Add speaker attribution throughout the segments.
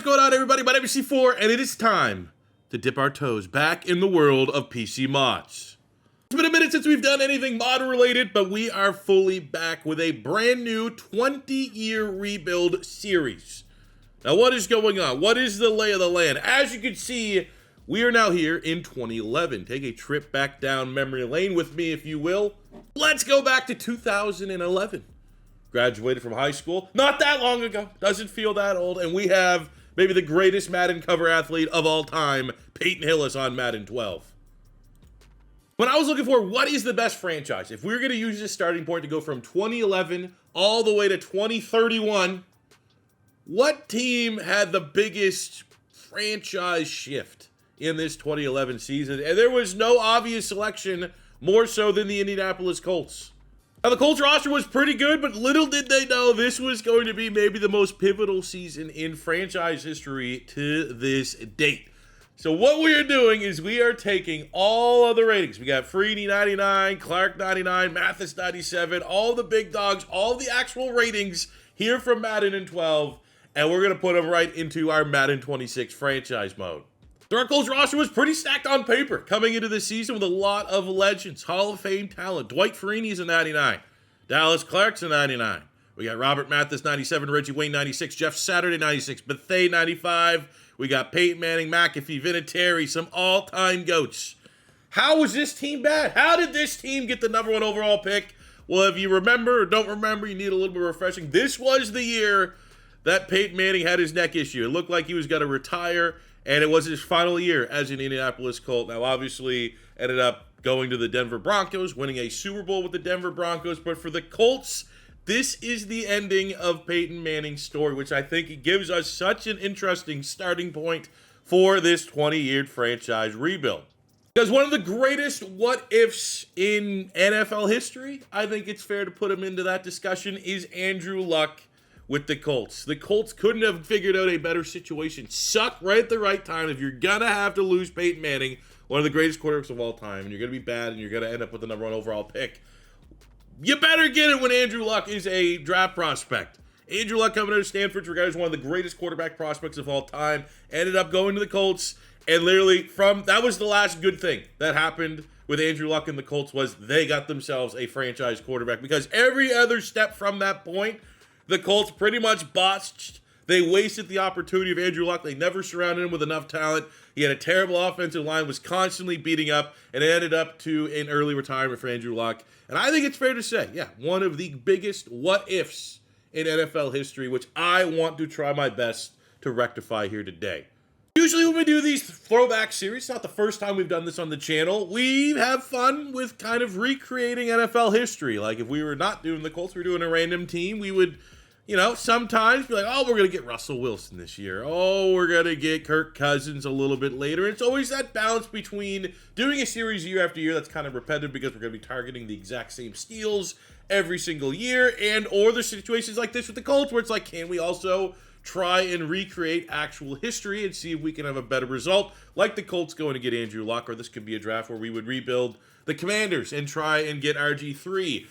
Speaker 1: going on, everybody? My name is C4, and it is time to dip our toes back in the world of PC mods. It's been a minute since we've done anything mod-related, but we are fully back with a brand new 20-year rebuild series. Now, what is going on? What is the lay of the land? As you can see, we are now here in 2011. Take a trip back down memory lane with me, if you will. Let's go back to 2011. Graduated from high school not that long ago. Doesn't feel that old. And we have maybe the greatest Madden cover athlete of all time, Peyton Hillis, on Madden 12. When I was looking for what is the best franchise, if we were going to use this starting point to go from 2011 all the way to 2031, what team had the biggest franchise shift in this 2011 season? And there was no obvious selection more so than the Indianapolis Colts. Now, the Colts roster was pretty good, but little did they know this was going to be maybe the most pivotal season in franchise history to this date. So what we are doing is we are taking all of the ratings. We got Freedy 99, Clark 99, Mathis 97, all the big dogs, all the actual ratings here from Madden in 12, and we're going to put them right into our Madden 26 franchise mode. The Colts roster was pretty stacked on paper coming into this season with a lot of legends, Hall of Fame talent. Dwight Freeney's a 99. Dallas Clark's a 99. We got Robert Mathis 97, Reggie Wayne 96, Jeff Saturday 96, Bethea 95. We got Peyton Manning, McAfee, Vinatieri, some all-time GOATs. How was this team bad? How did this team get the #1 overall pick? Well, if you remember or don't remember, you need a little bit of refreshing. This was the year that Peyton Manning had his neck issue. It looked like he was going to retire, and it was his final year as an Indianapolis Colt. Now, obviously, ended up going to the Denver Broncos, winning a Super Bowl with the Denver Broncos. But for the Colts, this is the ending of Peyton Manning's story, which I think gives us such an interesting starting point for this 20-year franchise rebuild. Because one of the greatest what-ifs in NFL history, I think it's fair to put him into that discussion, is Andrew Luck with the Colts. The Colts couldn't have figured out a better situation. Suck right at the right time. If you're going to have to lose Peyton Manning, one of the greatest quarterbacks of all time, and you're going to be bad and you're going to end up with the #1 overall pick, you better get it when Andrew Luck is a draft prospect. Andrew Luck coming out of Stanford, regarded as one of the greatest quarterback prospects of all time, ended up going to the Colts, and literally that was the last good thing that happened with Andrew Luck and the Colts was they got themselves a franchise quarterback, because every other step from that point, the Colts pretty much botched. They wasted the opportunity of Andrew Luck. They never surrounded him with enough talent. He had a terrible offensive line, was constantly beating up, and it ended up to an early retirement for Andrew Luck. And I think it's fair to say, yeah, one of the biggest what-ifs in NFL history, which I want to try my best to rectify here today. Usually when we do these throwback series, it's not the first time we've done this on the channel, we have fun with kind of recreating NFL history. Like if we were not doing the Colts, we were doing a random team, we would, sometimes be like, oh, we're going to get Russell Wilson this year. Oh, we're going to get Kirk Cousins a little bit later. It's always that balance between doing a series year after year that's kind of repetitive because we're going to be targeting the exact same steals every single year, or the situations like this with the Colts where it's like, can we also try and recreate actual history and see if we can have a better result, like the Colts going to get Andrew Luck, or this could be a draft where we would rebuild the Commanders and try and get RG3.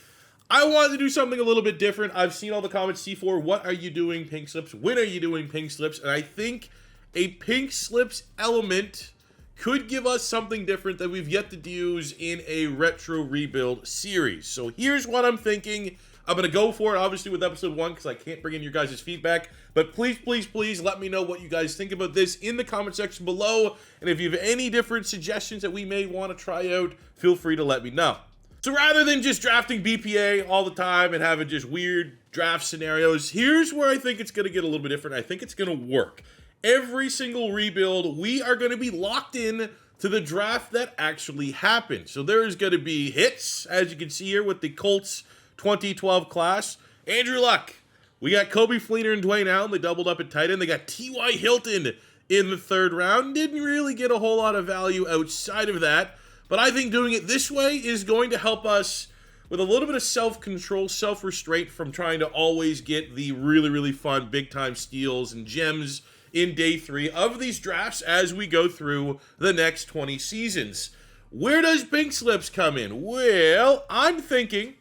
Speaker 1: I wanted to do something a little bit different. I've seen all the comments, C4, what are you doing, pink slips? When are you doing pink slips? And I think a pink slips element could give us something different that we've yet to use in a retro rebuild series. So here's what I'm thinking. I'm going to go for it, obviously, with episode 1 because I can't bring in your guys' feedback. But please, please, please let me know what you guys think about this in the comment section below. And if you have any different suggestions that we may want to try out, feel free to let me know. So rather than just drafting BPA all the time and having just weird draft scenarios, here's where I think it's going to get a little bit different. I think it's going to work. Every single rebuild, we are going to be locked in to the draft that actually happened. So there's going to be hits, as you can see here with the Colts 2012 class. Andrew Luck. We got Kobe Fleener and Dwayne Allen. They doubled up at tight end. They got T.Y. Hilton in the 3rd round. Didn't really get a whole lot of value outside of that. But I think doing it this way is going to help us with a little bit of self-control, self-restraint from trying to always get the really, really fun big-time steals and gems in day 3 of these drafts as we go through the next 20 seasons. Where does pink slips come in? Well, I'm thinking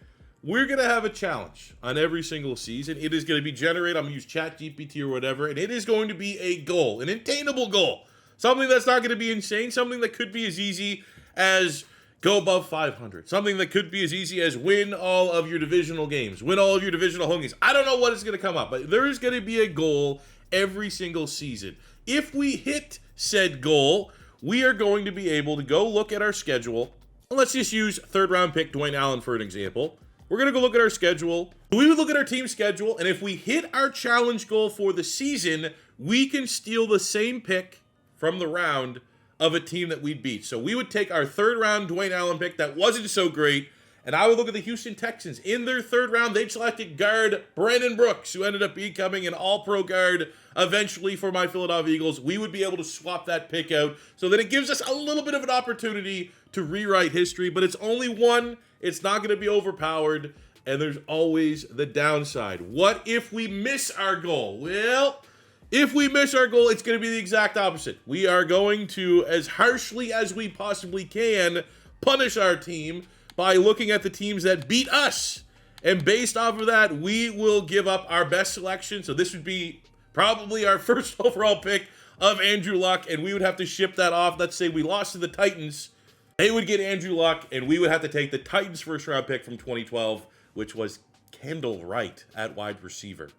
Speaker 1: we're going to have a challenge on every single season. It is going to be generated. I'm going to use ChatGPT or whatever, and it is going to be a goal, an attainable goal. Something that's not going to be insane, something that could be as easy as go above 500. Something that could be as easy as win all of your divisional games, win all of your divisional home games. I don't know what is going to come up, but there is going to be a goal every single season. If we hit said goal, we are going to be able to go look at our schedule. Let's just use third round pick Dwayne Allen for an example. We're going to go look at our schedule. We would look at our team schedule, and if we hit our challenge goal for the season, we can steal the same pick from the round of a team that we'd beat. So we would take our third round Dwayne Allen pick that wasn't so great, and I would look at the Houston Texans. In their third round, they selected guard Brandon Brooks, who ended up becoming an all-pro guard eventually for my Philadelphia Eagles. We would be able to swap that pick out so that it gives us a little bit of an opportunity to rewrite history, but it's only one. It's not going to be overpowered, and there's always the downside. What if we miss our goal? Well, if we miss our goal, it's going to be the exact opposite. We are going to, as harshly as we possibly can, punish our team by looking at the teams that beat us. And based off of that, we will give up our best selection. So this would be probably our first overall pick of Andrew Luck, and we would have to ship that off. Let's say we lost to the Titans. They would get Andrew Luck, and we would have to take the Titans' first-round pick from 2012, which was Kendall Wright at wide receiver.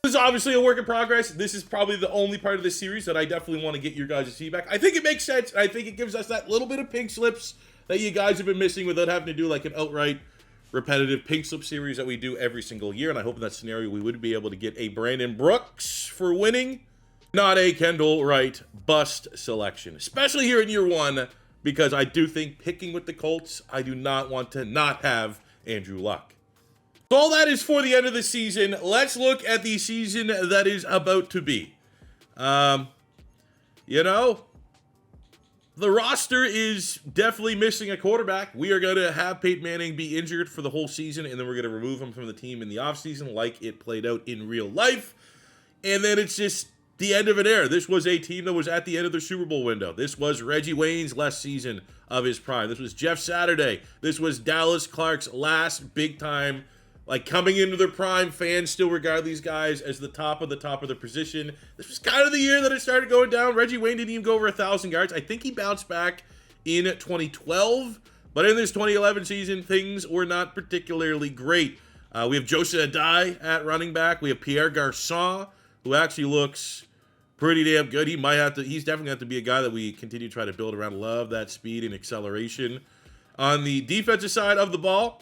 Speaker 1: This is obviously a work in progress. This is probably the only part of this series that I definitely want to get your guys' feedback. I think it makes sense, and I think it gives us that little bit of pink slips that you guys have been missing without having to do like an outright repetitive pink slip series that we do every single year. And I hope in that scenario we would be able to get a Brandon Brooks for winning, not a Kendall Wright bust selection, especially here in year one, because I do think picking with the Colts, I do not want to not have Andrew Luck. So all that is for the end of the season. Let's look at the season that is about to be. The roster is definitely missing a quarterback. We are going to have Peyton Manning be injured for the whole season, and then we're going to remove him from the team in the offseason like it played out in real life. And then it's just the end of an era. This was a team that was at the end of their Super Bowl window. This was Reggie Wayne's last season of his prime. This was Jeff Saturday. This was Dallas Clark's last big time, like coming into their prime. Fans still regard these guys as the top of their position. This was kind of the year that it started going down. Reggie Wayne didn't even go over 1,000 yards. I think he bounced back in 2012, but in this 2011 season, things were not particularly great. We have Joseph Adai at running back. We have Pierre Garçon, who actually looks pretty damn good. He's definitely going to have to be a guy that we continue to try to build around. Love that speed and acceleration. On the defensive side of the ball,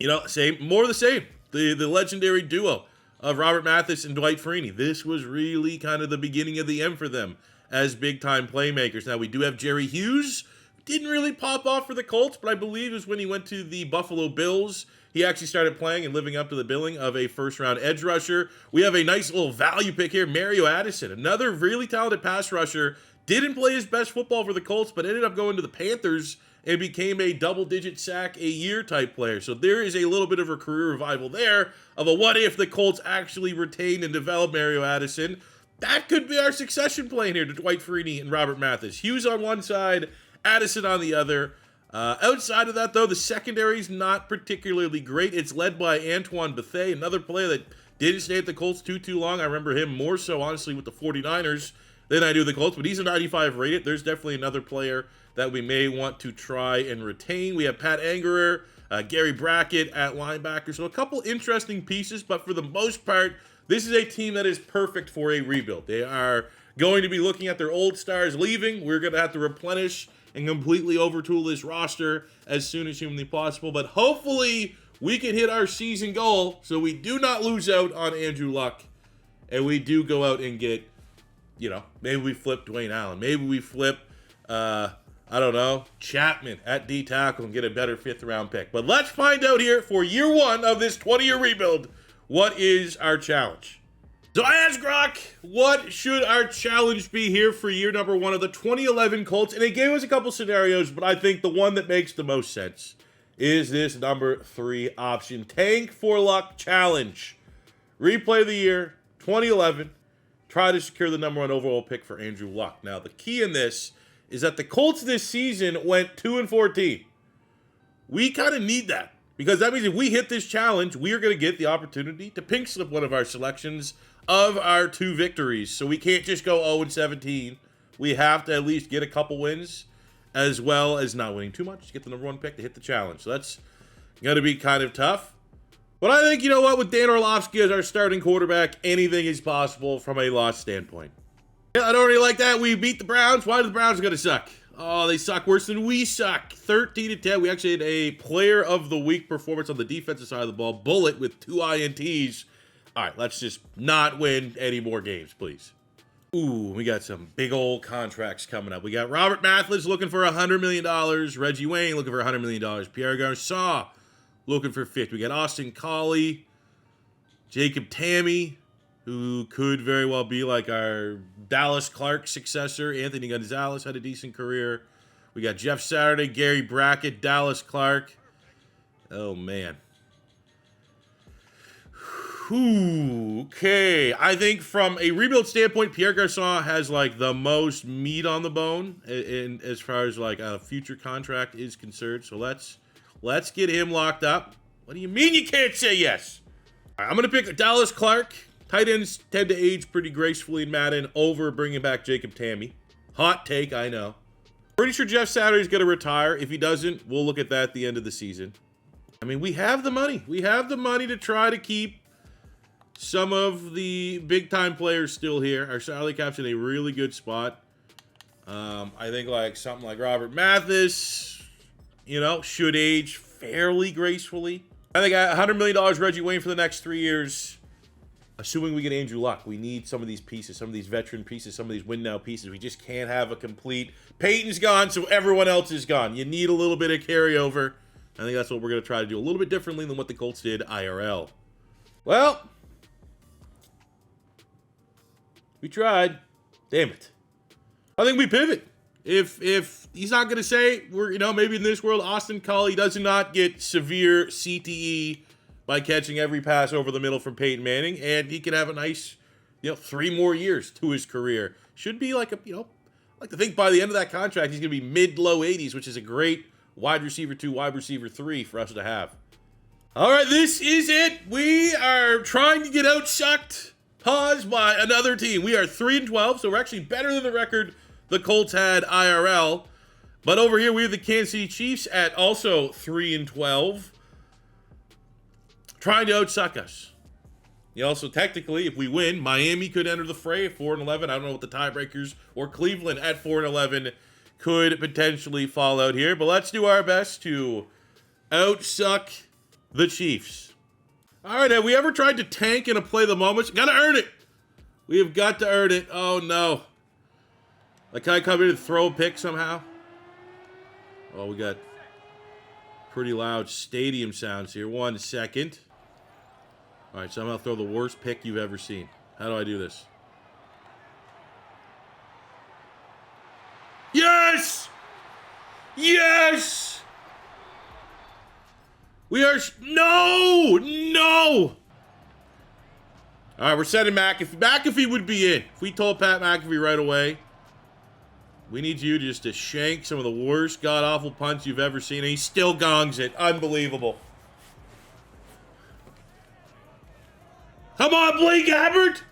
Speaker 1: more of the same. The legendary duo of Robert Mathis and Dwight Freeney. This was really kind of the beginning of the end for them as big-time playmakers. Now, we do have Jerry Hughes. Didn't really pop off for the Colts, but I believe it was when he went to the Buffalo Bills. He actually started playing and living up to the billing of a first-round edge rusher. We have a nice little value pick here, Mario Addison, another really talented pass rusher. Didn't play his best football for the Colts, but ended up going to the Panthers and became a double-digit sack a year type player. So there is a little bit of a career revival there of a what if the Colts actually retained and developed Mario Addison. That could be our succession plan here to Dwight Freeney and Robert Mathis. Hughes on one side, Addison on the other. Outside of that, though, the secondary is not particularly great. It's led by Antoine Bethea, another player that didn't stay at the Colts too long. I remember him more so, honestly, with the 49ers than I do the Colts, but he's a 95 rated. There's definitely another player that we may want to try and retain. We have Pat Angerer, Gary Brackett at linebacker. So a couple interesting pieces, but for the most part, this is a team that is perfect for a rebuild. They are going to be looking at their old stars leaving. We're going to have to replenish and completely overtool this roster as soon as humanly possible. But hopefully we can hit our season goal so we do not lose out on Andrew Luck. And we do go out and get, maybe we flip Dwayne Allen. Maybe we flip, Chapman at D tackle and get a better 5th round pick. But let's find out here for year one of this 20-year rebuild, what is our challenge? So I asked Grok, what should our challenge be here for year number one of the 2011 Colts? And it gave us a couple scenarios, but I think the one that makes the most sense is this number 3 option. Tank for Luck challenge. Replay the year, 2011. Try to secure the number 1 overall pick for Andrew Luck. Now, the key in this is that the Colts this season went 2-14. We kind of need that. Because that means if we hit this challenge, we are going to get the opportunity to pink slip one of our selections of our 2 victories. So we can't just go 0-17. We have to at least get a couple wins, as well as not winning too much to get the number 1 pick to hit the challenge. So that's going to be kind of tough. But I think, you know what, with Dan Orlovsky as our starting quarterback, anything is possible from a loss standpoint. Yeah, I don't really like that. We beat the Browns. Why are the Browns going to suck? Oh, they suck worse than we suck. 13-10. We actually had a player of the week performance on the defensive side of the ball. Bullet with 2 INTs. All right, let's just not win any more games, please. Ooh, we got some big old contracts coming up. We got Robert Mathis looking for $100 million. Reggie Wayne looking for $100 million. Pierre Garçon looking for 50. We got Austin Collie, Jacob Tammy, who could very well be like our Dallas Clark successor. Anthony Gonzalez had a decent career. We got Jeff Saturday, Gary Brackett, Dallas Clark. Oh, man. Whew, okay. I think from a rebuild standpoint, Pierre Garçon has like the most meat on the bone in as far as like a future contract is concerned. So let's get him locked up. What do you mean you can't say yes? All right, I'm going to pick Dallas Clark. Tight ends tend to age pretty gracefully in Madden over bringing back Jacob Tammy. Hot take, I know. Pretty sure Jeff Saturday's going to retire. If he doesn't, we'll look at that at the end of the season. I mean, we have the money. We have the money to try to keep some of the big-time players still here. Our salary cap's in a really good spot. I think like something like Robert Mathis, you know, should age fairly gracefully. I think $100 million Reggie Wayne for the next 3 years. Assuming we get Andrew Luck, we need some of these pieces, some of these veteran pieces, some of these win-now pieces. We just can't have a complete... Peyton's gone, so everyone else is gone. You need a little bit of carryover. I think that's what we're going to try to do a little bit differently than what the Colts did IRL. Well, we tried. Damn it. I think we pivot. If he's not going to say, we're, you know, maybe in this world, Austin Collie does not get severe CTE by catching every pass over the middle from Peyton Manning, and he could have a nice, 3 more years to his career. Should be like a, I like to think by the end of that contract, he's going to be mid-low 80s, which is a great wide receiver 2, wide receiver 3 for us to have. All right, this is it. We are trying to get outsucked, paused by another team. We are 3-12, so we're actually better than the record the Colts had IRL. But over here, we have the Kansas City Chiefs at also 3-12. Trying to outsuck us. Also, technically, if we win, Miami could enter the fray at 4-11. I don't know what the tiebreakers or Cleveland at 4-11 could potentially fall out here. But let's do our best to outsuck the Chiefs. All right, have we ever tried to tank in a play of the moments? Got to earn it. We have got to earn it. Oh, no. Like, can I come in and throw a pick somehow? Oh, we got pretty loud stadium sounds here. 1 second. All right, so I'm going to throw the worst pick you've ever seen. How do I do this? Yes! Yes! We are... No! No! All right, we're sending McAfee. McAfee would be in. If we told Pat McAfee right away, we need you just to shank some of the worst god-awful punts you've ever seen, and he still gongs it. Unbelievable. Come on, Blake Gabbert!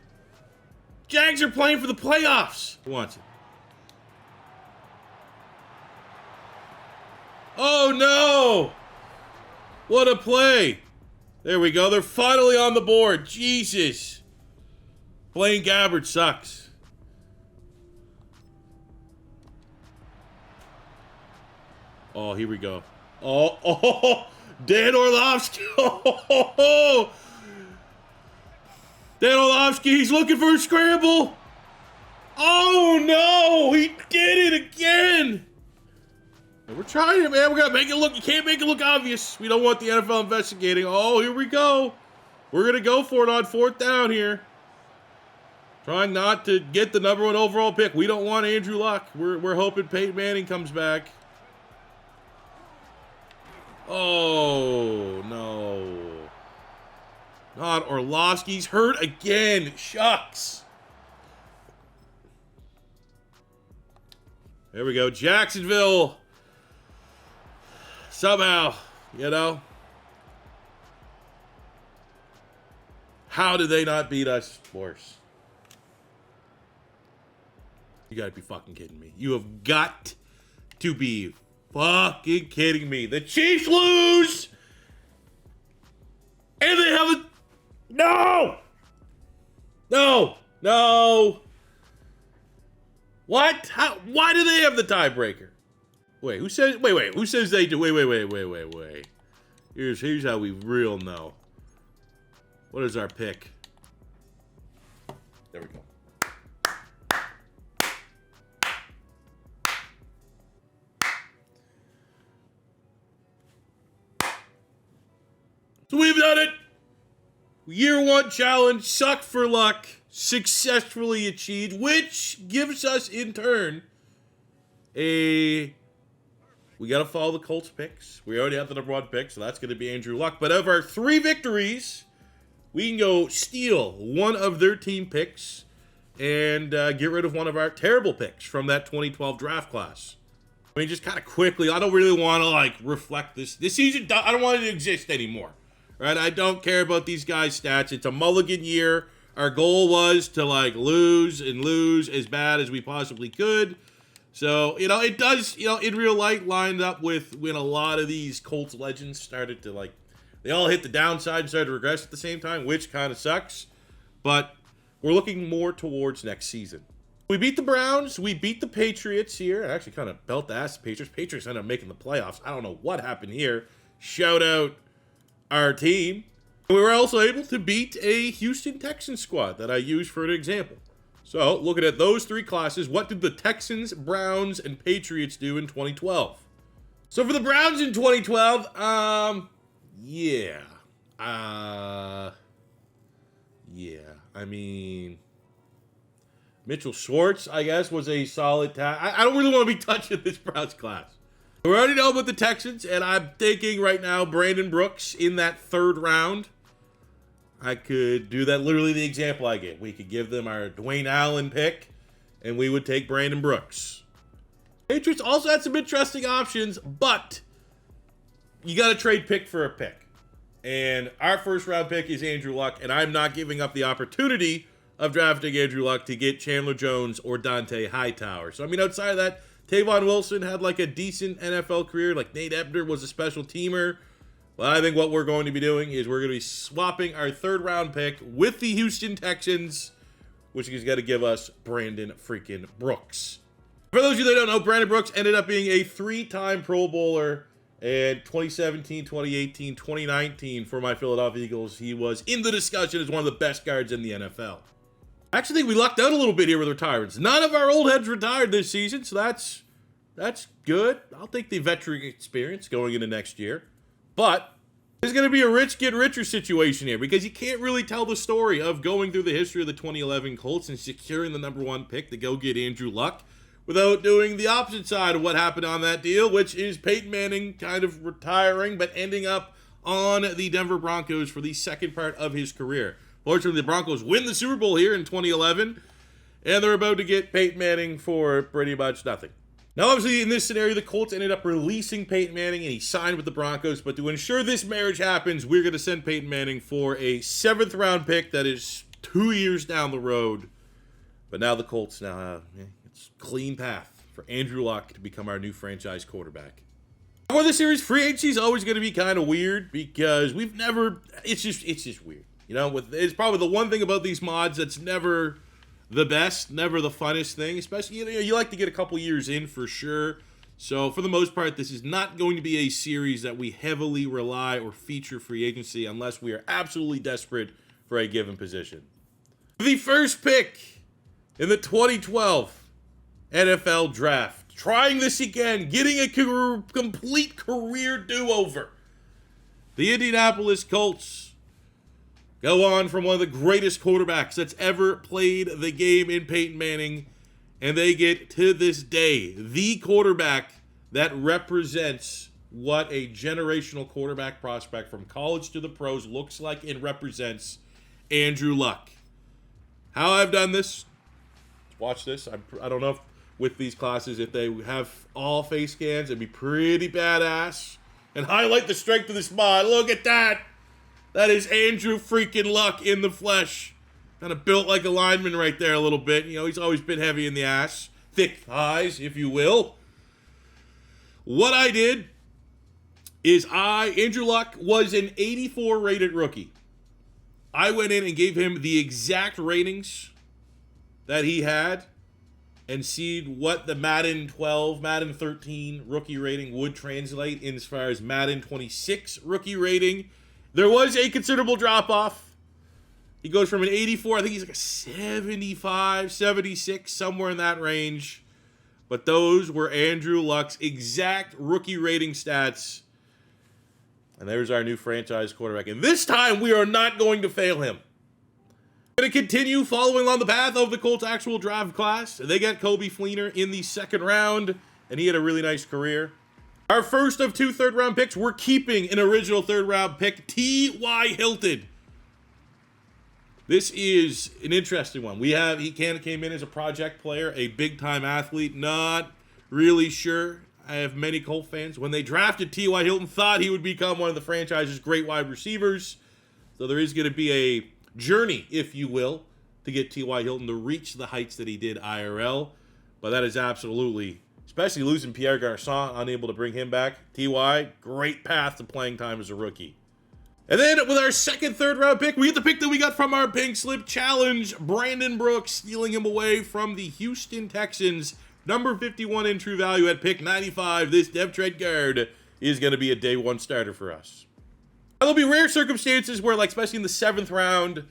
Speaker 1: Jags are playing for the playoffs. Who wants it? Oh, no! What a play. There we go. They're finally on the board. Jesus. Blaine Gabbert sucks. Oh, here we go. Oh, Dan Orlovsky. Oh, Dan Orlovsky, he's looking for a scramble. Oh, no. He did it again. We're trying it, man. We got to make it look. You can't make it look obvious. We don't want the NFL investigating. Oh, here we go. We're going to go for it on 4th down here. Trying not to get the number 1 overall pick. We don't want Andrew Luck. We're hoping Peyton Manning comes back. Oh, no. Not Orlovsky's hurt again. Shucks. There we go. Jacksonville. Somehow, How did they not beat us worse? You gotta be fucking kidding me. You have got to be fucking kidding me. The Chiefs lose! And they have a... No! No! No! What? How? Why do they have the tiebreaker? Wait, who says... Wait. Who says they do... Wait. Here's how we real know. What is our pick? There we go. So we've done it. Year 1 challenge, suck for luck, successfully achieved, which gives us in turn we got to follow the Colts picks. We already have the number 1 pick, so that's going to be Andrew Luck. But of our 3 victories, we can go steal one of their team picks and get rid of one of our terrible picks from that 2012 draft class. I mean, just kind of quickly, I don't really want to, reflect this. This season, I don't want it to exist anymore. Right? I don't care about these guys' stats. It's a mulligan year. Our goal was to, lose as bad as we possibly could. So, it does, in real life, lined up with when a lot of these Colts legends started to, they all hit the downside and started to regress at the same time, which kind of sucks. But we're looking more towards next season. We beat the Browns. We beat the Patriots here. I actually kind of belt the ass the Patriots. Patriots ended up making the playoffs. I don't know what happened here. Shout out our team. We were also able to beat a Houston Texans squad that I used for an example. So, looking at those 3 classes, what did the Texans, Browns, and Patriots do in 2012? So, for the Browns in 2012, yeah. I mean, Mitchell Schwartz, I guess, was a solid I don't really want to be touching this Browns class. We already know about the Texans, and I'm thinking right now Brandon Brooks in that 3rd round. I could do that, literally the example I gave. We could give them our Dwayne Allen pick, and we would take Brandon Brooks. Patriots also had some interesting options, but you got to trade pick for a pick. And our 1st round pick is Andrew Luck, and I'm not giving up the opportunity of drafting Andrew Luck to get Chandler Jones or Dante Hightower. So, I mean, outside of that, Tavon Wilson had a decent NFL career. Nate Ebner was a special teamer. Well, I think what we're going to be doing is we're going to be swapping our 3rd round pick with the Houston Texans, which is going to give us Brandon freaking Brooks. For those of you that don't know, Brandon Brooks ended up being a 3-time Pro Bowler in 2017, 2018, 2019 for my Philadelphia Eagles. He was in the discussion as one of the best guards in the NFL. I actually think we lucked out a little bit here with retirements. None of our old heads retired this season, so that's good. I'll take the veteran experience going into next year. But there's going to be a rich get richer situation here because you can't really tell the story of going through the history of the 2011 Colts and securing the number 1 pick to go get Andrew Luck without doing the opposite side of what happened on that deal, which is Peyton Manning kind of retiring but ending up on the Denver Broncos for the second part of his career. Fortunately, the Broncos win the Super Bowl here in 2011, and they're about to get Peyton Manning for pretty much nothing. Now, obviously, in this scenario, the Colts ended up releasing Peyton Manning, and he signed with the Broncos. But to ensure this marriage happens, we're going to send Peyton Manning for a 7th-round pick that is 2 years down the road. But now the Colts it's a clean path for Andrew Luck to become our new franchise quarterback. For this series, free agency is always going to be kind of weird because it's just weird. It's probably the one thing about these mods that's never the best, never the funnest thing, especially, you like to get a couple years in for sure. So for the most part, this is not going to be a series that we heavily rely or feature free agency unless we are absolutely desperate for a given position. The first pick in the 2012 NFL Draft. Trying this again, getting a complete career do-over. The Indianapolis Colts go on from one of the greatest quarterbacks that's ever played the game in Peyton Manning, and they get, to this day, the quarterback that represents what a generational quarterback prospect from college to the pros looks like and represents, Andrew Luck. How I've done this, watch this. I don't know if with these classes, if they have all face scans, it'd be pretty badass. And highlight the strength of this mod. Look at that. That is Andrew freaking Luck in the flesh. Kind of built like a lineman right there a little bit. You know, he's always been heavy in the ass. Thick thighs, if you will. What I did is Andrew Luck was an 84 rated rookie. I went in and gave him the exact ratings that he had and see what the Madden 12, Madden 13 rookie rating would translate in as far as Madden 26 rookie rating. There was a considerable drop-off. He goes from an 84, I think he's like a 75, 76, somewhere in that range. But those were Andrew Luck's exact rookie rating stats. And there's our new franchise quarterback. And this time, we are not going to fail him. Going to continue following on the path of the Colts' actual draft class. They got Coby Fleener in the second round, and he had a really nice career. Our first of 2 third-round picks, we're keeping an original third-round pick, T.Y. Hilton. This is an interesting one. He came in as a project player, a big-time athlete. Not really sure. I have many Colt fans, when they drafted T.Y. Hilton, thought he would become one of the franchise's great wide receivers. So there is going to be a journey, if you will, to get T.Y. Hilton to reach the heights that he did IRL. But that is absolutely, especially losing Pierre Garçon, unable to bring him back. T.Y., great path to playing time as a rookie. And then with our second third-round pick, we get the pick that we got from our Pink Slip Challenge. Brandon Brooks, stealing him away from the Houston Texans. Number 51 in true value at pick 95. This depth chart guard is going to be a day one starter for us. There'll be rare circumstances where, like, especially in the 7th round,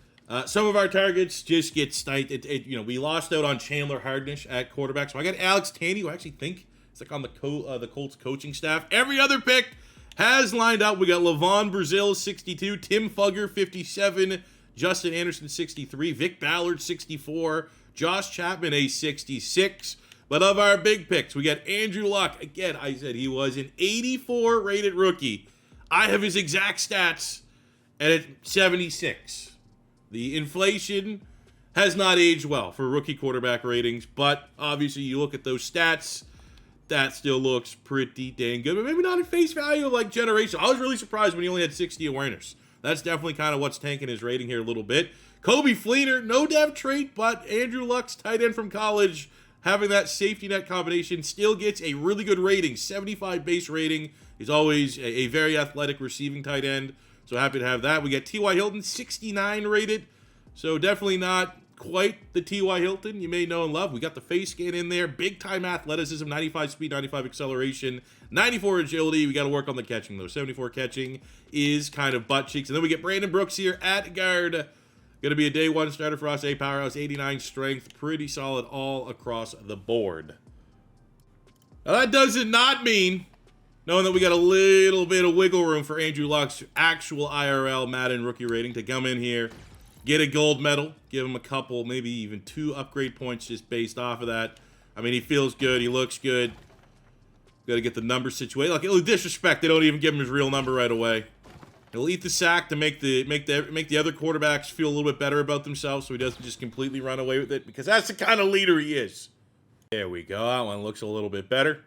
Speaker 1: some of our targets just get sniped. We lost out on Chandler Hardnish at quarterback, so I got Alex Tanny, who I actually think is like on the Colts coaching staff. Every other pick has lined up. We got Levon Brazil, 62, Tim Fugger, 57, Justin Anderson, 63, Vic Ballard, 64, Josh Chapman, a 66. But of our big picks, we got Andrew Luck. Again, I said he was an 84 rated rookie. I have his exact stats, and it's 76. The inflation has not aged well for rookie quarterback ratings, but obviously you look at those stats, that still looks pretty dang good, but maybe not at face value like generation. I was really surprised when he only had 60 awareness. That's definitely kind of what's tanking his rating here a little bit. Coby Fleener, no depth trait, but Andrew Luck's tight end from college, having that safety net combination, still gets a really good rating, 75 base rating. He's always a very athletic receiving tight end, so happy to have that. We got T.Y. Hilton, 69 rated, so definitely not quite the T.Y. Hilton you may know and love. We got the face scan in there, big-time athleticism, 95 speed, 95 acceleration, 94 agility. We got to work on the catching, though. 74 catching is kind of butt cheeks. And then we get Brandon Brooks here at guard. Going to be a day one starter for us, a powerhouse, 89 strength, pretty solid all across the board. Now, that does not mean, knowing that we got a little bit of wiggle room for Andrew Luck's actual IRL Madden rookie rating to come in here, get a gold medal, give him a couple, maybe even 2 upgrade points just based off of that. I mean, he feels good, he looks good. Got to get the number situated. Like, it'll disrespect, they don't even give him his real number right away. He'll eat the sack to make the other quarterbacks feel a little bit better about themselves, so he doesn't just completely run away with it, because that's the kind of leader he is. There we go. That one looks a little bit better.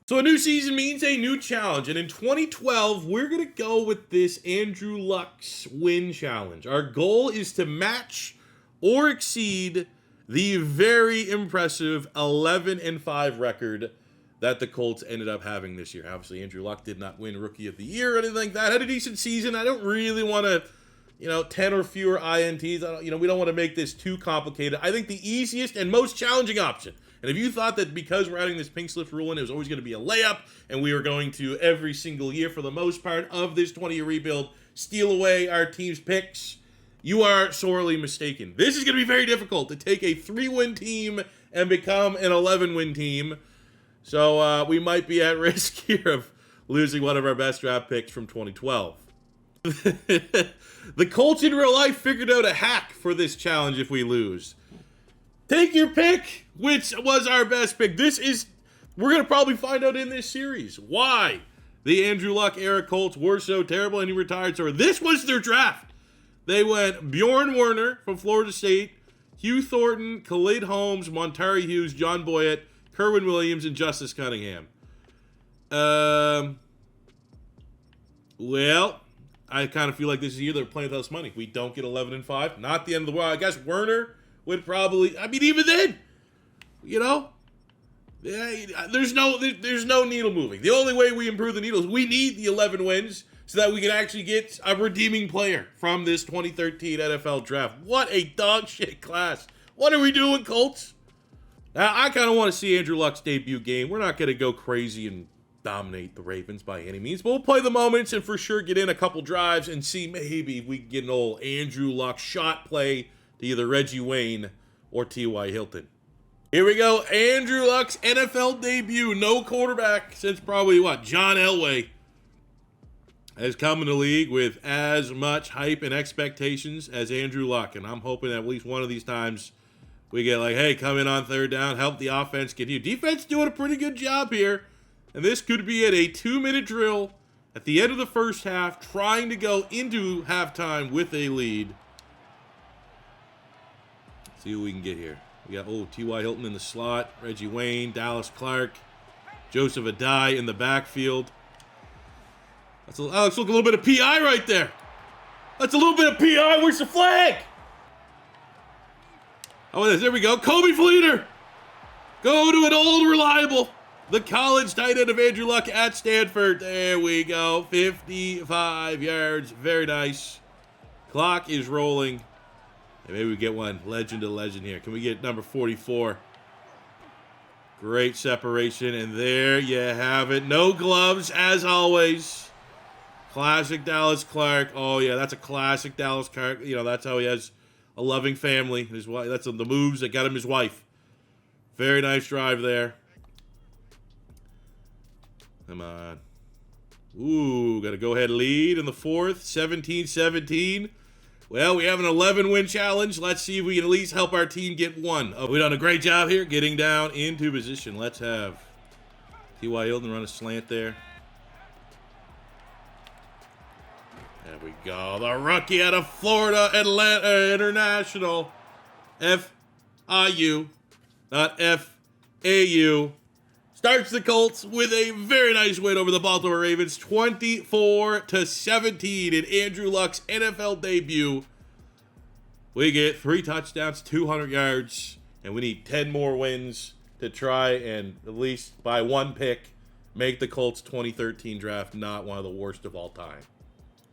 Speaker 1: So a new season means a new challenge, and in 2012, we're going to go with this Andrew Luck's win challenge. Our goal is to match or exceed the very impressive 11-5 record that the Colts ended up having this year. Obviously, Andrew Luck did not win Rookie of the Year or anything like that. Had a decent season. I don't really want to, 10 or fewer INTs. We don't want to make this too complicated. I think the easiest and most challenging option, and if you thought that because we're adding this pink slip rule in, it was always going to be a layup, and we were going to, every single year for the most part of this 20-year rebuild, steal away our team's picks, you are sorely mistaken. This is going to be very difficult to take a 3-win team and become an 11-win team. So we might be at risk here of losing one of our best draft picks from 2012. The Colts in real life figured out a hack for this challenge if we lose. Take your pick, which was our best pick. We're going to probably find out in this series why the Andrew Luck era Colts were so terrible and he retired. So this was their draft. They went Bjorn Werner from Florida State, Hugh Thornton, Khalid Holmes, Montari Hughes, John Boyett, Kerwin Williams, and Justice Cunningham. Well, I kind of feel like this is the year they're playing with us money. We don't get 11-5. Not the end of the world. I guess Werner would probably. I mean, even then, you know, yeah, there's no needle moving. The only way we improve the needle is we need the 11 wins so that we can actually get a redeeming player from this 2013 NFL draft. What a dog shit class. What are we doing, Colts? Now, I kind of want to see Andrew Luck's debut game. We're not going to go crazy and dominate the Ravens by any means, but we'll play the moments and for sure get in a couple drives and see maybe if we can get an old Andrew Luck shot play to either Reggie Wayne or T.Y. Hilton. Here we go, Andrew Luck's NFL debut. No quarterback since probably, John Elway has come in the league with as much hype and expectations as Andrew Luck, and I'm hoping at least one of these times we get like, hey, come in on third down, help the offense get you. Defense doing a pretty good job here. And this could be at a 2-minute drill at the end of the first half, trying to go into halftime with a lead. Let's see what we can get here. We got, T.Y. Hilton in the slot, Reggie Wayne, Dallas Clark, Joseph Adai in the backfield. Let's look a little bit of PI right there. That's a little bit of PI. Where's the flag? Oh, there we go. Kobe Fleeter. Go to an old reliable. The college tight end of Andrew Luck at Stanford. There we go. 55 yards. Very nice. Clock is rolling. And maybe we get one legend to legend here. Can we get number 44? Great separation. And there you have it. No gloves, as always. Classic Dallas Clark. Oh, yeah, that's a classic Dallas Clark. You know, that's how he has a loving family. His wife. That's the moves that got him his wife. Very nice drive there. Come on. Ooh, got a go-ahead lead in the fourth. 17-17. Well, we have an 11-win challenge. Let's see if we can at least help our team get one. We've done a great job here getting down into position. Let's have T.Y. Hilton run a slant there. There we go. The rookie out of Florida Atlanta International. F-I-U, not F-A-U. Starts the Colts with a very nice win over the Baltimore Ravens, 24-17 in Andrew Luck's NFL debut. We get 3 touchdowns, 200 yards, and we need 10 more wins to try and at least by 1 pick make the Colts 2013 draft not one of the worst of all time.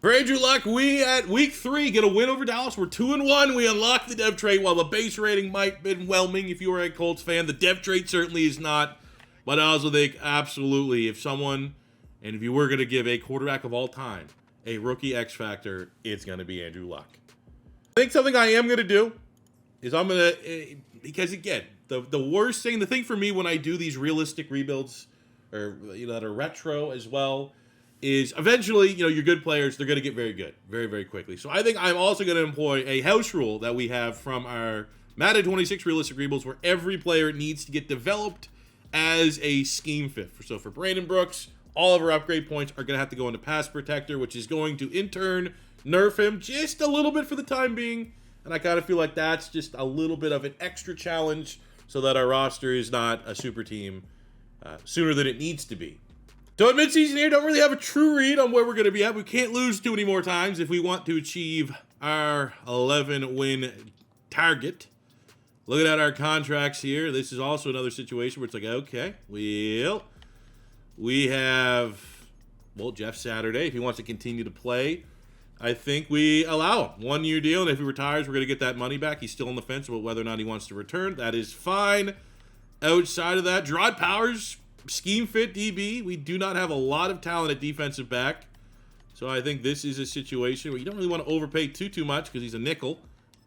Speaker 1: For Andrew Luck, we at week 3 get a win over Dallas. We're 2-1. We unlock the dev trait. While the base rating might have been whelming if you were a Colts fan, the dev trait certainly is not. But I also think absolutely if you were going to give a quarterback of all time a rookie X factor, it's going to be Andrew Luck. I think something I am going to do is because again, the worst thing, the thing for me when I do these realistic rebuilds or that are retro as well is eventually, your good players, they're going to get very good very, very quickly. So I think I'm also going to employ a house rule that we have from our Madden 26 realistic rebuilds where every player needs to get developed as a scheme fit. So for Brandon Brooks, all of our upgrade points are going to have to go into pass protector, which is going to in turn nerf him just a little bit for the time being. And I kind of feel like that's just a little bit of an extra challenge so that our roster is not a super team sooner than it needs to be. So at midseason here, don't really have a true read on where we're going to be at. We can't lose too many more times if we want to achieve our 11-win target. Looking at our contracts here, this is also another situation where it's like, okay, we have, Jeff Saturday, if he wants to continue to play. I think we allow him 1-year deal, and if he retires, we're going to get that money back. He's still on the fence about whether or not he wants to return. That is fine. Outside of that, Gerard Powers, scheme fit DB. We do not have a lot of talent at defensive back. So I think this is a situation where you don't really want to overpay too much because he's a nickel.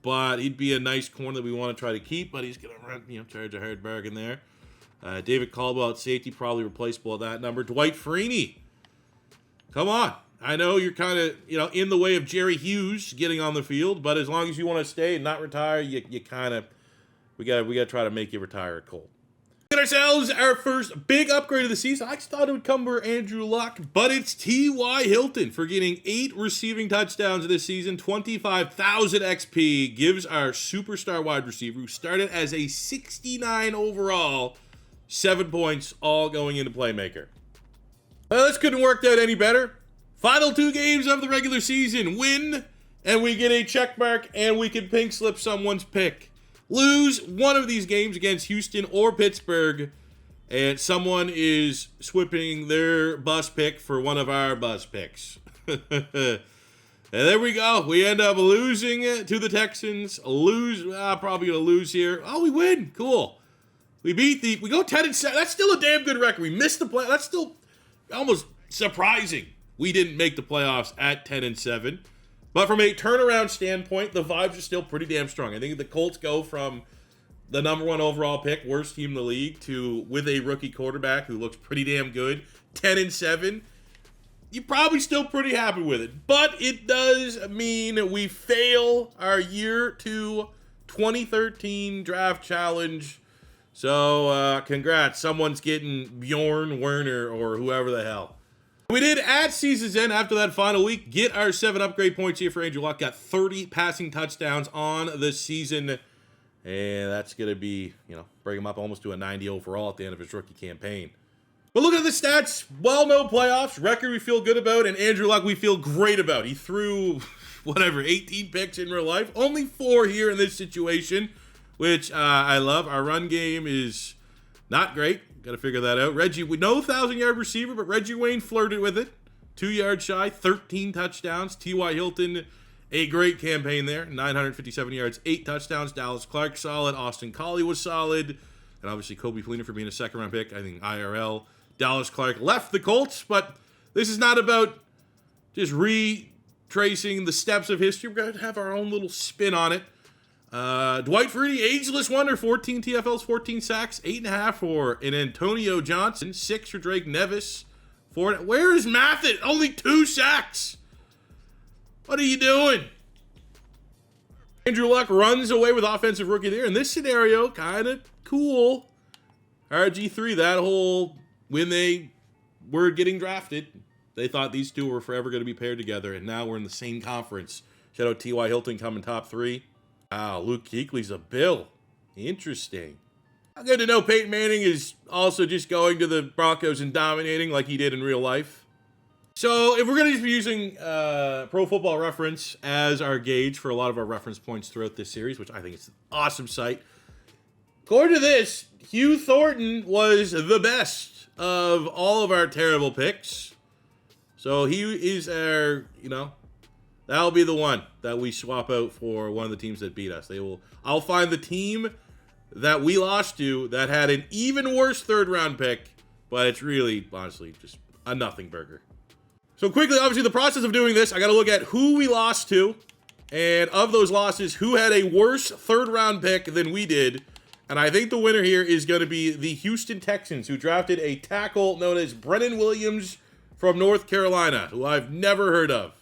Speaker 1: But he'd be a nice corner that we want to try to keep. But he's going to charge a hard bargain there. David Caldwell at safety, probably replaceable at that number. Dwight Freeney. Come on. I know you're kind of, in the way of Jerry Hughes getting on the field. But as long as you want to stay and not retire, we got to try to make you retire at Colt. Get ourselves our first big upgrade of the season. I thought it would come for Andrew Luck, but it's T.Y. Hilton for getting 8 receiving touchdowns this season, 25,000 XP, gives our superstar wide receiver, who started as a 69 overall, 7 points, all going into playmaker. Well, this couldn't work out any better Final 2 games of the regular season. Win, and we get a check mark, and we can pink slip someone's pick. Lose one of these games against Houston or Pittsburgh, and someone is swapping their bus pick for one of our bus picks. And there we go. We end up losing to the Texans. Probably going to lose here. Oh, we win. Cool. We go 10-7. That's still a damn good record. We missed the play. That's still almost surprising. We didn't make the playoffs at 10-7. But from a turnaround standpoint, the vibes are still pretty damn strong. I think the Colts go from the number 1 overall pick, worst team in the league, to with a rookie quarterback who looks pretty damn good, 10-7. You're probably still pretty happy with it. But it does mean we fail our year 2 2013 draft challenge. So, congrats. Someone's getting Bjorn Werner or whoever the hell. We did, at season's end, after that final week, get our 7 upgrade points here for Andrew Luck. Got 30 passing touchdowns on the season. And that's going to be, bring him up almost to a 90 overall at the end of his rookie campaign. But look at the stats. Well, no playoffs. Record we feel good about. And Andrew Luck we feel great about. He threw, 18 picks in real life. Only 4 here in this situation, which I love. Our run game is not great. Got to figure that out. Reggie, no 1,000-yard receiver, but Reggie Wayne flirted with it. 2 yards shy, 13 touchdowns. T.Y. Hilton, a great campaign there. 957 yards, 8 touchdowns. Dallas Clark, solid. Austin Collie was solid. And obviously Kobe Fleener for being a second-round pick. I think IRL. Dallas Clark left the Colts, but this is not about just retracing the steps of history. We're going to have our own little spin on it. Dwight Freeney, ageless wonder, 14 TFLs, 14 sacks, 8.5 for an Antonio Johnson, 6 for Drake Nevis. Where is Mathis? Only 2 sacks. What are you doing? Andrew Luck runs away with offensive rookie there. In this scenario, kind of cool. RG3, that whole, when they were getting drafted, they thought these two were forever going to be paired together, and now we're in the same conference. Shout out T.Y. Hilton coming top 3. Wow, Luke Kuechly's a Bill. Interesting. Good to know Peyton Manning is also just going to the Broncos and dominating like he did in real life. So if we're going to be using Pro Football Reference as our gauge for a lot of our reference points throughout this series, which I think is an awesome site, according to this, Hugh Thornton was the best of all of our terrible picks. So he is our, that'll be the one that we swap out for one of the teams that beat us. I'll find the team that we lost to that had an even worse 3rd-round pick, but it's really, honestly, just a nothing burger. So quickly, obviously, the process of doing this, I got to look at who we lost to, and of those losses, who had a worse 3rd-round pick than we did. And I think the winner here is going to be the Houston Texans, who drafted a tackle known as Brennan Williams from North Carolina, who I've never heard of.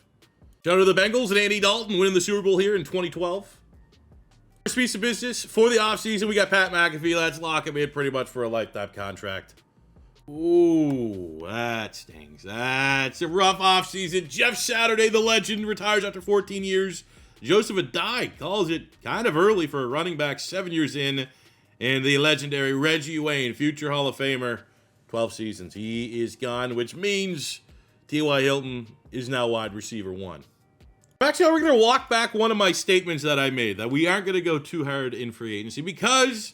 Speaker 1: Shout out to the Bengals and Andy Dalton winning the Super Bowl here in 2012. First piece of business for the offseason, we got Pat McAfee. Let's lock him in pretty much for a lifetime contract. Ooh, that stings. That's a rough offseason. Jeff Saturday, the legend, retires after 14 years. Joseph Adai calls it kind of early for a running back, 7 years in. And the legendary Reggie Wayne, future Hall of Famer, 12 seasons. He is gone, which means T.Y. Hilton is now wide receiver 1. Actually, we're going to walk back one of my statements that I made, that we aren't going to go too hard in free agency because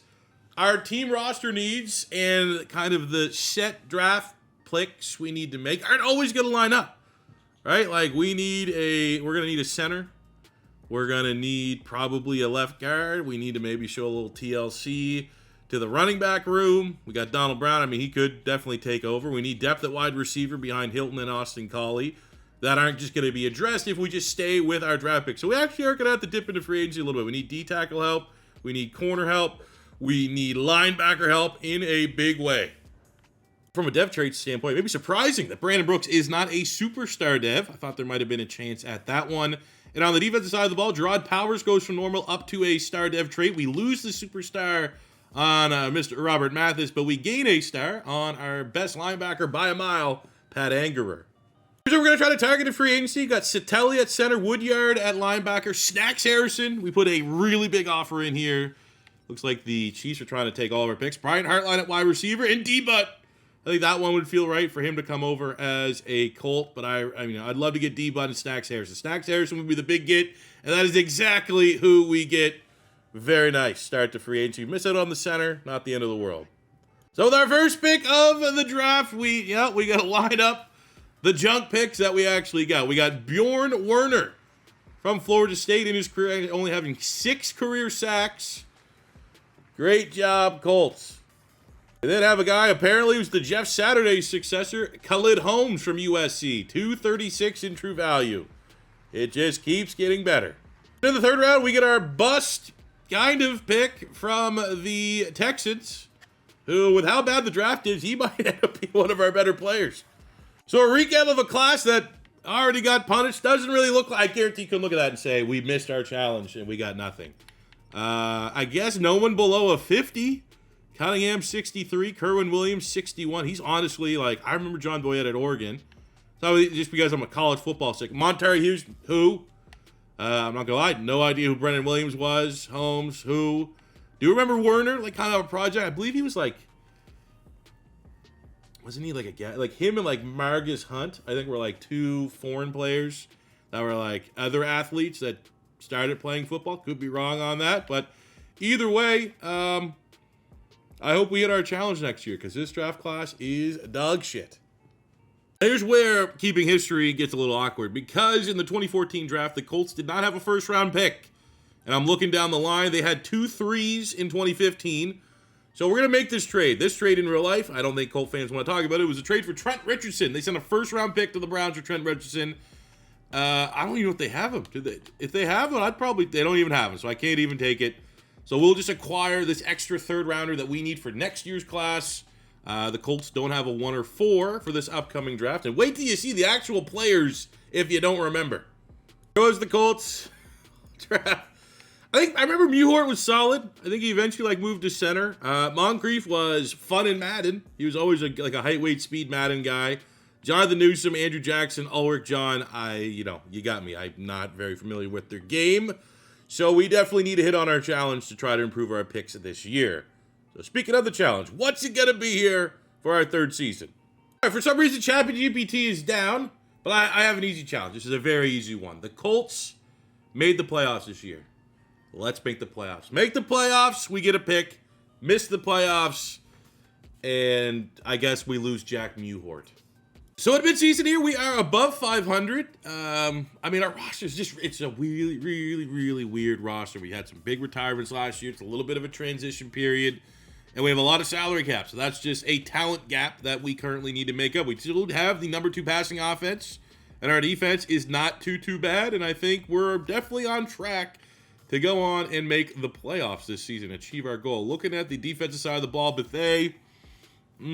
Speaker 1: our team roster needs and kind of the set draft picks we need to make aren't always going to line up, right? Like we're going to need a center. We're going to need probably a left guard. We need to maybe show a little TLC to the running back room. We got Donald Brown. I mean, he could definitely take over. We need depth at wide receiver behind Hilton and Austin Collie that aren't just going to be addressed if we just stay with our draft picks. So we actually are going to have to dip into free agency a little bit. We need D-tackle help. We need corner help. We need linebacker help in a big way. From a dev trade standpoint, maybe surprising that Brandon Brooks is not a superstar dev. I thought there might have been a chance at that one. And on the defensive side of the ball, Gerard Powers goes from normal up to a star dev trait. We lose the superstar on Mr. Robert Mathis, but we gain a star on our best linebacker by a mile, Pat Angerer. So we're going to try to target in free agency. Got Satelli at center, Woodyard at linebacker, Snacks Harrison. We put a really big offer in here. Looks like the Chiefs are trying to take all of our picks. Brian Hartline at wide receiver, and D-Butt I think that one would feel right for him to come over as a Colt, but I mean, I'd love to get D-Bud and Snacks Harrison. Snacks Harrison would be the big get, and that is exactly who we get. Very nice start to free agency. Miss out on the center, not the end of the world. So with our first pick of the draft, we got to line up the junk picks that we actually got. We got Bjorn Werner from Florida State in his career, only having 6 career sacks. Great job, Colts. And then have a guy, apparently who's the Jeff Saturday successor, Khalid Holmes from USC. 236 in true value. It just keeps getting better. In the third round, we get our bust kind of pick from the Texans, who, with how bad the draft is, he might end up being one of our better players. So a recap of a class that already got punished doesn't really look like, I guarantee you can look at that and say, we missed our challenge and we got nothing. I guess no one below a 50. Cunningham, 63. Kerwin Williams, 61. He's honestly, like, I remember John Boyette at Oregon. So just because I'm a college football sick. Monterey Hughes, who? I'm not gonna lie, no idea who Brennan Williams was. Holmes, who? Do you remember Werner? Like, kind of a project. I believe he was like, wasn't he like a guy? Like him and like Margus Hunt, I think were like 2 foreign players that were like other athletes that started playing football. Could be wrong on that, but either way, I hope we hit our challenge next year because this draft class is dog shit. Here's where keeping history gets a little awkward, because in the 2014 draft, the Colts did not have a first-round pick. And I'm looking down the line. They had 2 3s in 2015. So we're going to make this trade. This trade in real life, I don't think Colt fans want to talk about it. It was a trade for Trent Richardson. They sent a first-round pick to the Browns for Trent Richardson. I don't even know if they have him. If they have him, they don't even have him, so I can't even take it. So we'll just acquire this extra third-rounder that we need for next year's class. The Colts don't have a 1 or 4 for this upcoming draft. And wait till you see the actual players if you don't remember. Here was the Colts draft. I remember Mewhort was solid. I think he eventually moved to center. Moncrief was fun in Madden. He was always like a height, weight, speed Madden guy. Jonathan Newsom, Andrew Jackson, Ulrich John. You got me. I'm not very familiar with their game. So we definitely need to hit on our challenge to try to improve our picks this year. So speaking of the challenge, what's it going to be here for our 3rd season? All right, for some reason, ChatGPT is down, but I have an easy challenge. This is a very easy one. The Colts made the playoffs this year. Let's make the playoffs. Make the playoffs, we get a pick. Miss the playoffs, and I guess we lose Jack Mewhort. So at midseason here, we are above 500. I mean, our roster is it's a really, really, really weird roster. We had some big retirements last year. It's a little bit of a transition period. And we have a lot of salary cap. So that's just a talent gap that we currently need to make up. We still have the number 2 passing offense. And our defense is not too bad. And I think we're definitely on track to go on and make the playoffs this season, achieve our goal. Looking at the defensive side of the ball, Bethea, it's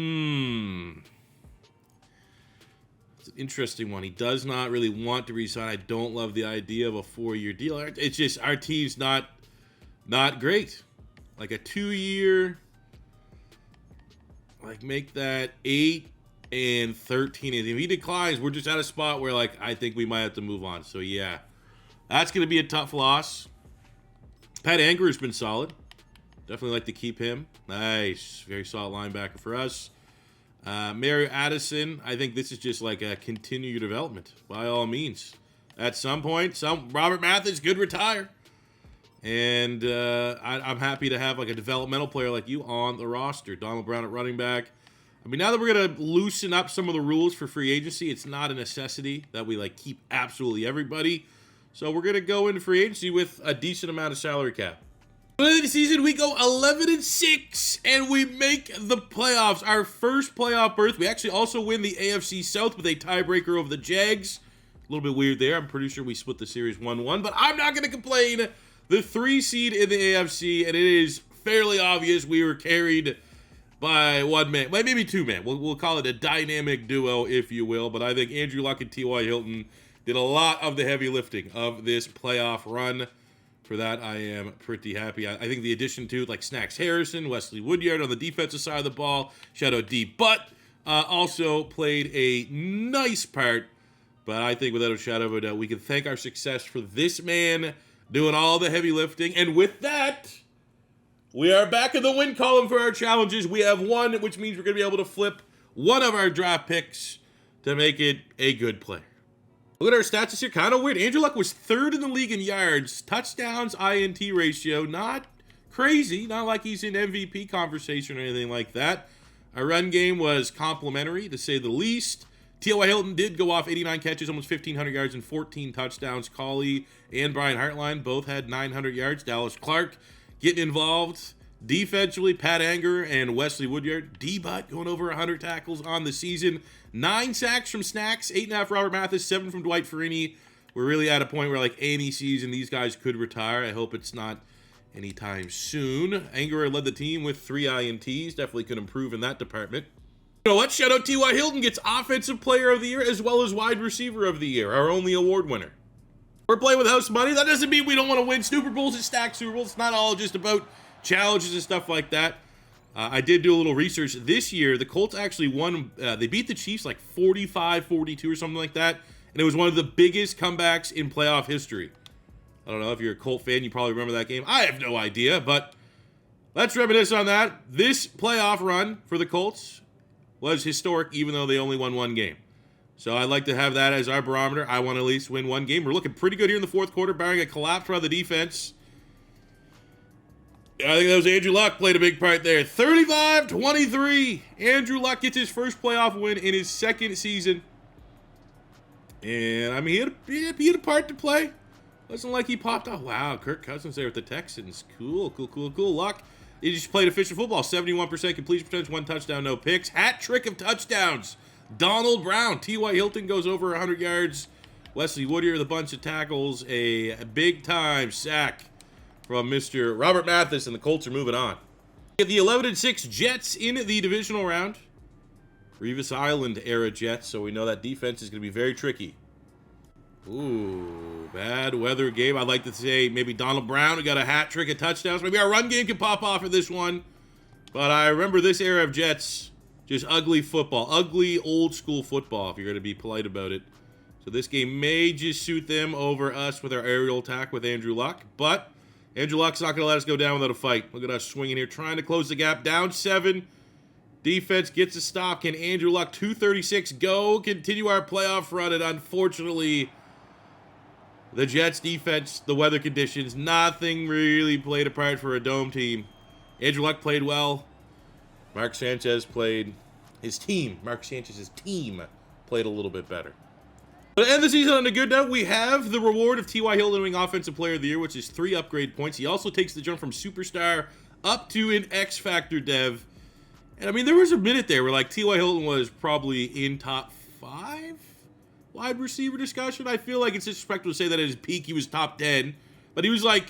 Speaker 1: an interesting one. He does not really want to resign. I don't love the idea of a 4-year deal. It's just our team's not great. Like a 2-year, make that 8 and 13. And if he declines, we're just at a spot where I think we might have to move on. So yeah, that's going to be a tough loss. Pat Anger has been solid. Definitely like to keep him. Nice. Very solid linebacker for us. Mario Addison, I think this is just like a continue development by all means. At some point, Robert Mathis could retire. And I'm happy to have a developmental player like you on the roster. Donald Brown at running back. I mean, now that we're going to loosen up some of the rules for free agency, it's not a necessity that we keep absolutely everybody. So we're going to go into free agency with a decent amount of salary cap. Early the season, we go 11-6, and we make the playoffs. Our first playoff berth. We actually also win the AFC South with a tiebreaker over the Jags. A little bit weird there. I'm pretty sure we split the series 1-1, but I'm not going to complain. The 3 seed in the AFC, and it is fairly obvious we were carried by 1 man. Well, maybe 2 men. We'll call it a dynamic duo, if you will. But I think Andrew Luck and T.Y. Hilton did a lot of the heavy lifting of this playoff run. For that, I am pretty happy. I think the addition to Snacks Harrison, Wesley Woodyard on the defensive side of the ball, Shadow D. Butt also played a nice part. But I think without a shadow of a doubt, we can thank our success for this man doing all the heavy lifting. And with that, we are back in the win column for our challenges. We have 1, which means we're going to be able to flip one of our draft picks to make it a good player. Look at our stats this year. Kind of weird. Andrew Luck was 3rd in the league in yards, touchdowns, INT ratio. Not crazy. Not like he's in MVP conversation or anything like that. Our run game was complimentary, to say the least. T.Y. Hilton did go off 89 catches, almost 1,500 yards, and 14 touchdowns. Cauley and Brian Hartline both had 900 yards. Dallas Clark getting involved. Defensively, Pat Anger and Wesley Woodyard. D-Butt going over 100 tackles on the season. 9 sacks from Snacks, 8.5 Robert Mathis, 7 from Dwight Freeney. We're really at a point where, like, any season these guys could retire. I hope it's not anytime soon. Anger led the team with 3 INTs. Definitely could improve in that department. You know what? Shout out T.Y. Hilton gets Offensive Player of the Year as well as Wide Receiver of the Year, our only award winner. We're playing with house money. That doesn't mean we don't want to win Super Bowls and stack Super Bowls. It's not all just about challenges and stuff like that. I did do a little research. This year, the Colts actually won. They beat the Chiefs like 45-42 or something like that. And it was one of the biggest comebacks in playoff history. I don't know if you're a Colt fan, you probably remember that game. I have no idea, but let's reminisce on that. This playoff run for the Colts was historic, even though they only won 1 game. So I'd like to have that as our barometer. I want to at least win 1 game. We're looking pretty good here in the 4th quarter, barring a collapse from the defense. I think that was Andrew Luck played a big part there. 35-23. Andrew Luck gets his first playoff win in his 2nd season. And, I mean, he had a part to play. Wasn't like he popped off. Wow, Kirk Cousins there with the Texans. Cool. Luck. He just played efficient football. 71% completion percentage, 1 touchdown, no picks. Hat trick of touchdowns. Donald Brown. T.Y. Hilton goes over 100 yards. Wesley Woodyard with a bunch of tackles. A big-time sack from Mr. Robert Mathis, and the Colts are moving on. We get the 11-6 Jets in the divisional round. Revis Island era Jets, so we know that defense is going to be very tricky. Ooh, bad weather game. I'd like to say maybe Donald Brown. We got a hat trick of touchdowns. Maybe our run game can pop off in this one. But I remember this era of Jets, just ugly football. Ugly, old-school football, if you're going to be polite about it. So this game may just suit them over us with our aerial attack with Andrew Luck. But Andrew Luck's not going to let us go down without a fight. Look at us swinging here, trying to close the gap. Down 7. Defense gets a stop. Can Andrew Luck, 236, go? Continue our playoff run, and unfortunately, the Jets defense, the weather conditions, nothing really played a part for a dome team. Andrew Luck played well. Mark Sanchez's team played a little bit better. But to end the season on a good note, we have the reward of T.Y. Hilton winning Offensive Player of the Year, which is 3 upgrade points. He also takes the jump from Superstar up to an X Factor Dev. And I mean, there was a minute there where like T.Y. Hilton was probably in top 5 wide receiver discussion. I feel like it's disrespectful to say that at his peak he was top 10, but he was like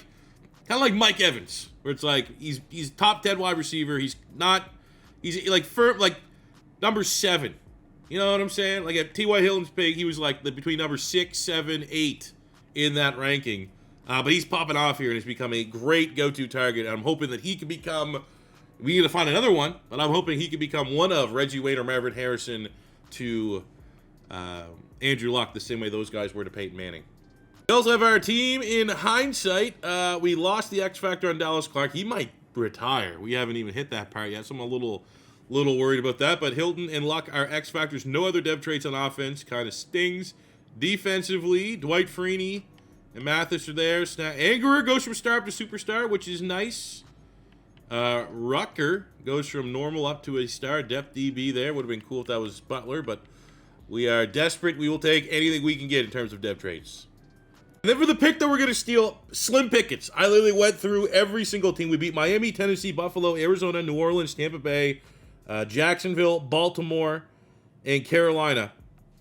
Speaker 1: kind of like Mike Evans, where it's like he's top 10 wide receiver. He's like firm, like number 7. You know what I'm saying? Like at T.Y. Hilton's peak, he was like between number 6, 7, 8 in that ranking. But he's popping off here and has become a great go-to target. I'm hoping that he can become. We need to find another one, but I'm hoping he can become one of Reggie Wayne or Marvin Harrison to Andrew Luck, the same way those guys were to Peyton Manning. We also have our team in hindsight. We lost the X Factor on Dallas Clark. He might retire. We haven't even hit that part yet, so I'm a little worried about that. But Hilton and Luck are X Factors. No other dev traits on offense. Kind of stings. Defensively, Dwight Freeney and Mathis are there. Angerer goes from star up to superstar, which is nice. Rucker goes from normal up to a star. Depth DB there. Would have been cool if that was Butler, but we are desperate. We will take anything we can get in terms of dev traits. And then for the pick that we're going to steal, Slim Pickets. I literally went through every single team. We beat Miami, Tennessee, Buffalo, Arizona, New Orleans, Tampa Bay, Jacksonville, Baltimore, and Carolina.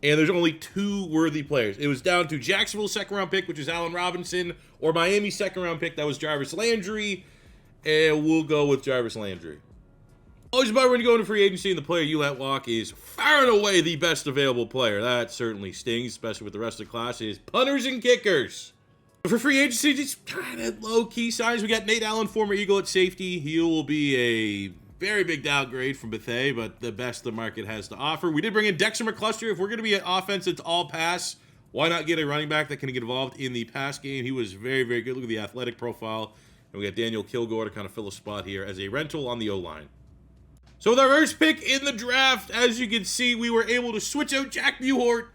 Speaker 1: And there's only 2 worthy players. It was down to Jacksonville's second-round pick, which is Allen Robinson, or Miami's second-round pick, that was Jarvis Landry. And we'll go with Jarvis Landry. Always about when you go into free agency and the player you let walk is far and away the best available player. That certainly stings, especially with the rest of the class, is punters and kickers. For free agency, just kind of low-key signs. We got Nate Allen, former Eagle at safety. He will be a very big downgrade from Bethea, but the best the market has to offer. We did bring in Dexter McCluster. If we're going to be an offense that's all pass, why not get a running back that can get involved in the pass game? He was very, very good. Look at the athletic profile. And we got Daniel Kilgore to kind of fill a spot here as a rental on the O-line. So with our first pick in the draft, as you can see, we were able to switch out Jack Buhort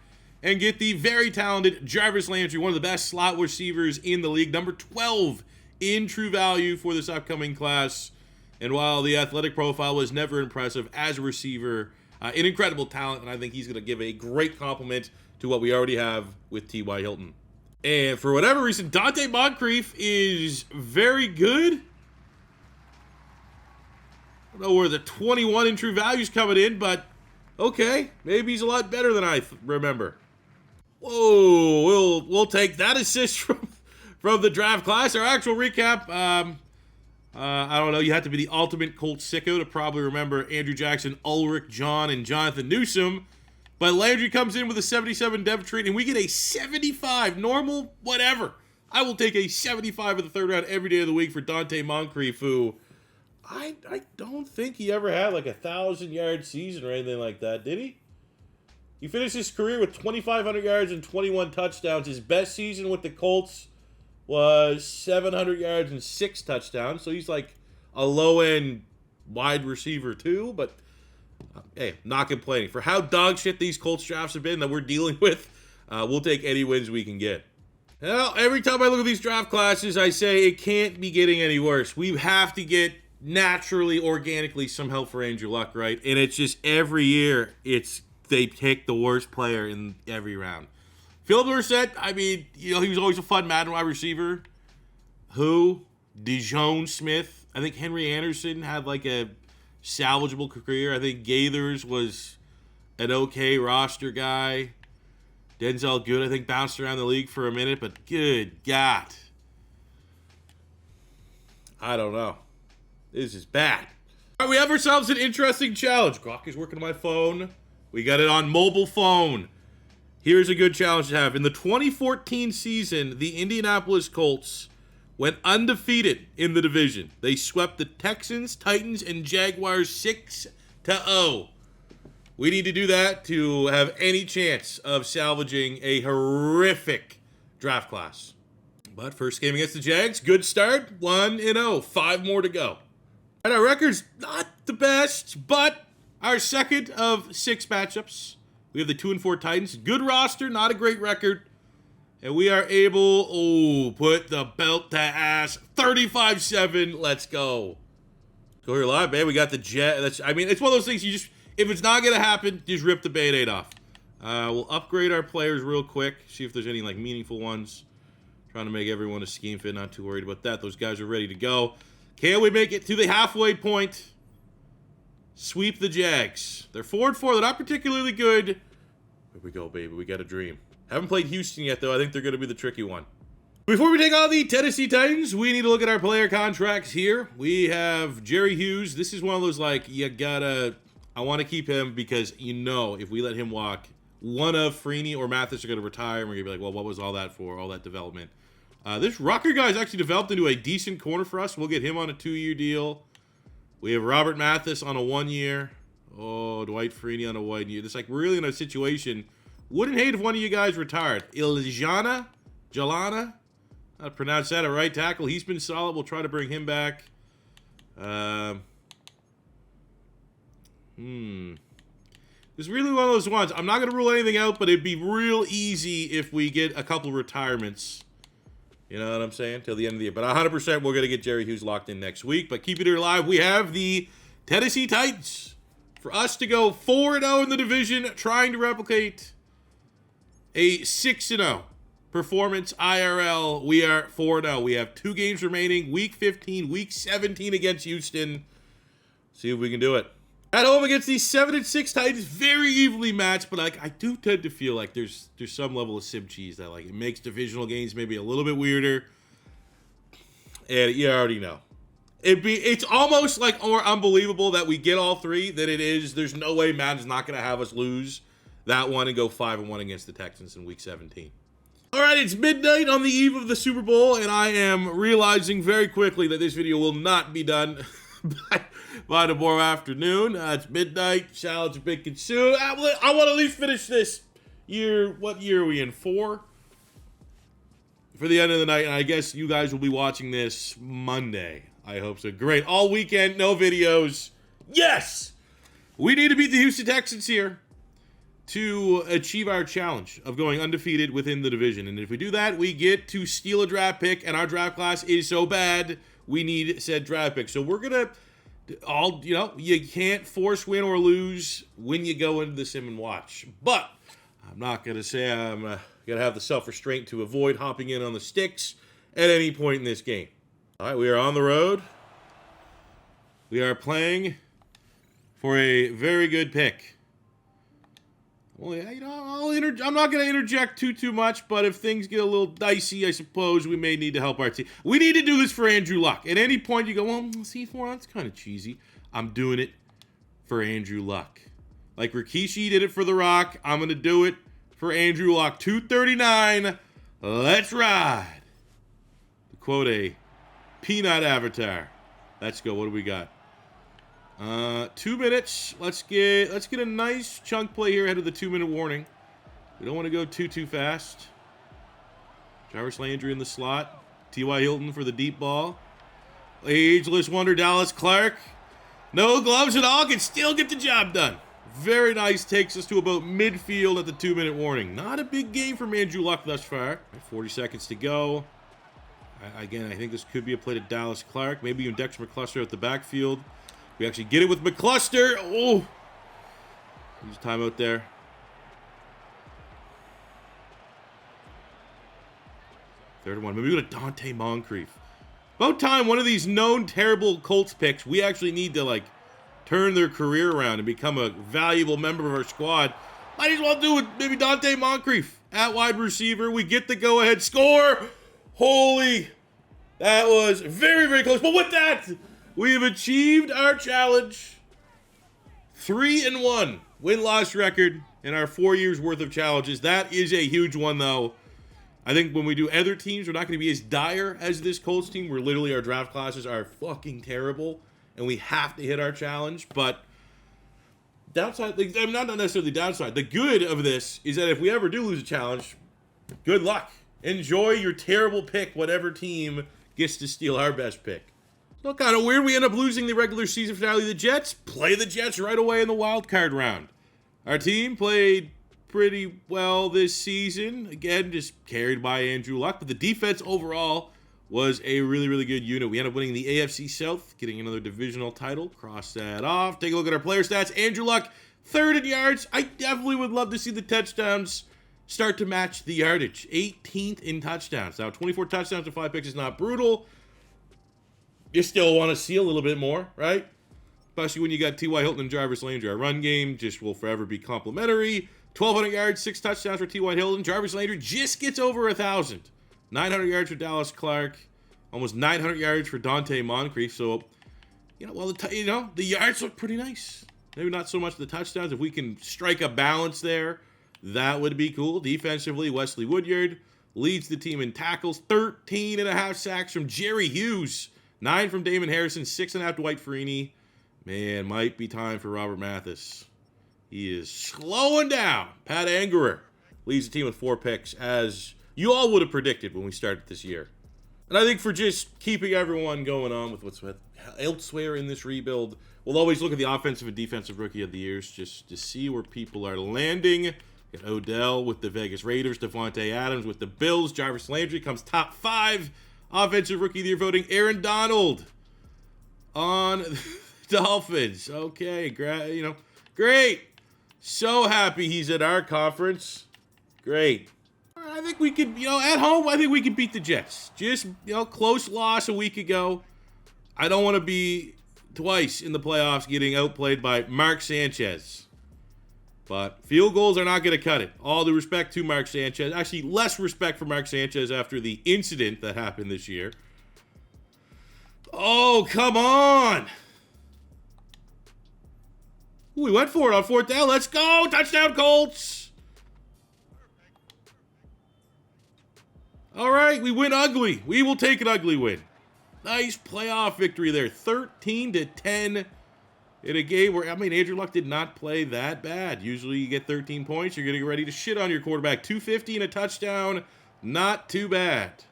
Speaker 1: and get the very talented Jarvis Landry, one of the best slot receivers in the league, number 12 in true value for this upcoming class. And while the athletic profile was never impressive as a receiver, an incredible talent, and I think he's going to give a great compliment to what we already have with T.Y. Hilton. And for whatever reason, Dante Moncrief is very good. I don't know where the 21 in true value is coming in, but okay, maybe he's a lot better than I remember. Whoa, we'll take that assist from the draft class. Our actual recap, I don't know, you have to be the ultimate Colts sicko to probably remember Andrew Jackson, Ulrich, John, and Jonathan Newsom. But Landry comes in with a 77 depth chart, and we get a 75, normal, whatever. I will take a 75 in the third round every day of the week for Dante Moncrief, who I don't think he ever had like a 1,000-yard season or anything like that, did he? He finished his career with 2,500 yards and 21 touchdowns. His best season with the Colts was 700 yards and 6 touchdowns. So he's like a low-end wide receiver too, but hey, not complaining. For how dog shit these Colts drafts have been that we're dealing with, we'll take any wins we can get. Well, every time I look at these draft classes, I say it can't be getting any worse. We have to get naturally, organically, some help for Andrew Luck, right? And it's just every year, they pick the worst player in every round. Philip Dorsett, I mean, he was always a fun Madden wide receiver. Dijon Smith. I think Henry Anderson had like a salvageable career. I think Gaithers was an okay roster guy. Denzel Good, I think, bounced around the league for a minute, but good God. I don't know. This is bad. All right, we have ourselves an interesting challenge. Grok is working on my phone. We got it on mobile phone. Here's a good challenge to have. In the 2014 season, the Indianapolis Colts went undefeated in the division. They swept the Texans, Titans, and Jaguars 6-0. We need to do that to have any chance of salvaging a horrific draft class. But first game against the Jags, good start, 1-0, 5 more to go. And our record's not the best, but our second of 6 matchups. We have the 2-4 Titans. Good roster, not a great record. And we are able, put the belt to ass. 35-7, let's go. Go here live, man. We got the Jet. It's one of those things you just, if it's not going to happen, just rip the Band-Aid off. We'll upgrade our players real quick. See if there's any like meaningful ones. Trying to make everyone a scheme fit. Not too worried about that. Those guys are ready to go. Can we make it to the halfway point? Sweep the Jags. They're 4-4. They're not particularly good. Here we go, baby. We got a dream. Haven't played Houston yet, though. I think they're going to be the tricky one. Before we take on the Tennessee Titans, we need to look at our player contracts here. We have Jerry Hughes. This is one of those, like, I want to keep him because, if we let him walk, one of Freeney or Mathis are going to retire, and we're going to be like, well, what was all that for, all that development? This Rucker guy's actually developed into a decent corner for us. We'll get him on a 2-year deal. We have Robert Mathis on a 1-year. Oh, Dwight Freeney on a 1 year. It's like we're really in a situation. Wouldn't hate if one of you guys retired. Jalana, I pronounced that a right tackle. He's been solid. We'll try to bring him back. It's really one of those ones. I'm not going to rule anything out, but it'd be real easy if we get a couple retirements. You know what I'm saying? Till the end of the year. But 100% we're going to get Jerry Hughes locked in next week. But keep it here live. We have the Tennessee Titans. For us to go 4-0 in the division, trying to replicate a 6-0 performance IRL. We are 4-0. We have 2 games remaining. Week 15, Week 17 against Houston. See if we can do it. At home against these 7-6 Titans, very evenly matched, but I do tend to feel like there's some level of sim cheese that it makes divisional games maybe a little bit weirder. And you already know. It's almost more unbelievable that we get all 3 than it is. There's no way Madden's not going to have us lose that one and go 5-1 against the Texans in Week 17. All right, it's midnight on the eve of the Super Bowl, and I am realizing very quickly that this video will not be done by tomorrow afternoon. It's midnight. Salads have been consumed. I want to at least finish this year. What year are we in? 4? For the end of the night, and I guess you guys will be watching this Monday. I hope so. Great. All weekend, no videos. Yes! We need to beat the Houston Texans here to achieve our challenge of going undefeated within the division. And if we do that, we get to steal a draft pick, and our draft class is so bad, we need said draft pick. So we're going to you can't force win or lose when you go into the sim and watch. But I'm not going to say I'm going to have the self-restraint to avoid hopping in on the sticks at any point in this game. All right, we are on the road. We are playing for a very good pick. Well, yeah, I'm not going to interject too much, but if things get a little dicey, I suppose we may need to help our team. We need to do this for Andrew Luck. At any point, you go, well, C4, that's kind of cheesy. I'm doing it for Andrew Luck. Like Rikishi did it for The Rock, I'm going to do it for Andrew Luck. 239, let's ride. To quote a peanut avatar. Let's go. What do we got? 2 minutes. Let's get a nice chunk play here ahead of the 2-minute warning. We don't want to go too fast. Jarvis Landry in the slot. T.Y. Hilton for the deep ball. Ageless wonder Dallas Clark. No gloves at all. Can still get the job done. Very nice. Takes us to about midfield at the 2-minute warning. Not a big game from Andrew Luck thus far. 40 seconds to go. Again, I think this could be a play to Dallas Clark. Maybe even Dexter McCluster at the backfield. We actually get it with McCluster. Oh, use timeout there. Third one. Maybe we go to Dante Moncrief. About time one of these known terrible Colts picks, we actually need to turn their career around and become a valuable member of our squad. Might as well do it. Maybe Dante Moncrief at wide receiver. We get the go-ahead score. Holy, that was very, very close. But with that, we have achieved our challenge. 3-1 win-loss record in our 4 years worth of challenges. That is a huge one, though. I think when we do other teams, we're not going to be as dire as this Colts team, where literally our draft classes are fucking terrible, and we have to hit our challenge. But downside, not necessarily downside. The good of this is that if we ever do lose a challenge, good luck. Enjoy your terrible pick, whatever team gets to steal our best pick. So kind of weird. We end up losing the regular season finale of the Jets. Play the Jets right away in the wild card round. Our team played pretty well this season. Again, just carried by Andrew Luck. But the defense overall was a really, really good unit. We ended up winning the AFC South, getting another divisional title. Cross that off. Take a look at our player stats. Andrew Luck, 3rd in yards. I definitely would love to see the touchdowns start to match the yardage. 18th in touchdowns. Now, 24 touchdowns to 5 picks is not brutal. You still want to see a little bit more, right? Especially when you got T.Y. Hilton and Jarvis Landry. Our run game just will forever be complimentary. 1,200 yards, 6 touchdowns for T.Y. Hilton. Jarvis Landry just gets over 1,000. 900 yards for Dallas Clark. Almost 900 yards for Dante Moncrief. So, the yards look pretty nice. Maybe not so much the touchdowns. If we can strike a balance there, that would be cool. Defensively, Wesley Woodyard leads the team in tackles. 13.5 sacks from Jerry Hughes. 9 from Damon Harrison, 6.5 Dwight Freeney. Man, might be time for Robert Mathis. He is slowing down. Pat Angerer leads the team with 4 picks, as you all would have predicted when we started this year. And I think for just keeping everyone going on with what's elsewhere in this rebuild, we'll always look at the offensive and defensive rookie of the years just to see where people are landing. Got Odell with the Vegas Raiders, Devontae Adams with the Bills, Jarvis Landry comes top 5. Offensive Rookie of the Year voting, Aaron Donald on Dolphins. Okay, great. So happy he's at our conference. Great. I think we could, at home, I think we could beat the Jets. Just, close loss a week ago. I don't want to be twice in the playoffs getting outplayed by Mark Sanchez. But field goals are not going to cut it. All due respect to Mark Sanchez. Actually, less respect for Mark Sanchez after the incident that happened this year. Oh, come on. Ooh, we went for it on 4th down. Let's go. Touchdown, Colts. All right, we win ugly. We will take an ugly win. Nice playoff victory there. 13-10. In a game where, Andrew Luck did not play that bad. Usually you get 13 points, you're getting ready to shit on your quarterback. 250 and a touchdown, not too bad.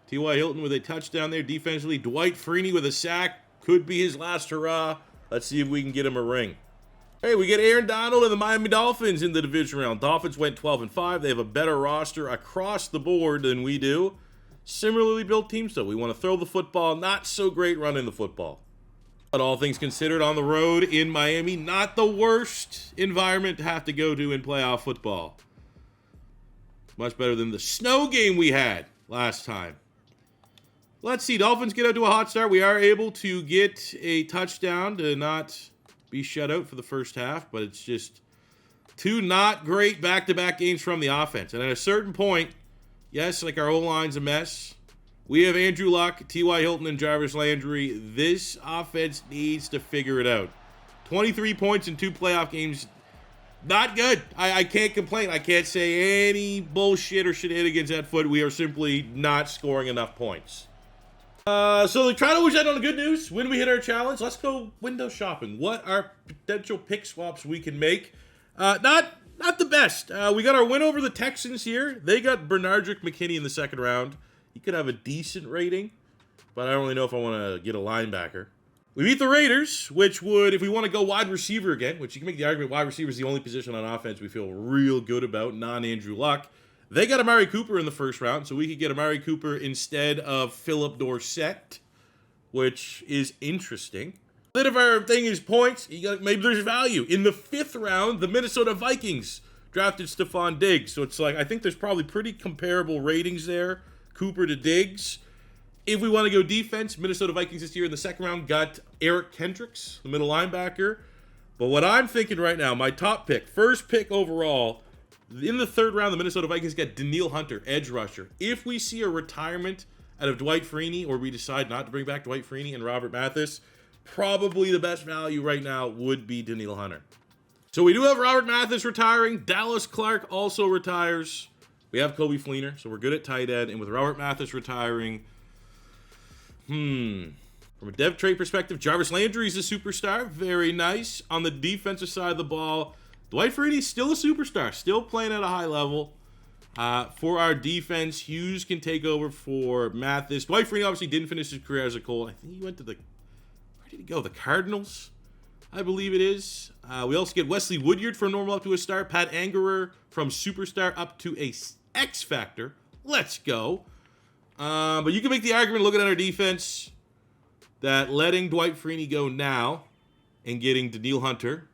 Speaker 1: T.Y. Hilton with a touchdown there defensively. Dwight Freeney with a sack. Could be his last hurrah. Let's see if we can get him a ring. Hey, we get Aaron Donald and the Miami Dolphins in the division round. Dolphins went 12-5. They have a better roster across the board than we do. Similarly built teams, though. We want to throw the football. Not so great running the football. But all things considered, on the road in Miami, not the worst environment to have to go to in playoff football. Much better than the snow game we had last time. Let's see. Dolphins get out to a hot start. We are able to get a touchdown to not be shut out for the first half, but it's just two not great back-to-back games from the offense. And at a certain point, yes, like our O-line's a mess. We have Andrew Luck, T.Y. Hilton, and Jarvis Landry. This offense needs to figure it out. 23 points in 2 playoff games. Not good. I can't complain. I can't say any bullshit or shenanigans at foot. We are simply not scoring enough points. So the Cardinals had on the good news. When we hit our challenge, let's go window shopping. What are potential pick swaps we can make? Not the best. We got our win over the Texans here. They got Bernardrick McKinney in the second round. He could have a decent rating, but I don't really know if I want to get a linebacker. We beat the Raiders, which would, if we want to go wide receiver again, which you can make the argument wide receiver is the only position on offense we feel real good about, non-Andrew Luck. They got Amari Cooper in the first round, so we could get Amari Cooper instead of Philip Dorsett, which is interesting. Bit of our thing is points. Maybe there's value. In the 5th round, the Minnesota Vikings drafted Stephon Diggs, so it's like I think there's probably pretty comparable ratings there, Cooper to Diggs. If we want to go defense, Minnesota Vikings this year in the second round got Eric Kendricks, the middle linebacker. But what I'm thinking right now, my top pick, first pick overall, in the 3rd round, the Minnesota Vikings got Danielle Hunter, edge rusher. If we see a retirement out of Dwight Freeney, or we decide not to bring back Dwight Freeney and Robert Mathis, probably the best value right now would be Danielle Hunter. So we do have Robert Mathis retiring. Dallas Clark also retires. We have Kobe Fleener, so we're good at tight end. And with Robert Mathis retiring, from a dev trait perspective, Jarvis Landry is a superstar. Very nice. On the defensive side of the ball, Dwight Freeney's still a superstar, still playing at a high level. For our defense, Hughes can take over for Mathis. Dwight Freeney obviously didn't finish his career as a Colt. I think he went to where did he go? The Cardinals, I believe it is. We also get Wesley Woodyard from normal up to a star. Pat Angerer from superstar up to a X Factor. Let's go. But you can make the argument looking at our defense that letting Dwight Freeney go now and getting Danielle Hunter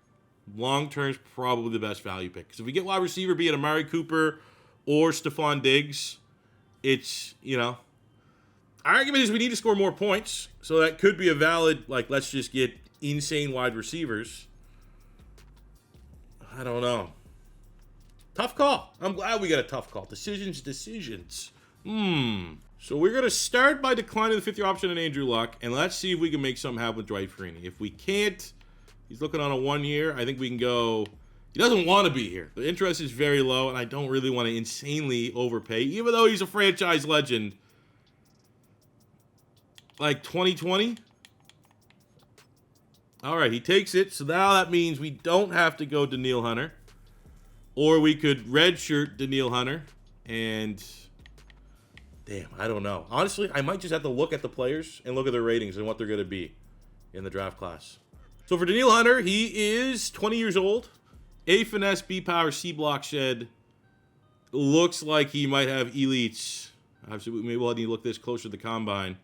Speaker 1: long-term is probably the best value pick. Because if we get wide receiver, be it Amari Cooper or Stephon Diggs, it's, our argument is we need to score more points. So that could be a valid, let's just get insane wide receivers. I don't know. Tough call. I'm glad we got a tough call. Decisions. So we're going to start by declining the 5th year option on Andrew Luck, and let's see if we can make something happen with Dwight Freeney. If we can't, he's looking on a 1 year. I think we can go. He doesn't want to be here. The interest is very low, and I don't really want to insanely overpay, even though he's a franchise legend. 2020. All right, he takes it. So now that means we don't have to go Danielle Hunter. Or we could redshirt Danielle Hunter. And damn, I don't know. Honestly, I might just have to look at the players and look at their ratings and what they're going to be in the draft class. So for Danielle Hunter, he is 20 years old. A finesse, B power, C block shed. Looks like he might have elites. Obviously, maybe we'll need to look this closer to the combine.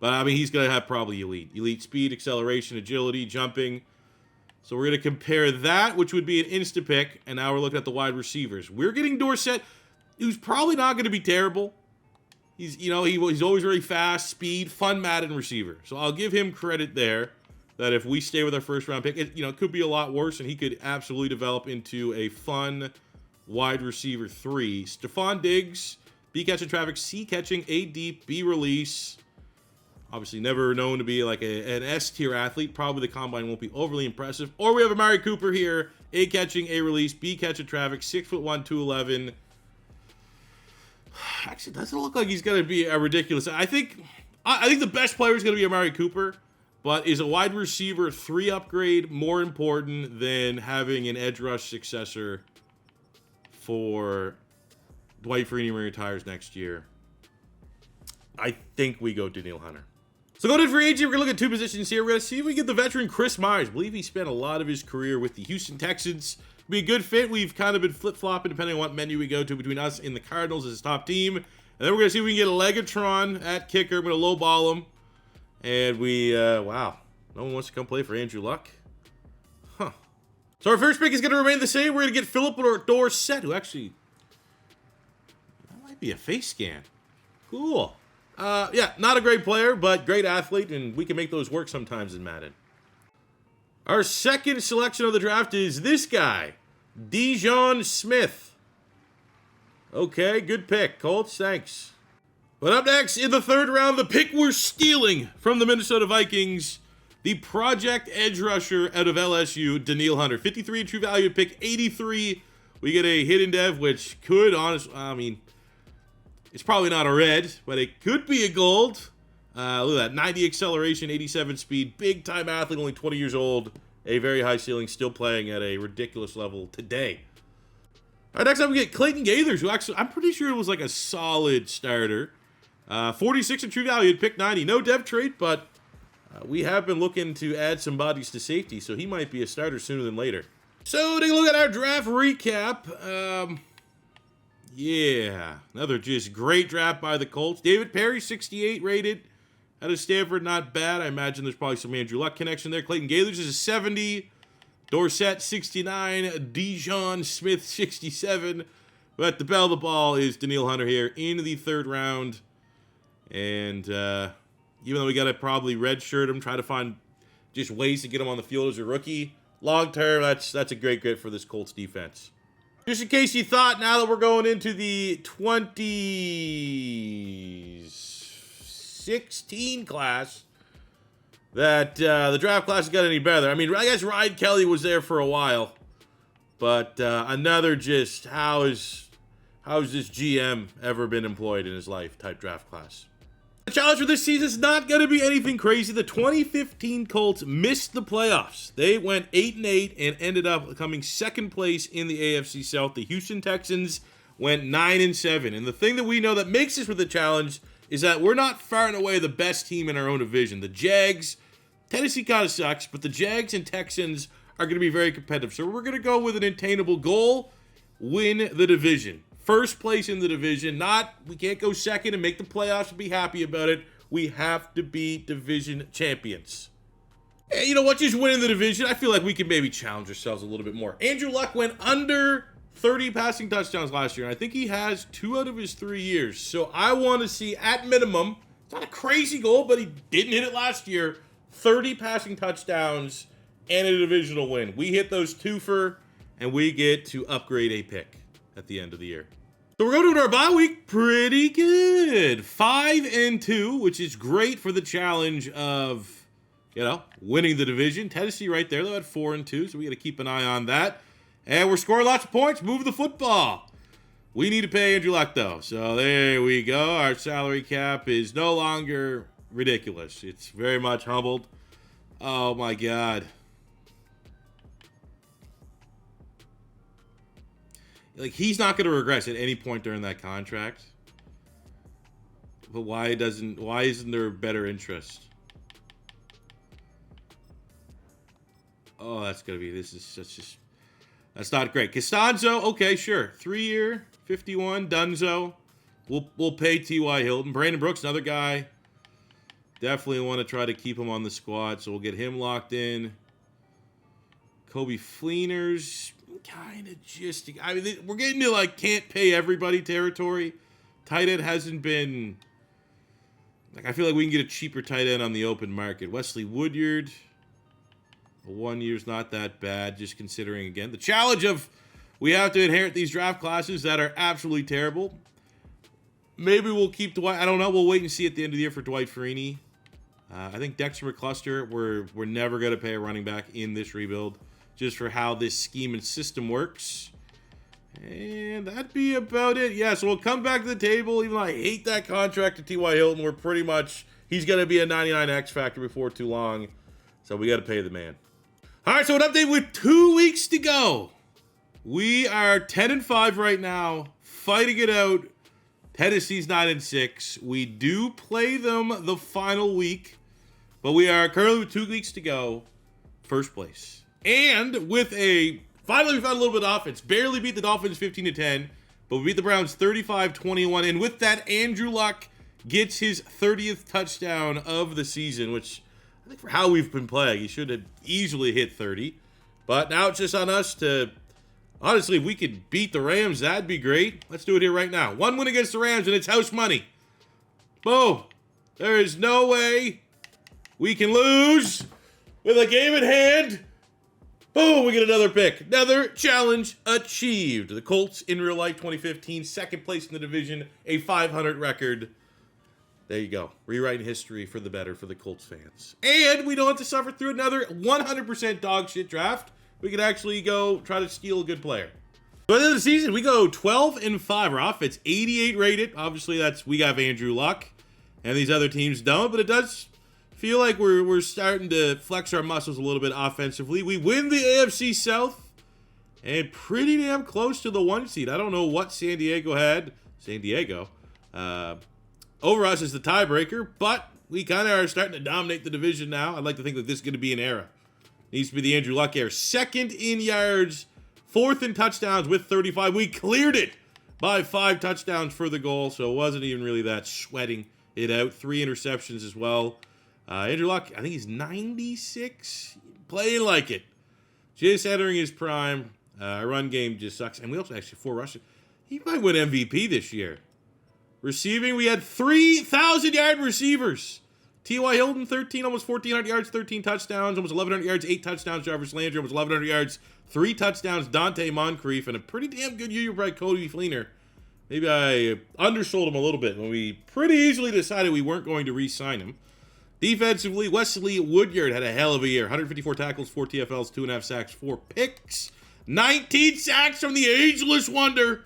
Speaker 1: But, he's going to have probably elite. Elite speed, acceleration, agility, jumping. So we're going to compare that, which would be an insta pick. And now we're looking at the wide receivers. We're getting Dorsett, who's probably not going to be terrible. He's always very fast, speed, fun Madden receiver. So I'll give him credit there. That if we stay with our first round pick, it could be a lot worse, and he could absolutely develop into a fun wide receiver 3. Stephon Diggs, B catching traffic, C catching, A deep, B release. Obviously never known to be like an S-tier athlete. Probably the combine won't be overly impressive. Or we have Amari Cooper here, A catching, A release, B catching traffic, 6'1", 211. Actually, doesn't look like he's going to be a ridiculous. I think the best player is going to be Amari Cooper. But is a wide receiver 3 upgrade more important than having an edge rush successor for Dwight Freeney when he retires next year? I think we go Danielle Hunter. So going to free agent, we're going to look at two positions here. We're going to see if we get the veteran Chris Myers. I believe he spent a lot of his career with the Houston Texans. Be a good fit. We've kind of been flip-flopping depending on what menu we go to between us and the Cardinals as his top team. And then we're going to see if we can get a Legatron at kicker. I'm going to lowball him. And wow. No one wants to come play for Andrew Luck. Huh. So our first pick is going to remain the same. We're going to get Philip Dorsett, who actually... that might be a face scan. Cool. Yeah, not a great player, but great athlete, and we can make those work sometimes in Madden. Our second selection of the draft is this guy, Dejon Smith. Okay, good pick, Colts, thanks. But up next, in the third round, the pick we're stealing from the Minnesota Vikings, the project edge rusher out of LSU, Danielle Hunter. 53 true value, pick 83. We get a hidden dev, which could, honestly, I mean... it's probably not a red, but it could be a gold. Look at that, 90 acceleration, 87 speed, big-time athlete, only 20 years old, a very high ceiling, still playing at a ridiculous level today. All right, next up we get Clayton Gaithers, who actually, I'm pretty sure it was like a solid starter. 46 in true value, pick 90. No dev trait, but we have been looking to add some bodies to safety, so he might be a starter sooner than later. So, take a look at our draft recap. Yeah, another just great draft by the Colts. David Perry, 68 rated. Out of Stanford, not bad. I imagine there's probably some Andrew Luck connection there. Clayton Gaithers is a 70. Dorsett, 69. Dejon Smith, 67. But the belle of the ball is Danielle Hunter here in the third round. And even though we got to probably redshirt him, try to find just ways to get him on the field as a rookie, long term, that's a great fit for this Colts defense. Just in case you thought, now that we're going into the 2016 class, that the draft class has got any better. I mean, I guess Ryan Kelly was there for a while, but another just how has this GM ever been employed in his life type draft class. The challenge for this season is not going to be anything crazy. The 2015 Colts missed the playoffs. They went 8-8 and ended up coming second place in the AFC South. The Houston Texans went 9-7. And the thing that we know that makes this for the challenge is that we're not far and away the best team in our own division. The Jags, Tennessee kind of sucks, but the Jags and Texans are going to be very competitive. So we're going to go with an attainable goal, win the division. First place in the division, we can't go second and make the playoffs and be happy about it. We have to be division champions. And you know what, just winning the division, I feel like we can maybe challenge ourselves a little bit more. Andrew Luck went under 30 passing touchdowns last year, and I think he has 2 out of his 3 years. So I want to see, at minimum, it's not a crazy goal, but he didn't hit it last year, 30 passing touchdowns and a divisional win. We hit those twofer, and we get to upgrade a pick at the end of the year. So we're going to our bye week pretty good. 5-2, which is great for the challenge of, winning the division. Tennessee right there, they're at 4-2, so we got to keep an eye on that. And we're scoring lots of points. Move the football. We need to pay Andrew Luck, though. So there we go. Our salary cap is no longer ridiculous. It's very much humbled. Oh, my God. Like, he's not going to regress at any point during that contract. But why isn't there better interest? Oh, that's not great. Costanzo, okay, sure. 3-year, 51, Dunzo. We'll pay T.Y. Hilton. Brandon Brooks, another guy. Definitely want to try to keep him on the squad, so we'll get him locked in. Kobe Fleeners, kind of just... I mean, we're getting to, like, can't pay everybody territory. Tight end hasn't been... Like, I feel like we can get a cheaper tight end on the open market. Wesley Woodyard, 1 year's not that bad, just considering, again, the challenge of we have to inherit these draft classes that are absolutely terrible. Maybe we'll keep Dwight. I don't know. We'll wait and see at the end of the year for Dwight Freeney. I think Dexter McCluster, we're never going to pay a running back in this rebuild just for how this scheme and system works. And that'd be about it. Yeah, so we'll come back to the table. Even though I hate that contract to T.Y. Hilton, we're pretty much, he's going to be a 99 X factor before too long. So we got to pay the man. All right, so an update with 2 weeks to go. We are 10-5 right now, fighting it out. Tennessee's 9-6. We do play them the final week But we are currently with 2 weeks to go, first place. And with finally we found a little bit of offense. Barely beat the Dolphins 15-10, but we beat the Browns 35-21. And with that, Andrew Luck gets his 30th touchdown of the season, which I think for how we've been playing, he should have easily hit 30. But now it's just on us to, honestly, if we could beat the Rams, that'd be great. Let's do it here right now. 1 win against the Rams, and it's house money. Boom. There is no way we can lose with a game at hand. Boom, we get another pick. Another challenge achieved. The Colts in real life 2015, second place in the division, a 500 record. There you go. Rewriting history for the better for the Colts fans. And we don't have to suffer through another 100% dog shit draft. We could actually go try to steal a good player. By the end of the season, we go 12-5. Our offense 88 rated. Obviously, we got Andrew Luck, and these other teams don't. But it does feel like we're starting to flex our muscles a little bit offensively. We win the AFC South, and pretty damn close to the 1 seed. I don't know what San Diego had. Over us is the tiebreaker, but we kind of are starting to dominate the division now. I'd like to think that this is going to be an era. Needs to be the Andrew Luck era. 2nd in yards, 4th in touchdowns with 35. We cleared it by 5 touchdowns for the goal, so it wasn't even really that sweating it out. 3 interceptions as well. Andrew Luck, I think he's 96, playing like it. Just entering his prime. Our run game just sucks, and we also actually 4 rushing. He might win MVP this year. Receiving, we had 3,000-yard receivers. T.Y. Hilton, 13, almost 1,400 yards, 13 touchdowns, almost 1,100 yards, 8 touchdowns. Jarvis Landry, almost 1,100 yards, 3 touchdowns. Dante Moncrief, and a pretty damn good year by Cody Fleener. Maybe I undersold him a little bit when we pretty easily decided we weren't going to re-sign him. Defensively, Wesley Woodyard had a hell of a year. 154 tackles, 4 TFLs, 2.5 sacks, 4 picks. 19 sacks from the ageless wonder,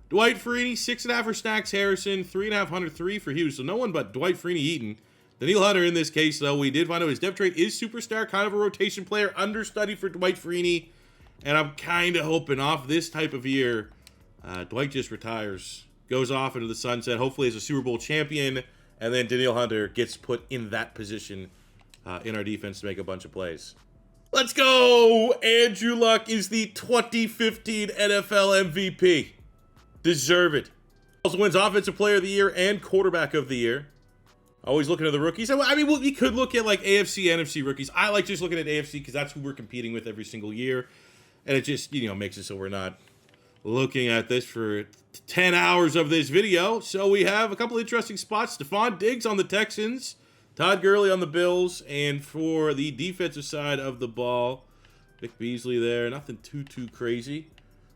Speaker 1: Dwight Freeney. 6.5 for Stacks Harrison, 3.5 Hunter, 3 for Hughes. So no one but Dwight Freeney eaten. Danielle Hunter in this case, though, we did find out his depth trait is superstar, kind of a rotation player, understudy for Dwight Freeney. And I'm kind of hoping off this type of year, Dwight just retires, goes off into the sunset, hopefully as a Super Bowl champion, and then Danielle Hunter gets put in that position in our defense to make a bunch of plays. Let's go! Andrew Luck is the 2015 NFL MVP. Deserve it. Also wins Offensive Player of the Year and Quarterback of the Year. Always looking at the rookies. I mean, we could look at like AFC, NFC rookies. I like just looking at AFC because that's who we're competing with every single year. And it just, makes it so we're not looking at this for 10 hours of this video. So we have a couple interesting spots. Stephon Diggs on the Texans. Todd Gurley on the Bills. And for the defensive side of the ball, Vic Beasley there. Nothing too crazy.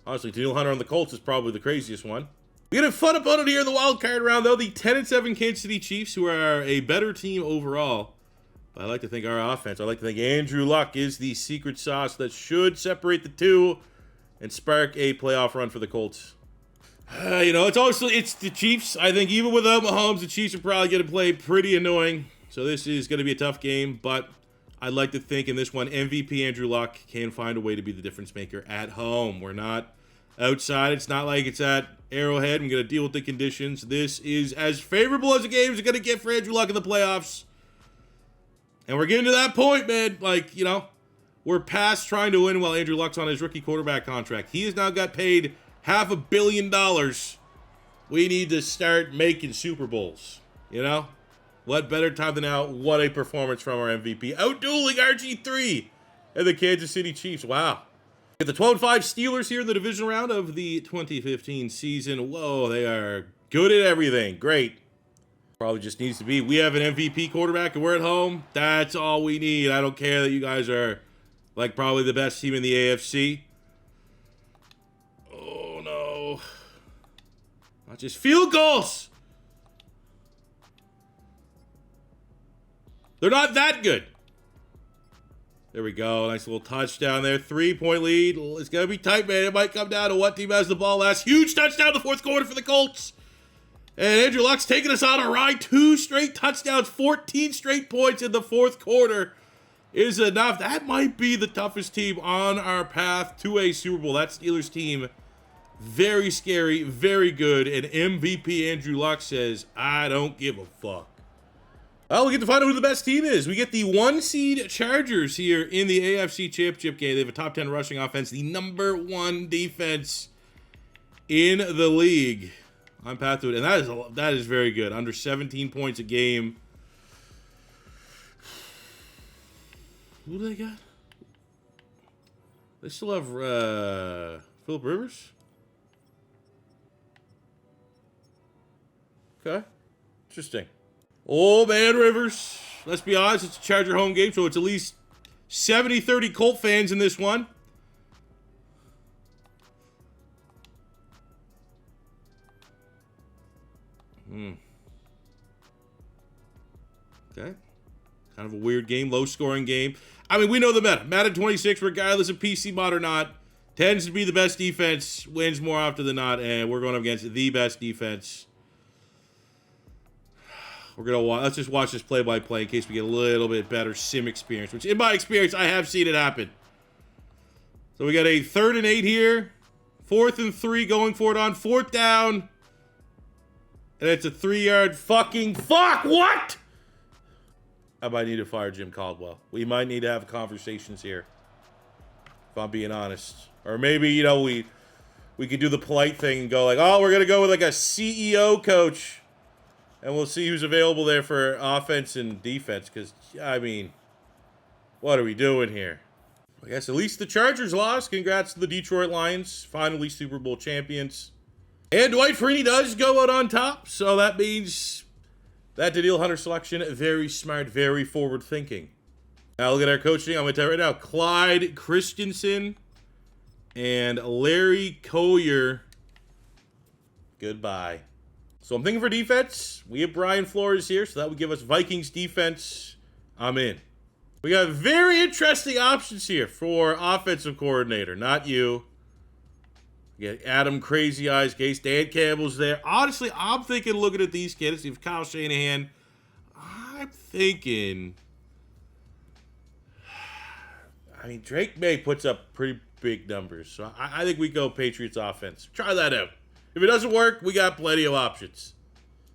Speaker 1: Honestly, Danielle Hunter on the Colts is probably the craziest one. We got a fun opponent here in the wild card round, though. The 10-7 Kansas City Chiefs, who are a better team overall. But I like to think our offense, I like to think Andrew Luck is the secret sauce that should separate the two and spark a playoff run for the Colts. It's the Chiefs. I think even without Mahomes, the Chiefs are probably going to play pretty annoying. So this is going to be a tough game, but I'd like to think in this one, MVP Andrew Luck can find a way to be the difference maker at home. We're not outside. It's not like it's at Arrowhead. I'm going to deal with the conditions. This is as favorable as a game is going to get for Andrew Luck in the playoffs. And we're getting to that point, man. We're past trying to win while Andrew Luck's on his rookie quarterback contract. He has now got paid $500 million. We need to start making Super Bowls. What better time than now? What a performance from our MVP. Outdueling RG3 and the Kansas City Chiefs. Wow. Get the 12-5 Steelers here in the division round of the 2015 season. Whoa, they are good at everything. Great. Probably just needs to be. We have an MVP quarterback and we're at home. That's all we need. I don't care that you guys are probably the best team in the AFC. Oh, no. Not just field goals. They're not that good. There we go. Nice little touchdown there. 3-point lead. It's going to be tight, man. It might come down to what team has the ball last. Huge touchdown in the fourth quarter for the Colts. And Andrew Luck's taking us on a ride. 2 straight touchdowns. 14 straight points in the fourth quarter is enough. That might be the toughest team on our path to a Super Bowl. That Steelers team, very scary, very good. And MVP Andrew Luck says, I don't give a fuck. Well, we get to find out who the best team is. We get the 1 seed Chargers here in the AFC Championship game. They have a top 10 rushing offense, the #1 defense in the league. I'm path to it, and that is very good. Under 17 points a game. Who do they got? They still have Phillip Rivers. Okay, interesting. Oh man, Rivers. Let's be honest, it's a Charger home game, so it's at least 70-30 Colt fans in this one. Okay. Kind of a weird game, low-scoring game. I mean, we know the meta. Madden 26, regardless of PC mod or not, tends to be the best defense, wins more often than not, and we're going up against the best defense. We're going to watch. Let's just watch this play-by-play in case we get a little bit better sim experience, which in my experience, I have seen it happen. So we got a 3rd and 8 here. 4th and 3 going for it on 4th down. And it's a 3-yard fucking fuck. What? I might need to fire Jim Caldwell. We might need to have conversations here, if I'm being honest. Or maybe, you know, we could do the polite thing and go like, oh, we're going to go with like a CEO coach. And we'll see who's available there for offense and defense. Because, I mean, what are we doing here? I guess at least the Chargers lost. Congrats to the Detroit Lions. Finally Super Bowl champions. And Dwight Freeney does go out on top. So that means that Danielle Hunter selection, very smart, very forward-thinking. Now look at our coaching. I'm going to tell you right now. Clyde Christensen and Larry Collier. Goodbye. So I'm thinking for defense. We have Brian Flores here, so that would give us Vikings defense. I'm in. We got very interesting options here for offensive coordinator. Not you. We got Adam Crazy Eyes Gase. Dan Campbell's there. Honestly, I'm thinking looking at these kids. If Kyle Shanahan, I'm thinking. I mean, Drake May puts up pretty big numbers. So I think we go Patriots offense. Try that out. If it doesn't work, we got plenty of options.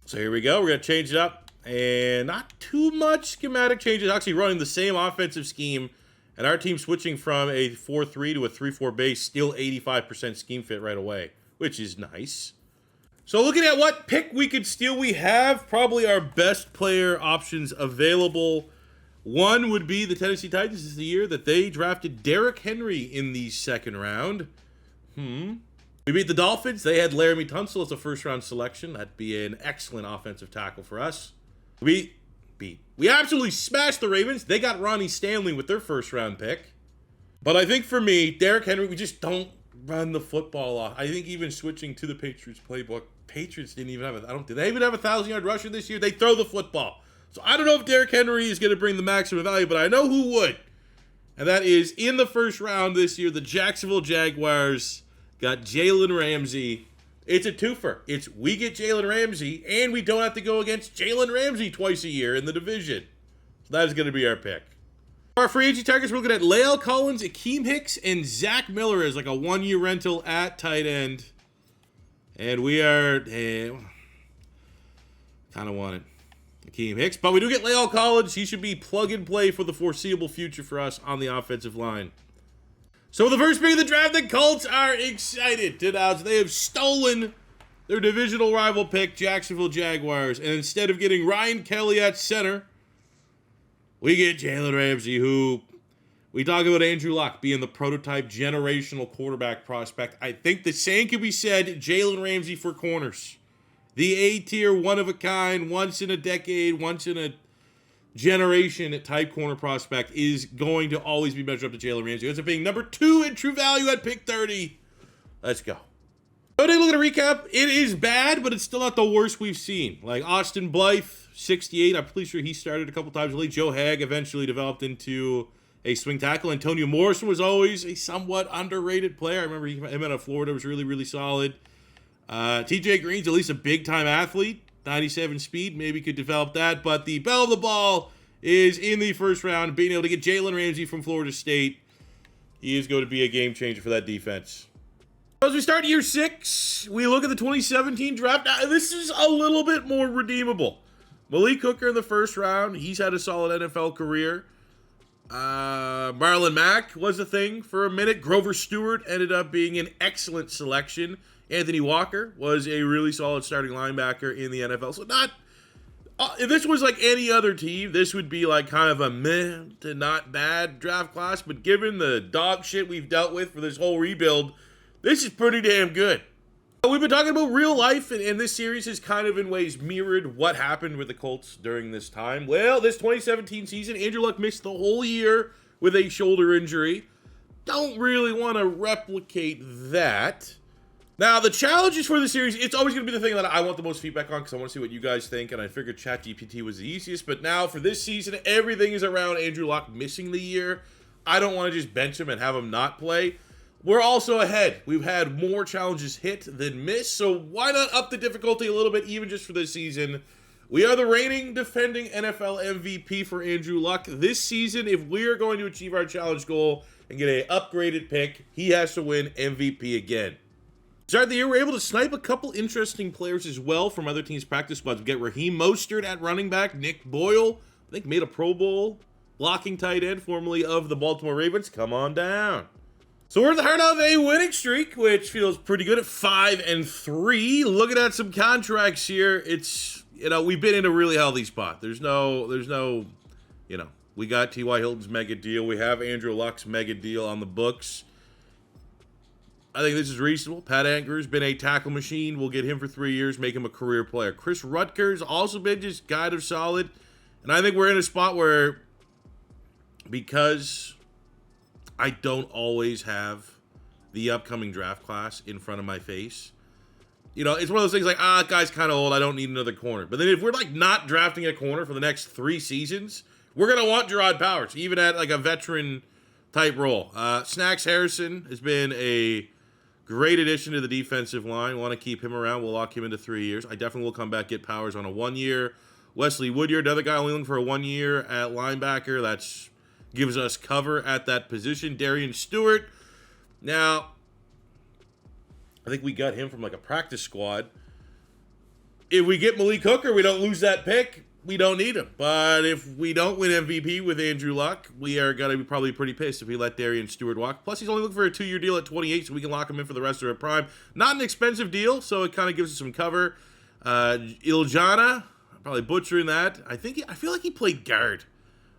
Speaker 1: So here we go. We're going to change it up. And not too much schematic changes. Actually running the same offensive scheme. And our team switching from a 4-3 to a 3-4 base. Still 85% scheme fit right away. Which is nice. So looking at what pick we could steal, we have probably our best player options available. One would be the Tennessee Titans. This is the year that they drafted Derrick Henry in the 2nd round. We beat the Dolphins. They had Laramie Tunsil as a first-round selection. That'd be an excellent offensive tackle for us. We absolutely smashed the Ravens. They got Ronnie Stanley with their first-round pick. But I think for me, Derrick Henry, we just don't run the football off. I think even switching to the Patriots playbook, Patriots didn't even have do they even have a 1,000-yard rusher this year? They throw the football. So I don't know if Derrick Henry is going to bring the maximum value, but I know who would. And that is in the first round this year, the Jacksonville Jaguars got Jalen Ramsey. It's a twofer. It's we get Jalen Ramsey, and we don't have to go against Jalen Ramsey twice a year in the division. So that is going to be our pick. Our free agent targets, we're looking at La'el Collins, Akeem Hicks, and Zach Miller as like a 1-year rental at tight end. And we are kind of want it. Akeem Hicks. But we do get La'el Collins. He should be plug and play for the foreseeable future for us on the offensive line. So the first pick of the draft, the Colts are excited to announce they have stolen their divisional rival pick, Jacksonville Jaguars. And instead of getting Ryan Kelly at center, we get Jalen Ramsey, who we talk about Andrew Luck being the prototype generational quarterback prospect. I think the same can be said, Jalen Ramsey for corners. The A-tier, one-of-a-kind, once in a decade, once in a generation type corner prospect is going to always be measured up to Jalen Ramsey. Ends up being number 2 in true value at pick 30. Let's go. So take a look at a recap. It is bad, but it's still not the worst we've seen. Like Austin Blythe, 68. I'm pretty sure he started a couple times. Joe Hagg eventually developed into a swing tackle. Antonio Morrison was always a somewhat underrated player. I remember him out of Florida was really, really solid. TJ Green's at least a big-time athlete. 97 speed, maybe could develop that. But the bell of the ball is in the first round. Being able to get Jalen Ramsey from Florida State. He is going to be a game changer for that defense. As we start year 6, we look at the 2017 draft. Now, this is a little bit more redeemable. Malik Hooker in the first round. He's had a solid NFL career. Marlon Mack was a thing for a minute. Grover Stewart ended up being an excellent selection. Anthony Walker was a really solid starting linebacker in the NFL. So not, if this was like any other team, this would be like kind of a meh to not bad draft class. But given the dog shit we've dealt with for this whole rebuild, this is pretty damn good. We've been talking about real life, and this series has kind of in ways mirrored what happened with the Colts during this time. Well, this 2017 season, Andrew Luck missed the whole year with a shoulder injury. Don't really want to replicate that. Now, the challenges for the series, it's always going to be the thing that I want the most feedback on because I want to see what you guys think, and I figured ChatGPT was the easiest. But now, for this season, everything is around Andrew Luck missing the year. I don't want to just bench him and have him not play. We're also ahead. We've had more challenges hit than miss, so why not up the difficulty a little bit, even just for this season? We are the reigning, defending NFL MVP for Andrew Luck. This season, if we are going to achieve our challenge goal and get an upgraded pick, he has to win MVP again. To start the year, we're able to snipe a couple interesting players as well from other teams' practice squads. We get Raheem Mostert at running back, Nick Boyle, I think made a Pro Bowl, blocking tight end, formerly of the Baltimore Ravens. Come on down. So we're at the heart of a winning streak, which feels pretty good at 5-3. Looking at some contracts here, it's, we've been in a really healthy spot. There's no, we got T.Y. Hilton's mega deal. We have Andrew Luck's mega deal on the books. I think this is reasonable. Pat Anger's been a tackle machine. We'll get him for 3 years, make him a career player. Chris Rutgers also been just kind of solid. And I think we're in a spot where, because I don't always have the upcoming draft class in front of my face. It's one of those things like, guy's kind of old. I don't need another corner. But then if we're like not drafting a corner for the next 3 seasons, we're going to want Gerard Powers, even at like a veteran type role. Snacks Harrison has been a great addition to the defensive line. Want to keep him around. We'll lock him into 3 years. I definitely will come back, get Powers on a 1 year. Wesley Woodyard, another guy only looking for a 1 year at linebacker. That's gives us cover at that position. Darian Stewart. Now, I think we got him from like a practice squad. If we get Malik Hooker, we don't lose that pick. We don't need him. But if we don't win MVP with Andrew Luck, we are going to be probably pretty pissed if we let Darian Stewart walk. Plus, he's only looking for a 2-year deal at 28, so we can lock him in for the rest of our prime. Not an expensive deal, so it kind of gives us some cover. Iljana, probably butchering that. I feel like he played guard.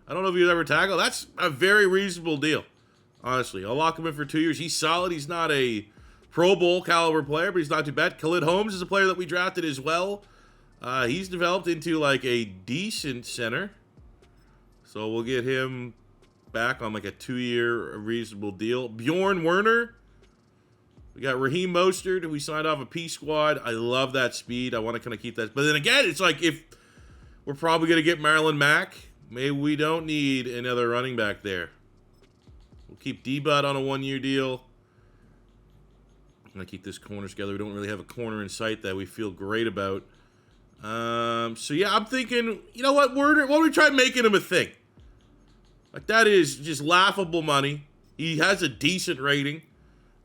Speaker 1: I don't know if he was ever tackled. That's a very reasonable deal, honestly. I'll lock him in for 2 years. He's solid. He's not a Pro Bowl caliber player, but he's not too bad. Khalid Holmes is a player that we drafted as well. He's developed into like a decent center. So we'll get him back on like a 2-year reasonable deal. Bjorn Werner. We got Raheem Mostert, who we signed off a P squad. I love that speed. I want to kind of keep that. But then again, it's like if we're probably going to get Marlon Mack, maybe we don't need another running back there. We'll keep D-Bud on a 1-year deal. I'm going to keep this corner together. We don't really have a corner in sight that we feel great about. So, yeah, I'm thinking, you know what, Werner, why don't we try making him a thing? Like, that is just laughable money. He has a decent rating.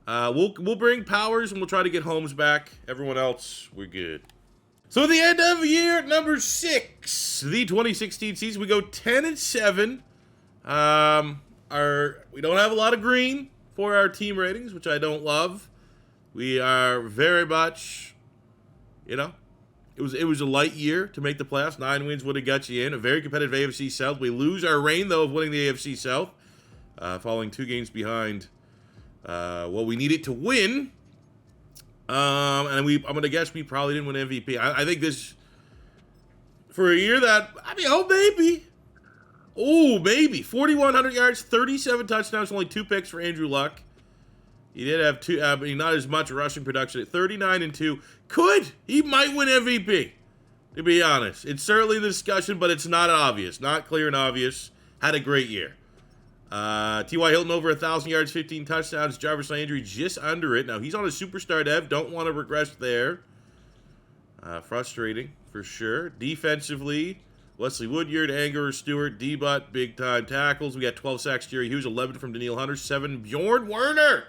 Speaker 1: We'll bring Powers, and we'll try to get Holmes back. Everyone else, we're good. So at the end of year number 6, the 2016 season, we go 10-7. We don't have a lot of green for our team ratings, which I don't love. We are very much, it was a light year to make the playoffs. 9 wins would have got you in. A very competitive AFC South. We lose our reign, though, of winning the AFC South, falling 2 games behind what we needed to win. And I'm going to guess we probably didn't win MVP. I think this, for a year that, maybe. Oh, maybe. 4,100 yards, 37 touchdowns, only 2 picks for Andrew Luck. He did have 2, not as much rushing production at 39-2. He might win MVP, to be honest. It's certainly in the discussion, but it's not obvious. Not clear and obvious. Had a great year. T.Y. Hilton over 1,000 yards, 15 touchdowns. Jarvis Landry just under it. Now, he's on a superstar dev. Don't want to regress there. Frustrating, for sure. Defensively, Wesley Woodyard, Anger, Stewart, D-Butt, big-time tackles. We got 12 sacks, Jerry Hughes, 11 from Danielle Hunter, 7 Bjorn Werner.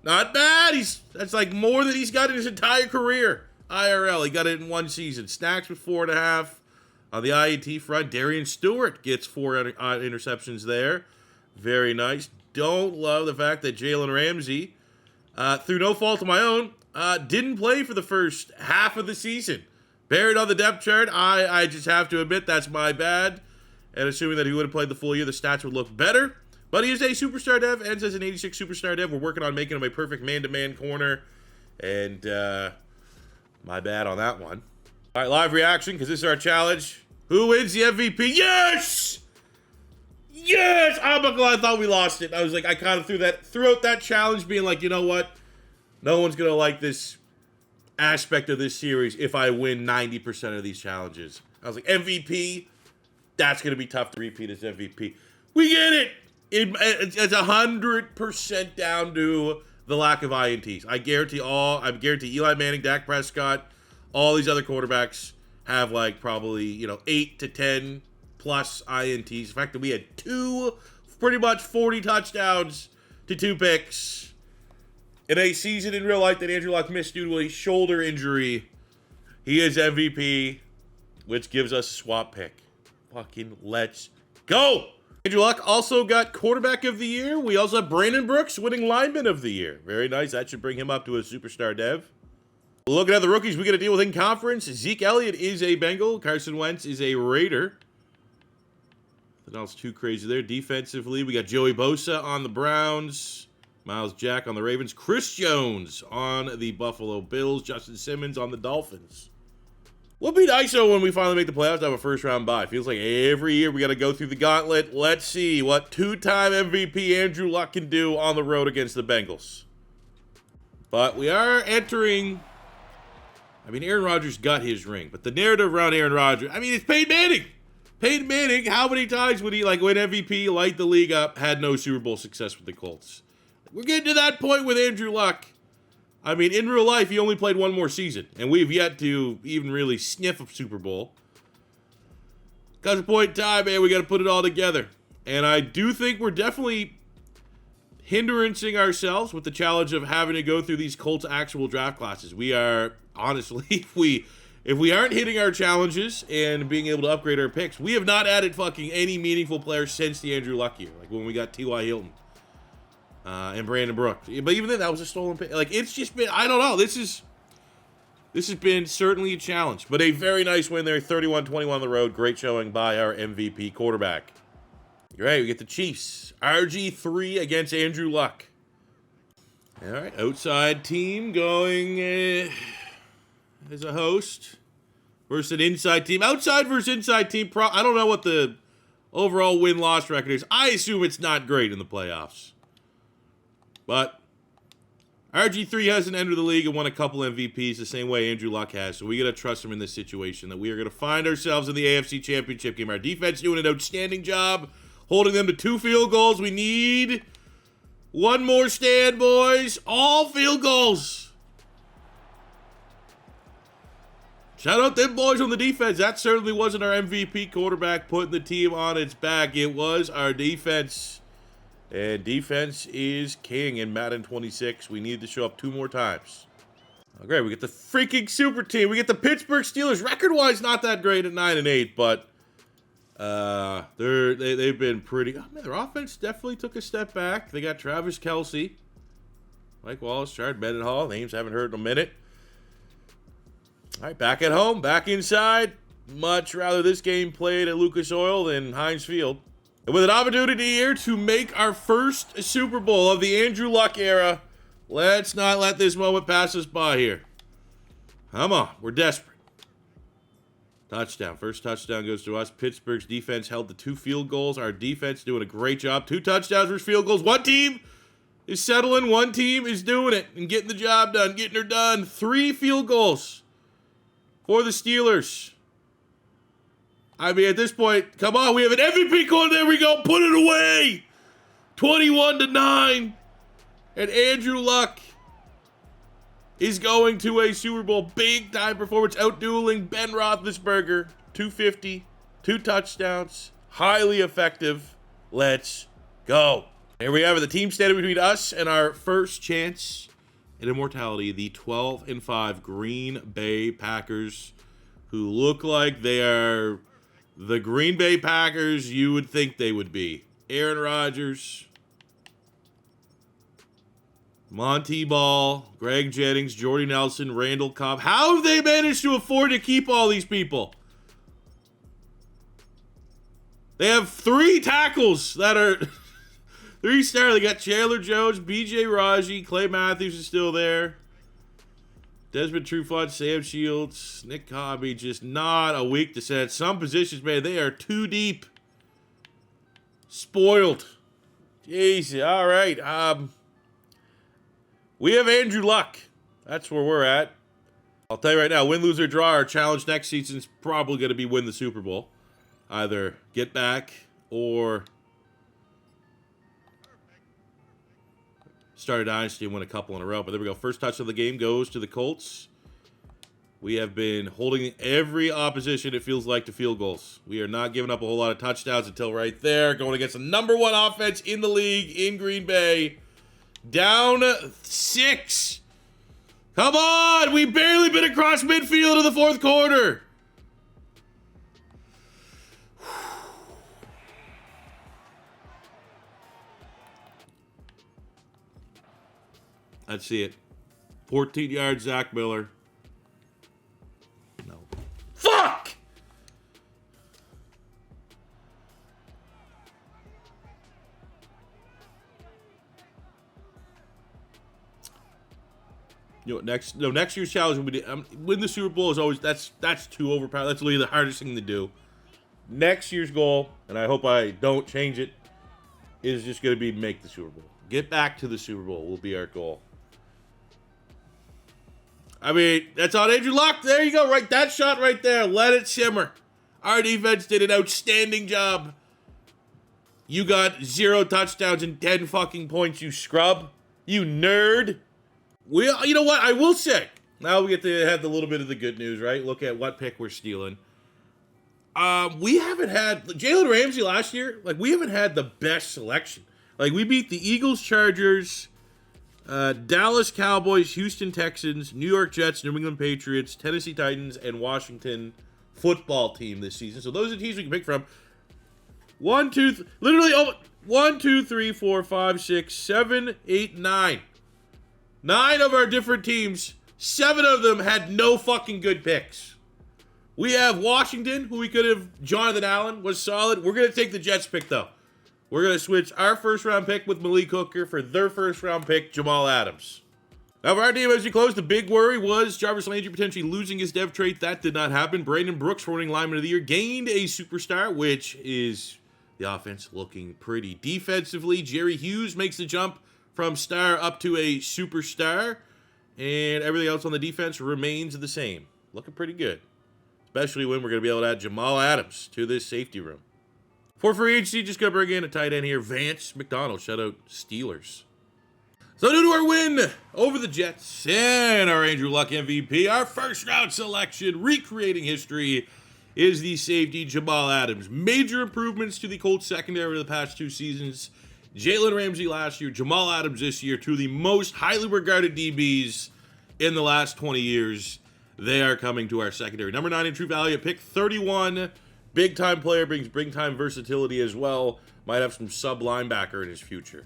Speaker 1: Not bad. That's like more than he's got in his entire career. IRL, he got it in 1 season. Snacks with 4.5. On the INT front, Darian Stewart gets 4 interceptions there. Very nice. Don't love the fact that Jalen Ramsey, through no fault of my own, didn't play for the first half of the season. Buried on the depth chart. I just have to admit that's my bad. And assuming that he would have played the full year, the stats would look better. But he is a superstar dev, ends as an 86 superstar dev. We're working on making him a perfect man-to-man corner. And my bad on that one. All right, live reaction, because this is our challenge. Who wins the MVP? Yes! Yes! I'm not gonna lie, I thought we lost it. I was like, I kind of threw out that challenge being like, you know what? No one's gonna like this aspect of this series if I win 90% of these challenges. I was like, MVP, that's gonna be tough to repeat as MVP. We get it! It's 100% down to the lack of INTs. I guarantee Eli Manning, Dak Prescott, all these other quarterbacks have like probably, 8 to 10 plus INTs. The fact that we had 2 pretty much 40 touchdowns to 2 picks in a season in real life that Andrew Luck missed due to a shoulder injury. He is MVP, which gives us a swap pick. Fucking let's go! Andrew Luck also got quarterback of the year. We also have Brandon Brooks winning lineman of the year. Very nice. That should bring him up to a superstar dev. Looking at the rookies we got to deal with in conference. Zeke Elliott is a Bengal. Carson Wentz is a Raider. Nothing else too crazy there. Defensively, we got Joey Bosa on the Browns. Miles Jack on the Ravens. Chris Jones on the Buffalo Bills. Justin Simmons on the Dolphins. Would be nice, though, when we finally make the playoffs to have a first-round bye. Feels like every year we got to go through the gauntlet. Let's see what 2-time MVP Andrew Luck can do on the road against the Bengals. But we are entering... Aaron Rodgers got his ring, but the narrative around Aaron Rodgers... it's Peyton Manning! Peyton Manning, how many times would he, win MVP, light the league up, had no Super Bowl success with the Colts? We're getting to that point with Andrew Luck. In real life, he only played 1 more season, and we've yet to even really sniff a Super Bowl. Comes a point in time, man, we got to put it all together. And I do think we're definitely hinderancing ourselves with the challenge of having to go through these Colts actual draft classes. We are, honestly, if we aren't hitting our challenges and being able to upgrade our picks, we have not added fucking any meaningful players since the Andrew Luck year, like when we got T.Y. Hilton. And Brandon Brooks. But even then, that was a stolen pick. It's just been, I don't know. This has been certainly a challenge. But a very nice win there, 31-21 on the road. Great showing by our MVP quarterback. Great, we get the Chiefs. RG3 against Andrew Luck. All right, outside team going as a host versus an inside team. Outside versus inside team. I don't know what the overall win-loss record is. I assume it's not great in the playoffs. But RG3 hasn't entered the league and won a couple MVPs the same way Andrew Luck has, so we got to trust him in this situation, that we are going to find ourselves in the AFC Championship game. Our defense doing an outstanding job, holding them to 2 field goals. We need 1 more stand, boys. All field goals. Shout out them boys on the defense. That certainly wasn't our MVP quarterback putting the team on its back. It was our defense. And defense is king in Madden 26. We need to show up 2 more times. Oh, great, we get the freaking super team. We get the Pittsburgh Steelers. Record-wise, not that great at 9-8, but they've been pretty... Oh, man, their offense definitely took a step back. They got Travis Kelce, Mike Wallace, Chard Mendenhall. Names I haven't heard in a minute. All right, back at home, back inside. Much rather this game played at Lucas Oil than Heinz Field. And with an opportunity here to make our first Super Bowl of the Andrew Luck era, let's not let this moment pass us by here. Come on, we're desperate. Touchdown. First touchdown goes to us. Pittsburgh's defense held to 2 field goals. Our defense doing a great job. 2 touchdowns versus field goals. 1 team is settling. 1 team is doing it and getting the job done, getting her done. 3 field goals for the Steelers. At this point, come on, we have an MVP corner. There we go. Put it away. 21-9. And Andrew Luck is going to a Super Bowl big time performance, outdueling Ben Roethlisberger. 250, 2 touchdowns, highly effective. Let's go. Here we have it, the team standing between us and our first chance at immortality, the 12-5 Green Bay Packers, who look like they are the Green Bay Packers you would think they would be. Aaron Rodgers, Monty Ball, Greg Jennings, Jordy Nelson, Randall Cobb. How have they managed to afford to keep all these people? They have 3 tackles that are 3-star. They got Chandler Jones, B.J. Raji, Clay Matthews is still there. Desmond Trufant, Sam Shields, Nick Hobby, just not a week to set. Some positions, man, they are too deep. Spoiled. Jeez, all right. We have Andrew Luck. That's where we're at. I'll tell you right now, win, lose, or draw, our challenge next season is probably going to be win the Super Bowl. Either get back or start a dynasty and win a couple in a row. But there we go. First touch of the game goes to the Colts. We have been holding every opposition, it feels like, to field goals. We are not giving up a whole lot of touchdowns until right there. Going against the number 1 offense in the league in Green Bay. Down 6. Come on! We've barely been across midfield in the 4th quarter. Let's see it. 14 yards, Zach Miller. No. Fuck! You know, next year's challenge will be win the Super Bowl is always that's too overpowered. That's literally the hardest thing to do. Next year's goal, and I hope I don't change it, is just going to be make the Super Bowl. Get back to the Super Bowl will be our goal. I mean, that's on Andrew Luck. There you go. Right, that shot right there. Let it simmer. Our defense did an outstanding job. You got 0 touchdowns and 10 fucking points, you scrub. You nerd. You know what? I will say. Now we get to have a little bit of the good news, right? Look at what pick we're stealing. We haven't had Jalen Ramsey last year. Like, we haven't had the best selection. Like, we beat the Eagles, Chargers, Dallas Cowboys, Houston Texans, New York Jets, New England Patriots, Tennessee Titans, and Washington football team this season. So those are the teams we can pick from. 1, 2, literally 1, 2, 3, 4, 5, 6, 7, 8, 9. 9 of our different teams, 7 of them had no fucking good picks. We have Washington, who we could have. Jonathan Allen was solid. We're going to take the Jets pick, though. We're going to switch our first-round pick with Malik Hooker for their first-round pick, Jamal Adams. Now, for our team, as we close, the big worry was Jarvis Landry potentially losing his dev trait. That did not happen. Brandon Brooks, running lineman of the year, gained a superstar, which is the offense looking pretty defensively. Jerry Hughes makes the jump from star up to a superstar, and everything else on the defense remains the same. Looking pretty good, especially when we're going to be able to add Jamal Adams to this safety room. For free agency, just going to bring in a tight end here, Vance McDonald. Shout out Steelers. So due to our win over the Jets and our Andrew Luck MVP, our first round selection, recreating history, is the safety Jamal Adams. Major improvements to the Colts secondary over the past 2 seasons. Jalen Ramsey last year, Jamal Adams this year, 2 of the most highly regarded DBs in the last 20 years. They are coming to our secondary. Number 9 in true value, pick 31. Big-time player, brings big-time versatility as well. Might have some sub-linebacker in his future.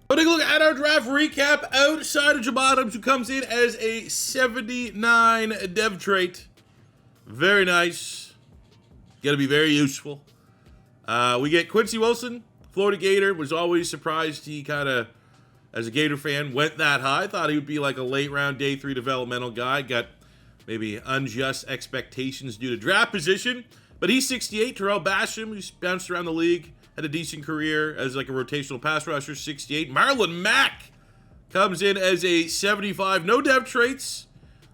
Speaker 1: So take a look at our draft recap outside of Jamal Adams, who comes in as a 79 dev trait. Very nice. Going to be very useful. We get Quincy Wilson. Florida Gator. Was always surprised he kind of, as a Gator fan, went that high. Thought he would be like a late round day 3 developmental guy. Got maybe unjust expectations due to draft position. But he's 68. Terrell Basham, who's bounced around the league, had a decent career as like a rotational pass rusher, 68. Marlon Mack comes in as a 75. No dev traits.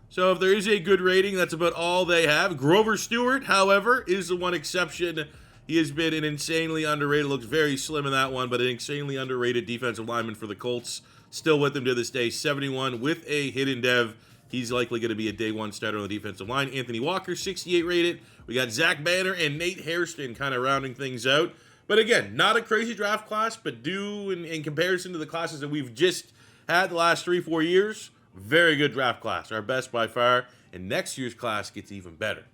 Speaker 1: So if there is a good rating, that's about all they have. Grover Stewart, however, is the one exception. He has been an insanely underrated, looks very slim in that one, but an insanely underrated defensive lineman for the Colts. Still with them to this day, 71 with a hidden dev. He's likely going to be a day 1 starter on the defensive line. Anthony Walker, 68 rated. We got Zach Banner and Nate Hairston kind of rounding things out. But again, not a crazy draft class, but in comparison to the classes that we've just had the last 3-4 years, very good draft class. Our best by far. And next year's class gets even better.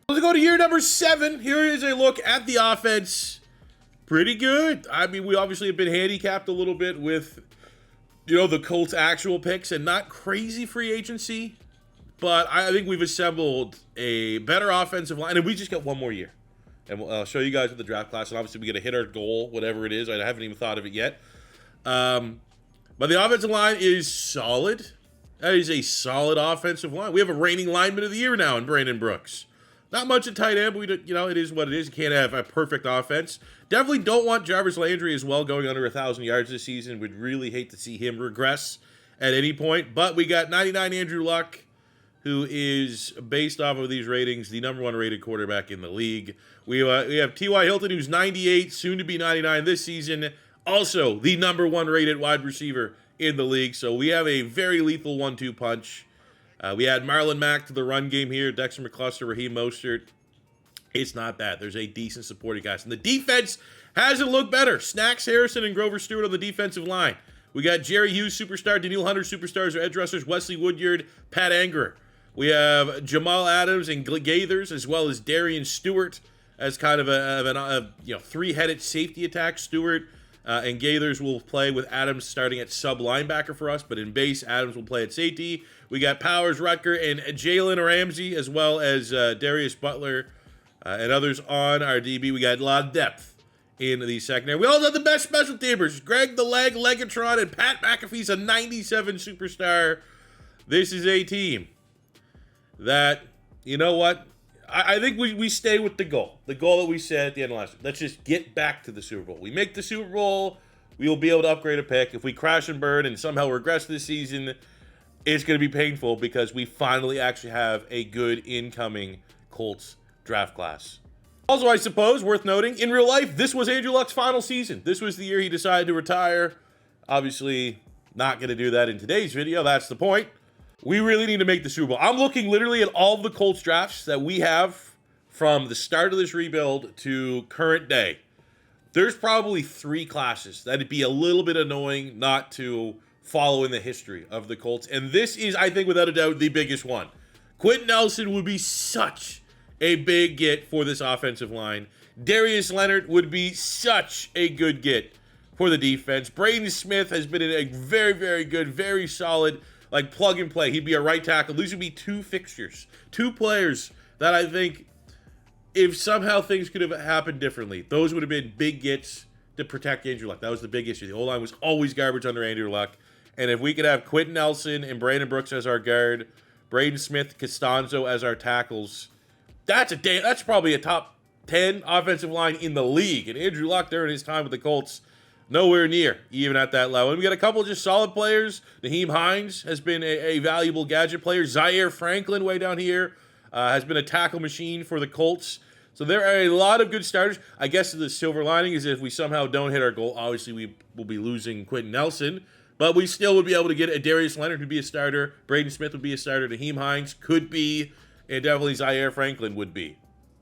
Speaker 1: Let's go to year number 7. Here is a look at the offense. Pretty good. I mean, we obviously have been handicapped a little bit with, you know, the Colts' actual picks and not crazy free agency. But I think we've assembled a better offensive line, and we just got one more year. And I'll show you guys with the draft class, and obviously we got to hit our goal, whatever it is. I haven't even thought of it yet. But the offensive line is solid. That is a solid offensive line. We have a reigning lineman of the year now in Brandon Brooks. Not much at tight end, but it is what it is. You can't have a perfect offense. Definitely don't want Jarvis Landry as well going under 1,000 yards this season. Would really hate to see him regress at any point. But we got 99 Andrew Luck, who is, based off of these ratings, the #1 rated quarterback in the league. We have T.Y. Hilton, who's 98, soon to be 99 this season. Also, the #1 rated wide receiver in the league. So we have a very lethal 1-2 punch. We had Marlon Mack to the run game here. Dexter McCluster, Raheem Mostert. It's not bad. There's a decent supporting cast. And the defense hasn't looked better. Snacks Harrison and Grover Stewart on the defensive line. We got Jerry Hughes, superstar. Danielle Hunter, superstars, or edge rushers. Wesley Woodyard, Pat Angerer. We have Jamal Adams and Gaithers, as well as Darian Stewart as kind of a three-headed safety attack. Stewart and Gaithers will play with Adams starting at sub linebacker for us, but in base, Adams will play at safety. We got Powers, Rutger, and Jalen Ramsey, as well as Darius Butler and others on our DB. We got a lot of depth in the secondary. We also have the best special teamers, Greg the Leg, Legatron, and Pat McAfee's a 97 superstar. This is a team that, you know what? I think we stay with the goal that we said at the end of last year. Let's just get back to the Super Bowl. We make the Super Bowl, we will be able to upgrade a pick. If we crash and burn and somehow regress this season, it's going to be painful because we finally actually have a good incoming Colts draft class. Also, I suppose, worth noting, in real life, this was Andrew Luck's final season. This was the year he decided to retire. Obviously, not going to do that in today's video. That's the point. We really need to make the Super Bowl. I'm looking literally at all of the Colts drafts that we have from the start of this rebuild to current day. There's probably 3 classes that'd be a little bit annoying not to follow in the history of the Colts. And this is, I think, without a doubt, the biggest one. Quenton Nelson would be such a big get for this offensive line. Darius Leonard would be such a good get for the defense. Braden Smith has been a very, very good, very solid, like plug and play. He'd be a right tackle. These would be 2 fixtures, 2 players that I think, if somehow things could have happened differently, those would have been big gets to protect Andrew Luck. That was the big issue. The O-line was always garbage under Andrew Luck. And if we could have Quenton Nelson and Brandon Brooks as our guard, Braden Smith, Costanzo as our tackles, that's probably a top 10 offensive line in the league. And Andrew Luck during his time with the Colts, nowhere near even at that level. And we got a couple of just solid players. Naheem Hines has been a valuable gadget player. Zaire Franklin way down here has been a tackle machine for the Colts. So there are a lot of good starters. I guess the silver lining is if we somehow don't hit our goal, obviously we will be losing Quenton Nelson. But we still would be able to get a Darius Leonard who'd be a starter. Braden Smith would be a starter. Naheem Hines could be. And definitely Zaire Franklin would be.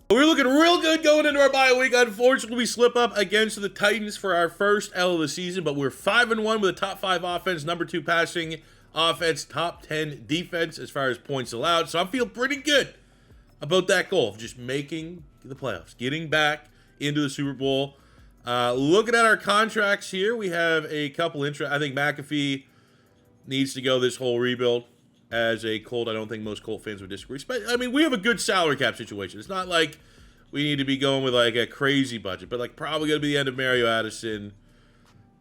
Speaker 1: We're looking real good going into our bye week. Unfortunately, we slip up against the Titans for our first L of the season, but we're 5-1 with a top 5 offense, #2 passing offense, top 10 defense as far as points allowed. So I'm feeling pretty good about that goal of just making the playoffs, getting back into the Super Bowl. Looking at our contracts here, we have a couple I think McAfee needs to go this whole rebuild. As a Colt, I don't think most Colt fans would disagree. But, I mean, we have a good salary cap situation. It's not like we need to be going with, like, a crazy budget. But, like, probably going to be the end of Mario Addison.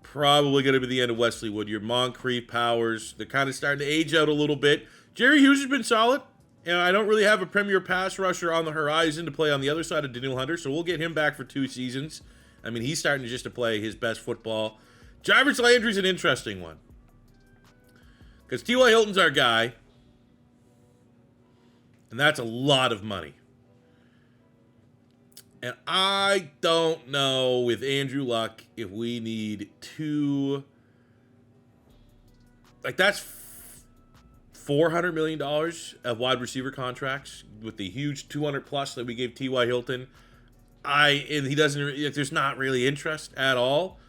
Speaker 1: Probably going to be the end of Wesley Woodyard. Moncrief, Powers. They're kind of starting to age out a little bit. Jerry Hughes has been solid. And I don't really have a premier pass rusher on the horizon to play on the other side of Danielle Hunter. So we'll get him back for 2 seasons. I mean, he's starting to play his best football. Jarvis Landry's an interesting one. Because T.Y. Hilton's our guy. And that's a lot of money. And I don't know with Andrew Luck if we need 2. Like, that's $400 million of wide receiver contracts with the huge 200 plus that we gave T.Y. Hilton. And he doesn't, there's not really interest at all.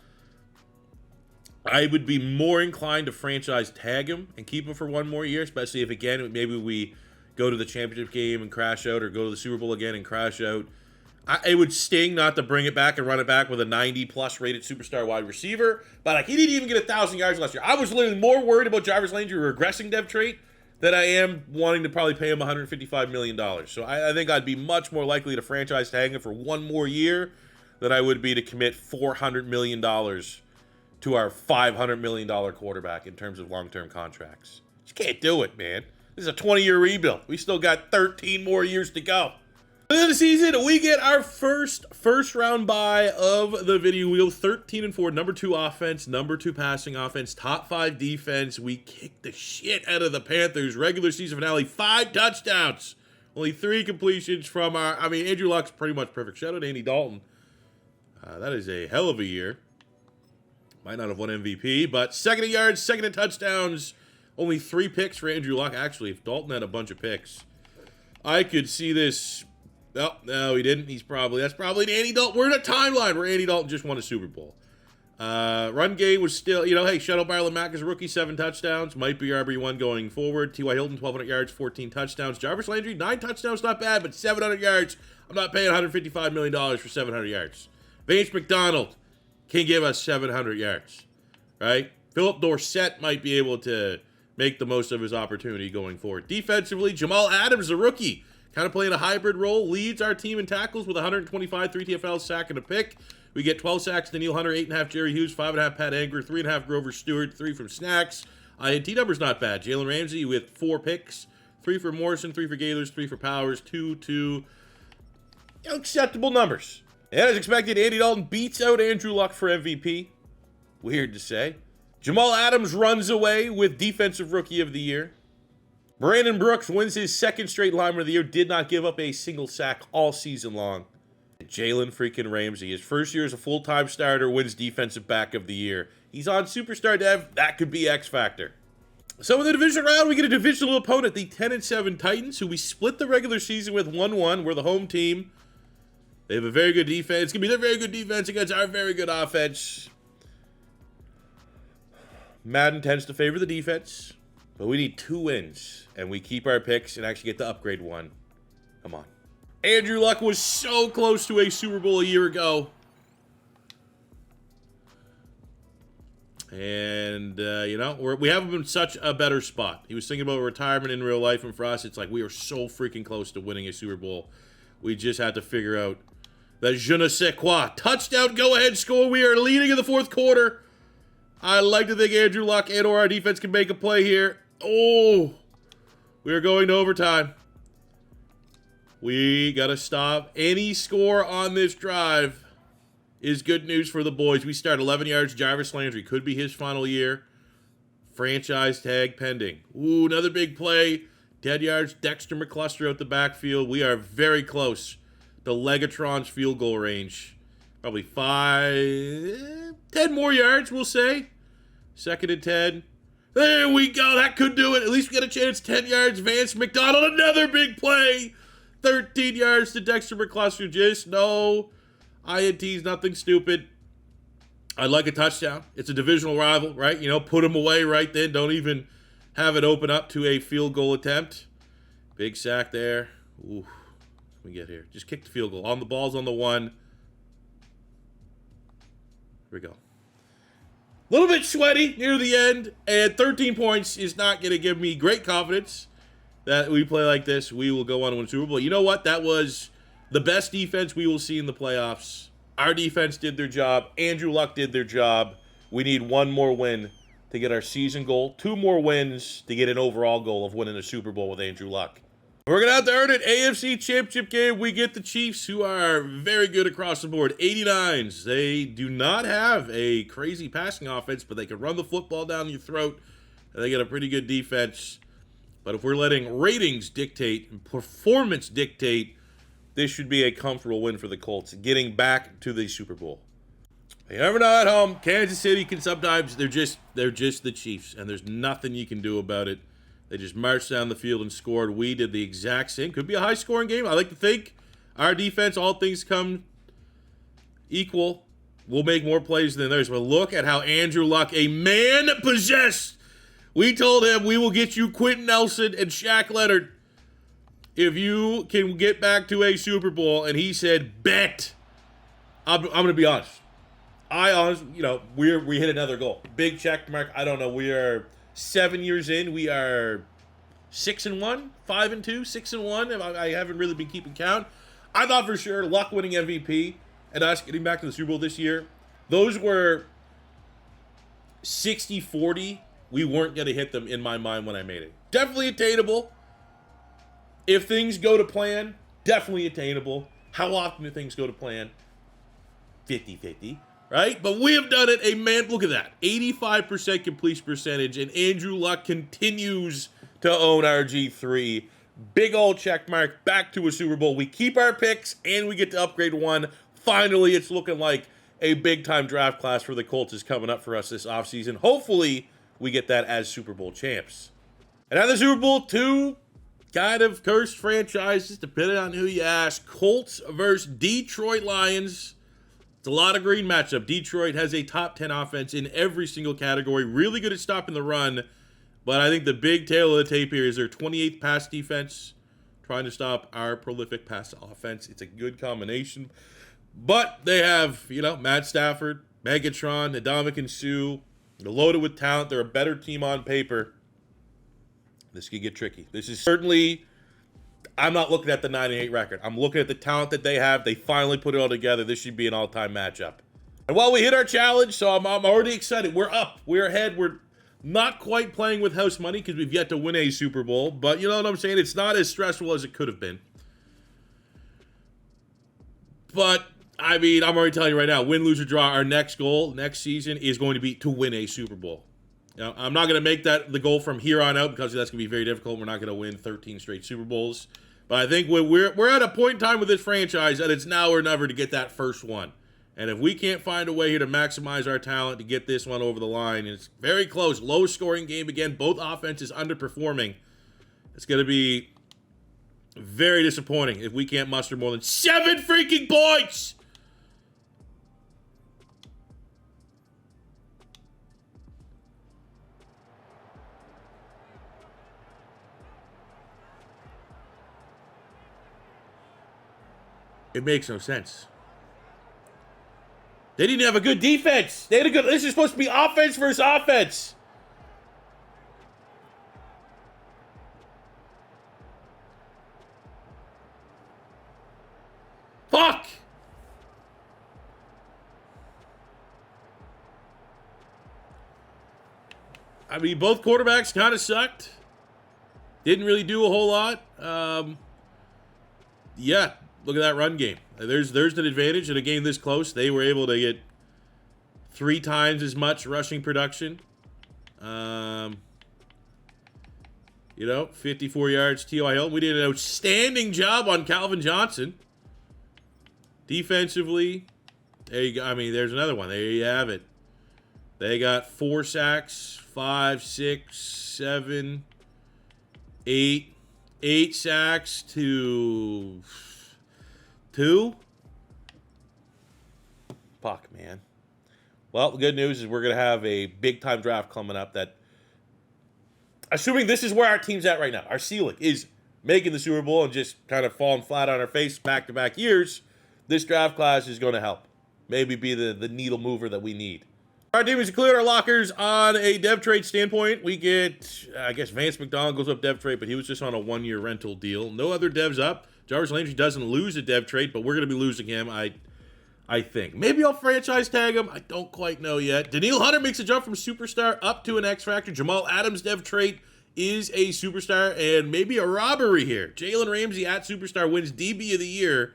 Speaker 1: I would be more inclined to franchise tag him and keep him for 1 more year, especially if, again, maybe we go to the championship game and crash out, or go to the Super Bowl again and crash out. It would sting not to bring it back and run it back with a 90-plus rated superstar wide receiver. But like, he didn't even get 1,000 yards last year. I was literally more worried about Jarvis Landry regressing dev trait than I am wanting to probably pay him $155 million. So I think I'd be much more likely to franchise tag him for one more year than I would be to commit $400 million to our $500 million quarterback in terms of long-term contracts. Just can't do it, man. This is a 20-year rebuild. We still got 13 more years to go. At the end of the season, we get our first round bye of the video wheel. 13-4, number 2 offense, number 2 passing offense, top 5 defense. We kicked the shit out of the Panthers. Regular season finale, 5 touchdowns. Only 3 completions from Andrew Luck's pretty much perfect. Shout out to Andy Dalton. That is a hell of a year. Might not have won MVP, but second in yards, second in touchdowns. Only 3 picks for Andrew Luck. Actually, if Dalton had a bunch of picks, I could see this. Oh, no, he didn't. That's probably Andy Dalton. We're in a timeline where Andy Dalton just won a Super Bowl. Run game was still, hey, shout out Marlon Mack as a rookie, 7 touchdowns. Might be RB1 going forward. T.Y. Hilton, 1,200 yards, 14 touchdowns. Jarvis Landry, 9 touchdowns, not bad, but 700 yards. I'm not paying $155 million for 700 yards. Vance McDonald can give us 700 yards, right? Philip Dorsett might be able to make the most of his opportunity going forward. Defensively, Jamal Adams, a rookie, kind of playing a hybrid role, leads our team in tackles with 125, 3 TFL, sack, and a pick. We get 12 sacks to Neil Hunter, 8.5 Jerry Hughes, 5.5 Pat Anger, 3.5 Grover Stewart, 3 from Snacks. INT numbers not bad. Jalen Ramsey with 4 picks, 3 for Morrison, 3 for Gaylors, 3 for Powers, 2 acceptable numbers. And as expected, Andy Dalton beats out Andrew Luck for MVP. Weird to say. Jamal Adams runs away with Defensive Rookie of the Year. Brandon Brooks wins his 2nd straight lineman of the year. Did not give up a single sack all season long. Jalen freaking Ramsey, his first year as a full-time starter, wins Defensive Back of the Year. He's on Superstar Dev. That could be X Factor. So in the division round, we get a divisional opponent, the 10-7 Titans, who we split the regular season with 1-1. We're the home team. They have a very good defense. It's going to be their very good defense against our very good offense. Madden tends to favor the defense, but we need 2 wins, and we keep our picks and actually get the upgrade one. Come on. Andrew Luck was so close to a Super Bowl a year ago. And, we have him in such a better spot. He was thinking about retirement in real life, and for us, it's like we are so freaking close to winning a Super Bowl. We just had to figure out the je ne sais quoi. Touchdown, go-ahead score. We are leading in the 4th quarter. I like to think Andrew Luck and or our defense can make a play here. Oh, we are going to overtime. We got to stop. Any score on this drive is good news for the boys. We start 11 yards. Jarvis Landry. Could be his final year. Franchise tag pending. Ooh, another big play. Dead yards. Dexter McCluster out the backfield. We are very close to Legatron's field goal range. Probably 10 more yards, we'll say. 2nd and 10. There we go. That could do it. At least we got a chance. 10 yards. Vance McDonald. Another big play. 13 yards to Dexter McCluster. Just no INTs, nothing stupid. I'd like a touchdown. It's a divisional rival, right? Put him away right then. Don't even have it open up to a field goal attempt. Big sack there. Ooh. We get here. Just kick the field goal. On the ball's on the 1. Here we go. A little bit sweaty near the end, and 13 points is not going to give me great confidence that we play like this. We will go on to win Super Bowl. You know what? That was the best defense we will see in the playoffs. Our defense did their job. Andrew Luck did their job. We need 1 more win to get our season goal. 2 more wins to get an overall goal of winning a Super Bowl with Andrew Luck. We're going to have to earn it. AFC Championship game, we get the Chiefs, who are very good across the board. 89s. They do not have a crazy passing offense, but they can run the football down your throat. And they get a pretty good defense. But if we're letting ratings dictate and performance dictate, this should be a comfortable win for the Colts, getting back to the Super Bowl. You never know at home. Kansas City can sometimes, they're just the Chiefs, and there's nothing you can do about it. They just marched down the field and scored. We did the exact same. Could be a high-scoring game. I like to think our defense, all things come equal, will make more plays than theirs. But look at how Andrew Luck, a man possessed. We told him we will get you Quenton Nelson and Shaq Leonard. if you can get back to a Super Bowl, and he said, bet. I'm going to be honest. We hit another goal. Big check mark. I don't know. We are 7 years in. We are 6-1, 5-2, 6-1. I haven't really been keeping count. I thought for sure Luck winning MVP and us getting back to the Super Bowl this year, those were 60-40. We weren't going to hit them in my mind when I made it. Definitely attainable. If things go to plan, definitely attainable. How often do things go to plan? 50-50, right? But we have done it. Look at that. 85% completion percentage, and Andrew Luck continues to own RG3. Big old check mark, back to a Super Bowl. We keep our picks, and we get to upgrade one. Finally, it's looking like a big-time draft class for the Colts is coming up for us this offseason. Hopefully, we get that as Super Bowl champs. And at the Super Bowl, two kind of cursed franchises, depending on who you ask. Colts versus Detroit Lions. It's a lot of green matchup. Detroit has a top 10 offense in every single category. Really good at stopping the run. But I think the big tail of the tape here is their 28th pass defense, trying to stop our prolific pass offense. It's a good combination. But they have, Matt Stafford, Megatron, Ndamukong Suh. They're loaded with talent. They're a better team on paper. This could get tricky. This is certainly, I'm not looking at the 9-8 record. I'm looking at the talent that they have. They finally put it all together. This should be an all-time matchup. And while we hit our challenge, so I'm already excited. We're up. We're ahead. We're not quite playing with house money because we've yet to win a Super Bowl. But you know what I'm saying? It's not as stressful as it could have been. But, I'm already telling you right now, win, lose, or draw, our next goal next season is going to be to win a Super Bowl. Now, I'm not going to make that the goal from here on out because that's going to be very difficult. We're not going to win 13 straight Super Bowls. But I think we're at a point in time with this franchise that it's now or never to get that first one. And if we can't find a way here to maximize our talent to get this one over the line, it's very close. Low-scoring game again. Both offenses underperforming. It's going to be very disappointing if we can't muster more than 7 freaking points. It makes no sense. They didn't have a good defense. This is supposed to be offense versus offense. Fuck! Both quarterbacks kind of sucked. Didn't really do a whole lot. Yeah. Look at that run game. There's an advantage in a game this close. They were able to get 3 times as much rushing production. 54 yards T.Y. Hilton. We did an outstanding job on Calvin Johnson. Defensively, there you go. There's another one. There you have it. They got 4 sacks, 5, 6, 7, 8. 8 sacks to 2? Fuck, man. Well, the good news is we're going to have a big-time draft coming up that, assuming this is where our team's at right now, our ceiling is making the Super Bowl and just kind of falling flat on our face back-to-back years, this draft class is going to help. Maybe be the needle mover that we need. Our team is cleared our lockers on a dev trade standpoint. We get, Vance McDonald goes up dev trade, but he was just on a 1-year rental deal. No other devs up. Jarvis Landry doesn't lose a dev trade, but we're going to be losing him, I think. Maybe I'll franchise tag him. I don't quite know yet. Danielle Hunter makes a jump from superstar up to an X Factor. Jamal Adams dev trade is a superstar, and maybe a robbery here. Jalen Ramsey at superstar wins DB of the year.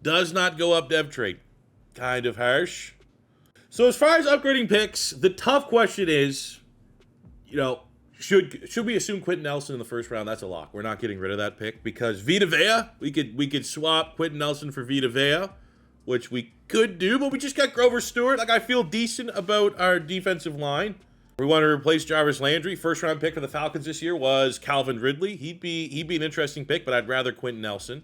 Speaker 1: Does not go up dev trade. Kind of harsh. So as far as upgrading picks, the tough question is, should we assume Quenton Nelson in the first round? That's a lock. We're not getting rid of that pick because Vita Vea, we could swap Quenton Nelson for Vita Vea, which we could do, but we just got Grover Stewart. I feel decent about our defensive line. We want to replace Jarvis Landry. First round pick for the Falcons this year was Calvin Ridley. He'd be an interesting pick, but I'd rather Quenton Nelson.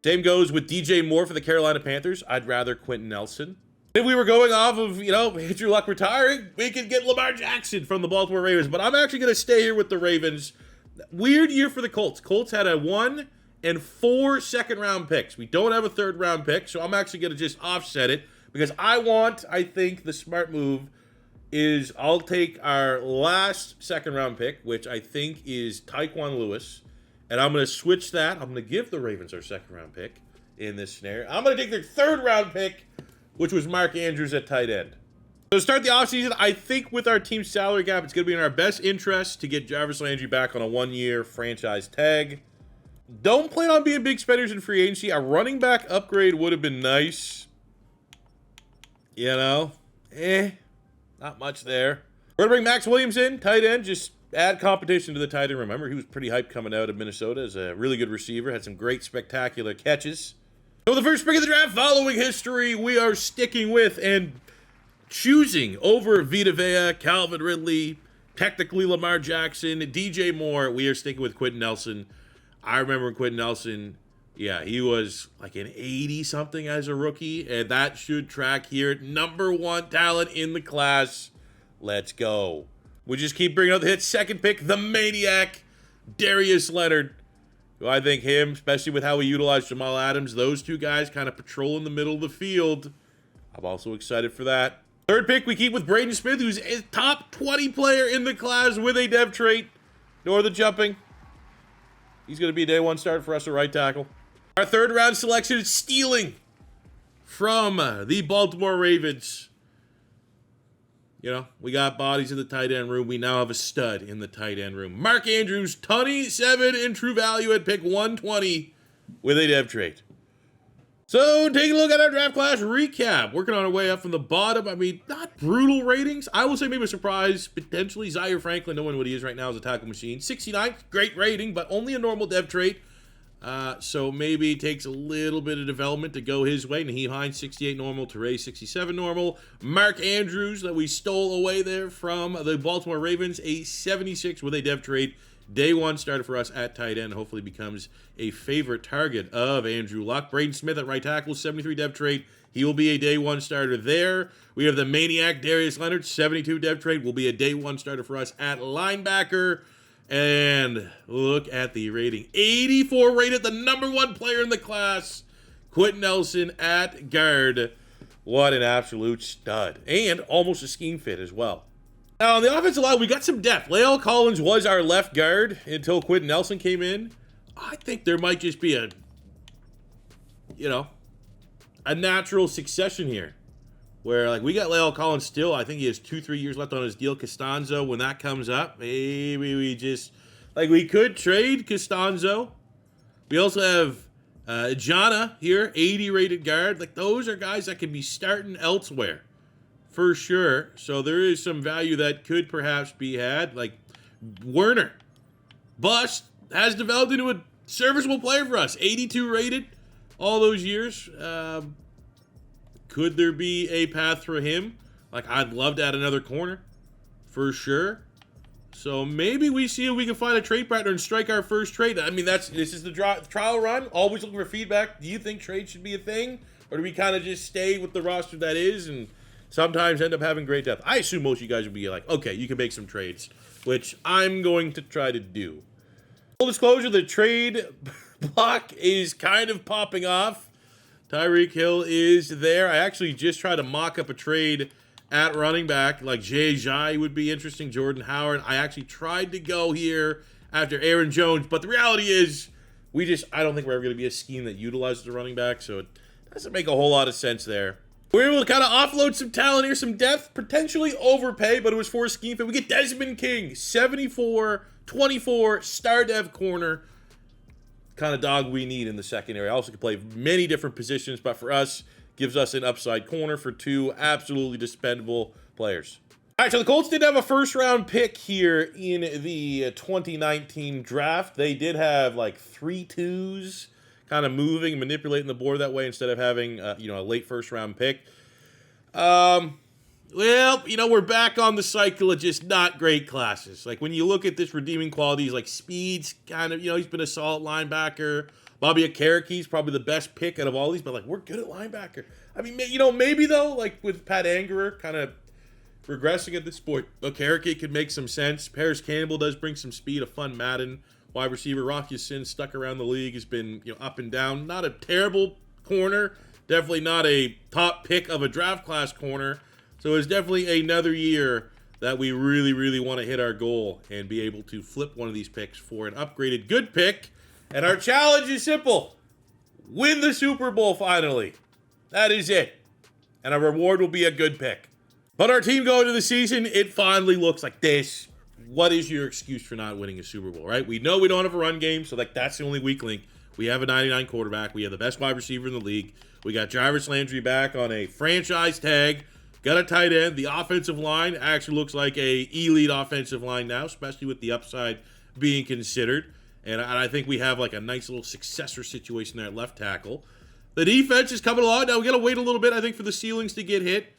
Speaker 1: Same goes with DJ Moore for the Carolina Panthers. I'd rather Quenton Nelson. If we were going off of, Andrew Luck retiring, we could get Lamar Jackson from the Baltimore Ravens. But I'm actually going to stay here with the Ravens. Weird year for the Colts. Colts had a 1, and 4 second-round picks. We don't have a third-round pick, so I'm actually going to just offset it because I think the smart move is I'll take our last second-round pick, which I think is Tyquan Lewis, and I'm going to switch that. I'm going to give the Ravens our second-round pick in this scenario. I'm going to take their third-round pick, which was Mark Andrews at tight end. So to start the offseason, I think with our team's salary cap, it's going to be in our best interest to get Jarvis Landry back on a 1-year franchise tag. Don't plan on being big spenders in free agency. A running back upgrade would have been nice. You know, not much there. We're going to bring Max Williams in, tight end, just add competition to the tight end. Remember, he was pretty hyped coming out of Minnesota as a really good receiver, had some great spectacular catches. So the first pick of the draft, following history, we are sticking with and choosing over Vita Vea, Calvin Ridley, technically Lamar Jackson, DJ Moore. We are sticking with Quenton Nelson. I remember Quenton Nelson, yeah, he was like an 80-something as a rookie, and that should track here. Number 1 talent in the class. Let's go. We just keep bringing out the hits. Second pick, the maniac, Darius Leonard. Who I think him, especially with how we utilize Jamal Adams, those two guys kind of patrolling the middle of the field. I'm also excited for that. Third pick, we keep with Braden Smith, who's a top 20 player in the class with a dev trait. Ignore the jumping. He's going to be a day 1 start for us at right tackle. Our third round selection is stealing from the Baltimore Ravens. You know, we got bodies in the tight end room. We now have a stud in the tight end room. Mark Andrews, 27 in true value at pick 120 with a dev trait. So, taking a look at our draft class recap. Working on our way up from the bottom. I mean, not brutal ratings. I will say maybe a surprise. Potentially Zaire Franklin, knowing what he is right now as a tackle machine. 69, great rating, but only a normal dev trait. So maybe it takes a little bit of development to go his way. Naheem Hines, 68 normal. Teray, 67 normal. Mark Andrews, that we stole away there from the Baltimore Ravens, a 76 with a dev trait. Day 1 starter for us at tight end. Hopefully becomes a favorite target of Andrew Luck. Braden Smith at right tackle, 73 dev trait. He will be a day 1 starter there. We have the maniac Darius Leonard, 72 dev trait. Will be a day 1 starter for us at linebacker. And look at the rating. 84 rated, the number 1 player in the class. Quenton Nelson at guard. What an absolute stud. And almost a scheme fit as well. Now, on the offensive line, we got some depth. La'el Collins was our left guard until Quenton Nelson came in. I think there might just be a natural succession here. Where, like, we got La'el Collins still. I think he has 2-3 years left on his deal. Costanzo, when that comes up, maybe we just, like, we could trade Costanzo. We also have Jana here, 80 rated guard. Like, those are guys that could be starting elsewhere. For sure. So there is some value that could perhaps be had. Like Werner. Bust has developed into a serviceable player for us. 82 rated all those years. Could there be a path for him? Like, I'd love to add another corner. For sure. So maybe we see if we can find a trade partner and strike our first trade. I mean, this is the trial run. Always looking for feedback. Do you think trade should be a thing? Or do we kind of just stay with the roster that is and sometimes end up having great depth? I assume most of you guys would be like, okay, you can make some trades, which I'm going to try to do. Full disclosure, the trade block is kind of popping off. Tyreek Hill is there. I actually just tried to mock up a trade at running back, like Jay Jai would be interesting, Jordan Howard. I actually tried to go here after Aaron Jones, but the reality is I don't think we're ever going to be a scheme that utilizes the running back, so it doesn't make a whole lot of sense there. We're able to kind of offload some talent here, some depth, potentially overpay, but it was for a scheme fit. We get Desmond King, 74, 24, star dev corner. Kind of dog we need in the secondary. Also can play many different positions, but for us, gives us an upside corner for 2 absolutely dispensable players. All right, so the Colts did have a first-round pick here in the 2019 draft. They did have like 3 2s. Kind of moving and manipulating the board that way instead of having, a late first-round pick. Well, we're back on the cycle of just not great classes. Like, when you look at this redeeming qualities, like Speed's kind of, he's been a solid linebacker. Bobby Akaraki's probably the best pick out of all these, but, like, we're good at linebacker. I mean, maybe, though, like, with Pat Angerer kind of regressing at this point, Akaraki could make some sense. Paris Campbell does bring some speed, a fun Madden Wide receiver Rocky Sin stuck around the league, has been up and down. Not a terrible corner, definitely not a top pick of a draft class corner. So it's definitely another year that we really, really want to hit our goal and be able to flip one of these picks for an upgraded good pick. And our challenge is simple: win the Super Bowl finally. That is it. And our reward will be a good pick. But our team going to the season, it finally looks like this. What is your excuse for not winning a Super Bowl, right? We know we don't have a run game, so that's the only weak link. We have a 99 quarterback. We have the best wide receiver in the league. We got Jarvis Landry back on a franchise tag. Got a tight end. The offensive line actually looks like a elite offensive line now, especially with the upside being considered. And I think we have like a nice little successor situation there at left tackle. The defense is coming along. Now we got to wait a little bit, I think, for the ceilings to get hit.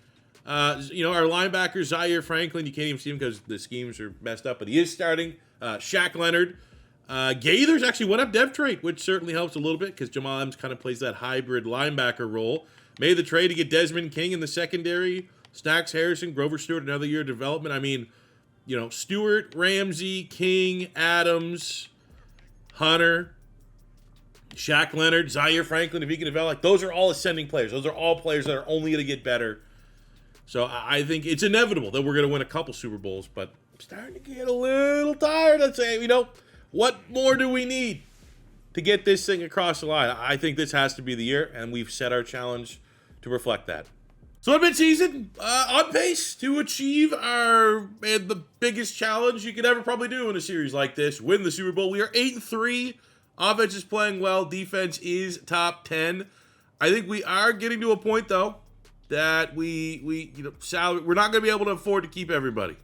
Speaker 1: Our linebacker, Zaire Franklin, you can't even see him because the schemes are messed up, but he is starting. Shaq Leonard. Gaithers actually went up dev trade, which certainly helps a little bit because Jamal Adams kind of plays that hybrid linebacker role. Made the trade to get Desmond King in the secondary. Stacks Harrison, Grover Stewart, another year of development. I mean, Stewart, Ramsey, King, Adams, Hunter, Shaq Leonard, Zaire Franklin, if he can develop, those are all ascending players. Those are all players that are only going to get better. So I think it's inevitable that we're going to win a couple Super Bowls, but I'm starting to get a little tired. I'd say, what more do we need to get this thing across the line? I think this has to be the year, and we've set our challenge to reflect that. So in mid-season, on pace to achieve the biggest challenge you could ever probably do in a series like this, win the Super Bowl. We are 8-3. Offense is playing well. Defense is top 10. I think we are getting to a point, though, that we're not going to be able to afford to keep everybody.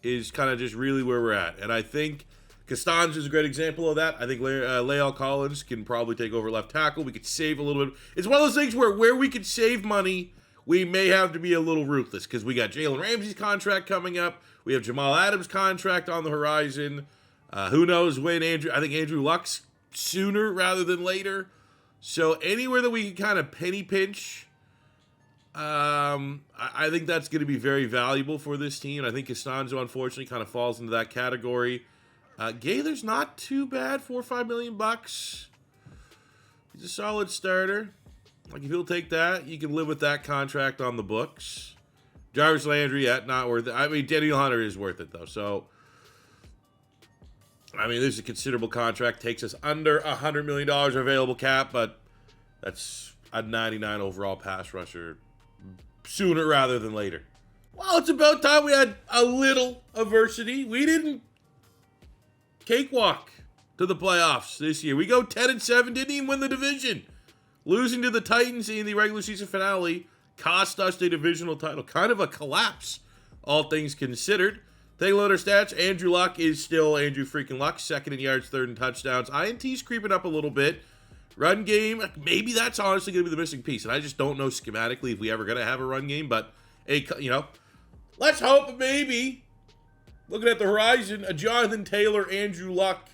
Speaker 1: Is kind of just really where we're at. And I think Costanza is a great example of that. I think Lael Collins can probably take over left tackle. We could save a little bit. It's one of those things where we could save money, we may have to be a little ruthless because we got Jalen Ramsey's contract coming up. We have Jamal Adams' contract on the horizon. Who knows when I think Andrew Luck's sooner rather than later. So anywhere that we can kind of penny pinch, I think that's going to be very valuable for this team. I think Costanzo, unfortunately, kind of falls into that category. Gaither's not too bad, $4 or $5 million. He's a solid starter. Like, if he'll take that, you can live with that contract on the books. Jarvis Landry, not worth it. I mean, Danielle Hunter is worth it, though. So, I mean, this is a considerable contract. Takes us under $100 million available cap, but that's a 99 overall pass rusher sooner rather than later. Well, it's about time we had a little adversity. We didn't cakewalk to the playoffs this year. We go 10-7, didn't even win the division. Losing to the Titans in the regular season finale cost us the divisional title. Kind of a collapse, all things considered. Take a look at our stats. Andrew Luck is still Andrew freaking Luck. Second in yards, third in touchdowns. INT's creeping up a little bit. Run game, maybe that's honestly going to be the missing piece. And I just don't know schematically if we ever going to have a run game. But, let's hope maybe, looking at the horizon, a Jonathan Taylor, Andrew Luck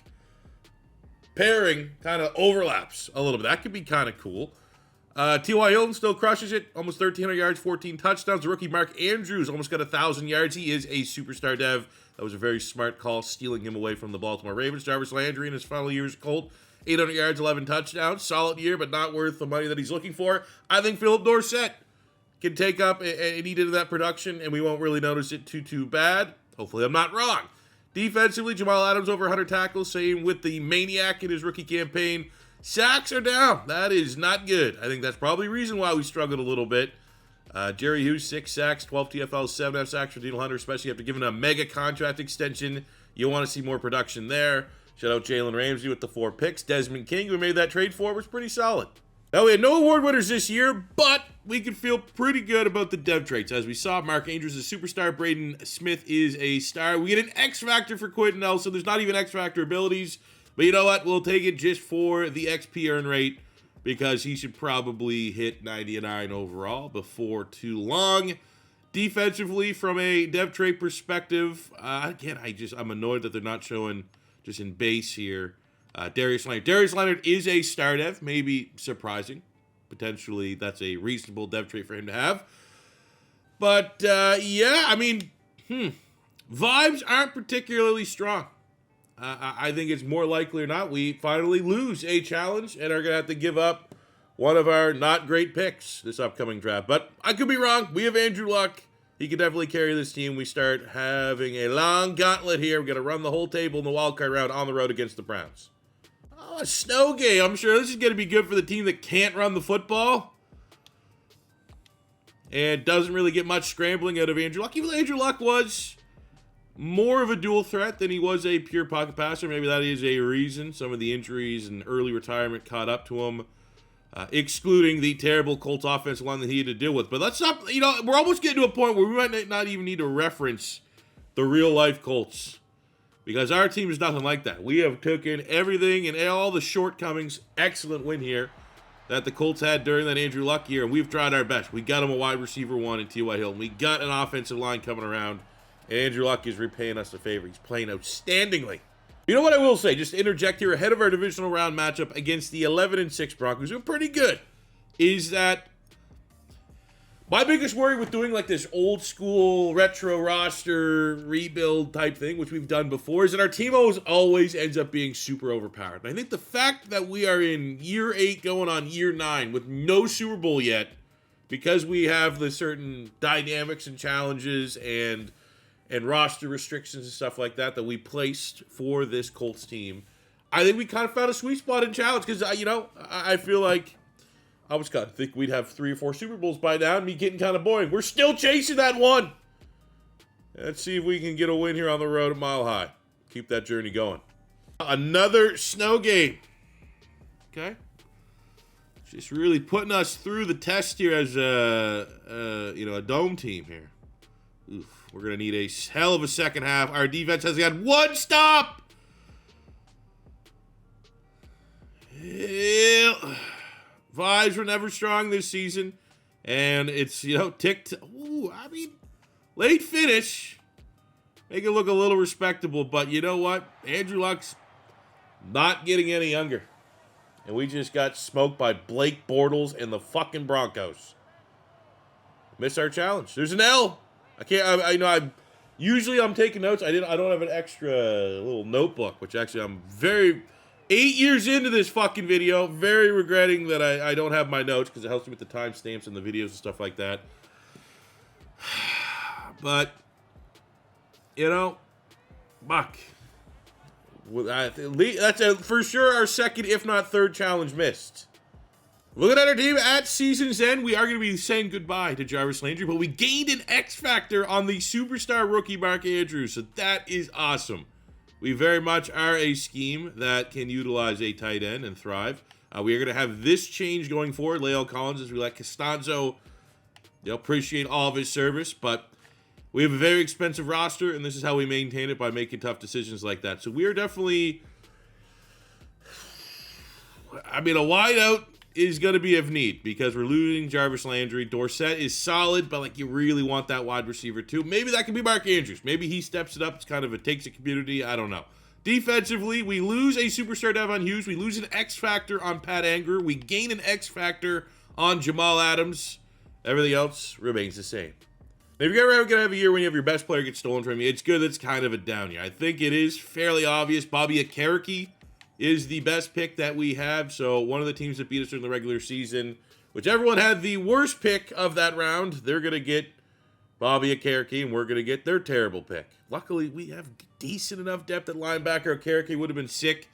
Speaker 1: pairing kind of overlaps a little bit. That could be kind of cool. T.Y. Hilton still crushes it. Almost 1,300 yards, 14 touchdowns. The rookie Mark Andrews almost got 1,000 yards. He is a superstar dev. That was a very smart call, stealing him away from the Baltimore Ravens. Jarvis Landry in his final year as a Colt, 800 yards, 11 touchdowns. Solid year, but not worth the money that he's looking for. I think Philip Dorsett can take up and eat into that production, and we won't really notice it too bad. Hopefully I'm not wrong. Defensively, Jamal Adams over 100 tackles, same with the Maniac in his rookie campaign. Sacks are down. That is not good. I think that's probably the reason why we struggled a little bit. Jerry Hughes, 6 sacks, 12 TFLs, 7 sacks for Danielle Hunter, especially after giving a mega contract extension. You want to see more production there. Shout out Jalen Ramsey with the 4 picks. Desmond King, who made that trade for, was pretty solid. Now, we had no award winners this year, but we can feel pretty good about the dev traits. As we saw, Mark Andrews is a superstar. Braden Smith is a star. We get an X Factor for Quenton Nelson. There's not even X Factor abilities. But you know what? We'll take it just for the XP earn rate because he should probably hit 99 overall before too long. Defensively, from a dev trait perspective, again, I'm annoyed that they're not showing just in base here. Darius Leonard. Darius Leonard is a star dev, maybe surprising. Potentially, that's a reasonable dev trait for him to have. But, yeah, I mean, vibes aren't particularly strong. I think it's more likely or not we finally lose a challenge and are going to have to give up one of our not great picks this upcoming draft. But I could be wrong. We have Andrew Luck. He could definitely carry this team. We start having a long gauntlet here. We're going to run the whole table in the wildcard round on the road against the Browns. Oh, a snow game. I'm sure this is going to be good for the team that can't run the football and doesn't really get much scrambling out of Andrew Luck. Even though Andrew Luck was more of a dual threat than he was a pure pocket passer. Maybe that is a reason. Some of the injuries and early retirement caught up to him, excluding the terrible Colts offensive line that he had to deal with. But let's not, we're almost getting to a point where we might not even need to reference the real-life Colts, because our team is nothing like that. We have taken everything and all the shortcomings, excellent win here, that the Colts had during that Andrew Luck year, and we've tried our best. We got him a wide receiver one in T.Y. Hilton. We got an offensive line coming around. Andrew Luck is repaying us a favor. He's playing outstandingly. You know what I will say, just to interject here ahead of our divisional round matchup against the 11-6 Broncos, who are pretty good, is that my biggest worry with doing like this old school retro roster rebuild type thing, which we've done before, is that our team always ends up being super overpowered. And I think the fact that we are in year 8 going on year 9 with no Super Bowl yet, because we have the certain dynamics and challenges and roster restrictions and stuff like that we placed for this Colts team, I think we kind of found a sweet spot in challenge, because, I feel like I was kind of thinking we'd have 3 or 4 Super Bowls by now and be getting kind of boring. We're still chasing that one. Let's see if we can get a win here on the road at Mile High. Keep that journey going. Another snow game. Okay. Just really putting us through the test here as a dome team here. Oof. We're going to need a hell of a second half. Our defense has had 1 stop. Vibes were never strong this season. And it's, ticked. Late finish. Make it look a little respectable. But you know what? Andrew Luck's not getting any younger. And we just got smoked by Blake Bortles and the fucking Broncos. Missed our challenge. There's an L. I can't, usually I'm taking notes. I don't have an extra little notebook, which actually I'm 8 years into this fucking video, very regretting that I don't have my notes, because it helps me with the timestamps and the videos and stuff like that. But, Buck. That's for sure our second, if not third, challenge missed. Looking at our team at season's end, we are going to be saying goodbye to Jarvis Landry, but we gained an X factor on the superstar rookie Mark Andrews, so that is awesome. We very much are a scheme that can utilize a tight end and thrive. We are going to have this change going forward. La'el Collins, as we let Costanzo appreciate all of his service, but we have a very expensive roster, and this is how we maintain it, by making tough decisions like that. So we are definitely, a wideout is going to be of need, because we're losing Jarvis Landry. Dorsett is solid, but you really want that wide receiver too. Maybe that can be Mark Andrews. Maybe he steps it up. It's kind of takes a community. I don't know. Defensively, we lose a superstar Devon Hughes. We lose an X factor on Pat Anger. We gain an X factor on Jamal Adams. Everything else remains the same. If you're ever going to have a year when you have your best player get stolen from you, it's good that's kind of a down year. I think it is fairly obvious. Bobby Okereke is the best pick that we have. So one of the teams that beat us during the regular season, which everyone had the worst pick of that round, they're going to get Bobby Okereke, and we're going to get their terrible pick. Luckily, we have decent enough depth at linebacker. Okereke would have been sick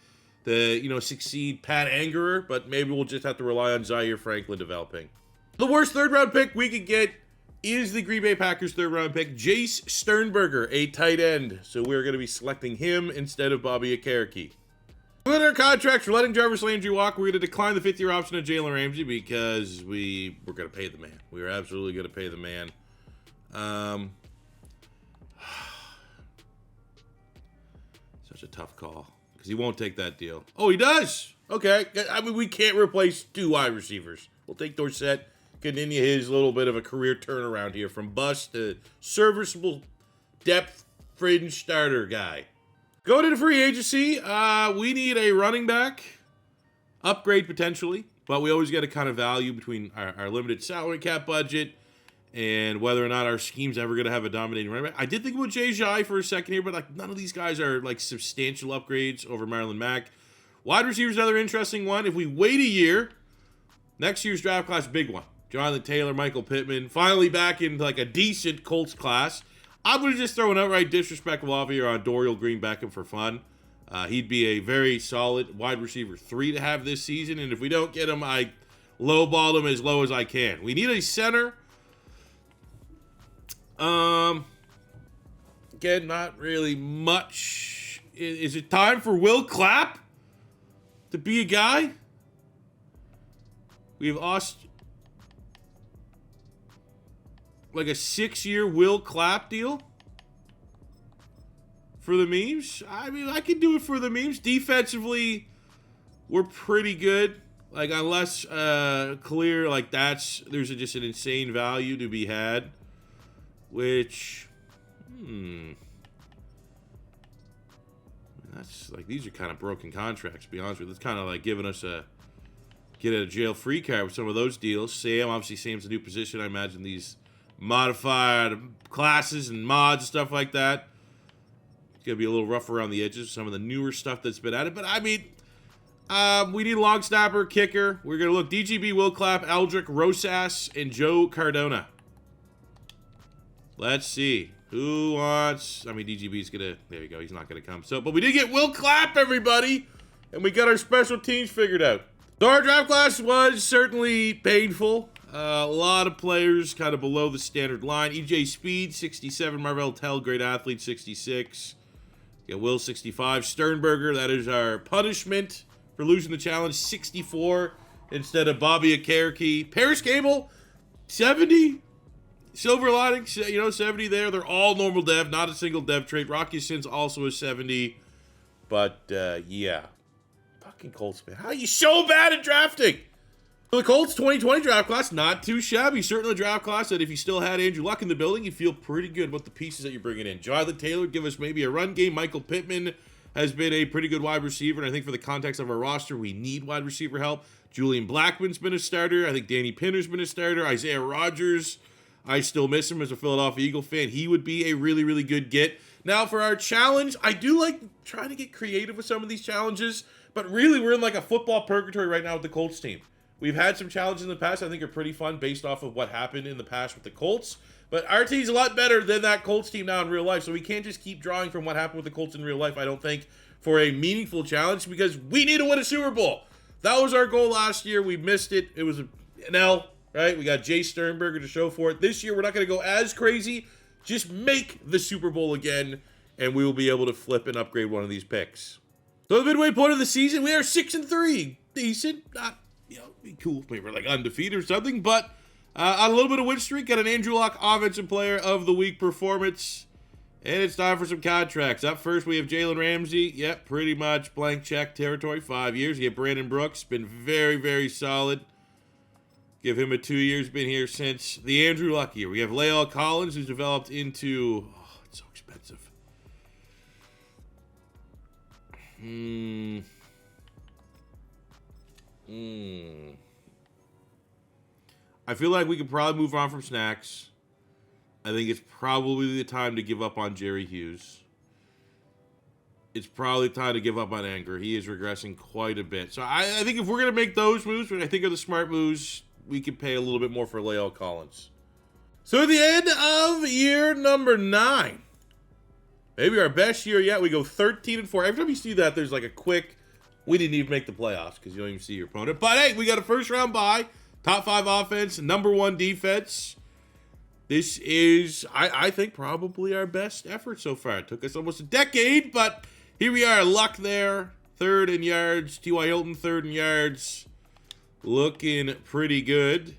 Speaker 1: to, succeed Pat Angerer, but maybe we'll just have to rely on Zaire Franklin developing. The worst third-round pick we could get is the Green Bay Packers' third-round pick, Jace Sternberger, a tight end. So we're going to be selecting him instead of Bobby Okereke. With our contracts, we're letting Jarvis Landry walk. We're going to decline the 5th-year option of Jalen Ramsey, because we're going to pay the man. We are absolutely going to pay the man. Such a tough call, because he won't take that deal. Oh, he does? Okay. We can't replace 2 wide receivers. We'll take Dorsett, continue his little bit of a career turnaround here from bust to serviceable depth fringe starter guy. Going into free agency, we need a running back, upgrade potentially, but we always got to kind of value between our limited salary cap budget and whether or not our scheme's ever going to have a dominating running back. I did think about Jay for a second here, but like none of these guys are like substantial upgrades over Marlon Mack. Wide receiver's another interesting one. If we wait a year, next year's draft class, big one. Jonathan Taylor, Michael Pittman, finally back in like a decent Colts class. I'm going to just throw an outright disrespectful offer here on Dorial Green Beckham for fun. He'd be a very solid wide receiver 3 to have this season, and if we don't get him, I lowball him as low as I can. We need a center. Again, not really much. Is it time for Will Clapp to be a guy? We've lost like a 6-year Will Clapp deal for the memes. I mean, I could do it for the memes. Defensively, we're pretty good. Like, unless clear, like there's just an insane value to be had. Which, that's like, these are kind of broken contracts, to be honest with you. It's kind of like giving us a get out of jail free card with some of those deals. Sam's a new position. I imagine these modified classes and mods and stuff like that. It's going to be a little rough around the edges, some of the newer stuff that's been added. But I mean, we need a long snapper, kicker. We're going to look DGB, Will Clapp, Eldrick, Rosas, and Joe Cardona. Let's see. Who wants... I mean, DGB's going to... There you go. He's not going to come. But we did get Will Clapp, everybody. And we got our special teams figured out. So our draft class was certainly painful. A lot of players kind of below the standard line. EJ Speed, 67. Marvell Tell, great athlete, 66. Got Will, 65. Sternberger, that is our punishment for losing the challenge, 64 instead of Bobby Akerke. Paris Cable, 70. Silver lining, 70 there. They're all normal dev, not a single dev trait. Rocky Sins also a 70. But, yeah. Fucking Colts, man. How are you so bad at drafting? So the Colts 2020 draft class, not too shabby. Certainly a draft class that if you still had Andrew Luck in the building, you feel pretty good about the pieces that you're bringing in. Jonathan Taylor, give us maybe a run game. Michael Pittman has been a pretty good wide receiver, and I think for the context of our roster, we need wide receiver help. Julian Blackman's been a starter. I think Danny Pinner's been a starter. Isaiah Rodgers, I still miss him as a Philadelphia Eagle fan. He would be a really, really good get. Now, for our challenge, I do like trying to get creative with some of these challenges, but really, we're in like a football purgatory right now with the Colts team. We've had some challenges in the past I think are pretty fun based off of what happened in the past with the Colts, but our team's a lot better than that Colts team now in real life, so we can't just keep drawing from what happened with the Colts in real life, I don't think, for a meaningful challenge, because we need to win a Super Bowl. That was our goal last year. We missed it. It was an L, right? We got Jay Sternberger to show for it. This year, we're not going to go as crazy. Just make the Super Bowl again, and we will be able to flip and upgrade one of these picks. So the midway point of the season, we are 6-3. Decent. Not, be cool if we were like undefeated or something, but on a little bit of win streak, got an Andrew Luck Offensive Player of the Week performance. And it's time for some contracts. Up first, we have Jalen Ramsey. Yep, pretty much blank check territory, 5 years. You get Brandon Brooks, been very, very solid. Give him a 2 years, been here since the Andrew Luck year. We have La'el Collins, who's developed into... Oh, it's so expensive. I feel like we could probably move on from Snacks. I think it's probably the time to give up on Jerry Hughes. It's probably time to give up on Anger. He is regressing quite a bit. So I think if we're going to make those moves, which I think are the smart moves, we can pay a little bit more for La'el Collins. So at the end of year number 9, maybe our best year yet, we go 13-4. Every time you see that, there's like a quick, we didn't even make the playoffs because you don't even see your opponent. But hey, we got a first round bye, top 5 offense, number 1 defense. This is, I think, probably our best effort so far. It took us almost a decade, but here we are. Luck there, 3rd in yards. T.Y. Hilton, 3rd in yards. Looking pretty good.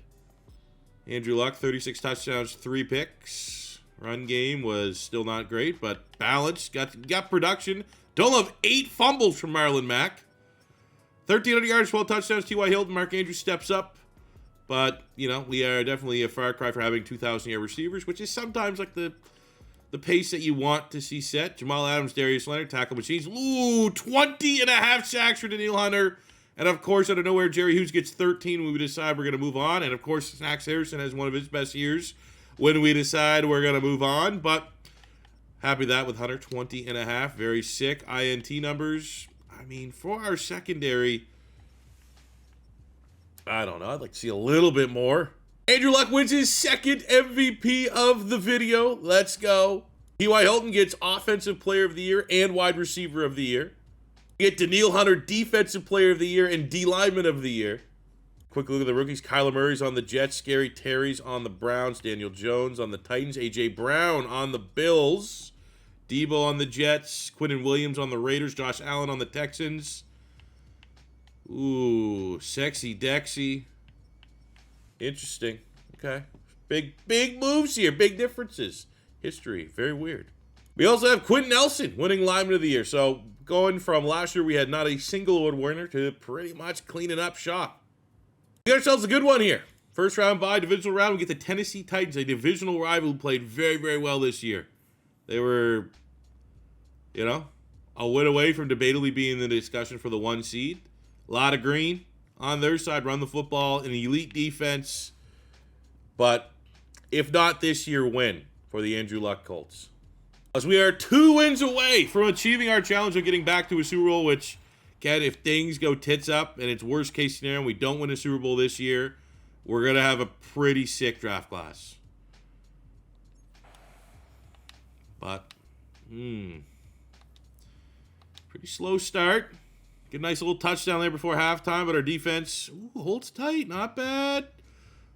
Speaker 1: Andrew Luck, 36 touchdowns, 3 picks. Run game was still not great, but balanced. Got production. Don't love 8 fumbles from Marlon Mack. 1,300 yards, 12 touchdowns. T.Y. Hilton, Mark Andrews steps up. But, we are definitely a far cry for having 2,000-yard receivers, which is sometimes like the pace that you want to see set. Jamal Adams, Darius Leonard, tackle machines. Ooh, 20.5 sacks for Danielle Hunter. And, of course, out of nowhere, Jerry Hughes gets 13 when we decide we're going to move on. And, of course, Snacks Harrison has one of his best years. when we decide we're going to move on. But happy that with Hunter, 20.5. Very sick. INT numbers. I mean, for our secondary, I don't know. I'd like to see a little bit more. Andrew Luck wins his second MVP of the video. Let's go. T.Y. Hilton gets Offensive Player of the Year and Wide Receiver of the Year. You get Danielle Hunter, Defensive Player of the Year and D-Lineman of the Year. Quick look at the rookies. Kyler Murray's on the Jets. Scary Terry's on the Browns. Daniel Jones on the Titans. A.J. Brown on the Bills. Debo on the Jets. Quenton Williams on the Raiders. Josh Allen on the Texans. Ooh, sexy Dexy. Interesting. Okay. Big moves here. Big differences. History. Very weird. We also have Quenton Nelson winning Lineman of the Year. So going from last year, we had not a single award winner to pretty much cleaning up shop. We got ourselves a good one here. First round bye, divisional round. We get the Tennessee Titans, a divisional rival who played very, very well this year. They were, you know, a win away from debatably being in the discussion for the 1 seed. A lot of green on their side, run the football, an elite defense. But if not this year, win for the Andrew Luck Colts. As we are 2 wins away from achieving our challenge of getting back to a Super Bowl, which, Ken, if things go tits up and it's worst case scenario and we don't win a Super Bowl this year, we're going to have a pretty sick draft class. But, pretty slow start. Get a nice little touchdown there before halftime, but our defense holds tight. Not bad.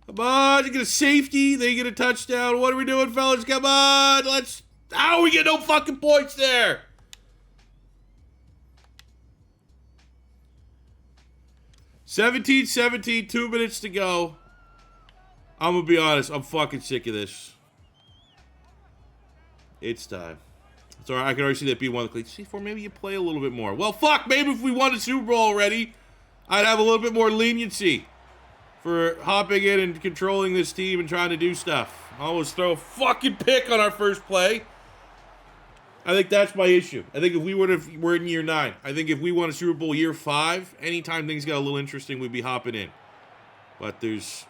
Speaker 1: Come on, you get a safety, they get a touchdown. What are we doing, fellas? Come on, let's... How we get no fucking points there? (17-17), 2 minutes to go. I'm gonna be honest, I'm fucking sick of this. It's time. So I can already see that be one of the clicks. C4, maybe you play a little bit more. Well, fuck, maybe if we won a Super Bowl already, I'd have a little bit more leniency for hopping in and controlling this team and trying to do stuff. I always throw a fucking pick on our first play. I think that's my issue. I think if we're in year 9. I think if we won a Super Bowl year 5, anytime things got a little interesting, we'd be hopping in. But there's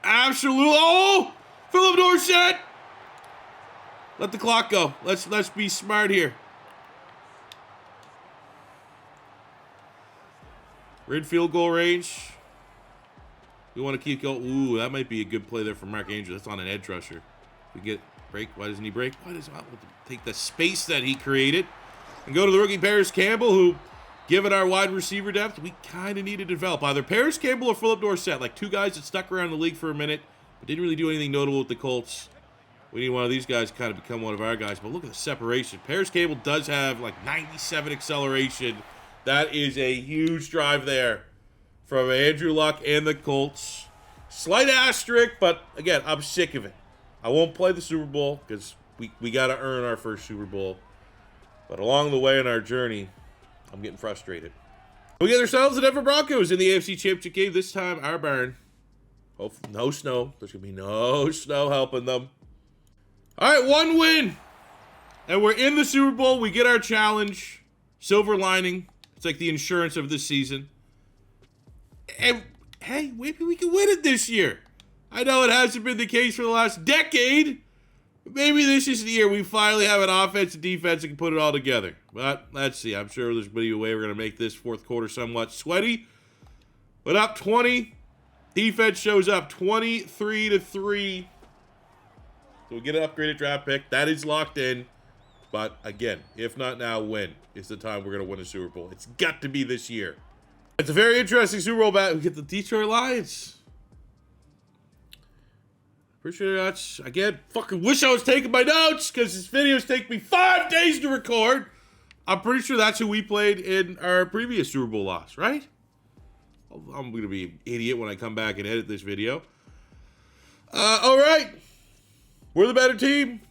Speaker 1: absolute Philip Dorsett. Let the clock go. Let's be smart here. We're in field goal range. We want to keep going. Ooh, that might be a good play there for Mark Andrews. That's on an edge rusher. We get break. Why doesn't he break? Why does he take the space that he created and go to the rookie Paris Campbell, who, given our wide receiver depth, we kind of need to develop. Either Paris Campbell or Philip Dorsett, like 2 guys that stuck around the league for a minute, but didn't really do anything notable with the Colts. We need one of these guys to kind of become one of our guys. But look at the separation. Paris Campbell does have like 97 acceleration. That is a huge drive there from Andrew Luck and the Colts. Slight asterisk, but again, I'm sick of it. I won't play the Super Bowl because we got to earn our first Super Bowl. But along the way in our journey, I'm getting frustrated. We get ourselves the Denver Broncos in the AFC Championship game. This time, our barn. Oh, no snow. There's going to be no snow helping them. All right, 1 win. And we're in the Super Bowl. We get our challenge. Silver lining. It's like the insurance of this season. And, hey, maybe we can win it this year. I know it hasn't been the case for the last decade. But maybe this is the year we finally have an offense and defense that can put it all together. But let's see. I'm sure there's going to be a way we're going to make this fourth quarter somewhat sweaty. But up 20. Defense shows up 23-3. So we get an upgraded draft pick. That is locked in. But again, if not now, when is the time we're going to win a Super Bowl? It's got to be this year. It's a very interesting Super Bowl battle. We get the Detroit Lions. Pretty sure that's, again, fucking wish I was taking my notes because this videos take me 5 days to record. I'm pretty sure that's who we played in our previous Super Bowl loss, right? I'm going to be an idiot when I come back and edit this video. All right. We're the better team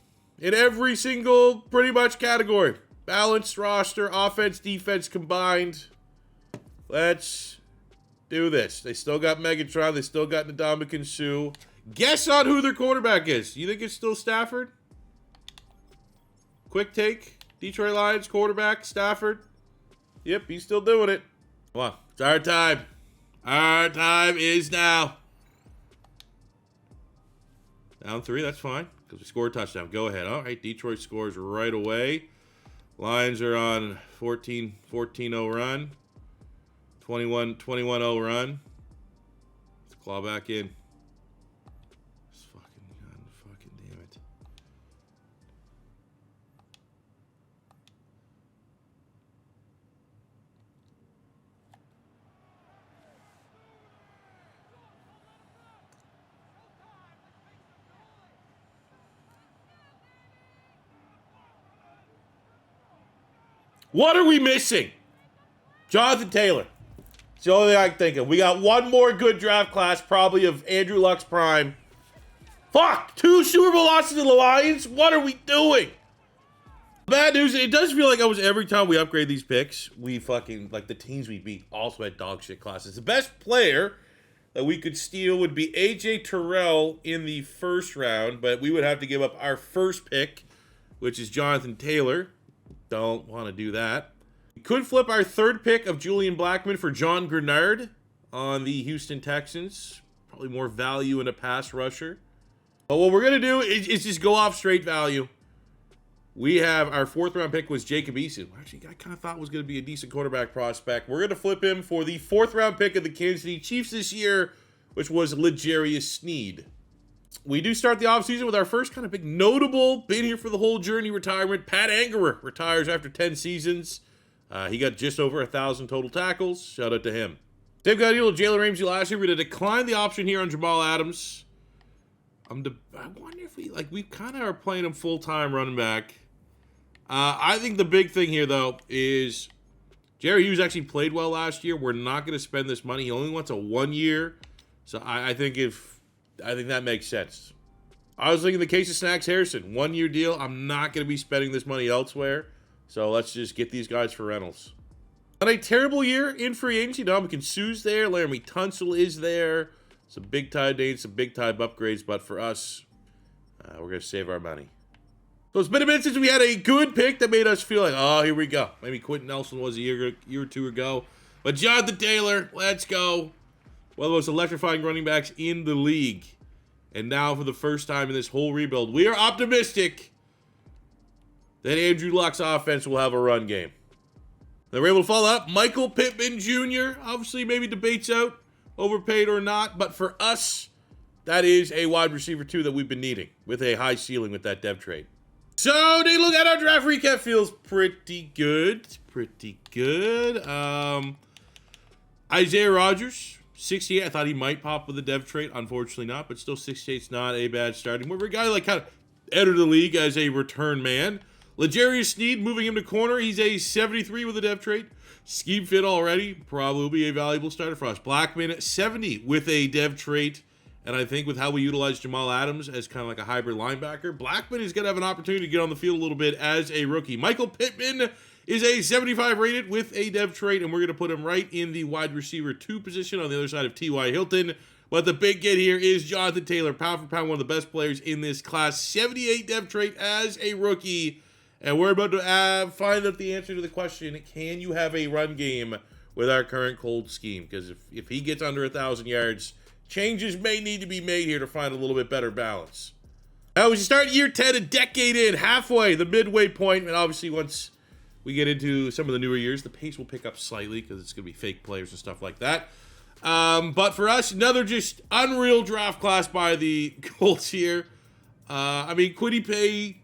Speaker 1: in every single, pretty much, category. Balanced roster, offense, defense combined. Let's do this. They still got Megatron. They still got Ndamukong Suh. Guess on who their quarterback is. You think it's still Stafford? Quick take. Detroit Lions quarterback, Stafford. Yep, he's still doing it. Come on. It's our time. Our time is now. Down 3, that's fine, because we scored a touchdown. Go ahead. All right, Detroit scores right away. Lions are on 14-0 run. 21-0 run. Let's claw back in. Fucking damn it. What are we missing? Jonathan Taylor. It's the only thing I can think of. We got one more good draft class, probably of Andrew Luck's prime. Fuck! 2 Super Bowl losses to the Lions? What are we doing? Bad news, it does feel like almost every time we upgrade these picks, we fucking, like the teams we beat also had dog shit classes. The best player that we could steal would be A.J. Terrell in the first round, but we would have to give up our first pick, which is Jonathan Taylor. Don't want to do that. We could flip our third pick of Julian Blackmon for John Grenard on the Houston Texans. Probably more value in a pass rusher. But what we're going to do is just go off straight value. We have our 4th round pick was Jacob Eason. Actually, I kind of thought was going to be a decent quarterback prospect. We're going to flip him for the 4th round pick of the Kansas City Chiefs this year, which was L'Jarius Sneed. We do start the offseason with our first kind of big notable, been here for the whole journey retirement. Pat Angerer retires after 10 seasons. He got just over 1,000 total tackles. Shout out to him. Same guy deal with Jalen Ramsey last year. We're going to decline the option here on Jamal Adams. I wonder if we kind of are playing him full-time running back. I think the big thing here, though, is Jerry Hughes actually played well last year. We're not going to spend this money. He only wants a 1 year. So I think that makes sense. I was thinking the case of Snacks Harrison. 1 year deal. I'm not going to be spending this money elsewhere. So let's just get these guys for rentals. Not a terrible year in free agency. Dominican Sue's there. Laramie Tunsil is there. Some big-time names, some big-time upgrades. But for us, we're going to save our money. So it's been a minute since we had a good pick that made us feel like, oh, here we go. Maybe Quenton Nelson was a year or two ago. But Jonathan Taylor, let's go. One of the most electrifying running backs in the league. And now for the first time in this whole rebuild, we are optimistic that Andrew Luck's offense will have a run game. They were able to follow up. Michael Pittman Jr., obviously maybe debates out, overpaid or not. But for us, that is a wide receiver, too, that we've been needing with a high ceiling with that dev trade. So, take a look at our draft recap. Feels pretty good. Pretty good. Isaiah Rodgers, 68. I thought he might pop with a dev trade. Unfortunately not, but still 68's not a bad starting. We're a guy like kind of entered the league as a return man. L'Jarius Sneed, moving him to corner. He's a 73 with a dev trade. Scheme fit already. Probably will be a valuable starter for us. Blackmon, 70 with a dev trait. And I think with how we utilize Jamal Adams as kind of like a hybrid linebacker, Blackmon is going to have an opportunity to get on the field a little bit as a rookie. Michael Pittman is a 75 rated with a dev trait, and we're going to put him right in the wide receiver 2 position on the other side of T.Y. Hilton. But the big get here is Jonathan Taylor, pound for pound, one of the best players in this class. 78 dev trait as a rookie. And we're about to find out the answer to the question, can you have a run game with our current cold scheme? Because if he gets under 1,000 yards, changes may need to be made here to find a little bit better balance. Now, we start year 10, a decade in, halfway, the midway point, and obviously once we get into some of the newer years, the pace will pick up slightly because it's going to be fake players and stuff like that. But for us, another just unreal draft class by the Colts here. Kwity Paye,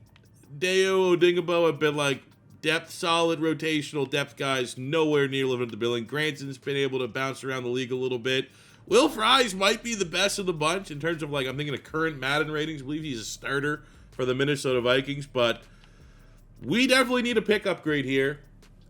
Speaker 1: Deo, Odingabo have been like depth, solid rotational depth guys, nowhere near living up to the billing. Granson's been able to bounce around the league a little bit. Will Fries might be the best of the bunch in terms of, like, I'm thinking of current Madden ratings. I believe he's a starter for the Minnesota Vikings, but we definitely need a pick upgrade here,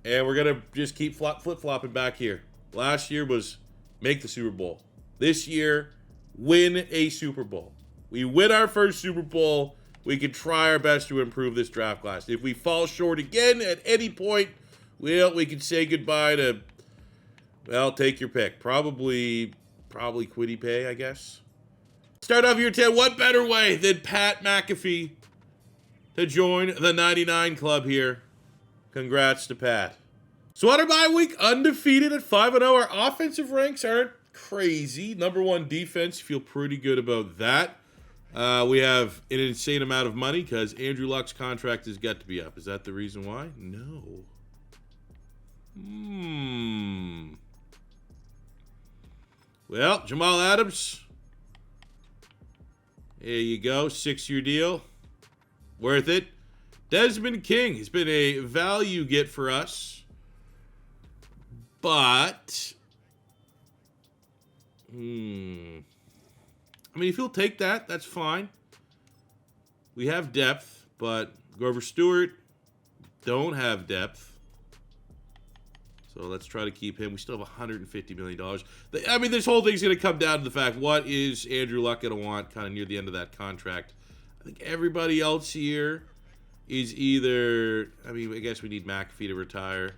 Speaker 1: and we're going to just keep flip-flopping back here. Last year was make the Super Bowl. This year, win a Super Bowl. We win our first Super Bowl, we can try our best to improve this draft class. If we fall short again at any point, well, we can say goodbye to, well, take your pick. Probably Kwity Paye, I guess. Start off year 10. What better way than Pat McAfee to join the 99 club here? Congrats to Pat. So on our bye week, undefeated at 5-0. Our offensive ranks aren't crazy. Number 1 defense, feel pretty good about that. We have an insane amount of money because Andrew Luck's contract has got to be up. Is that the reason why? No. Well, Jamal Adams. There you go. 6-year deal. Worth it. Desmond King has been a value get for us. But, I mean, if he'll take that, that's fine. We have depth, but Grover Stewart don't have depth. So let's try to keep him. We still have $150 million. I mean, this whole thing's going to come down to the fact, what is Andrew Luck going to want kind of near the end of that contract? I think everybody else here is either, I mean, I guess we need McAfee to retire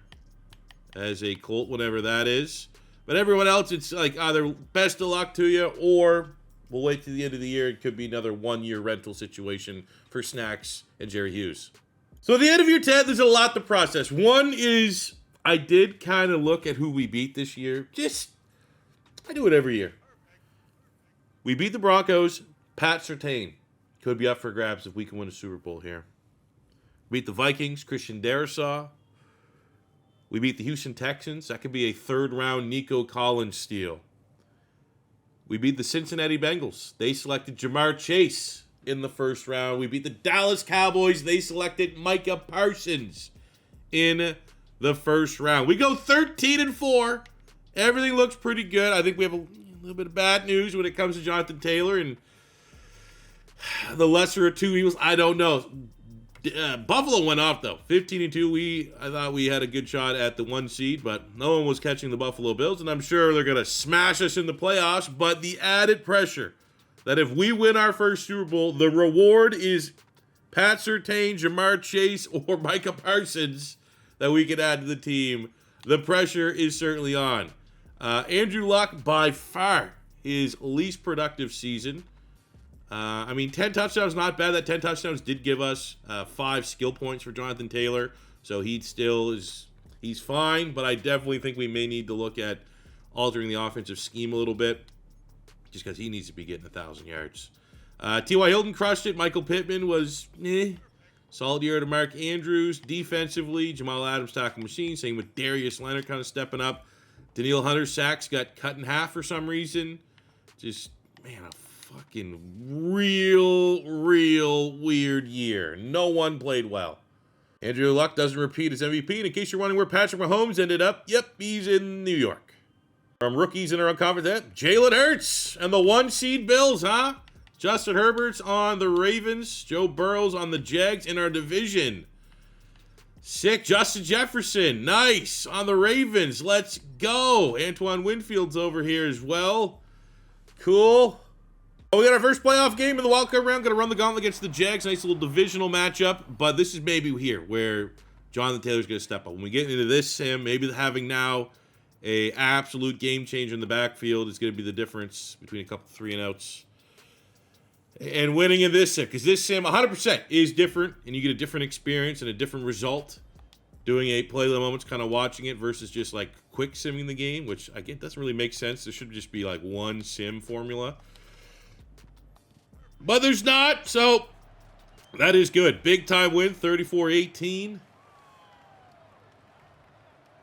Speaker 1: as a Colt, whatever that is. But everyone else, it's like either best of luck to you, or we'll wait till the end of the year. It could be another one-year rental situation for Snacks and Jerry Hughes. So at the end of year 10, there's a lot to process. One is, I did kind of look at who we beat this year. I do it every year. We beat the Broncos. Pat Surtain could be up for grabs if we can win a Super Bowl here. Beat the Vikings. Christian Darrisaw. We beat the Houston Texans. That could be a third-round Nico Collins steal. We beat the Cincinnati Bengals. They selected Jamar Chase in the first round. We beat the Dallas Cowboys. They selected Micah Parsons in the first round. We go 13-4. Everything looks pretty good. I think we have a little bit of bad news when it comes to Jonathan Taylor and the lesser of two evils. I don't know. Buffalo went off, though. 15-2. I thought we had a good shot at the 1 seed, but no one was catching the Buffalo Bills, and I'm sure they're going to smash us in the playoffs. But the added pressure that if we win our first Super Bowl, the reward is Pat Surtain, Jamar Chase, or Micah Parsons that we could add to the team. The pressure is certainly on. Andrew Luck, by far, his least productive season. I mean, 10 touchdowns, not bad. That 10 touchdowns did give us 5 skill points for Jonathan Taylor. So he's fine, but I definitely think we may need to look at altering the offensive scheme a little bit, just because he needs to be getting 1,000 yards. T.Y. Hilton crushed it. Michael Pittman was solid year to Mark Andrews. Defensively, Jamal Adams tackle machine. Same with Darius Leonard kind of stepping up. Danielle Hunter's sacks got cut in half for some reason. Just, man, a fucking real weird year. No one played well. Andrew Luck doesn't repeat as MVP. And in case you're wondering where Patrick Mahomes ended up, yep, he's in New York. From rookies in our own conference, Jalen Hurts and the 1 seed Bills, huh? Justin Herbert's on the Ravens. Joe Burrow's on the Jags in our division. Sick. Justin Jefferson, nice, on the Ravens. Let's go. Antoine Winfield's over here as well. Cool. We got our first playoff game in the wildcard round. Going to run the gauntlet against the Jags. Nice little divisional matchup. But this is maybe here where Jonathan Taylor's going to step up. When we get into this, Sam, maybe having now a absolute game changer in the backfield is going to be the difference between a couple 3-and-outs and winning in this sim. Because this sim, 100%, is different. And you get a different experience and a different result doing a play of the moments, kind of watching it versus just like quick simming the game, which I get doesn't really make sense. There should just be like one sim formula. But there's not, so that is good. Big time win, 34-18.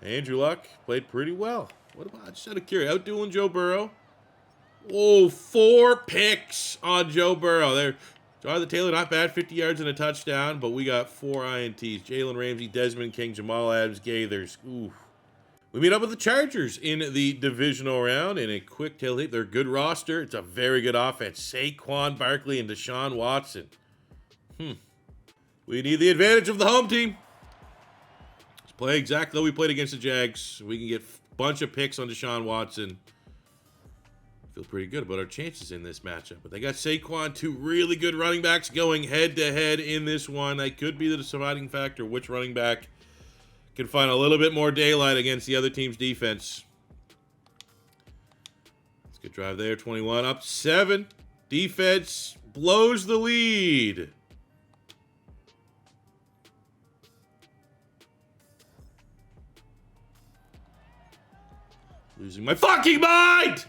Speaker 1: Andrew Luck played pretty well. What about, just out of curiosity, outdoing Joe Burrow? Whoa, 4 picks on Joe Burrow. There, Jonathan Taylor, not bad, 50 yards and a touchdown, but we got 4 INTs. Jalen Ramsey, Desmond King, Jamal Adams, Gaithers. Ooh. We meet up with the Chargers in the divisional round in a quick tailgate. They're a good roster. It's a very good offense. Saquon Barkley and Deshaun Watson. We need the advantage of the home team. Let's play exactly though we played against the Jags. We can get a bunch of picks on Deshaun Watson. Feel pretty good about our chances in this matchup. But they got Saquon, 2 really good running backs going head-to-head in this one. That could be the deciding factor, which running back can find a little bit more daylight against the other team's defense. Let's get drive there. 21 up 7. Defense blows the lead. Losing my fucking mind!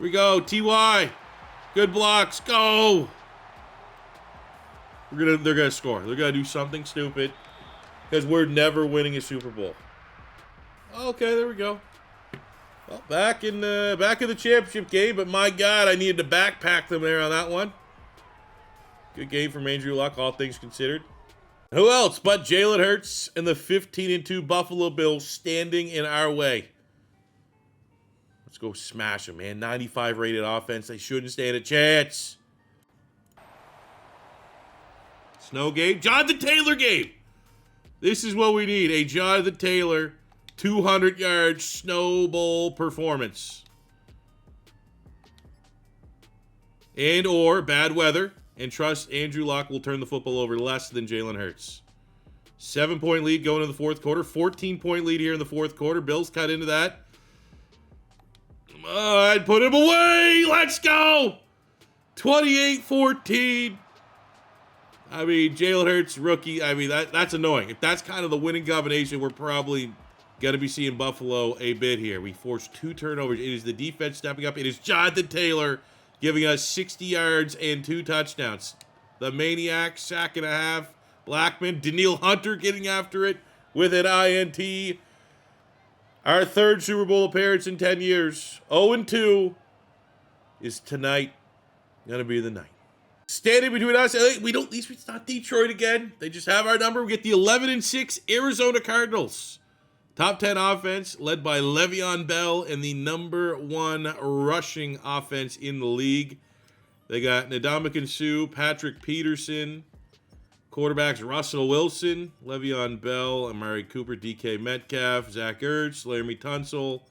Speaker 1: Here we go, Ty. Good blocks, go. They're gonna score. They're gonna do something stupid because we're never winning a Super Bowl. Okay, there we go. Well, back in the championship game, but my God, I needed to backpack them there on that one. Good game from Andrew Luck, all things considered. Who else but Jalen Hurts and the 15-2 Buffalo Bills standing in our way? Let's go smash them, man. 95 rated offense. They shouldn't stand a chance. Snow game. Jonathan Taylor game. This is what we need. A Jonathan Taylor 200-yard Snow Bowl performance. And or bad weather. And trust Andrew Luck will turn the football over less than Jalen Hurts. 7-point lead going into the fourth quarter. 14-point lead here in the fourth quarter. Bills cut into that. I'd put him away. Let's go. 28-14. I mean, Jalen Hurts, rookie. I mean, that's annoying. If that's kind of the winning combination, we're probably going to be seeing Buffalo a bit here. We forced 2 turnovers. It is the defense stepping up. It is Jonathan Taylor giving us 60 yards and 2 touchdowns. The Maniac, sack and a half. Blackman, Danielle Hunter getting after it with an INT. Our 3rd Super Bowl appearance in 10 years. 0-2 is tonight going to be the night. Standing between us, at least it's not Detroit again. They just have our number. We get the 11-6 Arizona Cardinals. Top 10 offense led by Le'Veon Bell and the number 1 rushing offense in the league. They got Ndamukong Suh, Patrick Peterson, quarterbacks Russell Wilson, Le'Veon Bell, Amari Cooper, DK Metcalf, Zach Ertz, Laramie Tunsil.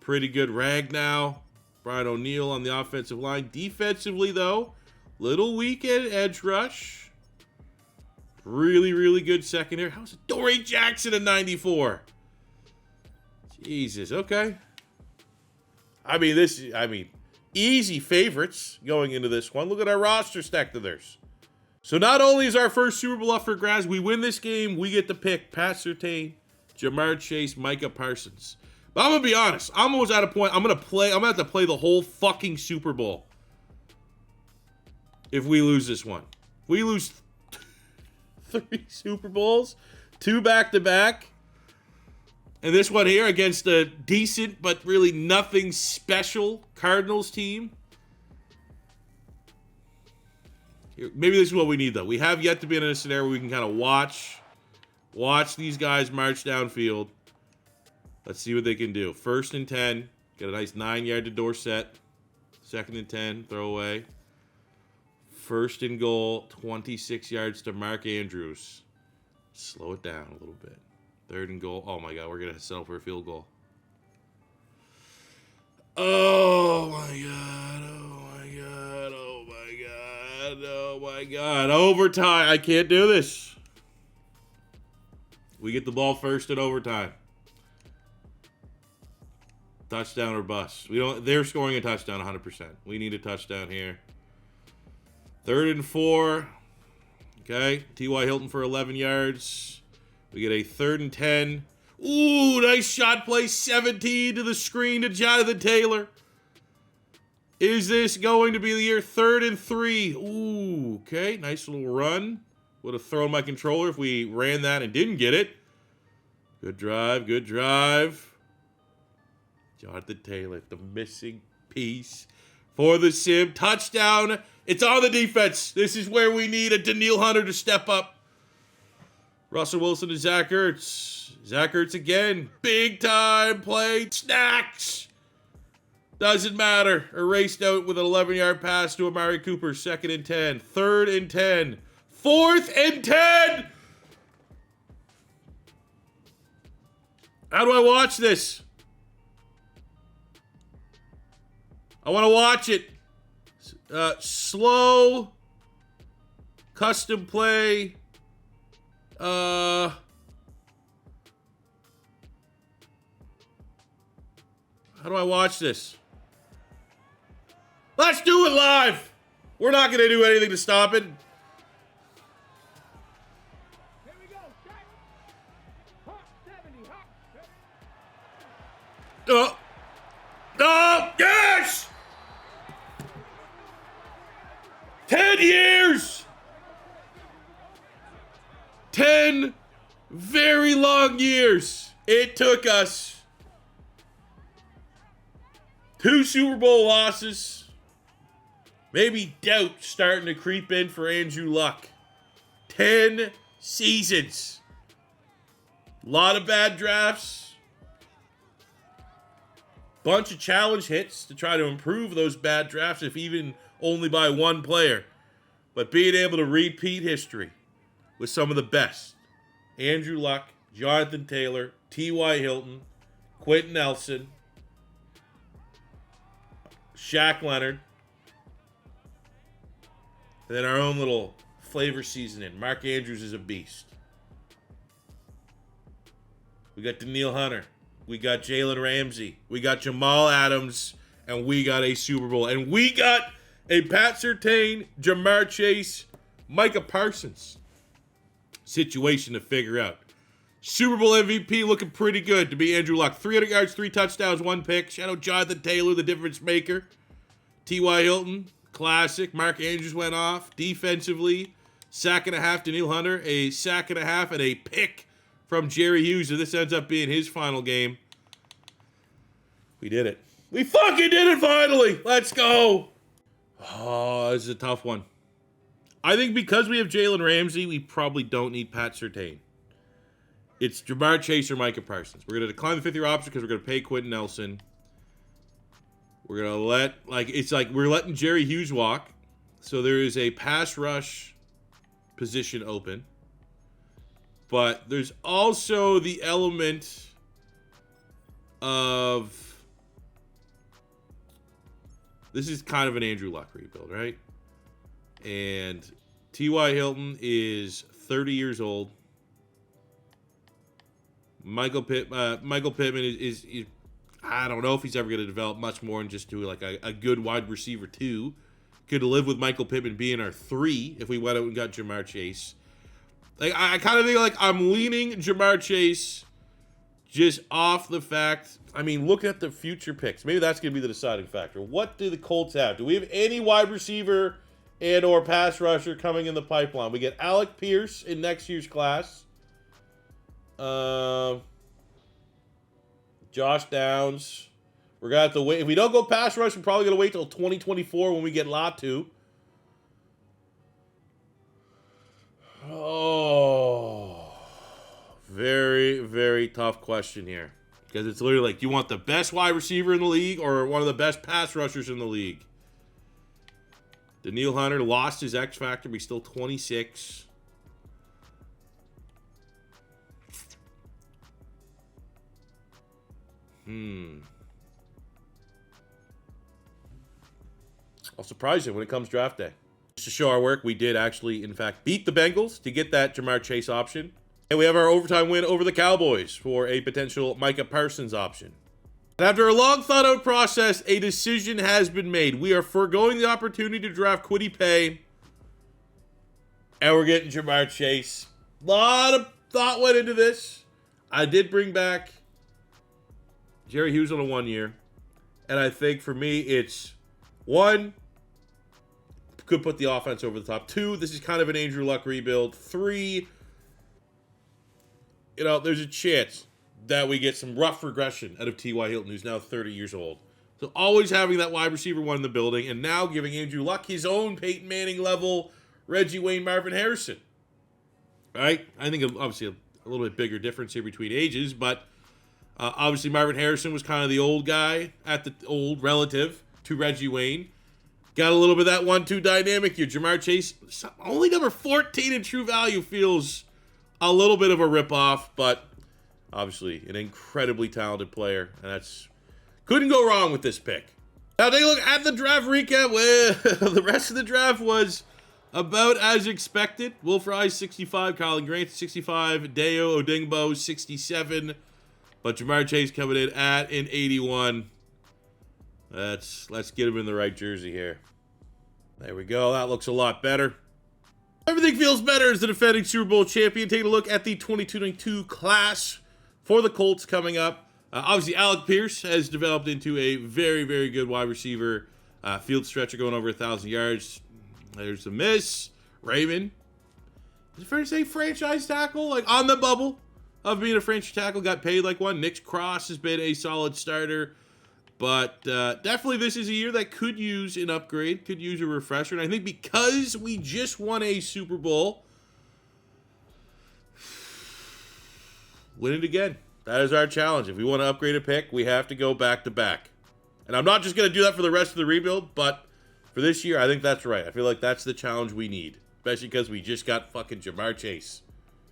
Speaker 1: Pretty good Ragnow. Brian O'Neill on the offensive line. Defensively, though, little weak at edge rush. Really, really good secondary. How's it? Dory Jackson at 94? Jesus, okay. I mean, easy favorites going into this one. Look at our roster stacked to theirs. So not only is our first Super Bowl up for grabs, we win this game, we get to pick Pat Surtain, Jamar Chase, Micah Parsons. But I'm going to be honest, I'm almost at a point, I'm going to have to play the whole fucking Super Bowl if we lose this one. If we lose 3 Super Bowls, 2 back-to-back, and this one here against a decent but really nothing special Cardinals team. Maybe this is what we need, though. We have yet to be in a scenario where we can kind of watch these guys march downfield. Let's see what they can do. 1st and 10. Get a nice 9-yard to Dorsett. 2nd and 10. Throw away. 1st and goal. 26 yards to Mark Andrews. Slow it down a little bit. 3rd and goal. Oh, my God. We're going to settle for a field goal. Oh, my God. Oh, my God. Oh, my God. Oh, my God. Overtime. I can't do this. We get the ball first in overtime. Touchdown or bust. They're scoring a touchdown 100%. We need a touchdown here. 3rd and 4. Okay. T.Y. Hilton for 11 yards. We get a 3rd and 10. Ooh, nice shot play. 17 to the screen to Jonathan Taylor. Is this going to be the year? 3rd and 3. Ooh, okay. Nice little run. Would have thrown my controller if we ran that and didn't get it. Good drive. Good drive. Jonathan Taylor, the missing piece for the sim. Touchdown. It's on the defense. This is where we need a Danielle Hunter to step up. Russell Wilson to Zach Ertz. Zach Ertz again. Big time play. Snacks. Doesn't matter. Erased out with an 11-yard pass to Amari Cooper. 2nd and 10. 3rd and 10. 4th and 10. How do I watch this? I want to watch it. Slow. Custom play. How do I watch this? Let's do it live. We're not going to do anything to stop it.
Speaker 2: Here we go. Hot 70. Hot.
Speaker 1: Oh, yes! 10 years! 10 very long years it took us. 2 Super Bowl losses. Maybe doubt starting to creep in for Andrew Luck. 10 seasons. A lot of bad drafts. Bunch of challenge hits to try to improve those bad drafts, if even only by one player. But being able to repeat history with some of the best. Andrew Luck, Jonathan Taylor, T.Y. Hilton, Quenton Nelson, Shaq Leonard. And then our own little flavor seasoning. Mark Andrews is a beast. We got Danielle Hunter. We got Jalen Ramsey. We got Jamal Adams. And we got a Super Bowl. And we got a Pat Surtain, Jamar Chase, Micah Parsons situation to figure out. Super Bowl MVP looking pretty good to be Andrew Luck. 300 yards, 3 touchdowns, 1 pick. Shout out Jonathan Taylor, the difference maker. T.Y. Hilton, classic. Mark Andrews went off. Defensively, sack and a half to Danielle Hunter, a sack and a half, and a pick from Jerry Hughes. And this ends up being his final game. We did it. We fucking did it finally. Let's go. Oh, this is a tough one. I think because we have Jalen Ramsey, we probably don't need Pat Surtain. It's Jamar Chase or Micah Parsons. We're going to decline the 5th-year option because we're going to pay Quenton Nelson. We're going to let, it's like we're letting Jerry Hughes walk. So there is a pass rush position open. But there's also the element of, this is kind of an Andrew Luck rebuild, right? And T.Y. Hilton is 30 years old. Michael Pittman is I don't know if he's ever going to develop much more and just do like a good wide receiver 2. Could live with Michael Pittman being our 3 if we went out and got Jamar Chase. Like I kind of think like I'm leaning Jamar Chase just off the fact. I mean, look at the future picks. Maybe that's going to be the deciding factor. What do the Colts have? Do we have any wide receiver and or pass rusher coming in the pipeline? We get Alec Pierce in next year's class. Josh Downs. We're going to have to wait. If we don't go pass rush, we're probably going to wait till 2024 when we get Latu. Oh, very, very tough question here. Because it's literally like, do you want the best wide receiver in the league or one of the best pass rushers in the league? Danielle Hunter lost his X factor, but he's still 26. I'll surprise you when it comes draft day. Just to show our work, we did actually, in fact, beat the Bengals to get that Jamar Chase option. And we have our overtime win over the Cowboys for a potential Micah Parsons option. And after a long thought-out process, a decision has been made. We are foregoing the opportunity to draft Kwity Paye. And we're getting Jamar Chase. A lot of thought went into this. I did bring back Jerry Hughes on a 1-year. And I think for me, it's 1, could put the offense over the top. 2, this is kind of an Andrew Luck rebuild. 3, there's a chance that we get some rough regression out of T.Y. Hilton, who's now 30 years old. So always having that wide receiver 1 in the building, and now giving Andrew Luck his own Peyton Manning level Reggie Wayne, Marvin Harrison. Right? I think obviously a little bit bigger difference here between ages, but obviously Marvin Harrison was kind of the old guy, at the old relative to Reggie Wayne. Got a little bit of that 1-2 dynamic here. Jamar Chase, only number 14 in true value, feels a little bit of a ripoff, but obviously an incredibly talented player, and that's couldn't go wrong with this pick. Now take a look at the draft recap. Well, the rest of the draft was about as expected. Will Fry 65, Colin Grant 65, Deo Odingbo 67, but Jamar Chase coming in at an 81. Let's get him in the right jersey here. There we go. That looks a lot better. Everything feels better as the defending Super Bowl champion. Taking a look at the 2022 class for the Colts coming up. Obviously, Alec Pierce has developed into a very, very good wide receiver. Field stretcher going over 1,000 yards. There's a miss. Raven. Is it fair to say franchise tackle? Like on the bubble of being a franchise tackle, got paid like one. Nick Cross has been a solid starter. But definitely this is a year that could use an upgrade, could use a refresher. And I think because we just won a Super Bowl, win it again. That is our challenge. If we want to upgrade a pick, we have to go back to back. And I'm not just going to do that for the rest of the rebuild, but for this year, I think that's right. I feel like that's the challenge we need, especially because we just got fucking Jamar Chase.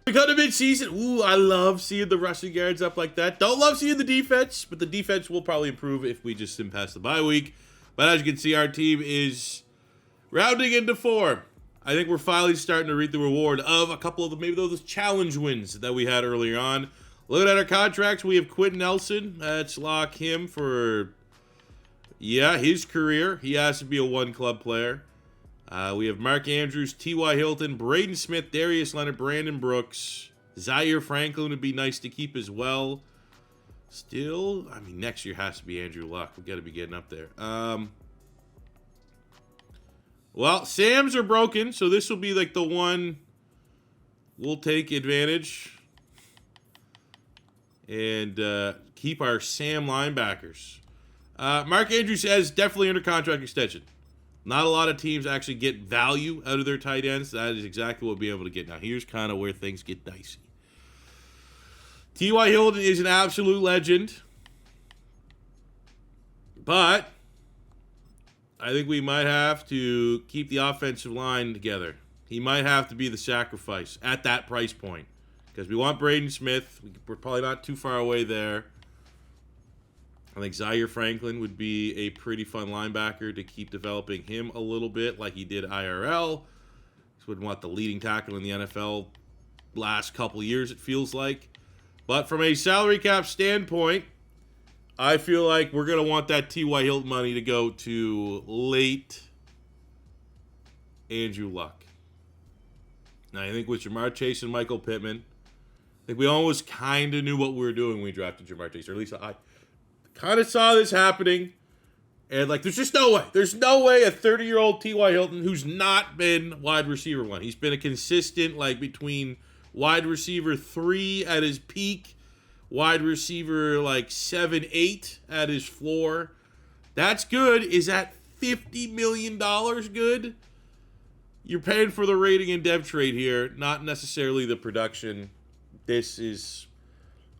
Speaker 1: We got to mid-season. Ooh, I love seeing the rushing yards up like that. Don't love seeing the defense, but the defense will probably improve if we just sim past the bye week. But as you can see, our team is rounding into form. I think we're finally starting to reap the reward of a couple of maybe those challenge wins that we had earlier on. Looking at our contracts, we have Quenton Nelson. Let's lock him for, his career. He has to be a one-club player. We have Mark Andrews, T.Y. Hilton, Braden Smith, Darius Leonard, Brandon Brooks. Zaire Franklin would be nice to keep as well. Still, I mean, next year has to be Andrew Luck. We've got to be getting up there. Well, Sam's are broken, so this will be like the one we'll take advantage and keep our Sam linebackers. Mark Andrews says definitely under contract extension. Not a lot of teams actually get value out of their tight ends. That is exactly what we'll be able to get. Now, here's kind of where things get dicey. T.Y. Hilton is an absolute legend. But I think we might have to keep the offensive line together. He might have to be the sacrifice at that price point. Because we want Braden Smith. We're probably not too far away there. I think Zaire Franklin would be a pretty fun linebacker to keep developing him a little bit like he did IRL. Just wouldn't want the leading tackle in the NFL last couple years, it feels like. But from a salary cap standpoint, I feel like we're going to want that T.Y. Hilton money to go to late Andrew Luck. Now, I think with Jamar Chase and Michael Pittman, I think we almost kind of knew what we were doing when we drafted Jamar Chase, or at least I kind of saw this happening, and like, there's just no way. There's no way a 30-year-old T.Y. Hilton, who's not been wide receiver one, he's been a consistent, like, between wide receiver 3 at his peak, wide receiver, like, 7, 8 at his floor. That's good. Is that $50 million good? You're paying for the rating and dev trade here, not necessarily the production. This is...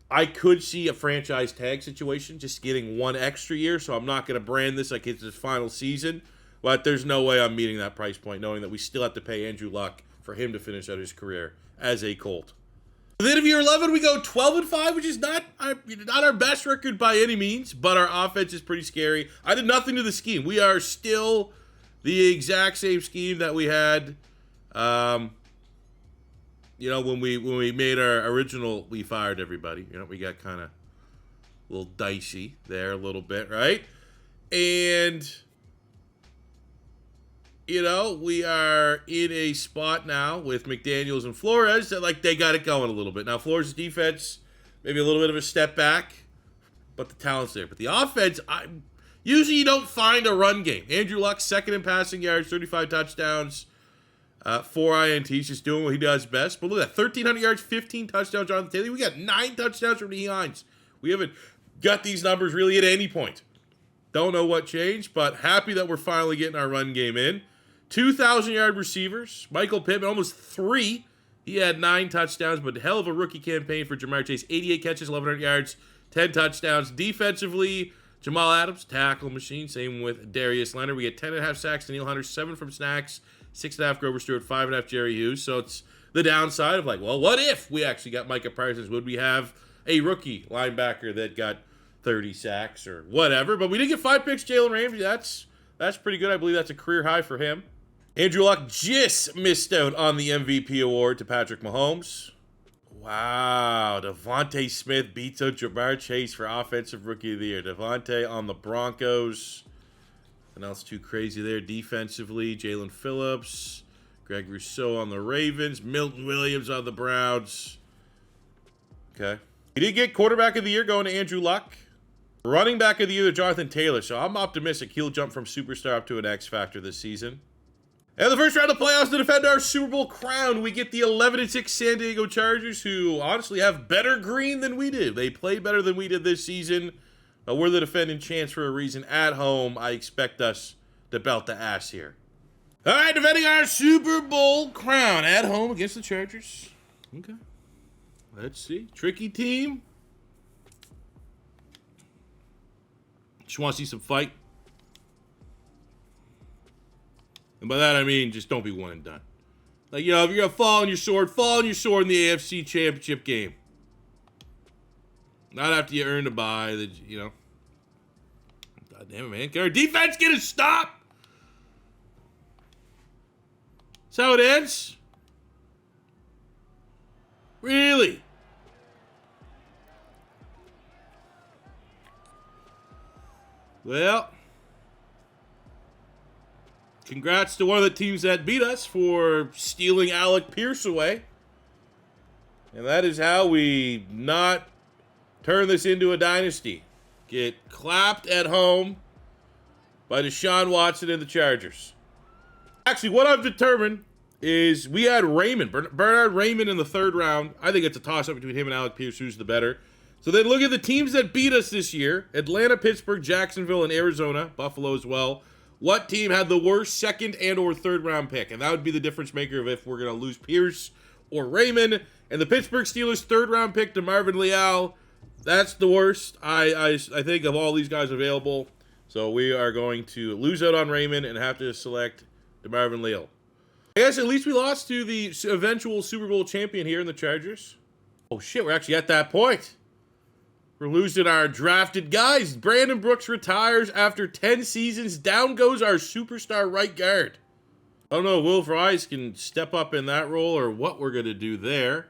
Speaker 1: I could see a franchise tag situation, just getting one extra year, so I'm not going to brand this like it's his final season, but there's no way I'm meeting that price point, knowing that we still have to pay Andrew Luck for him to finish out his career as a Colt. At the end of year 11, we go 12-5, which is not our best record by any means, but our offense is pretty scary. I did nothing to the scheme. We are still the exact same scheme that we had when we made our original, we fired everybody. We got kind of a little dicey there a little bit, right? And, we are in a spot now with McDaniels and Flores that, like, they got it going a little bit. Now, Flores' defense, maybe a little bit of a step back, but the talent's there. But the offense, usually you don't find a run game. Andrew Luck, second in passing yards, 35 touchdowns. 4 INTs, just doing what he does best. But look at that, 1,300 yards, 15 touchdowns, Jonathan Taylor. We got 9 touchdowns from Nyheim Hines. We haven't got these numbers really at any point. Don't know what changed, but happy that we're finally getting our run game in. 2,000-yard receivers. Michael Pittman, almost 3. He had 9 touchdowns, but hell of a rookie campaign for Jamar Chase. 88 catches, 1,100 yards, 10 touchdowns. Defensively, Jamal Adams, tackle machine. Same with Darius Leonard. We get 10.5 sacks to Neil Hunter, 7 from Snacks. 6.5 Grover Stewart, 5.5 Jerry Hughes. So it's the downside of like, well, what if we actually got Micah Parsons? Would we have a rookie linebacker that got 30 sacks or whatever? But we did get 5 picks, Jalen Ramsey. That's pretty good. I believe that's a career high for him. Andrew Luck just missed out on the MVP award to Patrick Mahomes. Wow. Devontae Smith beats out Jamar Chase for Offensive Rookie of the Year. Devontae on the Broncos. Nothing else too crazy there. Defensively, Jalen Phillips, Greg Rousseau on the Ravens, Milton Williams on the Browns. Okay. He did get quarterback of the year going to Andrew Luck. Running back of the year to Jonathan Taylor. So I'm optimistic he'll jump from superstar up to an X factor this season. And the first round of playoffs to defend our Super Bowl crown, we get the 11-6 San Diego Chargers, who honestly have better green than we did. They play better than we did this season. But we're the defending champs for a reason. At home, I expect us to belt the ass here. All right, defending our Super Bowl crown at home against the Chargers. Okay. Let's see. Tricky team. Just want to see some fight. And by that, I mean just don't be one and done. Like, you know, if you're going to fall on your sword in the AFC Championship game. Not after you earned a bye, that, you know. God damn it, man. Can our defense get a stop? That's how it ends? Really? Well, congrats to one of the teams that beat us for stealing Alec Pierce away. And that is how we not turn this into a dynasty. Get clapped at home by Deshaun Watson and the Chargers. Actually, what I've determined is we had Raymond, Bernard Raymond in the third round. I think it's a toss-up between him and Alec Pierce, who's the better. So then look at the teams that beat us this year. Atlanta, Pittsburgh, Jacksonville, and Arizona. Buffalo as well. What team had the worst second and or third round pick? And that would be the difference maker of if we're going to lose Pierce or Raymond. And the Pittsburgh Steelers third round pick to Marvin Leal. That's the worst, I think, of all these guys available. So we are going to lose out on Raymond and have to select DeMarvin Leal. I guess at least we lost to the eventual Super Bowl champion here in the Chargers. Oh shit, we're actually at that point. We're losing our drafted guys. Brandon Brooks retires after 10 seasons. Down goes our superstar right guard. I don't know if Will Fries can step up in that role or what we're going to do there.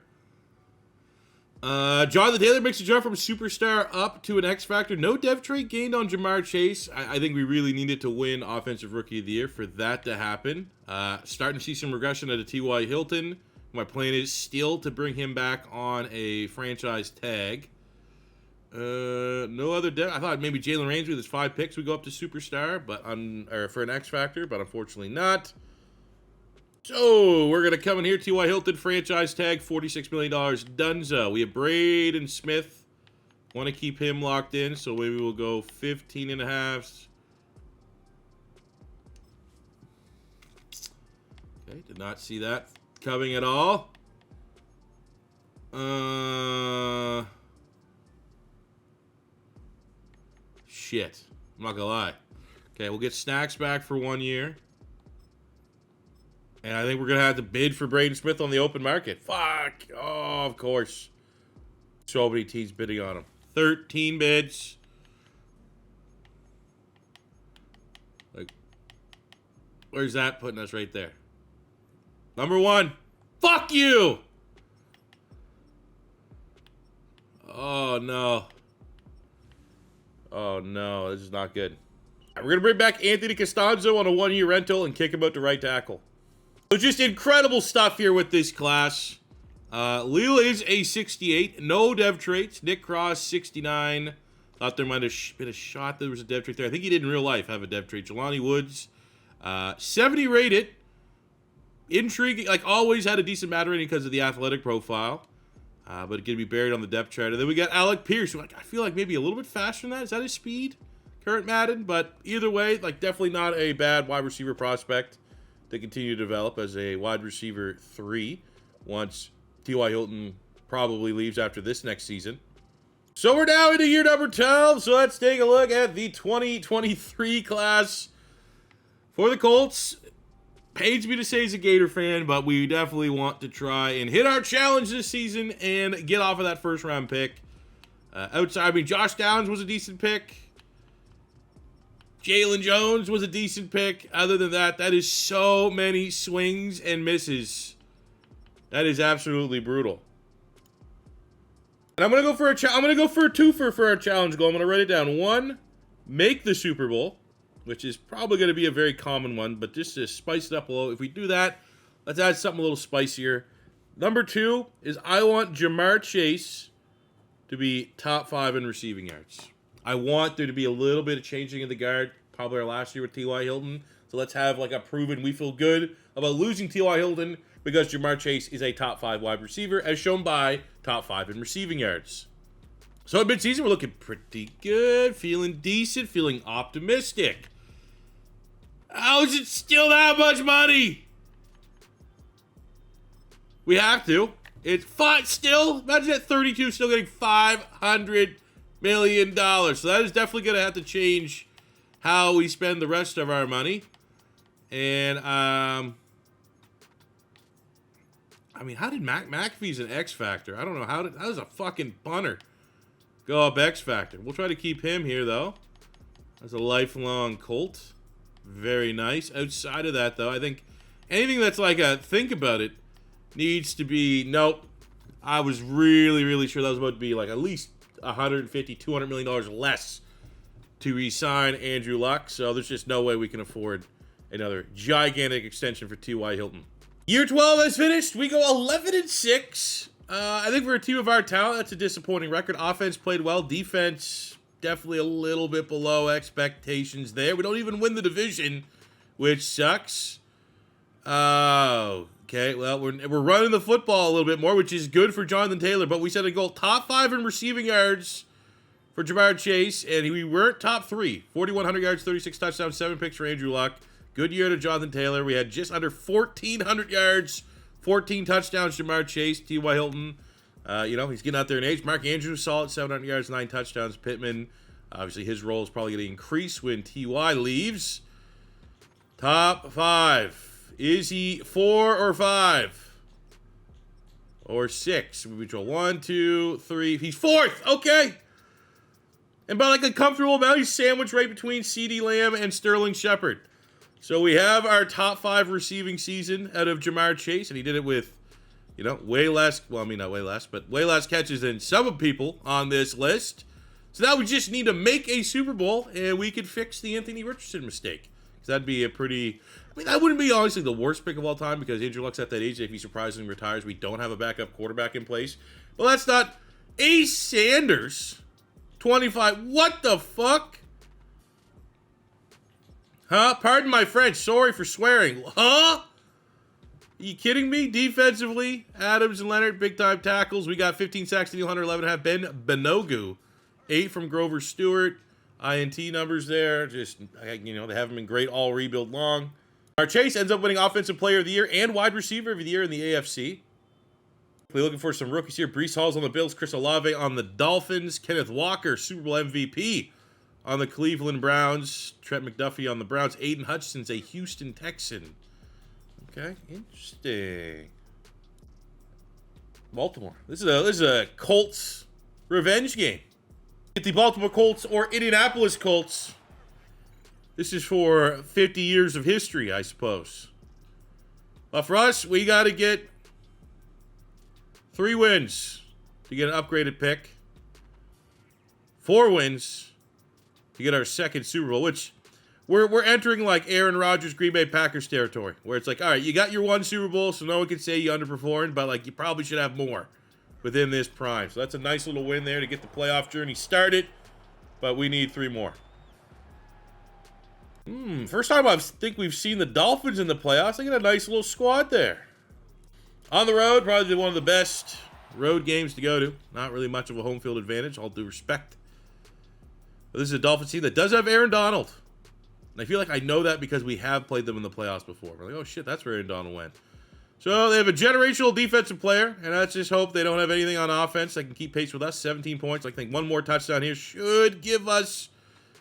Speaker 1: Jonathan Taylor makes a jump from superstar up to an X Factor. No dev trait gained on Jamar Chase. I think we really needed to win Offensive Rookie of the Year for that to happen. Starting to see some regression out of T.Y. Hilton. My plan is still to bring him back on a franchise tag. No other dev. I thought maybe Jalen Ramsey with his 5 picks would go up to superstar, but or for an X Factor, but unfortunately not. So we're gonna come in here. T.Y. Hilton franchise tag, $46 million. Dunzo. We have Braden Smith. Want to keep him locked in, so maybe we'll go 15.5. Okay, did not see that coming at all. Shit. I'm not gonna lie. Okay, we'll get Snacks back for 1 year. And I think we're gonna have to bid for Braden Smith on the open market. Fuck. Oh, of course. So many teams bidding on him. 13 bids. Like, where's that putting us right there? Number 1. Fuck you! Oh, no. Oh, no. This is not good. We're going to bring back Anthony Costanzo on a 1-year rental and kick him out to right tackle. So just incredible stuff here with this class. Leal is a 68. No dev traits. Nick Cross, 69. Thought there might have been a shot there was a dev trait there. I think he did in real life have a dev trait. Jelani Woods, 70 rated. Intriguing. Like always had a decent Madden rating because of the athletic profile. But it could be buried on the depth chart. And then we got Alec Pierce, who I feel like maybe a little bit faster than that. Is that his speed? Current Madden. But either way, like definitely not a bad wide receiver prospect to continue to develop as a wide receiver 3 once T.Y. Hilton probably leaves after this next season. So we're now into year number 12. So let's take a look at the 2023 class for the Colts. Pains me to say he's a Gator fan, but we definitely want to try and hit our challenge this season and get off of that first round pick. Outside, I mean, Josh Downs was a decent pick. Jalen Jones was a decent pick. Other than that, that is so many swings and misses. That is absolutely brutal. And I'm gonna go for a twofer for our challenge goal. I'm gonna write it down. 1, make the Super Bowl, which is probably going to be a very common one, but just to spice it up a little. If we do that, let's add something a little spicier. Number 2 is I want Jamar Chase to be top 5 in receiving yards. I want there to be a little bit of changing of the guard, probably our last year with T.Y. Hilton. So let's have like a proven we feel good about losing T.Y. Hilton because Jamar Chase is a top 5 wide receiver, as shown by top 5 in receiving yards. So in midseason, we're looking pretty good, feeling decent, feeling optimistic. How is it still that much money? We have to. It's fine still. Imagine at 32 still getting $500 million. So that is definitely going to have to change how we spend the rest of our money. And, I mean, how did McAfee's an X Factor? I don't know. How does a fucking punter go up X Factor? We'll try to keep him here, though. As a lifelong Colt. Very nice. Outside of that, though, I think anything that's like a think about it needs to be, nope. I was really, really sure that was about to be like at least $150, $200 million less to re-sign Andrew Luck. So there's just no way we can afford another gigantic extension for T.Y. Hilton. Year 12 is finished. We go 11-6. I think for a team of our talent, that's a disappointing record. Offense played well. Defense, definitely a little bit below expectations there. We don't even win the division, which sucks. Okay, well, we're running the football a little bit more, which is good for Jonathan Taylor, but we set a goal top 5 in receiving yards for Jamar Chase, and we weren't top 3. 4,100 yards, 36 touchdowns, 7 picks for Andrew Luck. Good year to Jonathan Taylor. We had just under 1,400 yards, 14 touchdowns, Jamar Chase. T.Y. Hilton, he's getting out there in age. Mark Andrews, solid, 700 yards, 9 touchdowns. Pittman, obviously his role is probably going to increase when T.Y. leaves. Top 5. Is he 4 or 5? Or 6? We draw 1, 2, 3. He's 4th. Okay. And by like a comfortable amount, he's sandwiched right between CeeDee Lamb and Sterling Shepard. So we have our top 5 receiving season out of Jamar Chase, and he did it with, way less, well, I mean, not way less, but way less catches than some of people on this list. So now we just need to make a Super Bowl, and we could fix the Anthony Richardson mistake. Because that'd be that wouldn't be honestly the worst pick of all time, because Andrew Luck's at that age that if he surprisingly retires, we don't have a backup quarterback in place. Well, that's not Ace Sanders, 25. What the fuck? Huh? Pardon my French. Sorry for swearing. Huh? Are you kidding me? Defensively, Adams and Leonard, big-time tackles. We got 15 sacks to 111.5. Ben Benogu, 8 from Grover Stewart. INT numbers there. Just, they haven't been great all rebuild long. Our Chase ends up winning Offensive Player of the Year and Wide Receiver of the Year in the AFC. We're looking for some rookies here. Breece Hall's on the Bills. Chris Olave on the Dolphins. Kenneth Walker, Super Bowl MVP on the Cleveland Browns. Trent McDuffie on the Browns. Aiden Hutchinson's a Houston Texan. Okay, interesting. Baltimore. This is a Colts revenge game. Get the Baltimore Colts or Indianapolis Colts. This is for 50 years of history, I suppose. But for us, we got to get 3 wins to get an upgraded pick. 4 wins to get our second Super Bowl, which we're entering like Aaron Rodgers, Green Bay Packers territory, where it's like, all right, you got your 1 Super Bowl, so no one can say you underperformed, but like you probably should have more within this prime. So that's a nice little win there to get the playoff journey started, but we need 3 more. First time I think we've seen the Dolphins in the playoffs. They got a nice little squad there. On the road, probably one of the best road games to go to. Not really much of a home field advantage, all due respect. But this is a Dolphins team that does have Aaron Donald. And I feel like I know that because we have played them in the playoffs before. We're like, oh shit, that's where Aaron Donald went. So they have a generational defensive player, and let's just hope they don't have anything on offense that can keep pace with us. 17 points. I think 1 more touchdown here should give us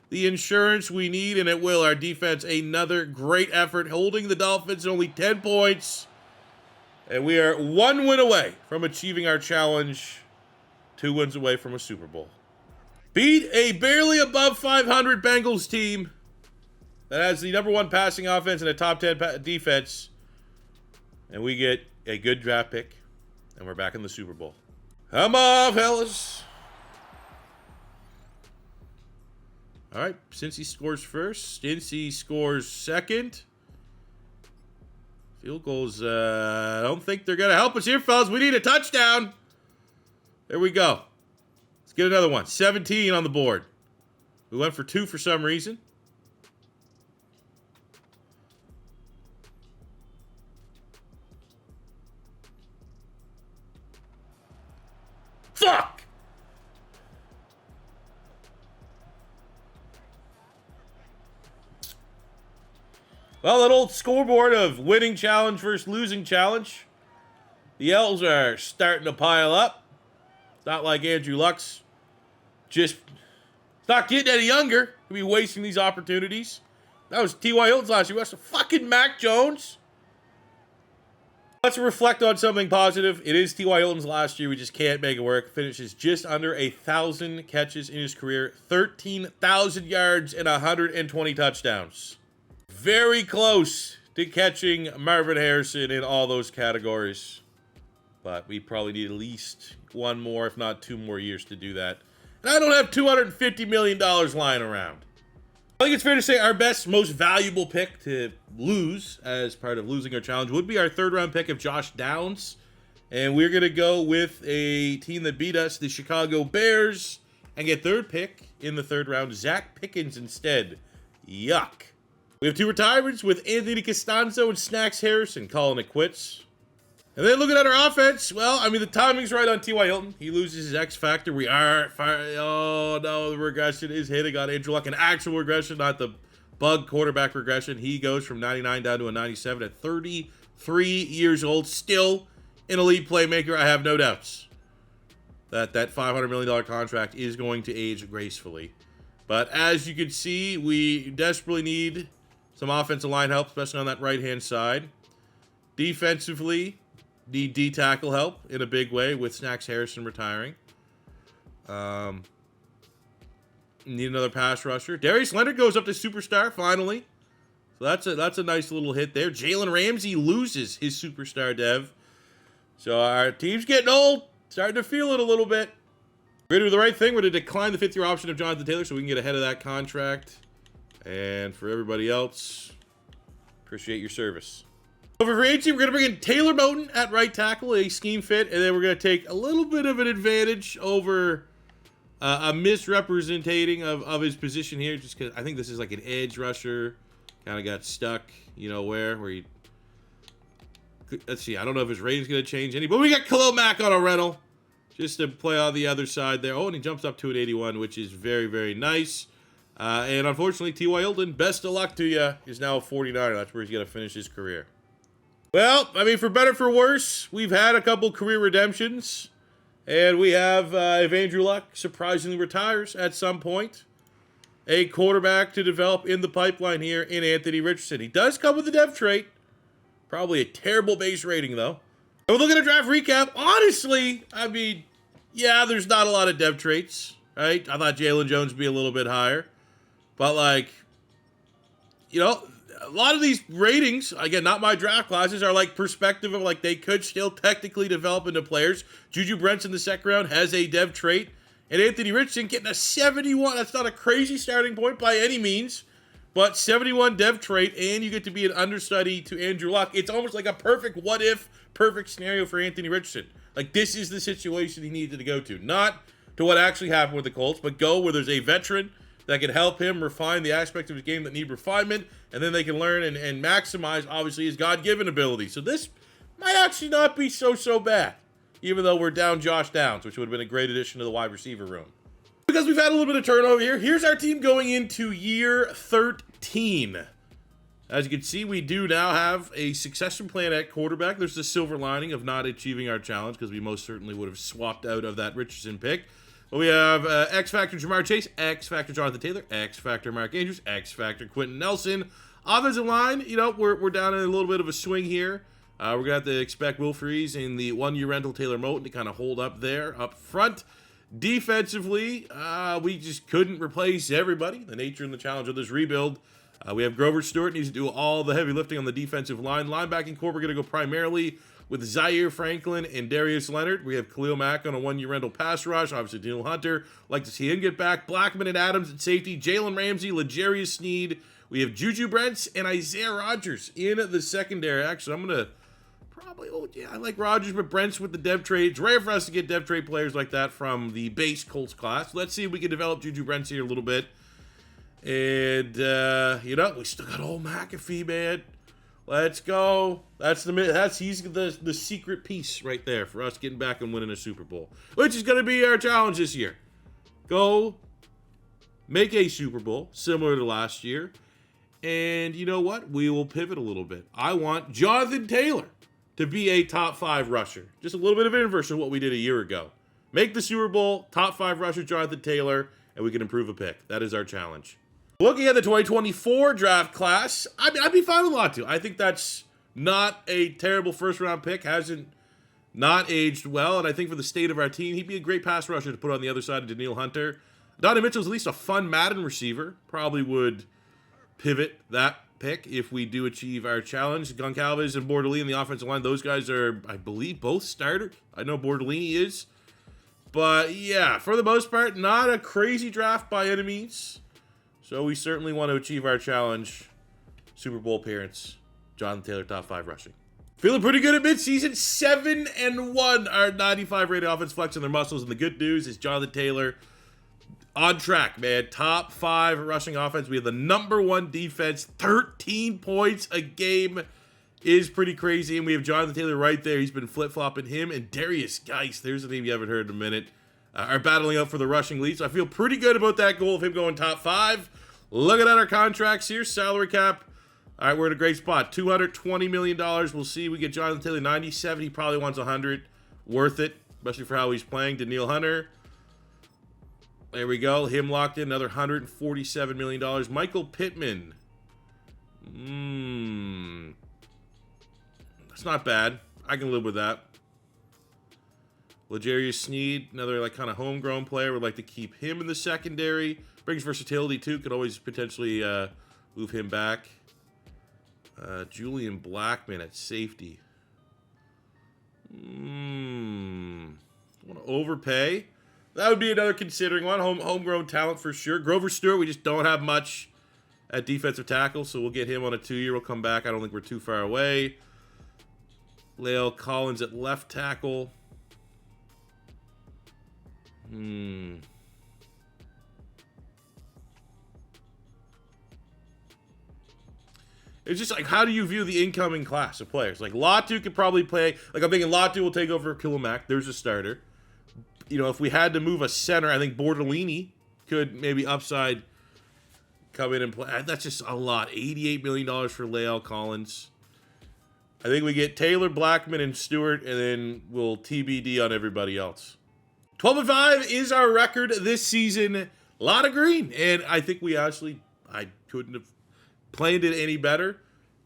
Speaker 1: the insurance we need, and it will. Our defense, another great effort, holding the Dolphins only 10 points. And we are 1 win away from achieving our challenge, 2 wins away from a Super Bowl. Beat a barely above 500 Bengals team that has the #1 passing offense and a top 10 defense. And we get a good draft pick, and we're back in the Super Bowl. Come on, fellas. All right, Cincy scores first. Cincy scores second. Field goals, I don't think they're going to help us here, fellas. We need a touchdown. There we go. Let's get another one. 17 on the board. We went for 2 for some reason. Fuck! Well, that old scoreboard of winning challenge versus losing challenge. The L's are starting to pile up. It's not like Andrew Luck's just not getting any younger. He'll be wasting these opportunities. That was T.Y. Hilton's last year. That's fucking Mac Jones. Let's reflect on something positive. It is T.Y. Hilton's last year. We just can't make it work. Finishes just under 1,000 catches in his career, 13,000 yards, and 120 touchdowns. Very close to catching Marvin Harrison in all those categories. But we probably need at least one more, if not 2 more years to do that. And I don't have $250 million lying around. I think it's fair to say our best, most valuable pick to lose as part of losing our challenge would be our 3rd round pick of Josh Downs. And we're going to go with a team that beat us, the Chicago Bears, and get 3rd pick in the 3rd round, Zach Pickens instead. Yuck. We have 2 retirements with Anthony Costanzo and Snacks Harrison calling it quits. And then looking at our offense, well, I mean, the timing's right on T.Y. Hilton. He loses his X factor. We are oh, no, the regression is hitting on Andrew Luck. An actual regression, not the bug quarterback regression. He goes from 99 down to a 97 at 33 years old. Still an elite playmaker. I have no doubts that $500 million contract is going to age gracefully. But as you can see, we desperately need some offensive line help, especially on that right-hand side. Defensively, need D-tackle help in a big way with Snacks Harrison retiring. Need another pass rusher. Darius Leonard goes up to superstar finally. So that's a nice little hit there. Jalen Ramsey loses his superstar dev. So our team's getting old. Starting to feel it a little bit. We're going to do the right thing. We're going to decline the 5th-year option of Jonathan Taylor so we can get ahead of that contract. And for everybody else, appreciate your service. Over free agency, we're going to bring in Taylor Moton at right tackle, a scheme fit, and then we're going to take a little bit of an advantage over a misrepresenting of his position here, just because I think this is like an edge rusher. Kind of got stuck, you know, where he... Let's see, I don't know if his rating's going to change any, but we got Khalil Mack on a rental just to play on the other side there. Oh, and he jumps up to an 81, which is very, very nice. And unfortunately, T.Y. Hilton, best of luck to you, is now a 49er. That's where he's going to finish his career. Well, I mean, for better for worse, we've had a couple career redemptions. And we have, if Andrew Luck surprisingly retires at some point, a quarterback to develop in the pipeline here in Anthony Richardson. He does come with a dev trait. Probably a terrible base rating, though. And we're looking at a draft recap. Honestly, I mean, yeah, there's not a lot of dev traits, right? I thought Jalen Jones would be a little bit higher. But, like, you know, a lot of these ratings, again, not my draft classes, are like perspective of like they could still technically develop into players. Juju Brents in the 2nd round has a dev trait. And Anthony Richardson getting a 71. That's not a crazy starting point by any means. But 71 dev trait, and you get to be an understudy to Andrew Luck. It's almost like a perfect what-if, perfect scenario for Anthony Richardson. Like, this is the situation he needed to go to. Not to what actually happened with the Colts, but go where there's a veteran that can help him refine the aspects of his game that need refinement, and then they can learn and maximize, obviously, his God-given ability. So this might actually not be so bad, even though we're down Josh Downs, which would have been a great addition to the wide receiver room. Because we've had a little bit of turnover here, here's our team going into year 13. As you can see, we do now have a succession plan at quarterback. There's the silver lining of not achieving our challenge, because we most certainly would have swapped out of that Richardson pick. But we have X Factor Jamar Chase, X Factor Jonathan Taylor, X Factor Mark Andrews, X Factor Quenton Nelson. Offensive line, you know, we're down in a little bit of a swing here. We're going to have to expect Will Freeze in the 1-year rental Taylor Moton to kind of hold up there up front. Defensively, we just couldn't replace everybody. The nature and the challenge of this rebuild. We have Grover Stewart needs to do all the heavy lifting on the defensive line. Linebacking core, we're going to go primarily with Zaire Franklin and Darius Leonard. We have Khalil Mack on a 1-year rental pass rush. Obviously, Daniel Hunter. Like to see him get back. Blackman and Adams at safety. Jalen Ramsey, L'Jarius Sneed. We have Juju Brents and Isaiah Rodgers in the secondary. Actually, I'm going to probably, I like Rodgers, but Brent's with the dev trade. It's rare for us to get dev trade players like that from the base Colts class. Let's see if we can develop Juju Brents here a little bit. And, you know, we still got old McAfee, man. Let's go. He's the secret piece right there for us getting back and winning a Super Bowl, which is going to be our challenge this year. Go make a Super Bowl similar to last year. And you know what? We will pivot a little bit. I want Jonathan Taylor to be a top 5 rusher. Just a little bit of inverse of what we did a year ago. Make the Super Bowl, top 5 rusher Jonathan Taylor, and we can improve a pick. That is our challenge. Looking at the 2024 draft class, I'd be fine with Latu. I think that's not a terrible first-round pick. Hasn't not aged well, and I think for the state of our team, he'd be a great pass rusher to put on the other side of Danielle Hunter. Donnie Mitchell's at least a fun Madden receiver. Probably would pivot that pick if we do achieve our challenge. Goncalves and Bordolini in the offensive line, those guys are, I believe, both starters. I know Bordolini is. But yeah, for the most part, not a crazy draft by any means. So we certainly want to achieve our challenge. Super Bowl appearance. Jonathan Taylor, top 5 rushing. Feeling pretty good at midseason. 7-1 our 95 rated offense, flexing their muscles. And the good news is Jonathan Taylor on track, man. Top 5 rushing offense. We have the number 1 defense. 13 points a game is pretty crazy. And we have Jonathan Taylor right there. He's been flip-flopping him. And Darius Geis, there's a name you haven't heard in a minute, are battling out for the rushing lead. So I feel pretty good about that goal of him going top 5. Looking at our contracts here, salary cap. All right, we're in a great spot. $220 million. We'll see. We get Jonathan Taylor 97. He probably wants 100. Worth it, especially for how he's playing. Danielle Hunter. There we go. Him locked in. Another $147 million. Michael Pittman. That's not bad. I can live with that. L'Jarius Sneed, another like kind of homegrown player. Would like to keep him in the secondary. Brings versatility too. Could always potentially move him back. Julian Blackman at safety. Want to overpay? That would be another considering one. Homegrown talent for sure. Grover Stewart, we just don't have much at defensive tackle, so we'll get him on a 2-year. We'll come back. I don't think we're too far away. La'el Collins at left tackle. It's just like, how do you view the incoming class of players? Like, Latu could probably play. Like, I'm thinking Latu will take over Kilomac. There's a starter. You know, if we had to move a center, I think Bordolini could maybe upside come in and play. That's just a lot. $88 million for La'el Collins. I think we get Taylor, Blackman, and Stewart, and then we'll TBD on everybody else. 12-5 is our record this season. A lot of green. And I think we actually, I couldn't have planned it any better.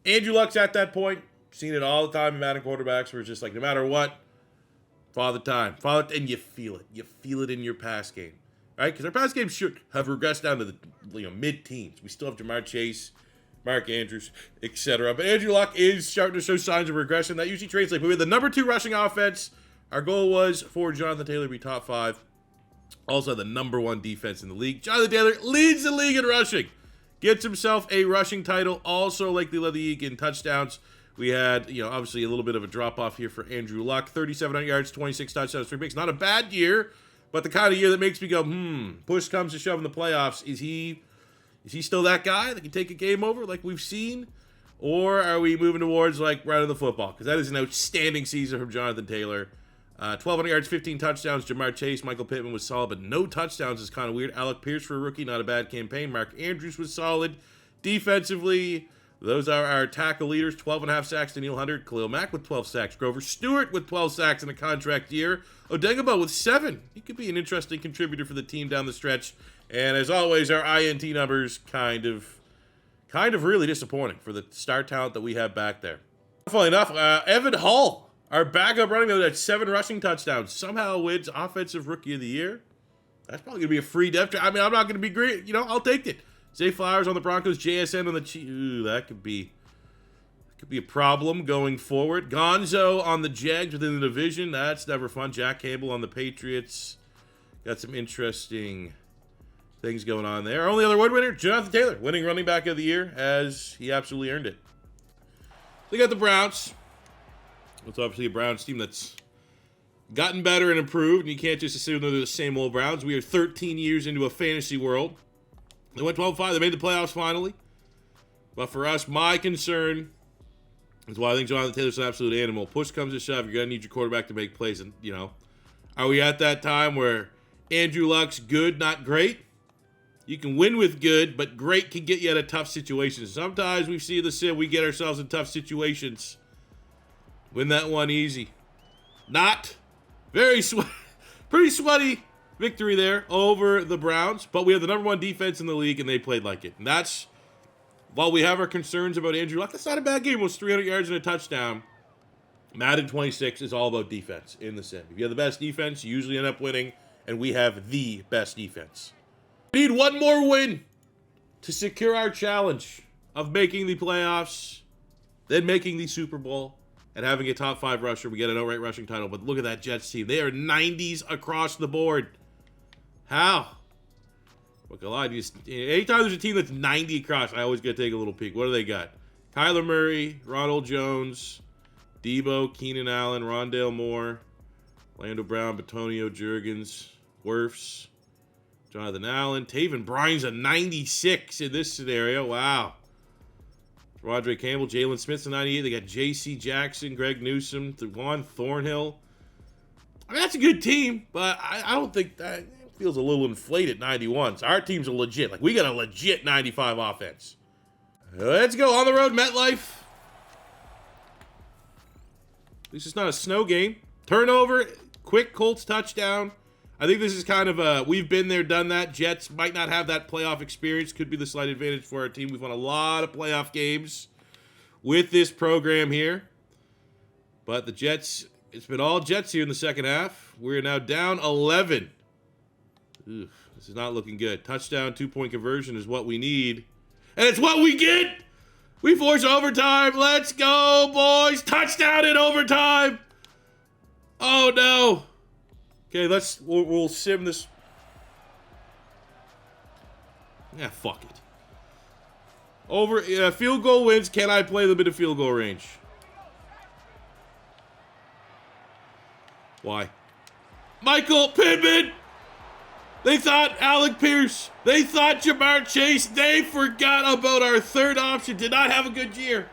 Speaker 1: Andrew Luck's at that point. Seen it all the time in Madden quarterbacks where it's just like, no matter what, father time. And you feel it. You feel it in your pass game. Right? Because our pass game should have regressed down to the mid-teens. We still have Jamar Chase, Mark Andrews, etc. But Andrew Luck is starting to show signs of regression. That usually translates. But we had the number 2 rushing offense. Our goal was for Jonathan Taylor to be top 5. Also the number 1 defense in the league. Jonathan Taylor leads the league in rushing. Gets himself a rushing title. Also likely led the league in touchdowns. We had, obviously a little bit of a drop-off here for Andrew Luck. 3,700 yards, 26 touchdowns, 3 picks. Not a bad year, but the kind of year that makes me go, push comes to shove in the playoffs. Is he still that guy that can take a game over like we've seen? Or are we moving towards like running the football? Because that is an outstanding season from Jonathan Taylor. 1,200 yards, 15 touchdowns. Jamar Chase, Michael Pittman was solid, but no touchdowns is kind of weird. Alec Pierce for a rookie, not a bad campaign. Mark Andrews was solid. Defensively, those are our tackle leaders. 12.5 sacks, Danielle Hunter. Khalil Mack with 12 sacks. Grover Stewart with 12 sacks in a contract year. Odengaba with 7. He could be an interesting contributor for the team down the stretch. And as always, our INT numbers kind of really disappointing for the star talent that we have back there. Funnily enough, Evan Hall, our backup running back, had 7 rushing touchdowns. Somehow wins Offensive Rookie of the Year. That's probably going to be a free depth chart. I mean, I'm not going to be great. I'll take it. Zay Flowers on the Broncos, JSN on the Chiefs. Ooh, that could be a problem going forward. Gonzo on the Jags within the division. That's never fun. Jack Campbell on the Patriots. Got some interesting things going on there. Our only other award winner, Jonathan Taylor, winning running back of the year, as he absolutely earned it. They got the Browns. It's obviously a Browns team that's gotten better and improved, and you can't just assume they're the same old Browns. We are 13 years into a fantasy world. They went 12-5. They made the playoffs finally. But for us, my concern That's why I think Jonathan Taylor's an absolute animal. Push comes to shove, you're going to need your quarterback to make plays. And, you know, are we at that time where Andrew Luck's good, not great? You can win with good, but great can get you out of tough situations. Sometimes we see the sim, we get ourselves in tough situations. Win that one easy. Not. Very pretty sweaty victory there over the Browns. But we have the #1 defense in the league, and they played like it. And that's, while we have our concerns about Andrew Luck, that's not a bad game. It was 300 yards and a touchdown. Madden 26 is all about defense in the sim. If you have the best defense, you usually end up winning, and we have the best defense. We need one more win to secure our challenge of making the playoffs, then making the Super Bowl, and having a top 5 rusher. We get an outright rushing title, but look at that Jets team. They are 90s across the board. How? Look, a lot. Anytime there's a team that's 90 across, I always get to take a little peek. What do they got? Kyler Murray, Ronald Jones, Debo, Keenan Allen, Rondale Moore, Orlando Brown, Batonio Jurgens, Wirfs, Jonathan Allen. Taven Bryan's a 96 in this scenario. Wow. Roderick Campbell, Jalen Smith's a 98. They got J.C. Jackson, Greg Newsome, Juan Thornhill. I mean, that's a good team, but I don't think that feels a little inflated, 91. So our team's a legit. Like, we got a legit 95 offense. Let's go on the road, MetLife. At least it's not a snow game. Turnover, quick Colts touchdown. I think this is kind of a, we've been there, done that. Jets might not have that playoff experience. Could be the slight advantage for our team. We've won a lot of playoff games with this program here. But the Jets, it's been all Jets here in the second half. We're now down 11. Oof, this is not looking good. Touchdown, 2-point conversion is what we need. And it's what we get! We force overtime. Let's go, boys. Touchdown in overtime. Oh, no. Okay, we'll sim this. Yeah, fuck it. Over, field goal wins. Can I play them in a field goal range? Why? Michael Pittman. They thought Alec Pierce. They thought Jamar Chase. They forgot about our third option. Did not have a good year.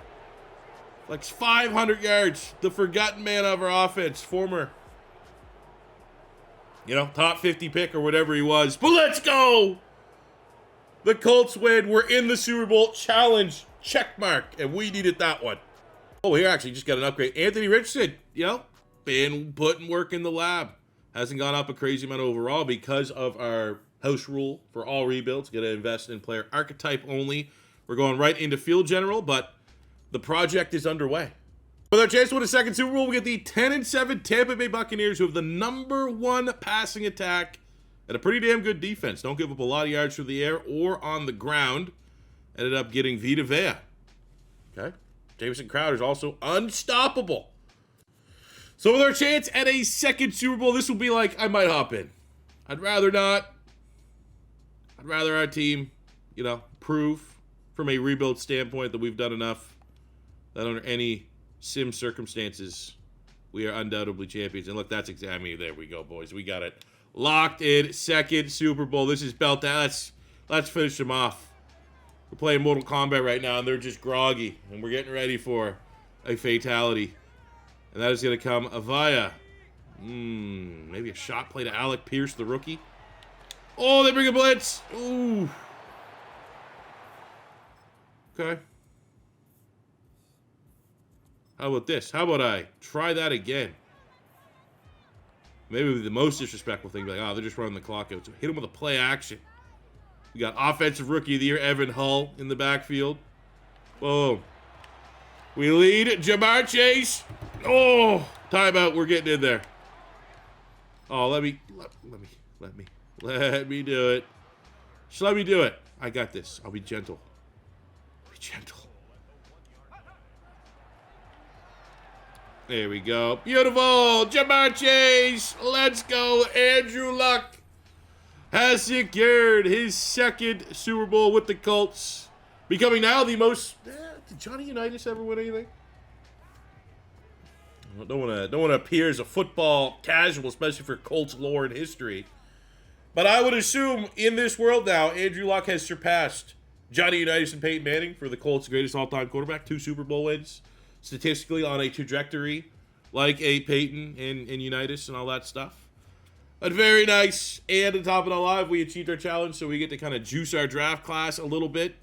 Speaker 1: Like 500 yards. The forgotten man of our offense. Former, top 50 pick or whatever he was. But let's go. The Colts win. We're in the Super Bowl. Challenge. Check mark. And we needed that one. Oh, here actually just got an upgrade. Anthony Richardson, been putting work in the lab. Hasn't gone up a crazy amount overall because of our house rule for all rebuilds. Got to invest in player archetype only. We're going right into field general, but the project is underway. With our chance to win a second Super Bowl, we get the 10-7 Tampa Bay Buccaneers, who have the #1 passing attack and a pretty damn good defense. Don't give up a lot of yards through the air or on the ground. Ended up getting Vita Vea. Okay. Jamison Crowder's also unstoppable. So with our chance at a second Super Bowl, this will be like, I might hop in. I'd rather not. I'd rather our team, prove from a rebuild standpoint that we've done enough, that under any sim circumstances, we are undoubtedly champions. And look, that's exactly, there we go, boys. We got it locked in. Second Super Bowl. This is belt down. Let's finish them off. We're playing Mortal Kombat right now, and they're just groggy. And we're getting ready for a fatality. And that is going to come via, maybe a shot play to Alec Pierce, the rookie. Oh, they bring a blitz. Ooh. Okay. How about this? How about I try that again? Maybe the most disrespectful thing, like, they're just running the clock out. So hit him with a play action. We got Offensive Rookie of the Year, Evan Hull, in the backfield. Boom. We lead Jamar Chase. Oh, timeout. We're getting in there. Oh, let me do it. Just let me do it. I got this. I'll be gentle. There we go. Beautiful. Jamar Chase. Let's go. Andrew Luck has secured his second Super Bowl with the Colts, becoming now the most. Did Johnny Unitas ever win anything? I don't want to appear as a football casual, especially for Colts lore and history. But I would assume in this world now, Andrew Luck has surpassed Johnny Unitas and Peyton Manning for the Colts' greatest all-time quarterback. 2 Super Bowl wins, statistically on a trajectory like a Peyton and Unitas and all that stuff. But very nice. And to top it all off, we achieved our challenge, so we get to kind of juice our draft class a little bit.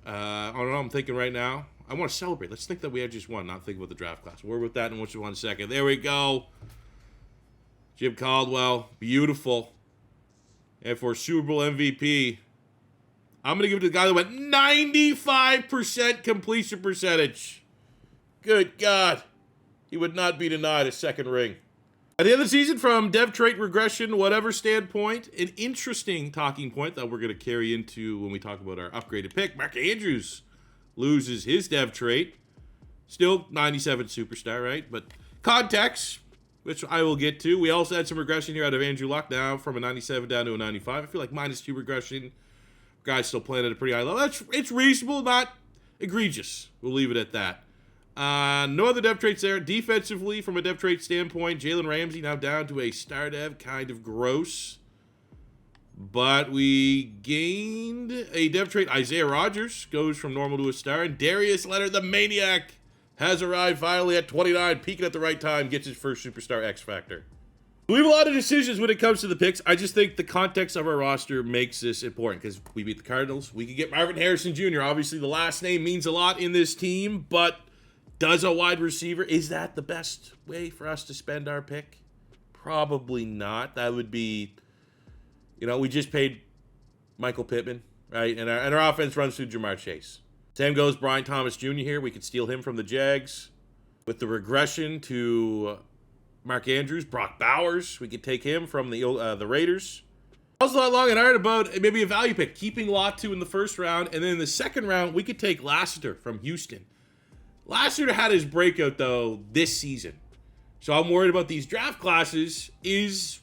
Speaker 1: I don't know. I'm thinking right now. I want to celebrate. Let's think that we had just won, not think about the draft class. We're with that in just 1 second. There we go. Jim Caldwell. Beautiful. And for Super Bowl MVP, I'm going to give it to the guy that went 95% completion percentage. Good God. He would not be denied a second ring. At the end of the season, from dev trait regression, whatever standpoint, an interesting talking point that we're going to carry into when we talk about our upgraded pick. Mark Andrews loses his dev trait. Still 97 superstar, right? But context, which I will get to. We also had some regression here out of Andrew Luck now from a 97 down to a 95. I feel like -2 regression. Guy's still playing at a pretty high level. It's reasonable, not egregious. We'll leave it at that. No other dev traits there. Defensively, from a dev trait standpoint, Jalen Ramsey now down to a star dev, kind of gross. But we gained a dev trait. Isaiah Rodgers goes from normal to a star. And Darius Leonard, the maniac, has arrived finally at 29, peaking at the right time, gets his first superstar X Factor. We have a lot of decisions when it comes to the picks. I just think the context of our roster makes this important because we beat the Cardinals. We could get Marvin Harrison Jr. Obviously, the last name means a lot in this team, but does a wide receiver, is that the best way for us to spend our pick? Probably not. That would be, we just paid Michael Pittman, right? And our offense runs through Jamar Chase. Same goes Brian Thomas Jr. here. We could steal him from the Jags. With the regression to Mark Andrews, Brock Bowers, we could take him from the Raiders. Also not long and hard about maybe a value pick, keeping Latu in the first round. And then in the second round, we could take Lassiter from Houston. Lassiter had his breakout, though, this season. So I'm worried about these draft classes. Is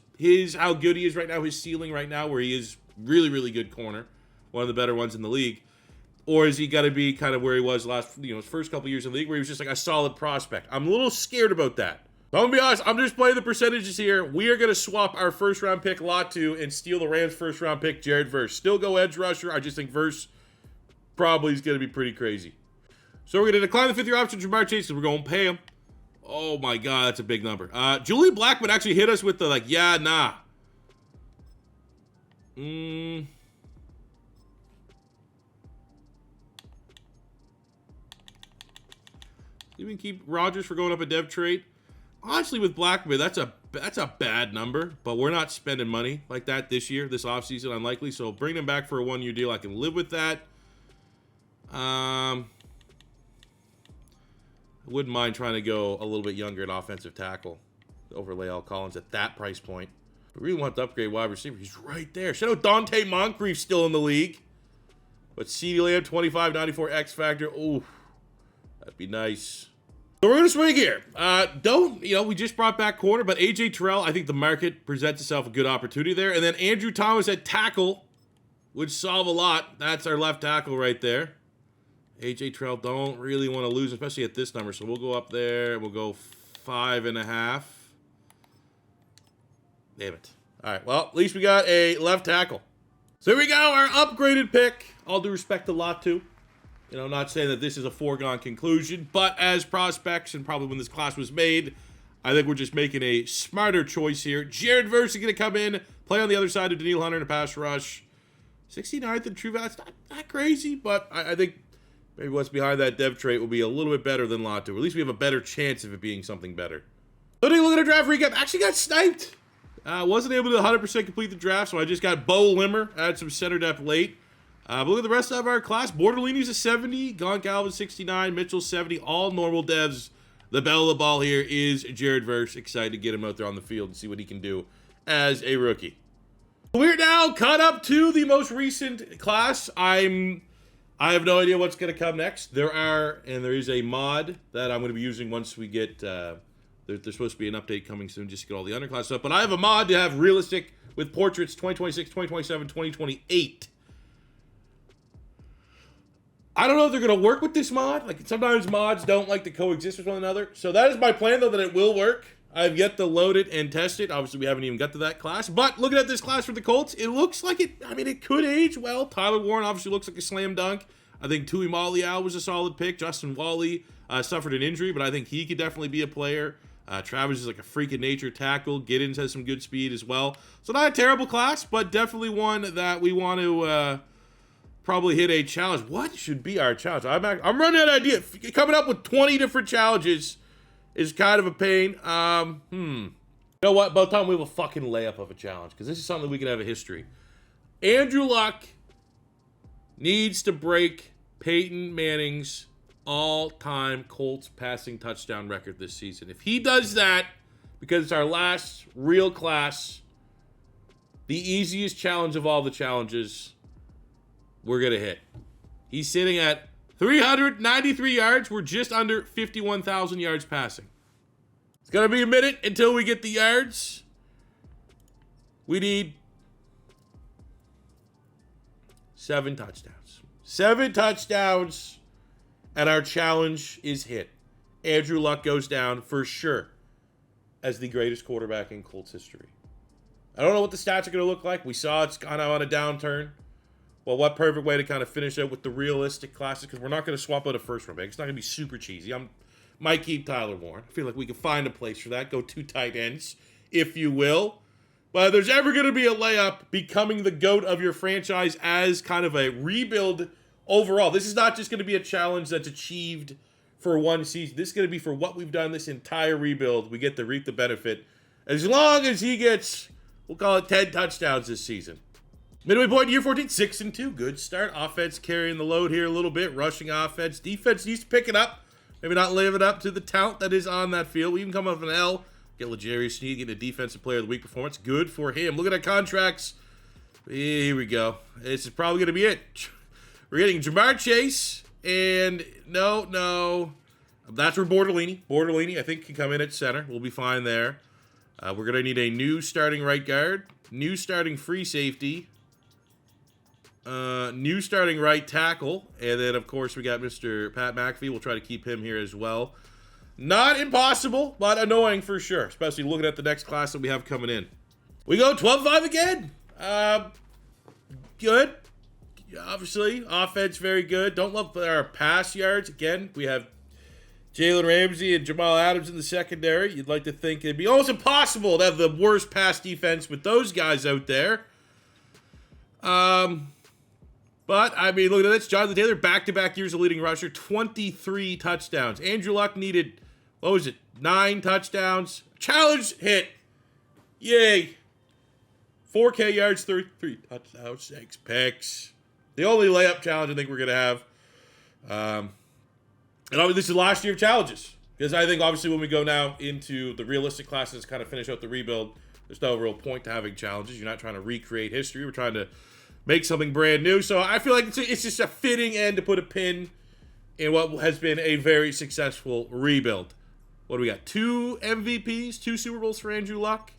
Speaker 1: how good he is right now, his ceiling right now, where he is really, really good corner, one of the better ones in the league? Or is he got to be kind of where he was his first couple years in the league, where he was just like a solid prospect? I'm a little scared about that. I'm going to be honest, I'm just playing the percentages here. We are going to swap our first-round pick, Latu, and steal the Rams' first-round pick, Jared Verse. Still go edge rusher. I just think Verse probably is going to be pretty crazy. So we're going to decline the fifth-year option from Jamar Chase because we're going to pay him. Oh, my God, that's a big number. Julian Blackmon actually hit us with the, yeah, nah. Even keep Rodgers for going up a dev trade. Honestly, with Blackmon, that's a bad number, but we're not spending money like that this year, this offseason, unlikely. So bring him back for a one-year deal. I can live with that. I wouldn't mind trying to go a little bit younger at offensive tackle. Overlay all Collins at that price point. But really want to upgrade wide receiver. He's right there. Shout out Dante Moncrief still in the league. But CeeDee Lamb, 25.94 X Factor. Ooh, that'd be nice. So we're going to swing here. We just brought back corner, but A.J. Terrell, I think the market presents itself a good opportunity there. And then Andrew Thomas at tackle would solve a lot. That's our left tackle right there. A.J. Terrell don't really want to lose, especially at this number. So we'll go up there. We'll go 5.5. Damn it. All right, well, at least we got a left tackle. So here we go, our upgraded pick. All due respect to Latu. Not saying that this is a foregone conclusion, but as prospects, and probably when this class was made, I think we're just making a smarter choice here. Jared Verse is going to come in, play on the other side of Danielle Hunter in a pass rush. 69th in true value. It's not crazy, but I think maybe what's behind that dev trait will be a little bit better than Latu. Or at least we have a better chance of it being something better. So take a look at our draft recap. Actually got sniped. Wasn't able to 100% complete the draft, so I just got Bo Limmer. Add some center depth late. But look at the rest of our class. Borderlini's a 70. Goncalves 69. Mitchell 70. All normal devs. The belle of the ball here is Jared Verse. Excited to get him out there on the field and see what he can do as a rookie. We're now caught up to the most recent class. I have no idea what's going to come next. There is a mod that I'm going to be using once we get... There's supposed to be an update coming soon just to get all the underclass stuff. But I have a mod to have realistic with portraits 2026, 2027, 2028. I don't know if they're going to work with this mod. Like, sometimes mods don't like to coexist with one another. So that is my plan, though, that it will work. I've yet to load it and test it. Obviously, we haven't even got to that class. But looking at this class for the Colts, it looks like it could age well. Tyler Warren obviously looks like a slam dunk. I think Tui Maliau was a solid pick. Justin Wally suffered an injury, but I think he could definitely be a player. Travis is like a freak of nature tackle. Giddens has some good speed as well. So not a terrible class, but definitely one that we want to probably hit a challenge. What should be our challenge? I'm running out of idea. Coming up with 20 different challenges is kind of a pain. You know what? By the time we have a fucking layup of a challenge, because this is something we can have a history. Andrew Luck needs to break Peyton Manning's all-time Colts passing touchdown record this season. If he does that, because it's our last real class, the easiest challenge of all the challenges, we're going to hit. He's sitting at 393 yards. We're just under 51,000 yards passing. It's going to be a minute until we get the yards. We need 7 touchdowns. 7 touchdowns, and our challenge is hit. Andrew Luck goes down for sure as the greatest quarterback in Colts history. I don't know what the stats are going to look like. We saw it's kind of on a downturn. Well, what perfect way to kind of finish out with the realistic classes, because we're not going to swap out a first-round pick. It's not going to be super cheesy. Might keep Tyler Warren. I feel like we can find a place for that. Go 2 tight ends, if you will. But if there's ever going to be a layup, becoming the GOAT of your franchise as kind of a rebuild overall. This is not just going to be a challenge that's achieved for one season. This is going to be for what we've done this entire rebuild. We get to reap the benefit. As long as he gets, we'll call it 10 touchdowns this season. Midway point, year 14, 6-2. Good start. Offense carrying the load here a little bit. Rushing offense. Defense needs to pick it up. Maybe not living up to the talent that is on that field. We even come off an L. Get L'Jarius Sneed getting a Defensive Player of the Week performance. Good for him. Look at our contracts. Here we go. This is probably going to be it. We're getting Jamar Chase. And no. That's where Bortolini, I think, can come in at center. We'll be fine there. We're going to need a new starting right guard. New starting free safety. New starting right tackle. And then, of course, we got Mr. Pat McAfee. We'll try to keep him here as well. Not impossible, but annoying for sure, especially looking at the next class that we have coming in. We go 12-5 again. Good. Obviously, offense very good. Don't love our pass yards. Again, we have Jalen Ramsey and Jamal Adams in the secondary. You'd like to think it'd be almost impossible to have the worst pass defense with those guys out there. But, I mean, look at this. Jonathan Taylor, back-to-back years of leading rusher, 23 touchdowns. Andrew Luck needed, 9 touchdowns. Challenge hit. Yay. 4K yards, 33 touchdowns, 6 picks. The only layup challenge I think we're going to have. And obviously, this is last year of challenges. Because I think, obviously, when we go now into the realistic classes, kind of finish out the rebuild, there's no real point to having challenges. You're not trying to recreate history. We're trying to make something brand new. So I feel like it's just a fitting end to put a pin in what has been a very successful rebuild. What do we got? 2 MVPs, 2 Super Bowls for Andrew Luck.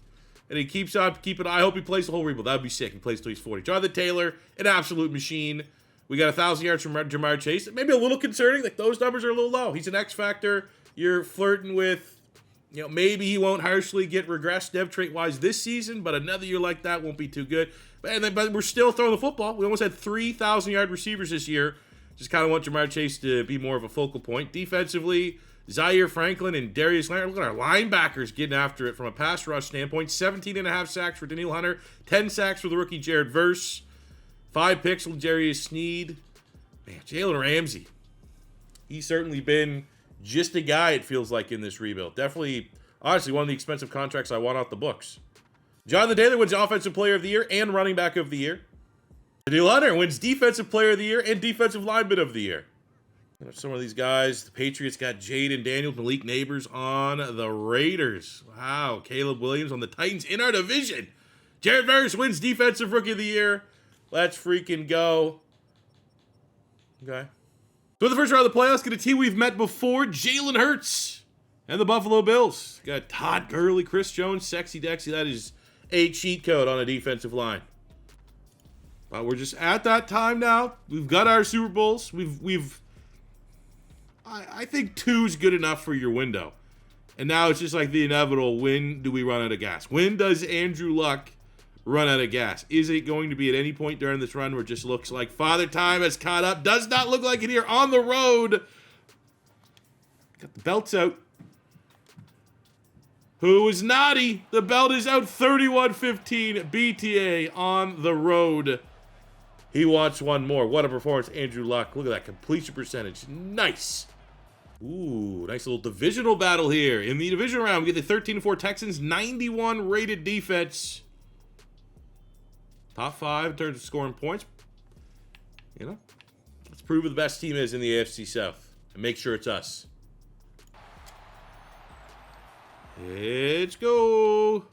Speaker 1: And he keeps on keeping. I hope he plays the whole rebuild. That would be sick. He plays till he's 40. Jonathan Taylor, an absolute machine. We got 1,000 yards from Jamar Chase. Maybe a little concerning. Like, those numbers are a little low. He's an X factor. You're flirting with, maybe he won't harshly get regressed dev trait-wise this season, but another year like that won't be too good. But we're still throwing the football. We almost had 3,000-yard receivers this year. Just kind of want Jamar Chase to be more of a focal point. Defensively, Zaire Franklin and Darius Leonard. Look at our linebackers getting after it from a pass rush standpoint. 17.5 sacks for Danielle Hunter. 10 sacks for the rookie Jared Verse. 5 picks for L'Jarius Sneed. Man, Jalen Ramsey. He's certainly been just a guy, it feels like, in this rebuild. Definitely, honestly, one of the expensive contracts I want off the books. Jonathan Taylor wins Offensive Player of the Year and Running Back of the Year. Danielle Hunter wins Defensive Player of the Year and Defensive Lineman of the Year. Some of these guys, the Patriots got Jaden Daniels, Malik Neighbors on the Raiders. Wow, Caleb Williams on the Titans in our division. Jared Verse wins Defensive Rookie of the Year. Let's freaking go. Okay. So the first round of the playoffs, get a team we've met before, Jalen Hurts and the Buffalo Bills. Got Todd Gurley, Chris Jones, Sexy Dexy. That is a cheat code on a defensive line. But we're just at that time now. We've got our Super Bowls. I think 2 is good enough for your window. And now it's just like the inevitable, when do we run out of gas? When does Andrew Luck run out of gas. Is it going to be at any point during this run where it just looks like Father Time has caught up? Does not look like it here on the road. Got the belts out. Who is naughty? The belt is out. 31-15 BTA on the road. He wants one more. What a performance, Andrew Luck. Look at that completion percentage. Nice. Ooh, nice little divisional battle here. In the divisional round, we get the 13-4 Texans, 91 rated defense. Top 5 in terms of scoring points. You know, let's prove who the best team is in the AFC South and make sure it's us. Let's go.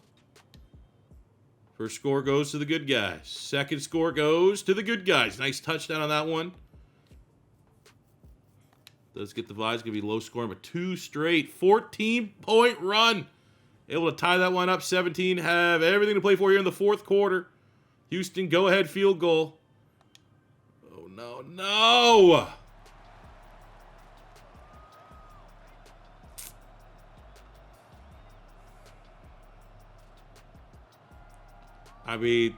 Speaker 1: First score goes to the good guys. Second score goes to the good guys. Nice touchdown on that one. Does get the vibes. Going to be low scoring, but 2 straight. 14-point run. Able to tie that one up. 17. Have everything to play for here in the fourth quarter. Houston, go-ahead field goal. Oh, no, no. I mean,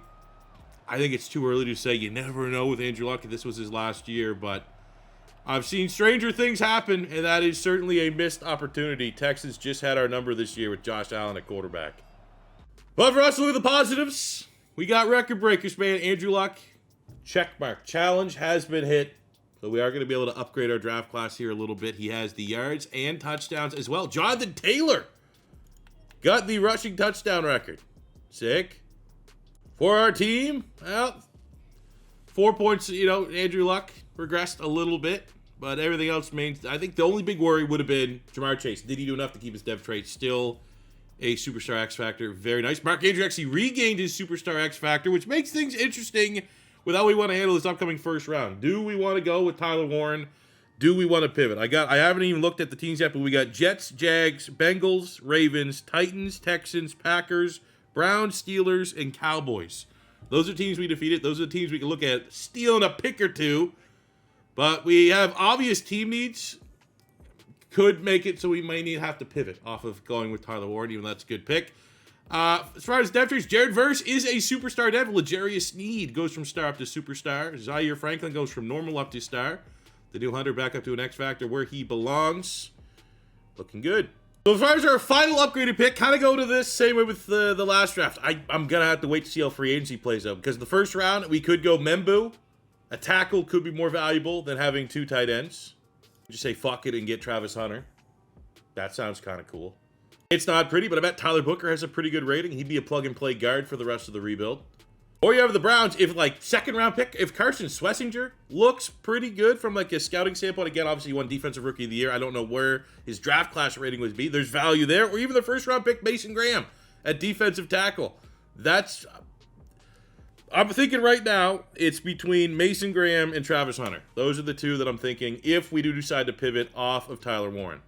Speaker 1: I think it's too early to say. You never know with Andrew Luck if this was his last year, but I've seen stranger things happen, and that is certainly a missed opportunity. Texans just had our number this year with Josh Allen at quarterback. But for us, look at the positives. We got record breakers, man. Andrew Luck, check mark. Challenge has been hit. So we are going to be able to upgrade our draft class here a little bit. He has the yards and touchdowns as well. Jonathan Taylor got the rushing touchdown record. Sick. For our team, well, 4 points, Andrew Luck regressed a little bit, but everything else remains. I think the only big worry would have been Jamar Chase. Did he do enough to keep his dev trait? Still a superstar X Factor. Very nice. Mark Andrews actually regained his superstar X Factor, which makes things interesting with how we want to handle this upcoming first round. Do we want to go with Tyler Warren? Do we want to pivot? I haven't even looked at the teams yet, but we got Jets, Jags, Bengals, Ravens, Titans, Texans, Packers, Browns, Steelers, and Cowboys. Those are teams we defeated. Those are the teams we can look at stealing a pick or two. But we have obvious team needs. Could make it so we might have to pivot off of going with Tyler Warren, even though that's a good pick. As far as depth trees, Jared Verse is a superstar dev. Legarius Sneed goes from star up to superstar. Zaire Franklin goes from normal up to star. The new Hunter back up to an X Factor where he belongs. Looking good. So as far as our final upgraded pick, kind of go to this same way with the last draft. I'm going to have to wait to see how free agency plays out. Because the first round, we could go Membu. A tackle could be more valuable than having 2 tight ends. Just say fuck it and get Travis Hunter. That sounds kind of cool. It's not pretty, but I bet Tyler Booker has a pretty good rating. He'd be a plug-and-play guard for the rest of the rebuild. Or you have the Browns, if second round pick, if Carson Schlesinger looks pretty good from a scouting standpoint. Again, obviously he won Defensive Rookie of the Year. I don't know where his draft class rating would be. There's value there. Or even the first round pick, Mason Graham at defensive tackle. I'm thinking right now it's between Mason Graham and Travis Hunter. Those are the two that I'm thinking if we do decide to pivot off of Tyler Warren.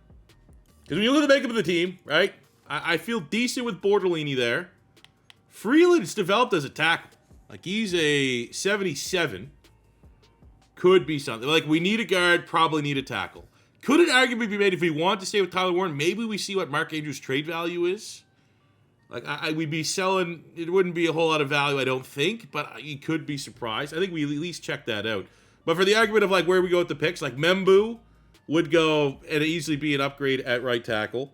Speaker 1: Because when you look at the makeup of the team, right, I feel decent with Bortolini there. Freeland's developed as a tackle. He's a 77. Could be something. We need a guard, probably need a tackle. Could an argument be made if we want to stay with Tyler Warren? Maybe we see what Mark Andrews' trade value is. We'd be selling. It wouldn't be a whole lot of value, I don't think, but you could be surprised. I think we at least check that out. But for the argument of where we go with the picks, Membu would go and easily be an upgrade at right tackle.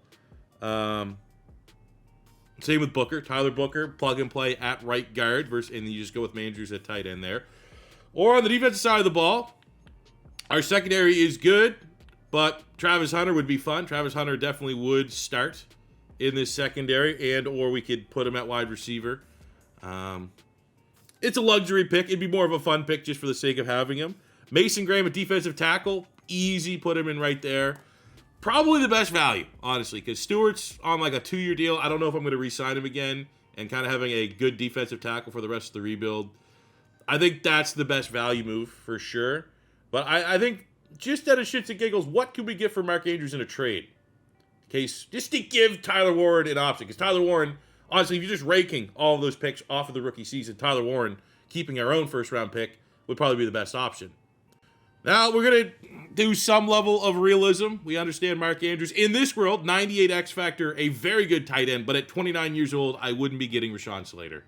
Speaker 1: Same with Booker. Tyler Booker, plug and play at right guard, and you just go with Mandrews at tight end there. Or on the defensive side of the ball, our secondary is good, but Travis Hunter would be fun. Travis Hunter definitely would start in this secondary, or we could put him at wide receiver. It's a luxury pick. It'd be more of a fun pick just for the sake of having him. Mason Graham at defensive tackle, easy, put him in right there. Probably the best value, honestly, because Stewart's on a 2-year deal. I don't know if I'm going to re-sign him again, and kind of having a good defensive tackle for the rest of the rebuild. I think that's the best value move for sure. But I think just out of shits and giggles, what could we get for Mark Andrews in a trade? Just to give Tyler Warren an option. Because Tyler Warren, honestly, if you're just raking all of those picks off of the rookie season, Tyler Warren keeping our own first-round pick would probably be the best option. Now, we're going to do some level of realism. We understand Mark Andrews. In this world, 98 X Factor, a very good tight end, but at 29 years old, I wouldn't be getting Rashawn Slater.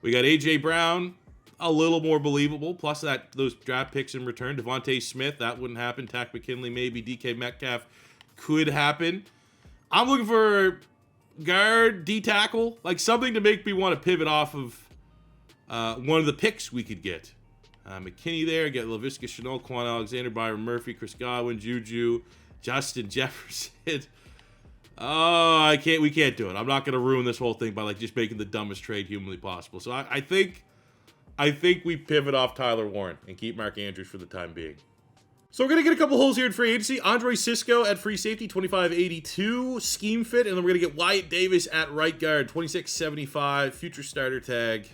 Speaker 1: We got A.J. Brown, a little more believable. Plus those draft picks in return. Devontae Smith, that wouldn't happen. Tack McKinley, maybe. DK Metcalf could happen. I'm looking for guard, D-tackle, like something to make me want to pivot off of one of the picks we could get. McKinney there, get Laviska Shenault, Quan Alexander, Byron Murphy, Chris Godwin, Juju, Justin Jefferson. Oh, we can't do it. I'm not going to ruin this whole thing by like just making the dumbest trade humanly possible. So I think we pivot off Tyler Warren and keep Mark Andrews for the time being. So we're going to get a couple holes here in free agency. Andre Cisco at free safety, 2582, scheme fit. And then we're going to get Wyatt Davis at right guard, 2675, future starter tag.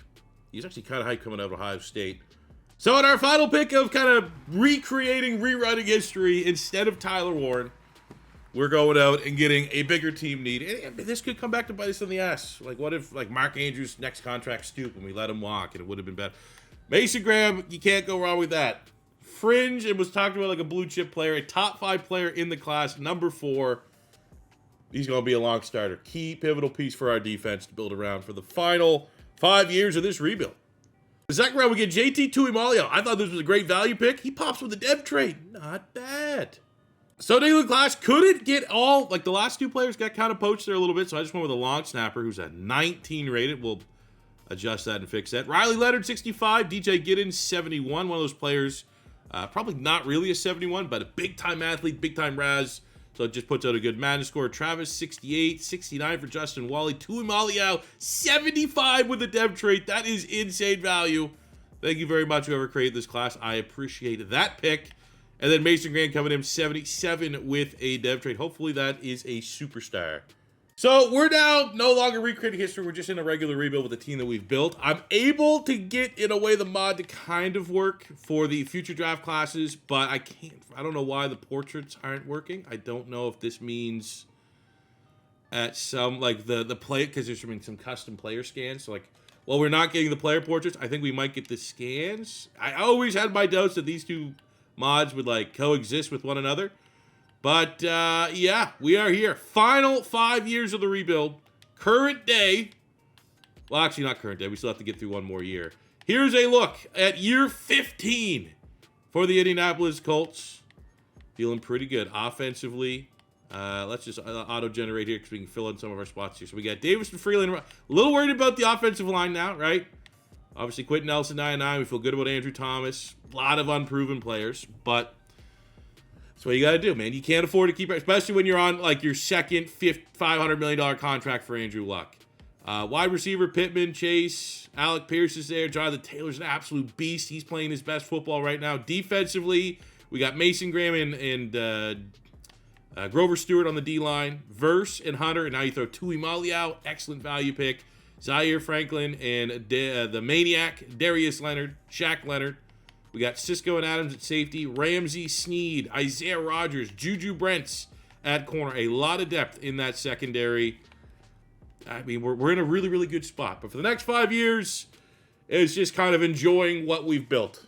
Speaker 1: He's actually kind of hyped coming out of Ohio State. So in our final pick of kind of rewriting history, instead of Tyler Warren, we're going out and getting a bigger team need. And this could come back to bite us in the ass. Like, what if, like, Mark Andrews' next contract stooped and we let him walk and it would have been better? Mason Graham, you can't go wrong with that. Fringe, and was talked about like a blue chip player, a top 5 player in the class, number 4. He's going to be a long starter. Key pivotal piece for our defense to build around for the final 5 years of this rebuild. The second round, we get JT Tuimoloau. I thought this was a great value pick. He pops with a dev trade. Not bad. So Daily Class couldn't get all, like the last 2 players got kind of poached there a little bit, so I just went with a long snapper who's at 19 rated. We'll adjust that and fix that. Riley Leonard, 65. DJ Giddens, 71. One of those players, probably not really a 71, but a big-time athlete, big-time Raz. So it just puts out a good Madden score. Travis, 68. 69 for Justin Wally. Tuimoloau, 75 with the dev trait. That is insane value. Thank you very much, whoever created this class. I appreciate that pick. And then Mason Graham coming in 77 with a dev trade. Hopefully that is a superstar. So we're now no longer recreating history. We're just in a regular rebuild with the team that we've built. I'm able to get, in a way, the mod to kind of work for the future draft classes, but I can't. I don't know why the portraits aren't working. I don't know if this means at some, like the play, because there's some custom player scans. So like, well, we're not getting the player portraits. I think we might get the scans. I always had my doubts that these two mods would like coexist with one another. But, yeah, we are here. Final 5 years of the rebuild. Current day. Well, actually, not current day. We still have to get through one more year. Here's a look at year 15 for the Indianapolis Colts. Feeling pretty good offensively. Let's just auto-generate here because we can fill in some of our spots here. So we got Davis and Freeland. A little worried about the offensive line now, right? Obviously, Quenton Nelson, 99. We feel good about Andrew Thomas. A lot of unproven players, but that's what you got to do, man. You can't afford to keep it, especially when you're on like your second, $500 million contract for Andrew Luck. Wide receiver, Pittman, Chase, Alec Pierce is there. Jonathan Taylor's an absolute beast. He's playing his best football right now. Defensively, we got Mason Graham and Grover Stewart on the D-line. Verse and Hunter, and now you throw Tuimoloau, excellent value pick. Zaire Franklin and the Maniac, Darius Leonard, Shaq Leonard. We got Cisco and Adams at safety, Ramsey, Sneed, Isaiah Rodgers, Juju Brents at corner. A lot of depth in that secondary. I mean, we're in a really, really good spot. But for the next 5 years, it's just kind of enjoying what we've built.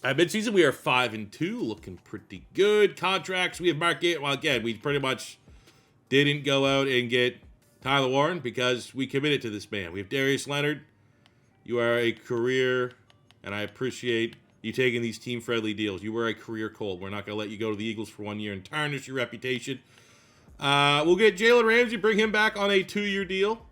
Speaker 1: At midseason, we are 5-2, looking pretty good. Contracts, we have Mark Gator. Well, again, we pretty much didn't go out and get Tyler Warren because we committed to this man. We have Darius Leonard. You are a career, and I appreciate you taking these team-friendly deals. You were a career Colt. We're not going to let you go to the Eagles for 1 year and tarnish your reputation. We'll get Jalen Ramsey, bring him back on a 2-year deal.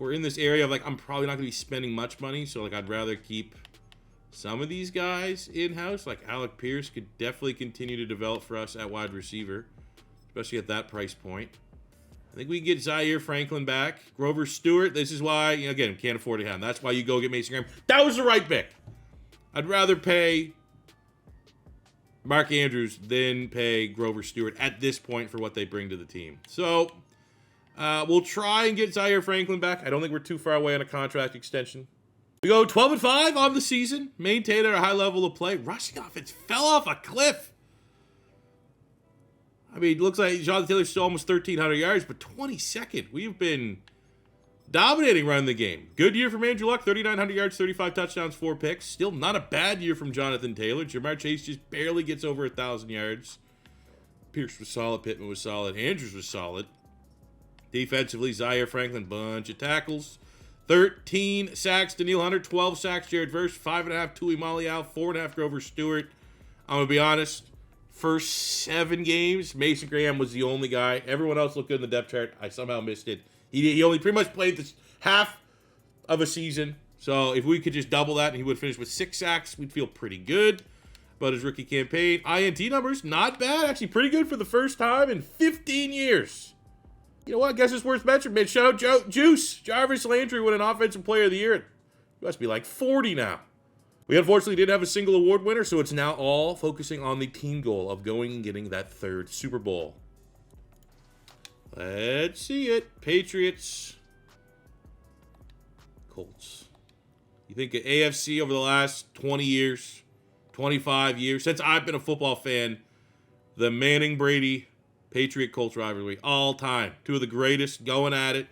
Speaker 1: We're in this area of, like, I'm probably not going to be spending much money, so, like, I'd rather keep some of these guys in-house. Like, Alec Pierce could definitely continue to develop for us at wide receiver, especially at that price point. I think we can get Zaire Franklin back. Grover Stewart, this is why, you know, again, can't afford to have him. That's why you go get Mason Graham. That was the right pick. I'd rather pay Mark Andrews than pay Grover Stewart at this point for what they bring to the team. So, we'll try and get Zaire Franklin back. I don't think we're too far away on a contract extension. We go 12-5 on the season. Maintain at a high level of play. Rushing offense fell off a cliff. I mean, it looks like Jonathan Taylor's still almost 1,300 yards, but 22nd. We've been dominating running the game. Good year from Andrew Luck, 3,900 yards, 35 touchdowns, 4 picks. Still not a bad year from Jonathan Taylor. Jamar Chase just barely gets over 1,000 yards. Pierce was solid. Pittman was solid. Andrews was solid. Defensively, Zaire Franklin, bunch of tackles. 13 sacks, Danielle Hunter. 12 sacks, Jared Verse. 5.5, Tui Maliau. 4.5, Grover Stewart. I'm going to be honest. First 7 games, Mason Graham was the only guy. Everyone else looked good in the depth chart. I somehow missed it. He only pretty much played this half of a season. So if we could just double that and he would finish with 6 sacks, we'd feel pretty good about his rookie campaign. INT numbers, not bad. Actually pretty good for the first time in 15 years. You know what? I guess it's worth mentioning. Man, shout out Juice. Jarvis Landry won an Offensive Player of the Year. He must be like 40 now. We unfortunately didn't have a single award winner, so it's now all focusing on the team goal of going and getting that 3rd Super Bowl. Let's see it. Patriots. Colts. You think of AFC over the last 20 years, 25 years, since I've been a football fan, the Manning-Brady Patriot-Colts rivalry, all time. 2 of the greatest going at it.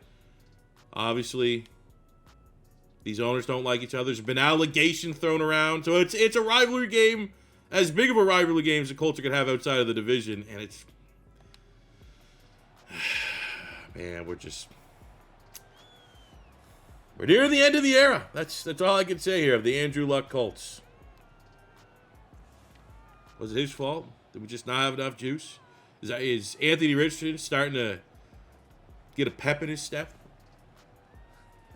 Speaker 1: Obviously, these owners don't like each other. There's been allegations thrown around. So it's a rivalry game, as big of a rivalry game as the Colts could have outside of the division. And it's... Man, we're near the end of the era. That's all I can say here of the Andrew Luck Colts. Was it his fault? Did we just not have enough juice? Is Anthony Richardson starting to get a pep in his step?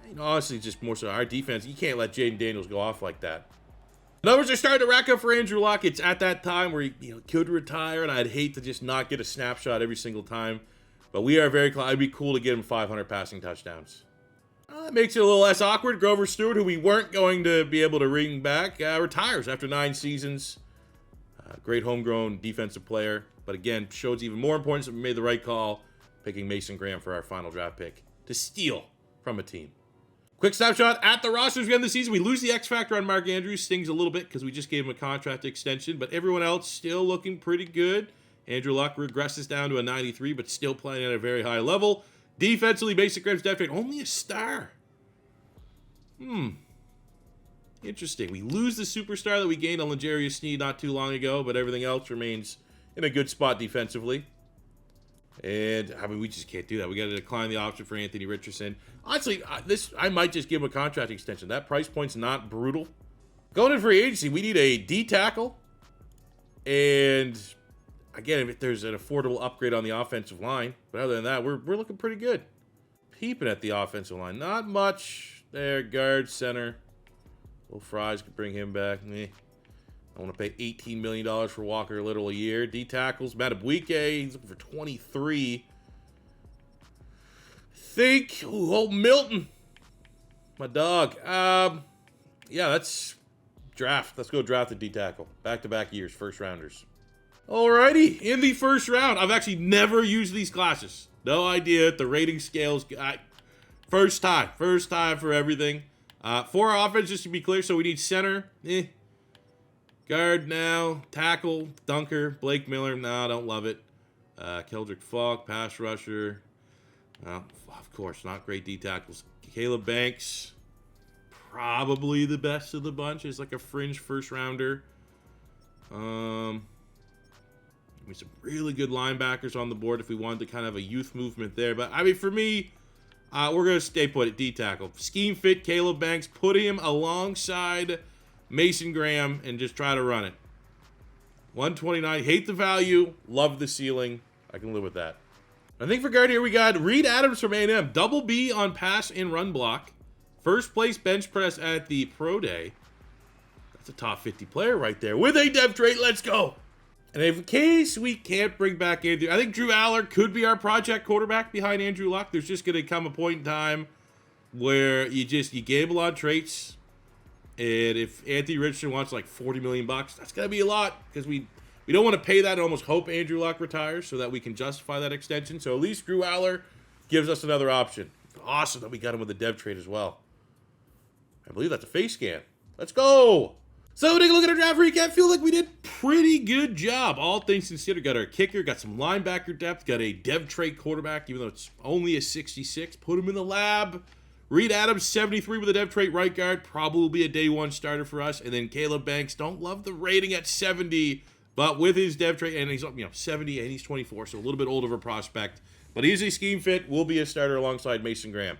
Speaker 1: You know, honestly, just more so our defense. You can't let Jaden Daniels go off like that. Numbers are starting to rack up for Andrew Luck. It's at that time where he could retire, and I'd hate to just not get a snapshot every single time. But we are very close. It'd be cool to get him 500 passing touchdowns. That makes it a little less awkward. Grover Stewart, who we weren't going to be able to ring back, retires after 9 seasons. Great homegrown defensive player. But again, shows even more importance that we made the right call picking Mason Graham for our final draft pick to steal from a team. Quick snapshot at the rosters again this season. We lose the X factor on Mark Andrews. Stings a little bit because we just gave him a contract extension. But everyone else still looking pretty good. Andrew Luck regresses down to a 93, but still playing at a very high level. Defensively, Mason Graham's depth rate only a star. Interesting. We lose the superstar that we gained on L'Jarius Sneed not too long ago, but everything else remains in a good spot defensively. And, I mean, we just can't do that. We got to decline the option for Anthony Richardson. Honestly, I might just give him a contract extension. That price point's not brutal. Going in free agency, we need a D tackle. And, again, if there's an affordable upgrade on the offensive line. But other than that, we're looking pretty good. Peeping at the offensive line. Not much there. Guard, center. Will Fries could bring him back. I want to pay $18 million for Walker Little a year. D tackles, Matabwike, he's looking for 23. Milton, my dog. Yeah, let's draft. Let's go draft the D tackle. Back-to-back years, first rounders. Alrighty, in the first round, I've actually never used these classes. No idea. The rating scales, first time for everything. For our offense, just to be clear, so we need center, guard now, tackle, dunker, Blake Miller, no, don't love it. Keldrick Falk, pass rusher. Well, of course, not great D tackles. Caleb Banks, probably the best of the bunch, is like a fringe first rounder. Some really good linebackers on the board if we wanted to kind of have a youth movement there. But I mean, for me, we're going to stay put at D tackle. Scheme fit Caleb Banks, put him alongside Mason Graham and just try to run it. 129, hate the value, love the ceiling. I can live with that. I think for guard here we got Reed Adams from A&M. Double B on pass and run block. First place bench press at the Pro Day. That's a top 50 player right there with a depth rate. Let's go. And in case we can't bring back Andrew, I think Drew Allar could be our project quarterback behind Andrew Luck. There's just going to come a point in time where you gamble on traits. And if Anthony Richardson wants like $40 million, that's going to be a lot because we don't want to pay that and almost hope Andrew Luck retires so that we can justify that extension. So at least Drew Allar gives us another option. Awesome that we got him with a dev trade as well. I believe that's a face scan. Let's go. So take a look at our draft recap. Feel like we did pretty good job. All things considered, got our kicker, got some linebacker depth, got a dev trade quarterback, even though it's only a 66. Put him in the lab. Reed Adams, 73 with a dev trait right guard. Probably will be a day one starter for us. And then Caleb Banks, don't love the rating at 70, but with his dev trait, and he's 70 and he's 24, so a little bit older of a prospect. But he's a scheme fit, will be a starter alongside Mason Graham.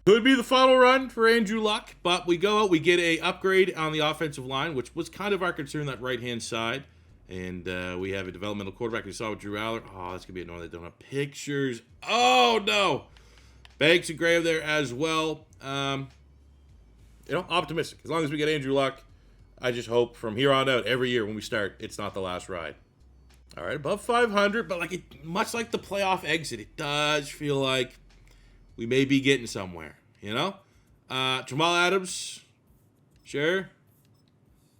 Speaker 1: Could be the final run for Andrew Luck, but we go out, we get a upgrade on the offensive line, which was kind of our concern, that right-hand side. And we have a developmental quarterback we saw with Drew Allar. Oh, that's going to be annoying. They don't have pictures. Oh, no. Banks and Graham there as well. Optimistic. As long as we get Andrew Luck, I just hope from here on out, every year when we start, it's not the last ride. All right, above 500, but much like the playoff exit, it does feel like we may be getting somewhere, Jamal Adams, sure.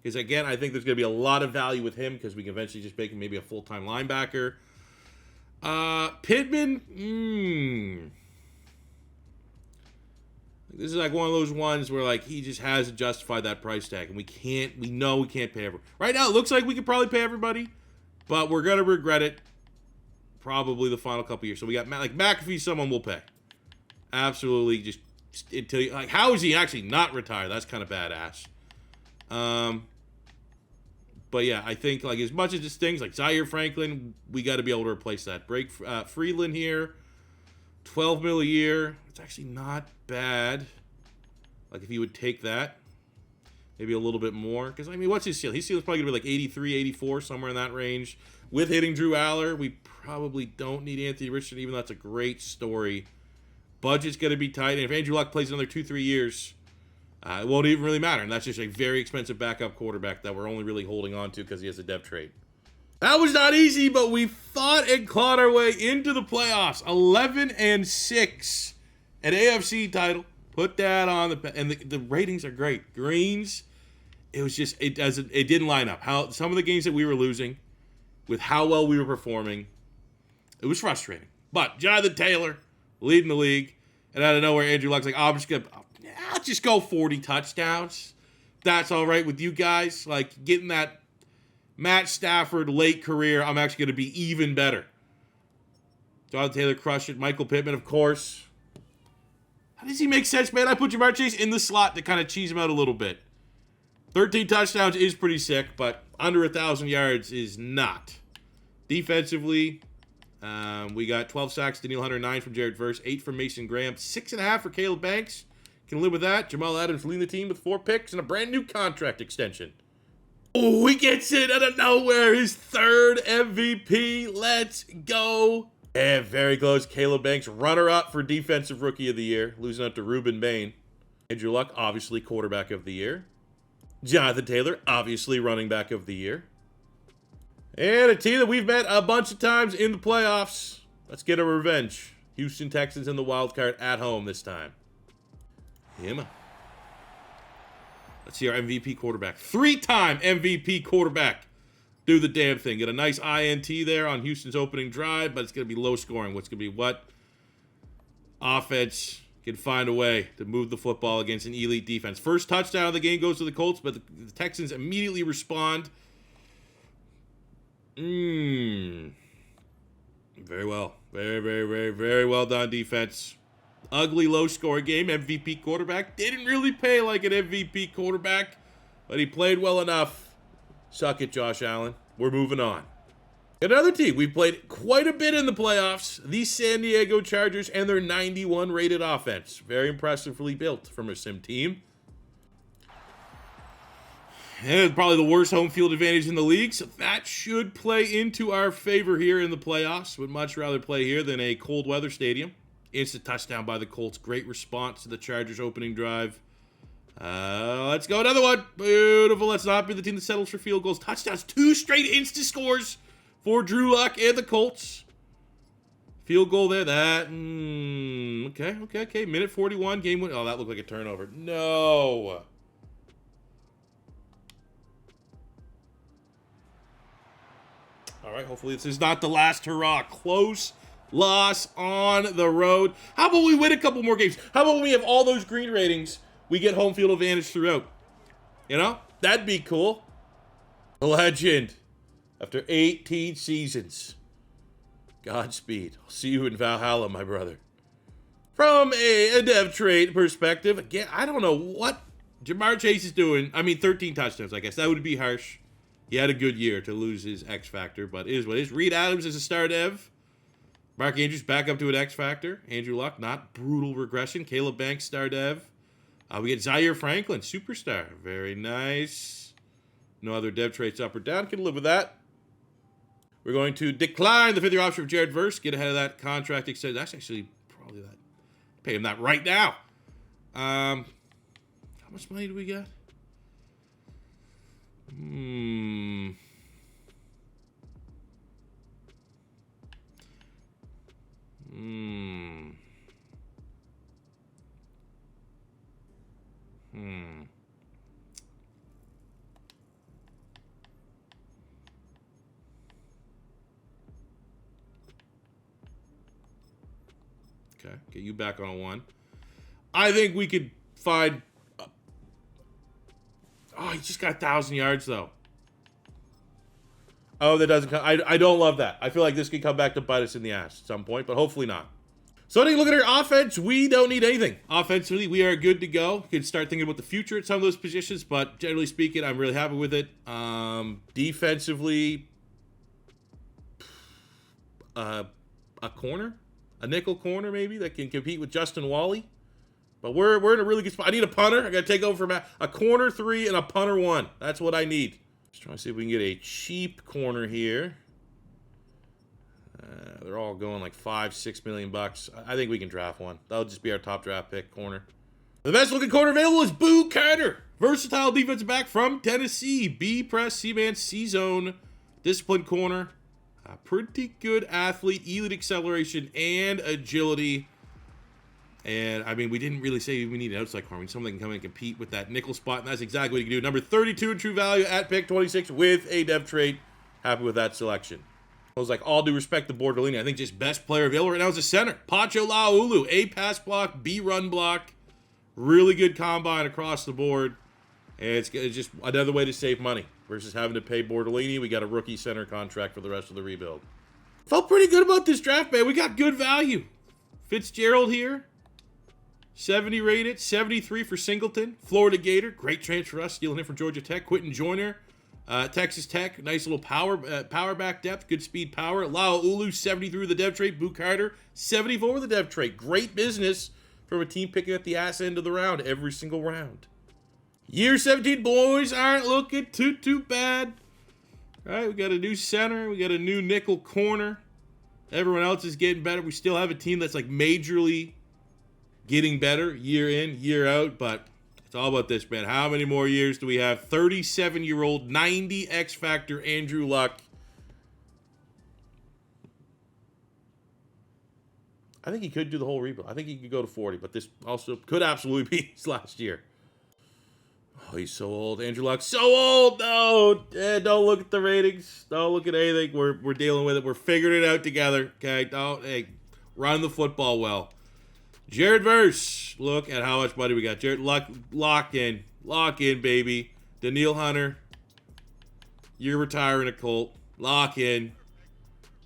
Speaker 1: Because, again, I think there's going to be a lot of value with him because we can eventually just make him maybe a full-time linebacker. Pittman, This is like one of those ones where, he just hasn't justified that price tag. And we know we can't pay everybody. Right now, it looks like we could probably pay everybody, but we're going to regret it probably the final couple years. So we got, McAfee, someone we'll pay. Absolutely, just until you, how is he actually not retired? That's kind of badass. But yeah, I think as much as this things like Zaire Franklin, we got to be able to replace that. Break Freeland here, 12 mil a year. It's actually not bad. If you would take that, maybe a little bit more. Because what's his ceiling? His ceiling's probably gonna be 83, 84, somewhere in that range. With hitting Drew Allar, we probably don't need Anthony Richardson, even though that's a great story. Budget's gonna be tight, and if Andrew Luck plays another 2-3 years. It won't even really matter, and that's just a very expensive backup quarterback that we're only really holding on to because he has a depth trait. That was not easy, but we fought and clawed our way into the playoffs. 11-6, an AFC title. Put that on and the ratings are great. Greens, it was just it didn't line up. How some of the games that we were losing, with how well we were performing, it was frustrating. But Jonathan Taylor leading the league, and out of nowhere, Andrew Luck's I'll just go 40 touchdowns. That's all right with you guys. Getting that Matt Stafford late career, I'm actually going to be even better. Jonathan Taylor crushed it. Michael Pittman, of course. How does he make sense, man? I put Jamar Chase in the slot to kind of cheese him out a little bit. 13 touchdowns is pretty sick, but under 1,000 yards is not. Defensively, we got 12 sacks, Danielle Hunter, 9 from Jared Verse, 8 from Mason Graham, 6.5 for Caleb Banks. Can live with that. Jamal Adams leading the team with 4 picks and a brand new contract extension. Oh, he gets it out of nowhere. His 3rd MVP. Let's go. And very close. Caleb Banks, runner-up for Defensive Rookie of the Year, losing out to Ruben Bain. Andrew Luck, obviously Quarterback of the Year. Jonathan Taylor, obviously Running Back of the Year. And a team that we've met a bunch of times in the playoffs. Let's get a revenge. Houston Texans in the wild card at home this time. Yeah, man. Let's see our MVP quarterback. 3-time MVP quarterback. Do the damn thing. Get a nice INT there on Houston's opening drive, but it's going to be low scoring. What's going to be what? Offense can find a way to move the football against an elite defense. First touchdown of the game goes to the Colts, but the Texans immediately respond. Very well. Very, very, very, very well done defense. Ugly low-scoring game. MVP quarterback. Didn't really play like an MVP quarterback, but he played well enough. Suck it, Josh Allen. We're moving on. Another team we've played quite a bit in the playoffs, the San Diego Chargers and their 91 rated offense. Very impressively built from a sim team. And probably the worst home field advantage in the league, so that should play into our favor here in the playoffs. Would much rather play here than a cold weather stadium. Instant touchdown by the Colts. Great response to the Chargers' opening drive. Let's go. Another one. Beautiful. Let's not be the team that settles for field goals. Touchdowns. 2 straight instant scores for Drew Luck and the Colts. Field goal there. That. Okay. Minute 41. Game win. Oh, that looked like a turnover. No. All right. Hopefully this is not the last hurrah. Close loss on the road. How about we win a couple more games? How about when we have all those green ratings, we get home field advantage throughout? That'd be cool. A legend. After 18 seasons. Godspeed. I'll see you in Valhalla, my brother. From a dev trait perspective, again, I don't know what Jamar Chase is doing. I mean, 13 touchdowns, I guess. That would be harsh. He had a good year to lose his X factor, but it is what it is. Reed Adams is a star dev. Mark Andrews back up to an X factor. Andrew Luck, not brutal regression. Caleb Banks, star dev. We get Zaire Franklin, superstar. Very nice. No other dev traits up or down. Can live with that. We're going to decline the 5th-year option of Jared Verse. Get ahead of that contract extension. That's actually probably that. Pay him that right now. How much money do we got? Okay, get you back on one. I think we could find... Oh, he just got 1,000 yards, though. Oh, that doesn't come... I don't love that. I feel like this could come back to bite us in the ass at some point, but hopefully not. So, take a look at our offense. We don't need anything. Offensively, we are good to go. We can start thinking about the future at some of those positions, but generally speaking, I'm really happy with it. Defensively, a corner? A nickel corner, maybe, that can compete with Justin Wally. But we're in a really good spot. I need a punter. I got to take over from a corner 3 and a punter 1. That's what I need. Just trying to see if we can get a cheap corner here. They're all going like $5-6 million bucks. I think we can draft one. That'll just be our top draft pick corner. The best looking corner available is Boo Carter. Versatile defensive back from Tennessee. B press, C-man, C-zone. Disciplined corner. A pretty good athlete. Elite acceleration and agility. And, I mean, we didn't really say we need an outside corner. We need someone that can come in and compete with that nickel spot, and that's exactly what you can do. Number 32 in true value at pick 26 with a dev trait. Happy with that selection. I was like, all due respect to Bortolini. I think just best player available right now is a center. Pacho Laulu. A pass block, B run block. Really good combine across the board. And it's just another way to save money versus having to pay Bortolini. We got a rookie center contract for the rest of the rebuild. Felt pretty good about this draft, man. We got good value. Fitzgerald here. 70 rated, 73 for Singleton. Florida Gator, great transfer for us, stealing him from Georgia Tech. Quenton Joyner, Texas Tech, nice little power back depth, good speed power. Laulu, 73 with the dev trait. Boo Carter, 74 with the dev trait. Great business from a team picking at the ass end of the round every single round. Year 17 boys aren't looking too bad. All right, we got a new center. We got a new nickel corner. Everyone else is getting better. We still have a team that's like majorly getting better year in, year out, but it's all about this, man. How many more years do we have? 37-year-old, 90 X Factor Andrew Luck. I think he could do the whole rebuild. I think he could go to 40, but this also could absolutely be his last year. Oh, he's so old. Andrew Luck, so old. No, don't look at the ratings. Don't look at anything. We're dealing with it. We're figuring it out together. Okay, run the football well. Jared Verse, look at how much money we got. Jared, lock in, baby. Danielle Hunter, you're retiring a Colt. Lock in.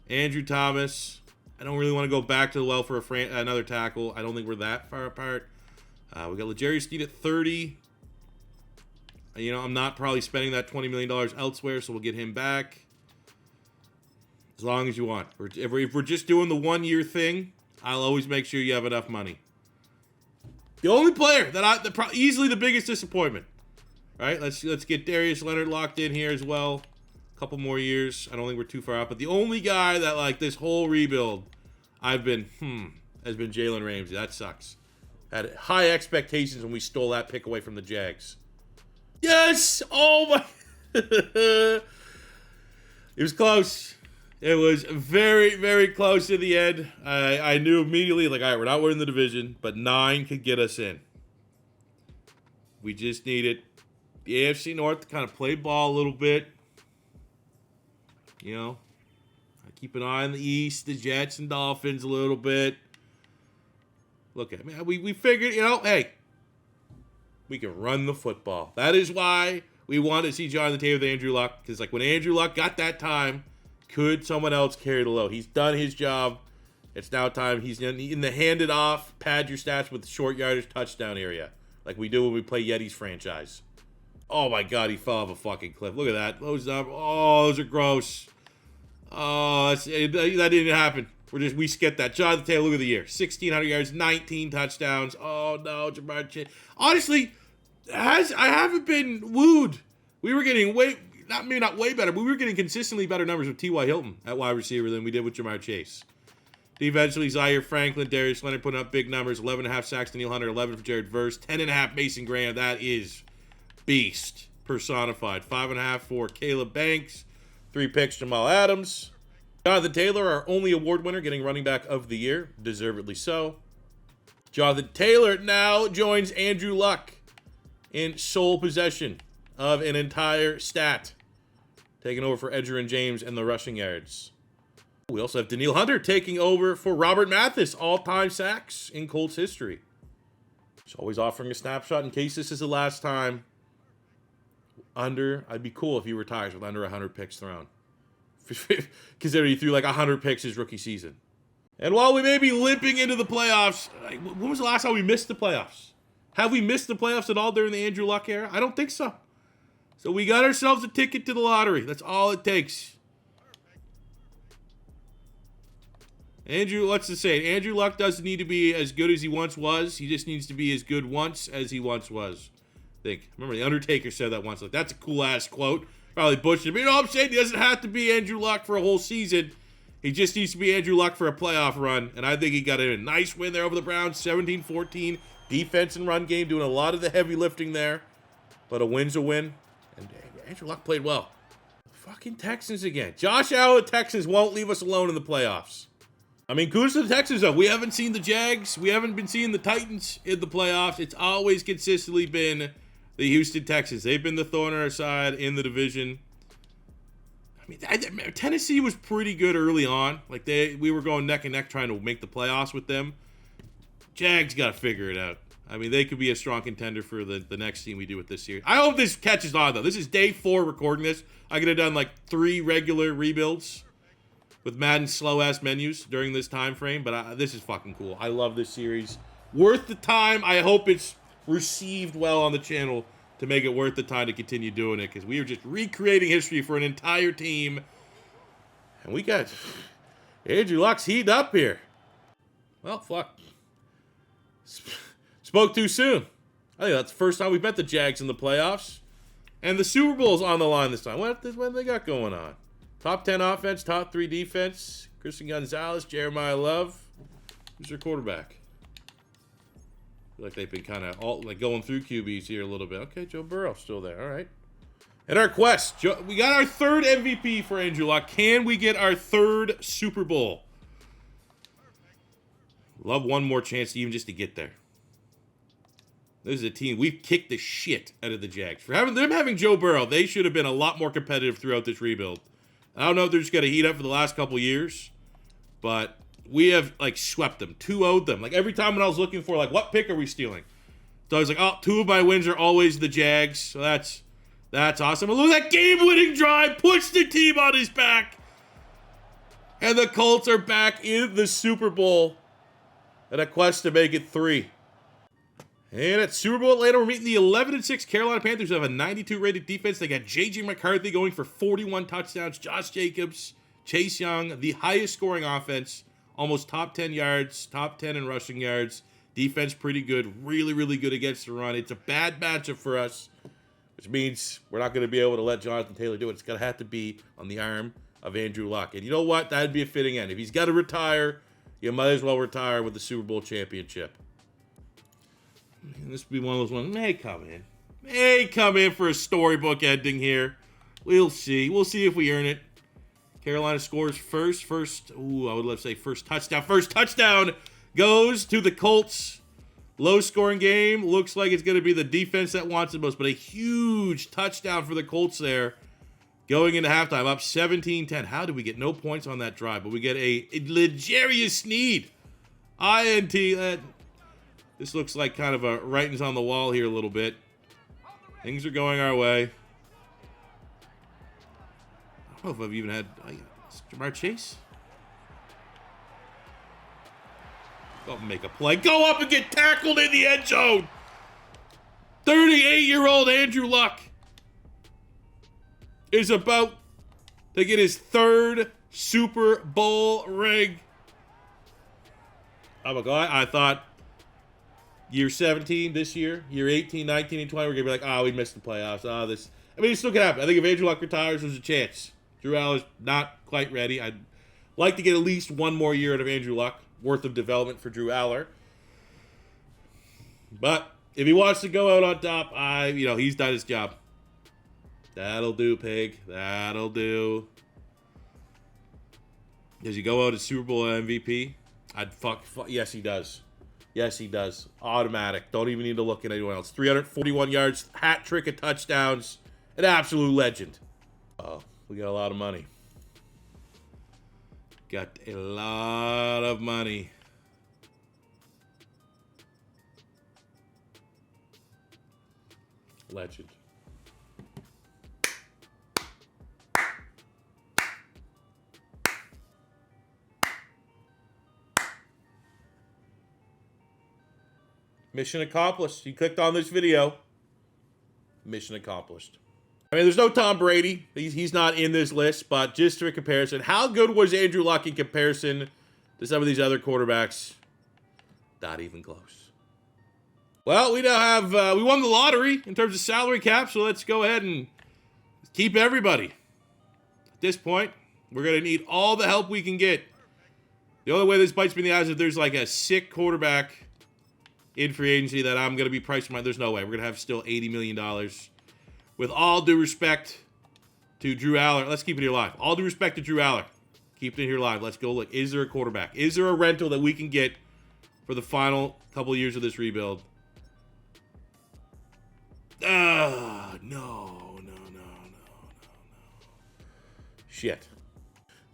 Speaker 1: Andrew Thomas, I don't really want to go back to the well for another tackle. I don't think we're that far apart. We got L'Jarius Sneed at 30. You know, I'm not probably spending that $20 million elsewhere, so we'll get him back. As long as you want. If we're just doing the 1-year thing, I'll always make sure you have enough money. The only player easily the biggest disappointment. All right, let's get Darius Leonard locked in here as well. A couple more years. I don't think we're too far out. But the only guy that like this whole rebuild, has been Jalen Ramsey. That sucks. Had high expectations when we stole that pick away from the Jags. Yes! Oh my! It was close. It was very, very close to the end. I knew immediately, like, all right, we're not winning the division, but 9 could get us in. We just needed the AFC North to kind of play ball a little bit. You know, keep an eye on the East, the Jets and Dolphins a little bit. Look at me. We figured, you know, hey, we can run the football. That is why we wanted to see Jonathan Taylor with Andrew Luck, because, like, when Andrew Luck got that time, could someone else carry the load? He's done his job. It's now time. He's in the handed off, pad your stats with short yardage touchdown area, like we do when we play Yeti's franchise. Oh my God, he fell off a fucking cliff. Look at that. Those are gross. Oh, that didn't happen. We skipped that. Jonathan Taylor, look at the year. 1,600 yards, 19 touchdowns. Oh no, Jamar Chase. Honestly, I haven't been wooed. We were getting maybe not way better, but we were getting consistently better numbers with T.Y. Hilton at wide receiver than we did with Jamar Chase. Eventually, Zaire Franklin, Darius Leonard putting up big numbers. 11.5 sacks to Neil Hunter, 11 for Jared Verse, 10.5 Mason Graham. That is beast personified. 5.5 for Caleb Banks, 3 picks Jamal Adams. Jonathan Taylor, our only award winner, getting running back of the year, deservedly so. Jonathan Taylor now joins Andrew Luck in sole possession of an entire stat, taking over for Edgerrin James and the rushing yards. We also have Danielle Hunter taking over for Robert Mathis, all-time sacks in Colts history. He's always offering a snapshot in case this is the last time. I'd be cool if he retires with under 100 picks thrown. Considering he threw like 100 picks his rookie season. And while we may be limping into the playoffs, when was the last time we missed the playoffs? Have we missed the playoffs at all during the Andrew Luck era? I don't think so. So we got ourselves a ticket to the lottery. That's all it takes. Let's just say it. Andrew Luck doesn't need to be as good as he once was. He just needs to be as good once as he once was. I think. Remember, The Undertaker said that once. Like, that's a cool-ass quote. Probably butchered it. But you know what I'm saying? He doesn't have to be Andrew Luck for a whole season. He just needs to be Andrew Luck for a playoff run. And I think he got a nice win there over the Browns. 17-14. Defense and run game. Doing a lot of the heavy lifting there. But a win's a win. And Andrew Luck played well. Fucking Texans again. Josh Allen Texans won't leave us alone in the playoffs. I mean, kudos to the Texans, though. We haven't seen the Jags. We haven't been seeing the Titans in the playoffs. It's always consistently been the Houston Texans. They've been the thorn on our side in the division. I mean, Tennessee was pretty good early on. Like, we were going neck and neck trying to make the playoffs with them. Jags got to figure it out. I mean, they could be a strong contender for the next team we do with this series. I hope this catches on, though. This is day 4 recording this. I could have done, like, 3 regular rebuilds with Madden slow-ass menus during this time frame, but this is fucking cool. I love this series. Worth the time. I hope it's received well on the channel to make it worth the time to continue doing it, because we are just recreating history for an entire team. And we got Andrew Luck's heating up here. Well, fuck. Spoke too soon. I think that's the first time we've met the Jags in the playoffs. And the Super Bowl's on the line this time. What do they got going on? Top 10 offense, top 3 defense. Christian Gonzalez, Jeremiah Love. Who's your quarterback? I feel like they've been kind of going through QBs here a little bit. Okay, Joe Burrow still there. All right. And our quest. We got our 3rd MVP for Andrew Luck. Can we get our 3rd Super Bowl? Love one more chance even just to get there. This is a team, we've kicked the shit out of the Jags. For having Joe Burrow, they should have been a lot more competitive throughout this rebuild. I don't know if they're just going to heat up for the last couple years, but we have, like, swept them, 2-0'd them. Like, every time when I was looking for, like, what pick are we stealing? So I was like, oh, 2 of my wins are always the Jags, so that's awesome. And look at that game-winning drive, push the team on his back. And the Colts are back in the Super Bowl and a quest to make it 3. And at Super Bowl Atlanta, we're meeting the 11-6 Carolina Panthers, who have a 92 rated defense. They got J.J. McCarthy going for 41 touchdowns. Josh Jacobs, Chase Young, the highest scoring offense. Almost top 10 yards, top 10 in rushing yards. Defense pretty good. Really, really good against the run. It's a bad matchup for us, which means we're not going to be able to let Jonathan Taylor do it. It's going to have to be on the arm of Andrew Luck. And you know what? That would be a fitting end. If he's got to retire, you might as well retire with the Super Bowl championship. This would be one of those ones. May come in for a storybook ending here. We'll see. We'll see if we earn it. Carolina scores first. I would love to say first touchdown. First touchdown goes to the Colts. Low scoring game. Looks like it's going to be the defense that wants it most, but a huge touchdown for the Colts there. Going into halftime, up 17-10. How did we get no points on that drive? But we get a L'Jarius Sneed. INT. This looks like kind of a writings on the wall here a little bit. Things are going our way. I don't know if I've even had Jamar Chase. Don't make a play. Go up and get tackled in the end zone. 38-year-old Andrew Luck is about to get his 3rd Super Bowl ring. Oh my God, I thought year 17 this year, year 18, 19, and 20, we're going to be like, we missed the playoffs. I mean, it still could happen. I think if Andrew Luck retires, there's a chance. Drew Allar's not quite ready. I'd like to get at least one more year out of Andrew Luck worth of development for Drew Allar. But if he wants to go out on top, he's done his job. That'll do, pig. That'll do. Does he go out as Super Bowl MVP? Yes, he does. Yes, he does. Automatic. Don't even need to look at anyone else. 341 yards, hat trick of touchdowns. An absolute legend. Oh, we got a lot of money. Got a lot of money. Legend. Mission accomplished. You clicked on this video. Mission accomplished. I mean, there's no Tom Brady. He's not in this list, but just for comparison, how good was Andrew Luck in comparison to some of these other quarterbacks? Not even close. Well, we now have, we won the lottery in terms of salary cap, so let's go ahead and keep everybody. At this point, we're going to need all the help we can get. The only way this bites me in the eyes is if there's like a sick quarterback in free agency that I'm going to be pricing. There's no way. We're going to have still $80 million. With all due respect to Drew Allar, let's keep it here live. All due respect to Drew Allar, keep it here live. Let's go look. Is there a quarterback? Is there a rental that we can get for the final couple of years of this rebuild? No. Shit.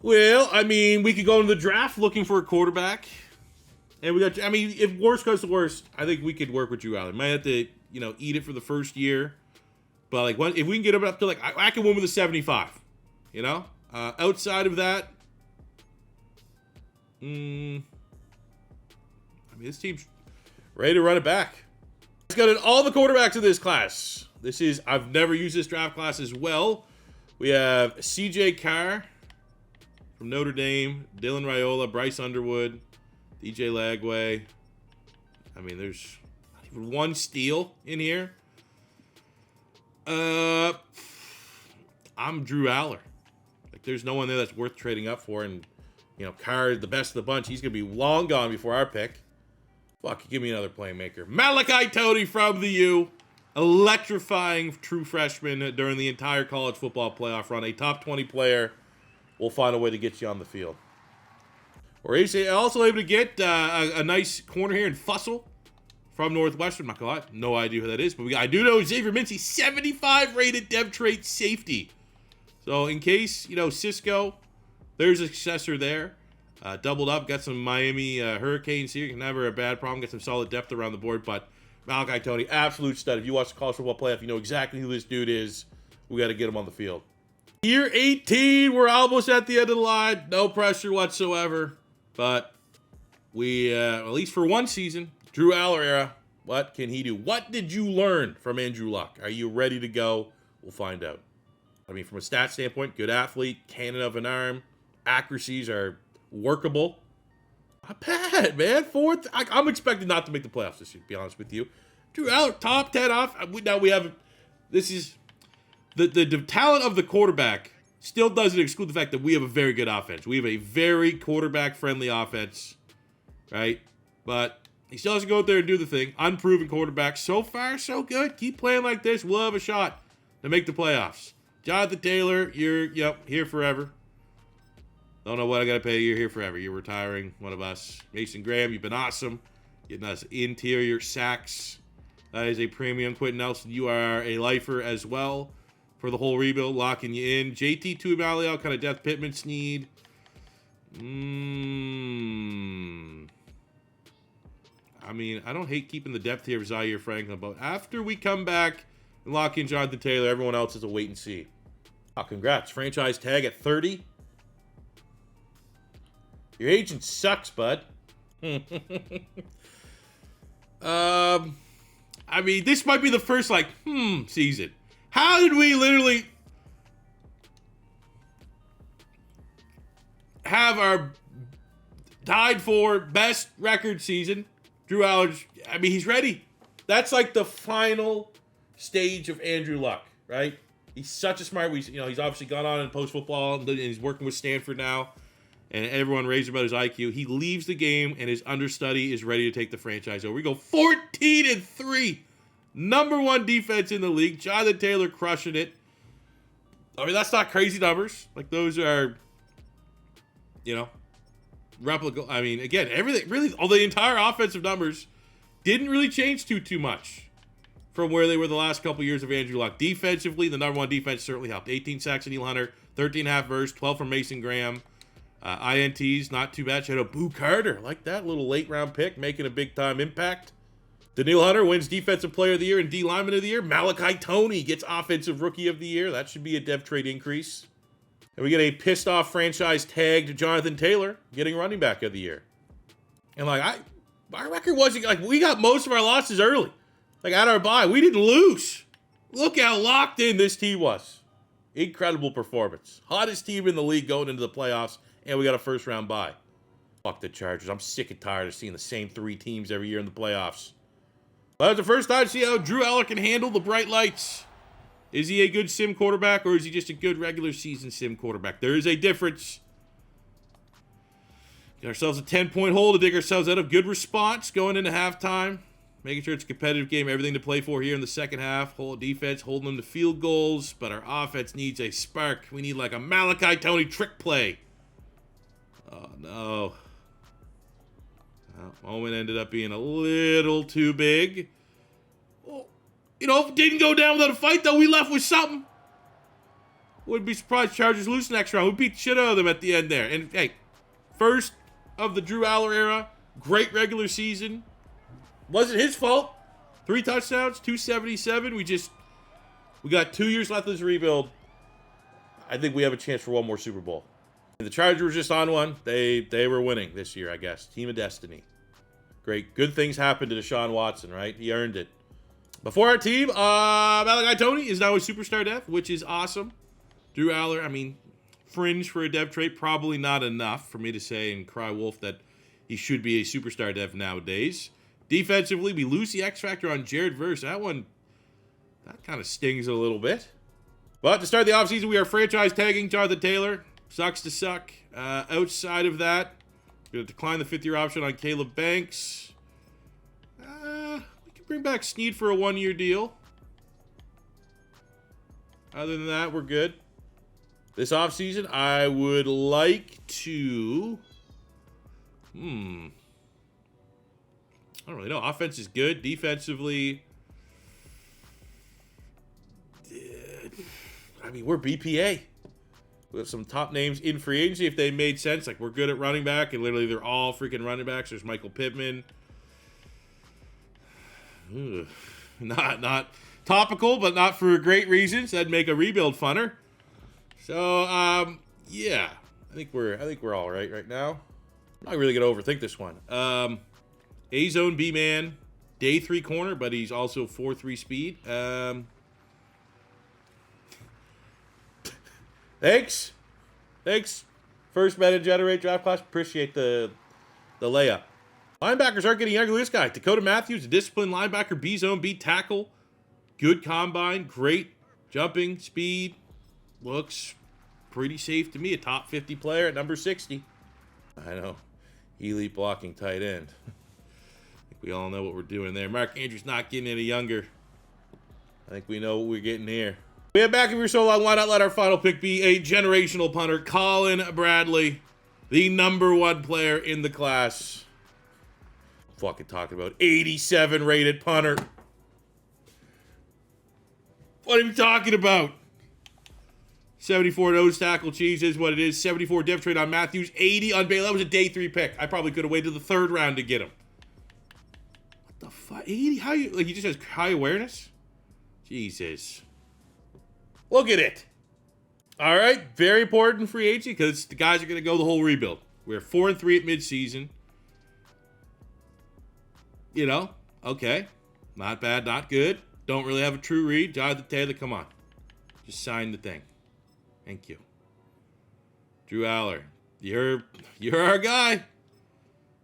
Speaker 1: Well, I mean, we could go into the draft looking for a quarterback. And we got, I mean, if worst comes to worst, I think we could work with Drew Allar. Might have to, eat it for the first year. But, if we can get him up to, I can win with a 75. Outside of that, this team's ready to run it back. Let's go to all the quarterbacks in this class. I've never used this draft class as well. We have CJ Carr from Notre Dame, Dylan Raiola, Bryce Underwood, DJ Lagway. I mean, there's not even one steal in here. I'm Drew Allar. There's no one there that's worth trading up for. And, Carr, the best of the bunch, he's going to be long gone before our pick. Fuck, give me another playmaker. Malachi Tony from the U. Electrifying true freshman during the entire college football playoff run. A top 20 player will find a way to get you on the field. We're also able to get a nice corner here in Fussell from Northwestern. My God, no idea who that is, but I do know Xavier Mincy, 75 rated dev trait safety. So in case, Cisco, there's a successor there. Doubled up, got some Miami Hurricanes here. Never a bad problem, get some solid depth around the board, but Malachi Tony, absolute stud. If you watch the college football playoff, you know exactly who this dude is. We got to get him on the field. Year 18, we're almost at the end of the line. No pressure whatsoever. But we, at least for one season, Drew Allar era, what can he do? What did you learn from Andrew Luck? Are you ready to go? We'll find out. I mean, from a stat standpoint, good athlete, cannon of an arm, accuracies are workable. Not bad, man. Fourth, I'm expecting not to make the playoffs this year, to be honest with you. Drew Allar, top 10 off. Now we have, this is, the talent of the quarterback still doesn't exclude the fact that we have a very good offense. We have a very quarterback-friendly offense, right? But he still has to go out there and do the thing. Unproven quarterback. So far, so good. Keep playing like this. We'll have a shot to make the playoffs. Jonathan Taylor, you're here forever. Don't know what I got to pay you. You're here forever. You're retiring. One of us. Mason Graham, you've been awesome. Getting us interior sacks. That is a premium. Quenton Nelson, you are a lifer as well for the whole rebuild. Locking you in. JT Tuimalio, kind of Death Pittman Sneed. I mean, I don't hate keeping the depth here of Zaire Franklin, but after we come back and lock in Jonathan Taylor, everyone else is a wait and see. Oh, congrats. Franchise tag at 30. Your agent sucks, bud. I mean, this might be the first, like, season. How did we literally have our tied for best record season? Drew Allar, I mean, he's ready. That's like the final stage of Andrew Luck, right? He's such a smart, he's obviously gone on in post football and he's working with Stanford now, and everyone raves about his IQ. He leaves the game and his understudy is ready to take the franchise over. We go 14-3, #1 defense in the league. Jonathan Taylor crushing it. I mean, that's not crazy numbers. Like, those are, replicable. I mean, again, everything really, all the entire offensive numbers didn't really change too much from where they were the last couple years of Andrew Luck. Defensively, the #1 defense certainly helped. 18 sacks from Neil Hunter, 13.5 verse, 12 from Mason Graham. INTs, not too bad. Shout out Boo Carter, like that little late round pick, making a big time impact. Danielle Hunter wins Defensive Player of the Year and D Lineman of the Year. Malachi Toney gets Offensive Rookie of the Year. That should be a dev trade increase. And we get a pissed off franchise tagged Jonathan Taylor getting Running Back of the Year. And like, our record wasn't like, we got most of our losses early. Like, at our bye, we didn't lose. Look how locked in this team was. Incredible performance. Hottest team in the league going into the playoffs, and we got a first round bye. Fuck the Chargers. I'm sick and tired of seeing the same 3 teams every year in the playoffs. Well, that's the first time to see how Drew Allar can handle the bright lights. Is he a good sim quarterback, or is he just a good regular season sim quarterback? There is a difference. Get ourselves a 10-point hole to dig ourselves out of. Good response going into halftime. Making sure it's a competitive game. Everything to play for here in the second half. Whole defense holding them to field goals, but our offense needs a spark. We need like a Malachi Toney trick play. Oh, no. Well, moment ended up being a little too big. Well, didn't go down without a fight, though. We left with something. Wouldn't be surprised Chargers lose next round. We beat the shit out of them at the end there. And, hey, first of the Drew Allar era. Great regular season. Wasn't his fault. 3 touchdowns, 277. We got 2 years left of this rebuild. I think we have a chance for one more Super Bowl. The Chargers were just on one. They were winning this year, I guess. Team of destiny. Great. Good things happened to Deshaun Watson, right? He earned it. Before our team, Malachi Toney is now a superstar dev, which is awesome. Drew Allar, I mean, fringe for a dev trade. Probably not enough for me to say and cry wolf that he should be a superstar dev nowadays. Defensively, we lose the X factor on Jared Verse. That kind of stings a little bit. But to start the offseason, we are franchise tagging Jonathan Taylor. Sucks to suck. Outside of that, we're going to decline the 5th-year option on Caleb Banks. We can bring back Snead for a 1-year deal. Other than that, we're good. This offseason, I would like to... I don't really know. Offense is good. Defensively, I mean, we're BPA. We have some top names in free agency if they made sense. Like, we're good at running back, and literally they're all freaking running backs. There's Michael Pittman. Not topical, but not for great reasons. That'd make a rebuild funner. So, yeah, I think we're all right now. I'm not really gonna overthink this one. A-zone B-man, day 3 corner, but he's also 4.3 speed. Thanks. First Madden generate draft class. Appreciate the layup. Linebackers aren't getting younger. Look at this guy. Dakota Matthews, a disciplined linebacker, B-zone, B tackle. Good combine, great jumping, speed. Looks pretty safe to me. A top 50 player at number 60. I know. Elite blocking tight end. I think we all know what we're doing there. Mark Andrews not getting any younger. I think we know what we're getting here. We have back if you're so long, why not let our final pick be a generational punter, Colin Bradley, the #1 player in the class. Fucking talking about 87 rated punter. What are you talking about? 74 nose tackle cheese is what it is. 74 depth trade on Matthews. 80 on Bailey. That was a day 3 pick. I probably could have waited the 3rd round to get him. What the fuck? 80? How you, like, he just has high awareness? Jesus. Look at it. All right. Very important free agency because the guys are going to go the whole rebuild. We're 4-3 at midseason. You know, okay. Not bad, not good. Don't really have a true read. Jonathan Taylor, come on. Just sign the thing. Thank you. Drew Allar, you're our guy.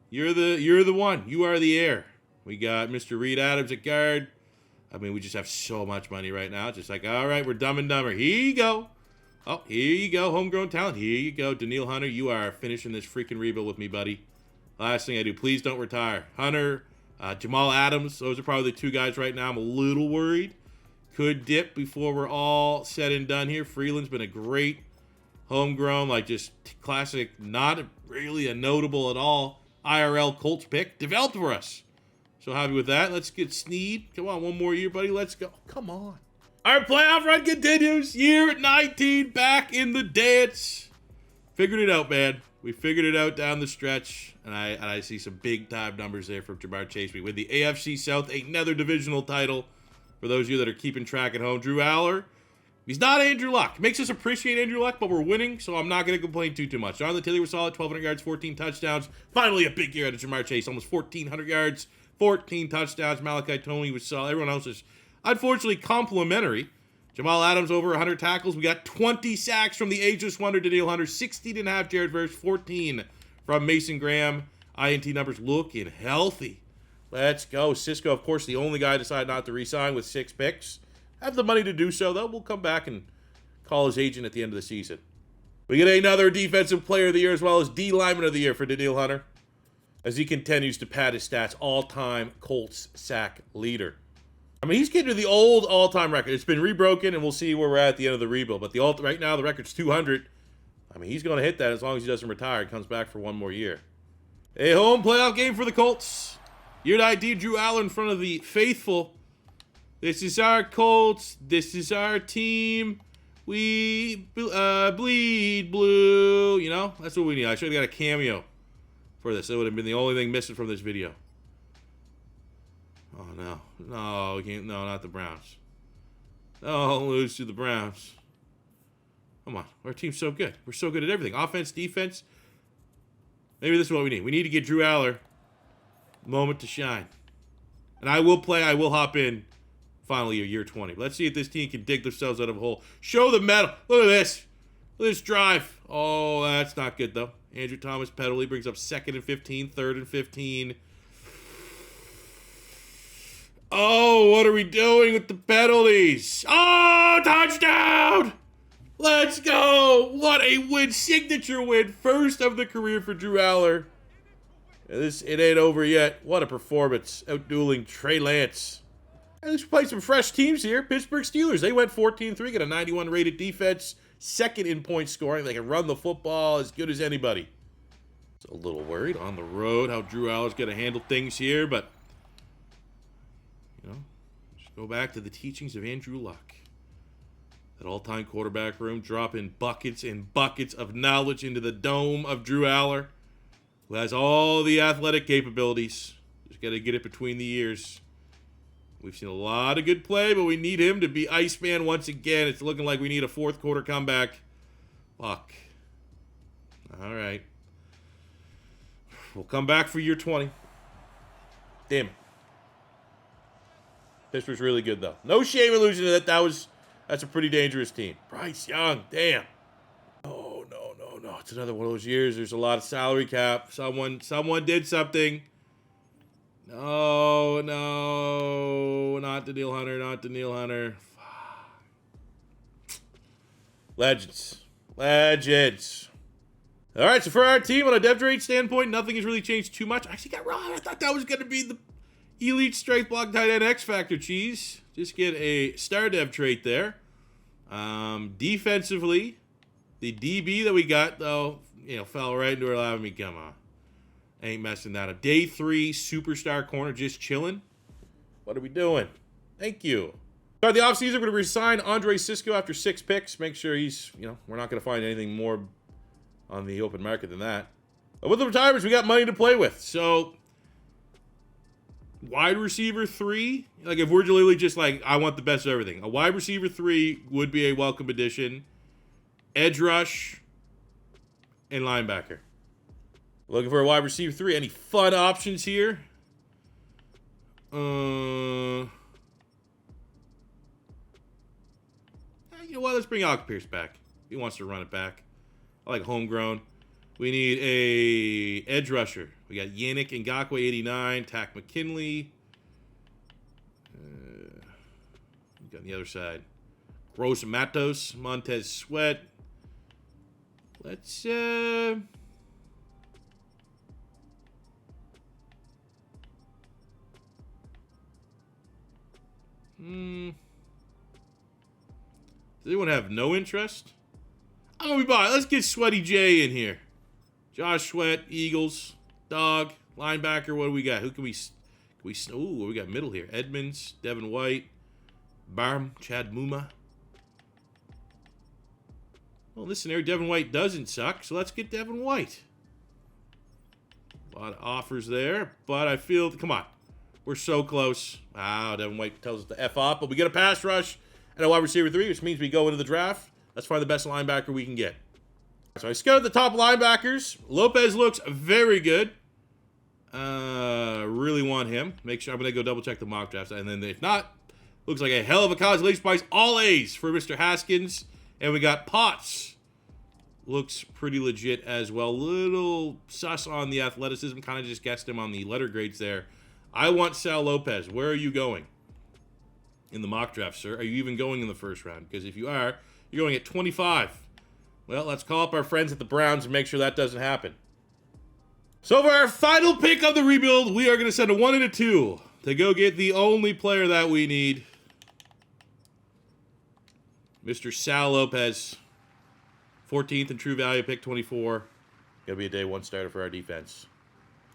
Speaker 1: You're the one. You are the heir. We got Mr. Reed Adams at guard. I mean, we just have so much money right now. Just like, all right, we're dumb and dumber. Here you go. Oh, here you go. Homegrown talent. Here you go. Danielle Hunter, you are finishing this freaking rebuild with me, buddy. Last thing I do, please don't retire. Hunter, Jamal Adams, those are probably the two guys right now I'm a little worried. Could dip before we're all said and done here. Freeland's been a great homegrown, like just classic, not really a notable at all IRL Colts pick. Developed for us. So happy with that. Let's get Sneed. Come on, one more year, buddy. Let's go. Come on. Our playoff run continues. Year 19, back in the dance. Figured it out, man. We figured it out down the stretch, and I see some big-time numbers there from Jamar Chase. We win the AFC South, another divisional title. For those of you that are keeping track at home, Drew Allar, he's not Andrew Luck. Makes us appreciate Andrew Luck, but we're winning, so I'm not going to complain too much. Jonathan Taylor was solid, 1,200 yards, 14 touchdowns. Finally, a big year out of Jamar Chase, almost 1,400 yards, 14 touchdowns. Malachi Tony was solid. Everyone else is, unfortunately, complimentary. Jamal Adams over 100 tackles. We got 20 sacks from the ageless wonder Danielle Hunter. 16.5 Jared Verse, 14 from Mason Graham. INT numbers looking healthy. Let's go. Cisco, of course, the only guy decided not to re-sign with 6 picks. Have the money to do so, though. We'll come back and call his agent at the end of the season. We get another defensive player of the year as well as D lineman of the year for Danielle Hunter as he continues to pad his stats. All-time Colts sack leader. I mean, he's getting to the old all-time record. It's been rebroken, and we'll see where we're at the end of the rebuild. But right now, the record's 200. I mean, he's going to hit that as long as he doesn't retire and comes back for one more year. A home playoff game for the Colts. Year 19, Drew Allar in front of the faithful. This is our Colts. This is our team. We bleed blue. You know, that's what we need. I should have got a cameo for this. That would have been the only thing missing from this video. Oh, no. No, we can't. No, not the Browns. Oh, lose to the Browns. Come on. Our team's so good. We're so good at everything. Offense, defense. Maybe this is what we need. We need to get Drew Allar a moment to shine. And I will play. I will hop in finally year 20. Let's see if this team can dig themselves out of a hole. Show the metal. Look at this. Look at this drive. Oh, that's not good, though. Andrew Thomas penalty brings up 2nd and 15, 3rd and 15. Oh, what are we doing with the penalties? Oh, touchdown! Let's go! What a win. Signature win. First of the career for Drew Allar. It ain't over yet. What a performance. Outdueling Trey Lance. And let's play some fresh teams here. Pittsburgh Steelers. They went 14-3. Got a 91 rated defense. 2nd in point scoring. They can run the football as good as anybody. It's a little worried on the road how Drew Allar's going to handle things here, but you know, just go back to the teachings of Andrew Luck. That all-time quarterback room, dropping buckets and buckets of knowledge into the dome of Drew Allar, who has all the athletic capabilities. Just got to get it between the ears. We've seen a lot of good play, but we need him to be Iceman once again. It's looking like we need a 4th quarter comeback. Fuck. All right. We'll come back for year 20. Damn it. Pittsburgh's really good, though. No shame in losing to that. That's a pretty dangerous team. Bryce Young, damn. Oh, no. It's another one of those years. There's a lot of salary cap. Someone did something. No. Not Danielle Hunter. Legends. All right, so for our team, on a depth rate standpoint, nothing has really changed too much. I actually got wrong. I thought that was going to be the elite strength block tight end X Factor cheese. Just get a star dev trait there. Defensively, the DB that we got, though, fell right into our lap. I mean, come on. Ain't messing that up. Day 3, superstar corner, just chilling. What are we doing? Thank you. So the offseason, we're going to resign Andre Cisco after 6 picks. Make sure he's, we're not going to find anything more on the open market than that. But with the retirements, we got money to play with. So wide receiver 3, like if we're literally just like, I want the best of everything. A wide receiver 3 would be a welcome addition. Edge rush and linebacker. Looking for a wide receiver 3. Any fun options here? You know what? Let's bring Alec Pierce back. He wants to run it back. I like homegrown. We need a edge rusher. We got Yannick Ngakoue, 89. Tack McKinley. We got on the other side. Gross Matos. Montez Sweat. Let's, Do anyone have no interest? I'm gonna be by. Let's get Sweaty J in here. Josh Sweat, Eagles, dog, linebacker. What do we got? Who can we? Ooh, we got middle here. Edmonds, Devin White, Barm, Chad Muma. Well, in this scenario, Devin White doesn't suck, so let's get Devin White. A lot of offers there, but I feel, come on, we're so close. Wow, Devin White tells us to F off, but we get a pass rush and a wide receiver 3, which means we go into the draft. Let's find the best linebacker we can get. So I scouted the top linebackers. Lopez looks very good. Really want him. Make sure I'm going to go double check the mock drafts. And then if not, looks like a hell of a consolation price. All A's for Mr. Haskins. And we got Potts. Looks pretty legit as well. Little sus on the athleticism. Kind of just guessed him on the letter grades there. I want Sal Lopez. Where are you going in the mock draft, sir? Are you even going in the first round? Because if you are, you're going at 25. Well, let's call up our friends at the Browns and make sure that doesn't happen. So for our final pick of the rebuild, we are going to send a 1 and a 2 to go get the only player that we need. Mr. Sal Lopez. 14th in true value, pick 24. Gonna be a day 1 starter for our defense.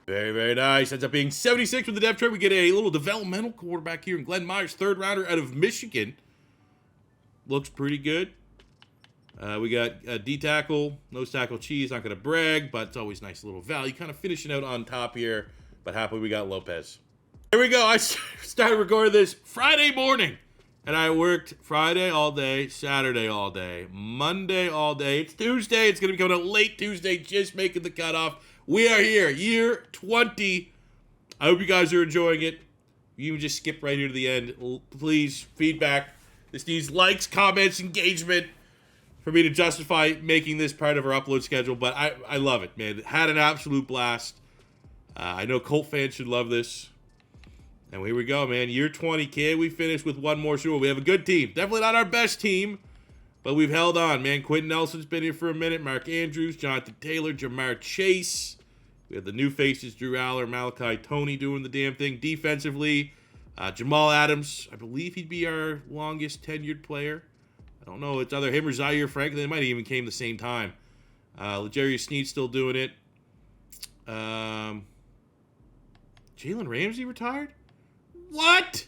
Speaker 1: Very, very nice. Ends up being 76 with the depth chart. We get a little developmental quarterback here in Glenn Myers, 3rd rounder out of Michigan. Looks pretty good. We got a D-tackle, nose tackle cheese. Not going to brag, but it's always nice little value. Kind of finishing out on top here, but happily we got Lopez. Here we go. I started recording this Friday morning, and I worked Friday all day, Saturday all day, Monday all day. It's Tuesday. It's going to be coming out late Tuesday, just making the cutoff. We are here, year 20. I hope you guys are enjoying it. You can just skip right here to the end. Please, feedback. This needs likes, comments, engagement for me to justify making this part of our upload schedule, but I love it, man. Had an absolute blast. I know Colt fans should love this. And here we go, man. Year 20, kid. We finished with 1 more Super Bowl. We have a good team. Definitely not our best team, but we've held on, man. Quenton Nelson's been here for a minute. Mark Andrews, Jonathan Taylor, Jamar Chase. We have the new faces, Drew Allar, Malachi Toney doing the damn thing. Defensively, Jamal Adams. I believe he'd be our longest tenured player. I don't know. It's either him or Zaire Franklin. They might have even came the same time. L'Jarius Sneed still doing it. Jalen Ramsey retired? What?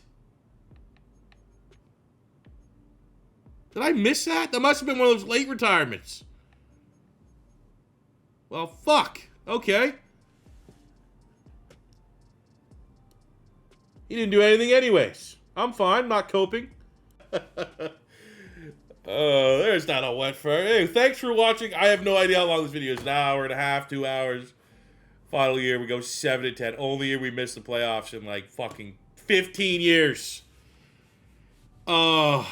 Speaker 1: Did I miss that? That must have been one of those late retirements. Well, fuck. Okay. He didn't do anything anyways. I'm fine. Not coping. Oh, there's not a wet fur. Hey, thanks for watching. I have no idea how long this video is. An hour and a half, 2 hours. Final year, we go 7-10. Only year we missed the playoffs in like fucking 15 years. Oh,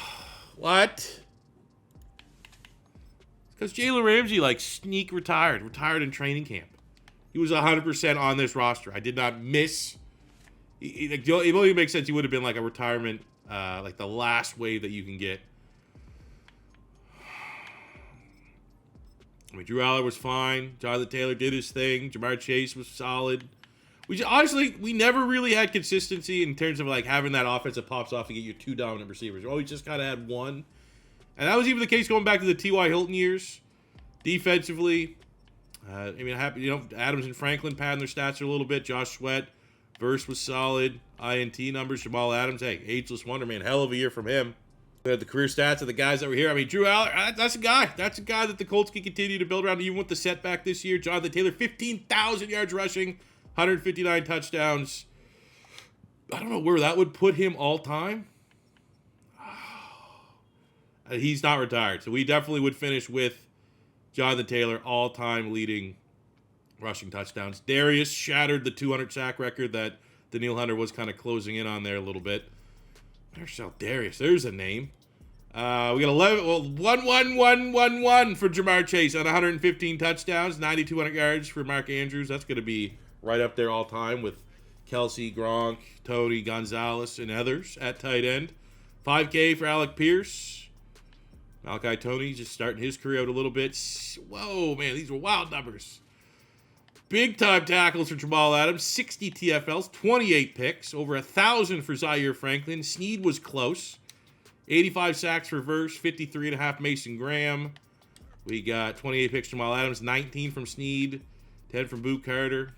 Speaker 1: what? Because Jalen Ramsey like sneak retired in training camp. He was 100% on this roster. I did not miss. It only makes sense. He would have been like a retirement, like the last wave that you can get. I mean, Drew Allar was fine. Jonathan Taylor did his thing. Jamar Chase was solid. Honestly, we never really had consistency in terms of like having that offense that pops off and get your 2 dominant receivers. We always just kind of had one. And that was even the case going back to the T.Y. Hilton years. Defensively, I mean, Adams and Franklin padding their stats a little bit. Josh Sweat, Verse was solid. INT numbers, Jamal Adams, hey, ageless wonder, man. Hell of a year from him. We had the career stats of the guys that were here. I mean, Drew Allar, that's a guy. That's a guy that the Colts can continue to build around, even with the setback this year. Jonathan Taylor, 15,000 yards rushing, 159 touchdowns. I don't know where that would put him all time. He's not retired, so we definitely would finish with Jonathan Taylor, all-time leading rushing touchdowns. Darius shattered the 200 sack record that Danielle Hunter was kind of closing in on there a little bit. Marcel Darius, there's a name. We got 1 for Jamar Chase on 115 touchdowns, 9,200 yards for Mark Andrews. That's going to be right up there all time with Kelsey, Gronk, Tony, Gonzalez, and others at tight end. 5K for Alec Pierce. Malachi Tony just starting his career out a little bit. Whoa, man, these were wild numbers. Big time tackles for Jamal Adams, 60 TFLs, 28 picks, over 1,000 for Zaire Franklin. Snead was close. 85 sacks for Verse, 53.5 Mason Graham. We got 28 picks from Jamal Adams, 19 from Snead, 10 from Boot Carter.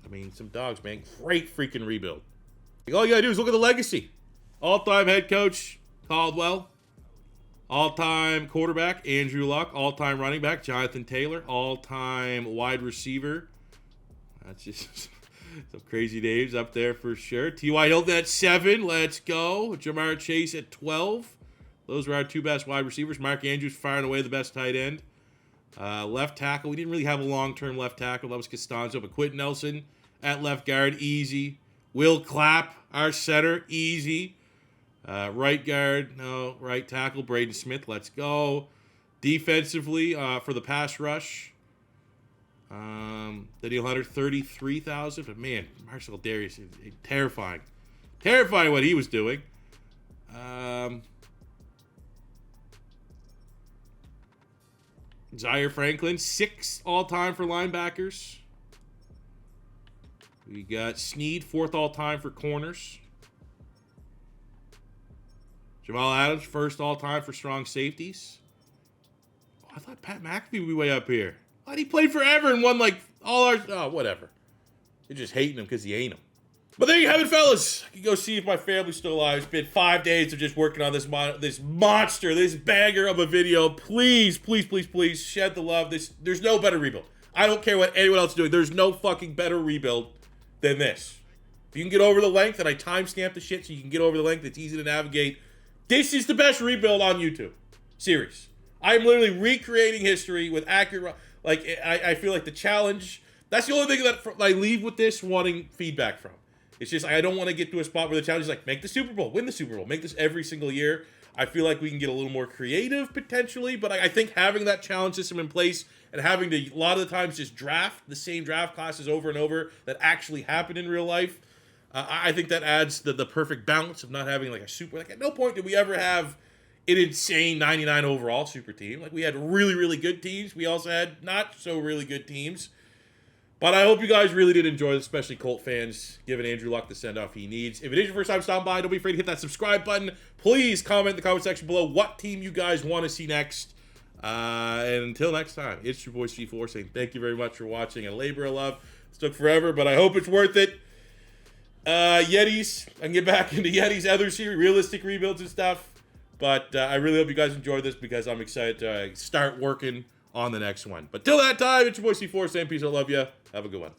Speaker 1: I mean, some dogs, man. Great freaking rebuild. All you gotta do is look at the legacy. All-time head coach, Caldwell. All-time quarterback, Andrew Luck. All-time running back, Jonathan Taylor. All-time wide receiver. That's just some crazy names up there for sure. T.Y. Hilton at 7. Let's go. Jamar Chase at 12. Those were our two best wide receivers. Mark Andrews firing away the best tight end. Left tackle. We didn't really have a long-term left tackle. That was Costanzo. But Quenton Nelson at left guard, easy. Will Clapp, our center, easy. Right guard, no. Right tackle, Braden Smith. Let's go. Defensively, for the pass rush, Danielle Hunter, 33,000. But man, Marcel Darius, terrifying. Terrifying what he was doing. Zaire Franklin, 6 all-time for linebackers. We got Snead, 4th all-time for corners. Jamal Adams, 1st all-time for strong safeties. Oh, I thought Pat McAfee would be way up here. Why he played forever and won like all our... Oh, whatever. You're just hating him because he ain't him. But there you have it, fellas. I can go see if my family's still alive. It's been 5 days of just working on this monster, this banger of a video. Please, please, please, please shed the love. There's no better rebuild. I don't care what anyone else is doing. There's no fucking better rebuild than this. If you can get over the length, and I timestamp the shit so you can get over the length, it's easy to navigate. This is the best rebuild on YouTube. Serious. I'm literally recreating history with accurate... Like, I feel like the challenge... That's the only thing that I leave with this wanting feedback from. It's just, I don't want to get to a spot where the challenge is like, make the Super Bowl, win the Super Bowl, make this every single year. I feel like we can get a little more creative, potentially, but I think having that challenge system in place and having to, a lot of the times, just draft the same draft classes over and over that actually happen in real life, I think that adds the perfect balance of not having, like, a super... Like, at no point did we ever have an insane 99 overall super team. Like, we had really, really good teams. We also had not so really good teams. But I hope you guys really did enjoy this, especially Colt fans, giving Andrew Luck the send-off he needs. If it is your first time stopping by, don't be afraid to hit that subscribe button. Please comment in the comment section below what team you guys want to see next. And until next time, it's your boy C4 saying thank you very much for watching. A labor of love. This took forever, but I hope it's worth it. Yetis, I can get back into Yetis, other series, realistic rebuilds and stuff. But I really hope you guys enjoyed this because I'm excited to start working on the next one. But till that time, it's your boy C4 saying peace. I love you. Have a good one.